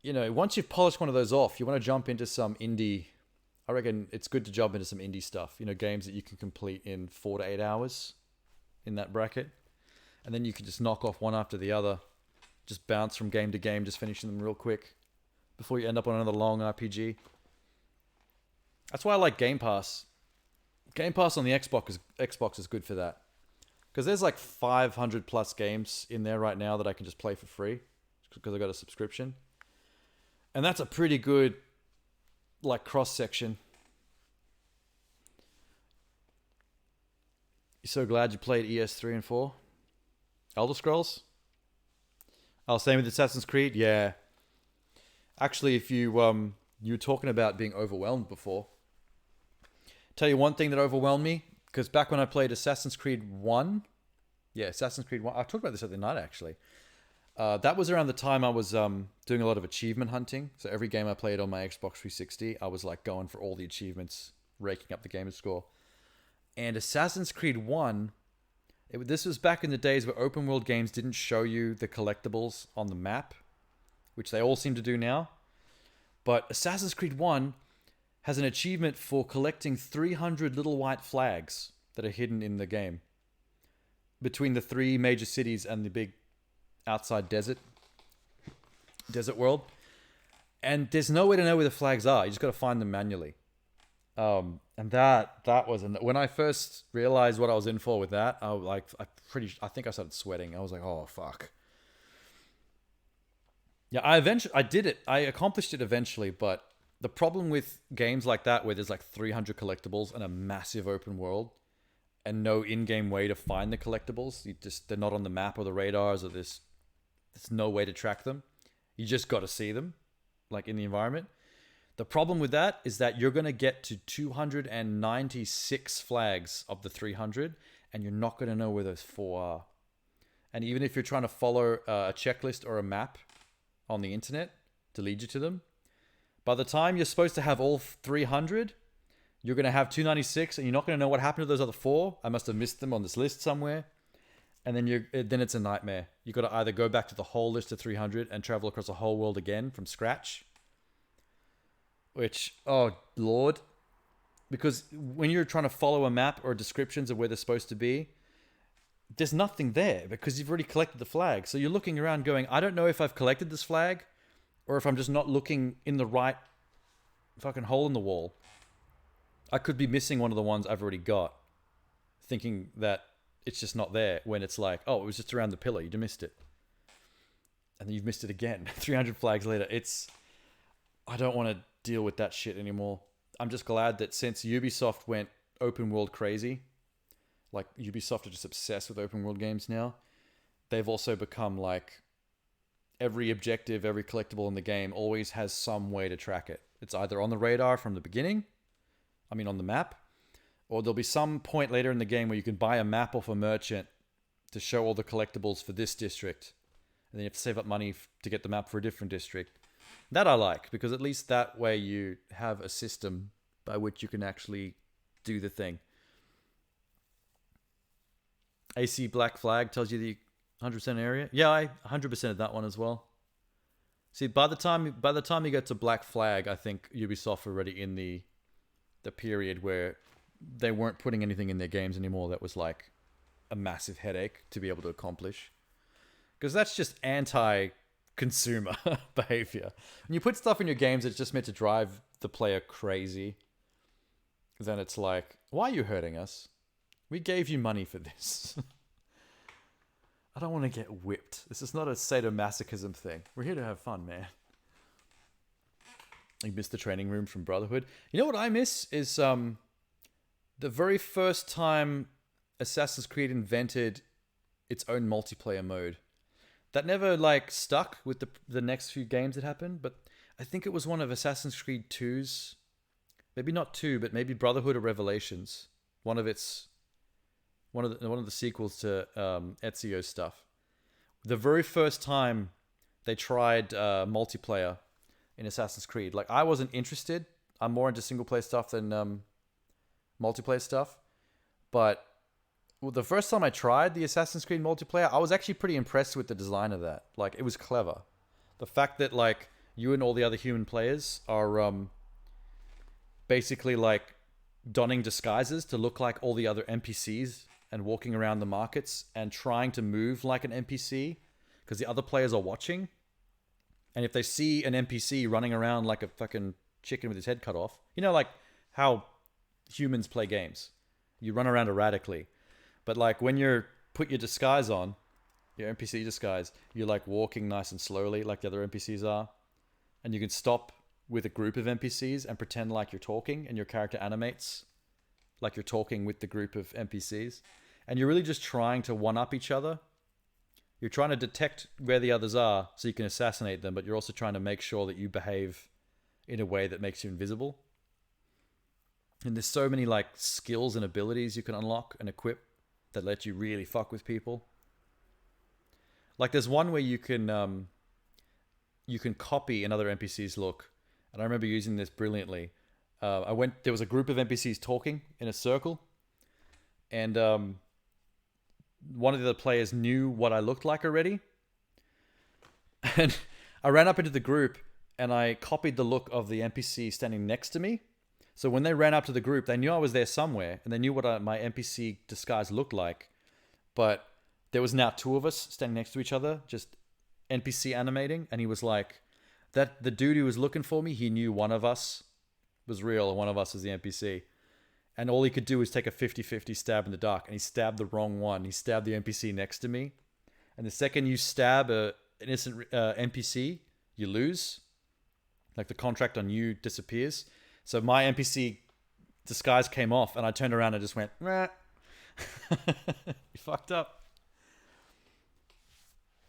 You know, once you've polished one of those off, you want to jump into some indie. I reckon it's good to jump into some indie stuff, you know, games that you can complete in 4 to 8 hours in that bracket. And then you can just knock off one after the other, just bounce from game to game, just finishing them real quick before you end up on another long RPG. That's why I like Game Pass. Game Pass on the Xbox is good for that. Because there's like 500 plus games in there right now that I can just play for free because I got a subscription. And that's a pretty good like cross-section. You're so glad you played ES3 and 4? Elder Scrolls? Oh, same with Assassin's Creed? Yeah. Actually, if you were talking about being overwhelmed before, tell you one thing that overwhelmed me, because back when I played Assassin's Creed 1, Assassin's Creed 1, I talked about this the other night actually. That was around the time I was doing a lot of achievement hunting. So every game I played on my Xbox 360, I was like going for all the achievements, raking up the gamer score. And Assassin's Creed 1, this was back in the days where open world games didn't show you the collectibles on the map, which they all seem to do now. But Assassin's Creed 1 has an achievement for collecting 300 little white flags that are hidden in the game between the 3 major cities and the big outside desert world. And there's no way to know where the flags are. You just got to find them manually. And that was, when I first realized what I was in for with that, I think I started sweating. I was like, oh fuck. Yeah, I did it. I accomplished it eventually, but the problem with games like that where there's like 300 collectibles and a massive open world and no in-game way to find the collectibles, they're not on the map or the radars, or there's no way to track them. You just got to see them like in the environment. The problem with that is that you're going to get to 296 flags of the 300 and you're not going to know where those 4 are. And even if you're trying to follow a checklist or a map on the internet to lead you to them, by the time you're supposed to have all 300, you're going to have 296 and you're not going to know what happened to those other 4. I must have missed them on this list somewhere. And then it's a nightmare. You got to either go back to the whole list of 300 and travel across the whole world again from scratch, which, oh Lord, because when you're trying to follow a map or descriptions of where they're supposed to be, there's nothing there because you've already collected the flag. So you're looking around going, I don't know if I've collected this flag or if I'm just not looking in the right fucking hole in the wall. I could be missing one of the ones I've already got, thinking that it's just not there, when it's like, oh, it was just around the pillar, you missed it. And then you've missed it again, 300 flags later. I don't want to deal with that shit anymore. I'm just glad that since Ubisoft went open world crazy, like Ubisoft are just obsessed with open world games now, they've also become like, every objective, every collectible in the game always has some way to track it. It's either on the radar from the beginning, on the map, or there'll be some point later in the game where you can buy a map off a merchant to show all the collectibles for this district. And then you have to save up money to get the map for a different district. That I like, because at least that way you have a system by which you can actually do the thing. AC Black Flag tells you the 100% area. Yeah, I 100%ed that one as well. See, by the time you get to Black Flag, I think Ubisoft were already in the period where they weren't putting anything in their games anymore that was like a massive headache to be able to accomplish. Because that's just anti-consumer behavior. When you put stuff in your games that's just meant to drive the player crazy, then it's like, why are you hurting us? We gave you money for this. I don't want to get whipped. This is not a sadomasochism thing. We're here to have fun, man. You miss the training room from Brotherhood. You know what I miss is the very first time Assassin's Creed invented its own multiplayer mode. That never like stuck with the next few games that happened, but I think it was one of Assassin's Creed 2's, maybe not 2, but maybe Brotherhood or Revelations. One of the sequels to Ezio's stuff. The very first time they tried multiplayer in Assassin's Creed, like I wasn't interested. I'm more into single player stuff than multiplayer stuff. But the first time I tried the Assassin's Creed multiplayer, I was actually pretty impressed with the design of that. Like, it was clever. The fact that, like, you and all the other human players are basically, like, donning disguises to look like all the other NPCs and walking around the markets and trying to move like an NPC because the other players are watching. And if they see an NPC running around like a fucking chicken with his head cut off, you know, like how humans play games. You run around erratically. But like when you're put your disguise on, your NPC disguise, you're like walking nice and slowly like the other NPCs are. And you can stop with a group of NPCs and pretend like you're talking, and your character animates like you're talking with the group of NPCs. And you're really just trying to one-up each other. You're trying to detect where the others are so you can assassinate them, but you're also trying to make sure that you behave in a way that makes you invisible. And there's so many like skills and abilities you can unlock and equip that let you really fuck with people. Like there's one where you can copy another NPC's look, and I remember using this brilliantly. There was a group of NPCs talking in a circle, and one of the players knew what I looked like already, and I ran up into the group and I copied the look of the NPC standing next to me. So when they ran up to the group, they knew I was there somewhere, and they knew what my NPC disguise looked like. But there was now two of us standing next to each other, just NPC animating, and he was like, the dude who was looking for me, he knew one of us was real and one of us was the NPC. And all he could do was take a 50-50 stab in the dark, and he stabbed the wrong one. He stabbed the NPC next to me. And the second you stab an innocent NPC, you lose. Like the contract on you disappears. So my NPC disguise came off, and I turned around and just went, "Meh." You fucked up.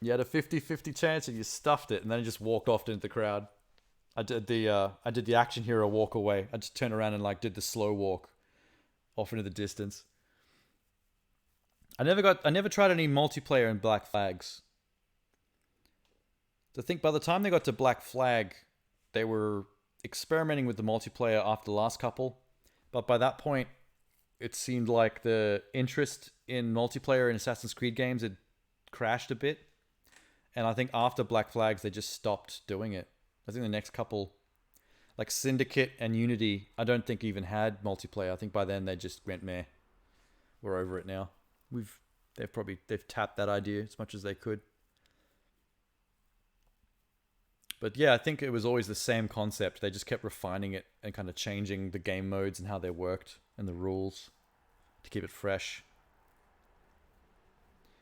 You had a 50-50 chance and you stuffed it, and then I just walked off into the crowd. I did the action hero walk away. I just turned around and like did the slow walk off into the distance. I never tried any multiplayer in Black Flags. I think by the time they got to Black Flag, they were experimenting with the multiplayer after the last couple, but by that point it seemed like the interest in multiplayer in Assassin's Creed games had crashed a bit, and I think after Black Flags they just stopped doing it. I think the next couple, like Syndicate and Unity, I don't think even had multiplayer. I think by then they just went, meh, we're over it now. They've tapped that idea as much as they could. But yeah, I think it was always the same concept. They just kept refining it and kind of changing the game modes and how they worked and the rules to keep it fresh.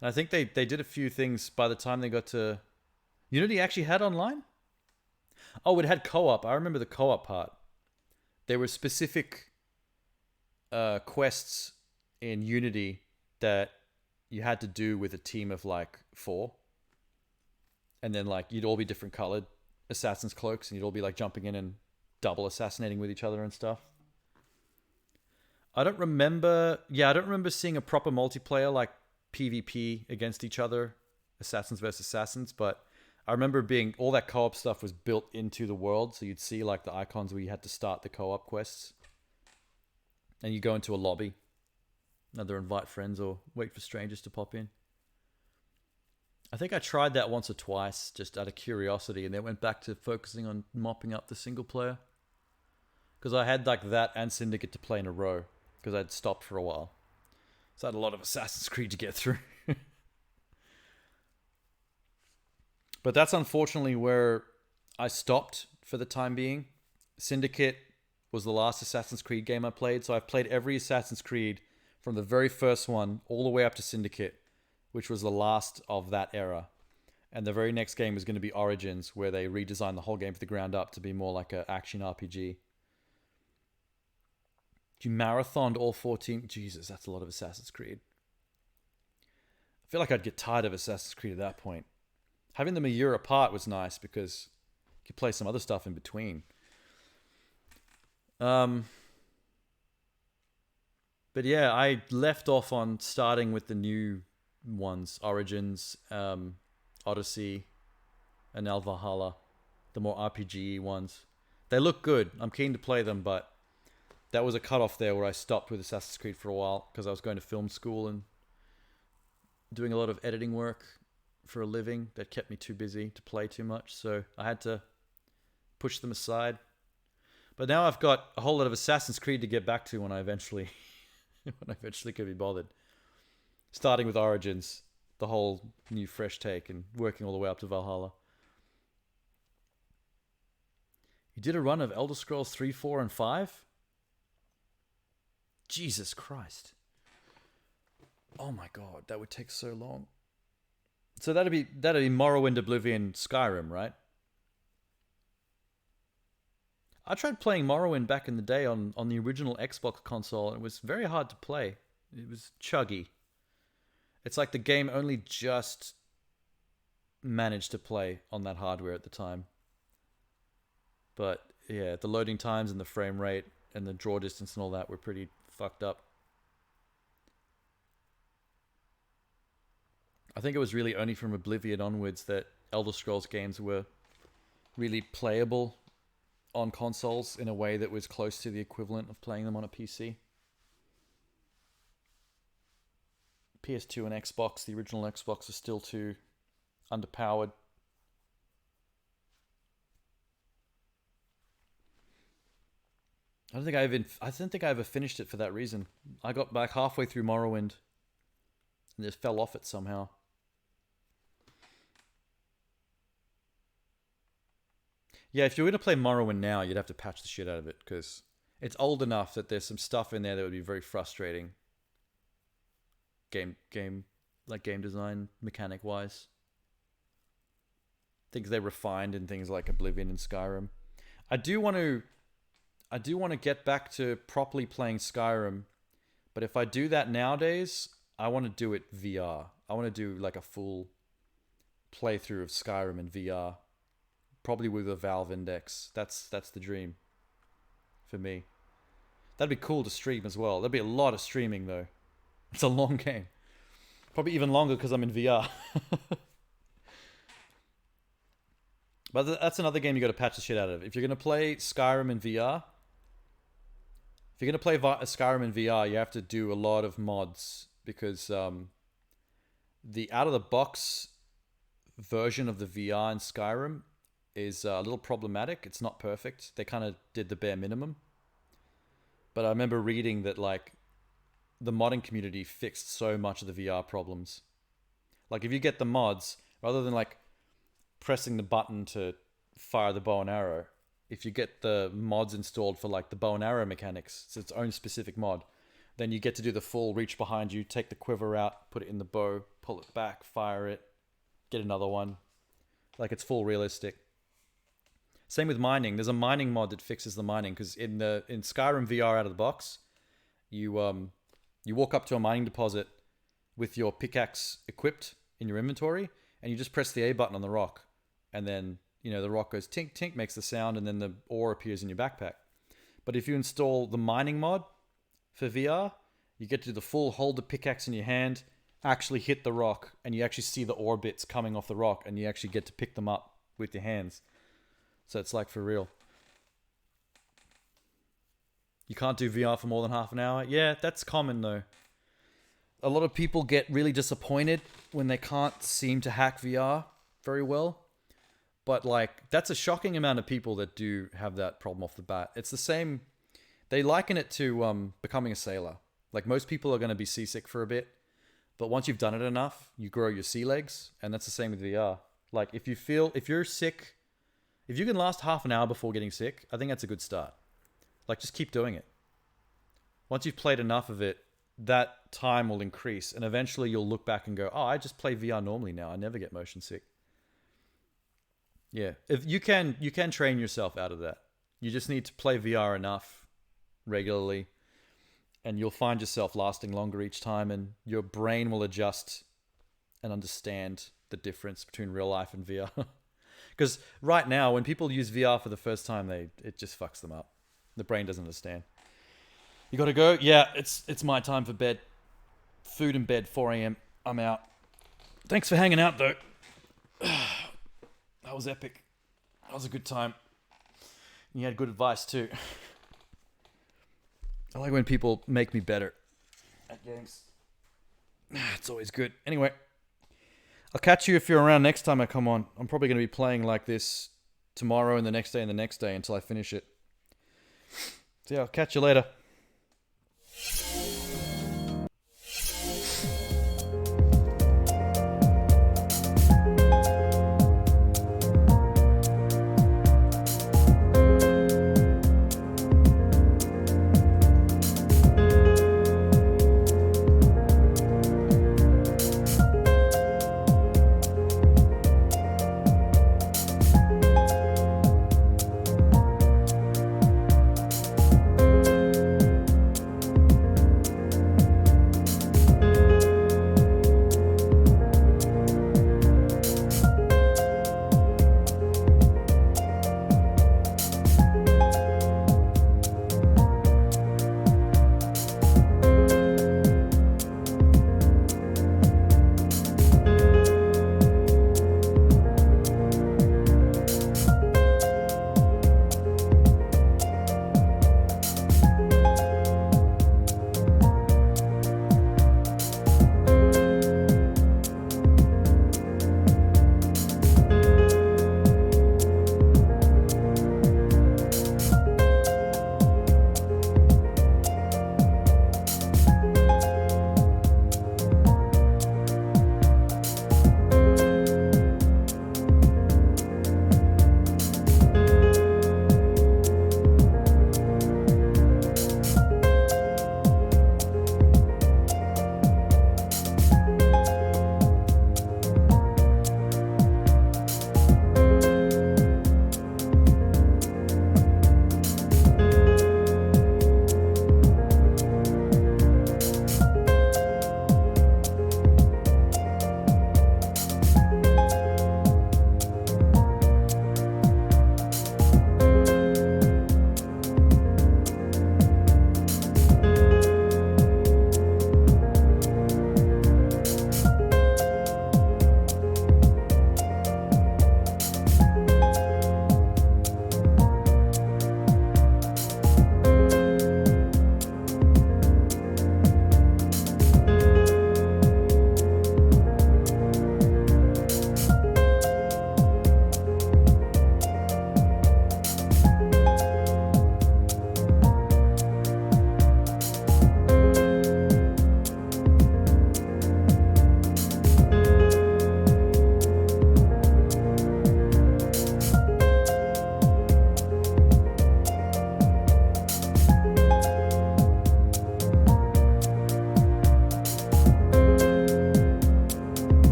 And I think they did a few things by the time they got to... Unity actually had online? Oh, it had co-op. I remember the co-op part. There were specific quests in Unity that you had to do with a team of like 4. And then like you'd all be different colored assassin's cloaks, and you'd all be like jumping in and double assassinating with each other and stuff. I don't remember seeing a proper multiplayer like PvP against each other, assassins versus assassins, but I remember all that co-op stuff was built into the world, so you'd see like the icons where you had to start the co-op quests, and you go into a lobby, either invite friends or wait for strangers to pop in. I think I tried that once or twice just out of curiosity, and then went back to focusing on mopping up the single player. Because I had like that and Syndicate to play in a row, because I'd stopped for a while. So I had a lot of Assassin's Creed to get through. But that's unfortunately where I stopped for the time being. Syndicate was the last Assassin's Creed game I played, so I've played every Assassin's Creed from the very first one all the way up to Syndicate which was the last of that era. And the very next game was going to be Origins, where they redesigned the whole game from the ground up to be more like an action RPG. You marathoned all 14. Jesus, that's a lot of Assassin's Creed. I feel like I'd get tired of Assassin's Creed at that point. Having them a year apart was nice because you could play some other stuff in between. But yeah, I left off on starting with the new ones. Origins, Odyssey, and now Valhalla. The more RPG ones. They look good. I'm keen to play them, but that was a cutoff there where I stopped with Assassin's Creed for a while because I was going to film school and doing a lot of editing work for a living that kept me too busy to play too much. So I had to push them aside. But now I've got a whole lot of Assassin's Creed to get back to when I eventually could be bothered. Starting with Origins, the whole new fresh take, and working all the way up to Valhalla. You did a run of Elder Scrolls 3, 4, and 5? Jesus Christ. Oh my god, that would take so long. So that'd be Morrowind, Oblivion, Skyrim, right? I tried playing Morrowind back in the day on the original Xbox console, and it was very hard to play. It was chuggy. It's like the game only just managed to play on that hardware at the time. But yeah, the loading times and the frame rate and the draw distance and all that were pretty fucked up. I think it was really only from Oblivion onwards that Elder Scrolls games were really playable on consoles in a way that was close to the equivalent of playing them on a PC. PS2 and Xbox, the original Xbox, are still too underpowered. I don't think I ever finished it for that reason. I got back halfway through Morrowind and just fell off it somehow. Yeah, if you were going to play Morrowind now, you'd have to patch the shit out of it because it's old enough that there's some stuff in there that would be very frustrating. Game design mechanic wise. Things they refined in things like Oblivion and Skyrim. I do want to get back to properly playing Skyrim, but if I do that nowadays, I want to do it VR. I want to do like a full playthrough of Skyrim in VR. Probably with a Valve Index. That's the dream for me. That'd be cool to stream as well. There'd be a lot of streaming though. It's a long game. Probably even longer because I'm in VR. But that's another game you got to patch the shit out of. If you're going to play Skyrim in VR, Skyrim in VR, you have to do a lot of mods because the out-of-the-box version of the VR in Skyrim is a little problematic. It's not perfect. They kind of did the bare minimum. But I remember reading that like the modding community fixed so much of the VR problems. Like if you get the mods, rather than like pressing the button to fire the bow and arrow, if you get the mods installed for like the bow and arrow mechanics, it's its own specific mod, then you get to do the full reach behind you, take the quiver out, put it in the bow, pull it back, fire it, get another one. Like it's full realistic. Same with mining. There's a mining mod that fixes the mining because in Skyrim VR out of the box, you walk up to a mining deposit with your pickaxe equipped in your inventory, and you just press the A button on the rock, and then the rock goes tink tink, makes the sound, and then the ore appears in your backpack. But if you install the mining mod for VR, you get to do the full hold the pickaxe in your hand, actually hit the rock, and you actually see the ore bits coming off the rock, and you actually get to pick them up with your hands. So it's like for real. You can't do VR for more than half an hour. Yeah, that's common though. A lot of people get really disappointed when they can't seem to hack VR very well. But like, that's a shocking amount of people that do have that problem off the bat. It's the same. They liken it to becoming a sailor. Like most people are going to be seasick for a bit. But once you've done it enough, you grow your sea legs. And that's the same with VR. Like if you're sick, if you can last half an hour before getting sick, I think that's a good start. Like just keep doing it. Once you've played enough of it, that time will increase, and eventually you'll look back and go, oh, I just play VR normally now. I never get motion sick. Yeah, if you can train yourself out of that. You just need to play VR enough regularly, and you'll find yourself lasting longer each time, and your brain will adjust and understand the difference between real life and VR. Because right now, when people use VR for the first time, it just fucks them up. The brain doesn't understand. You gotta go? Yeah, it's my time for bed. Food in bed, 4 a.m. I'm out. Thanks for hanging out, though. That was epic. That was a good time. You had good advice, too. I like when people make me better at games. It's always good. Anyway, I'll catch you if you're around next time I come on. I'm probably going to be playing like this tomorrow and the next day and the next day until I finish it. So yeah, I'll catch you later.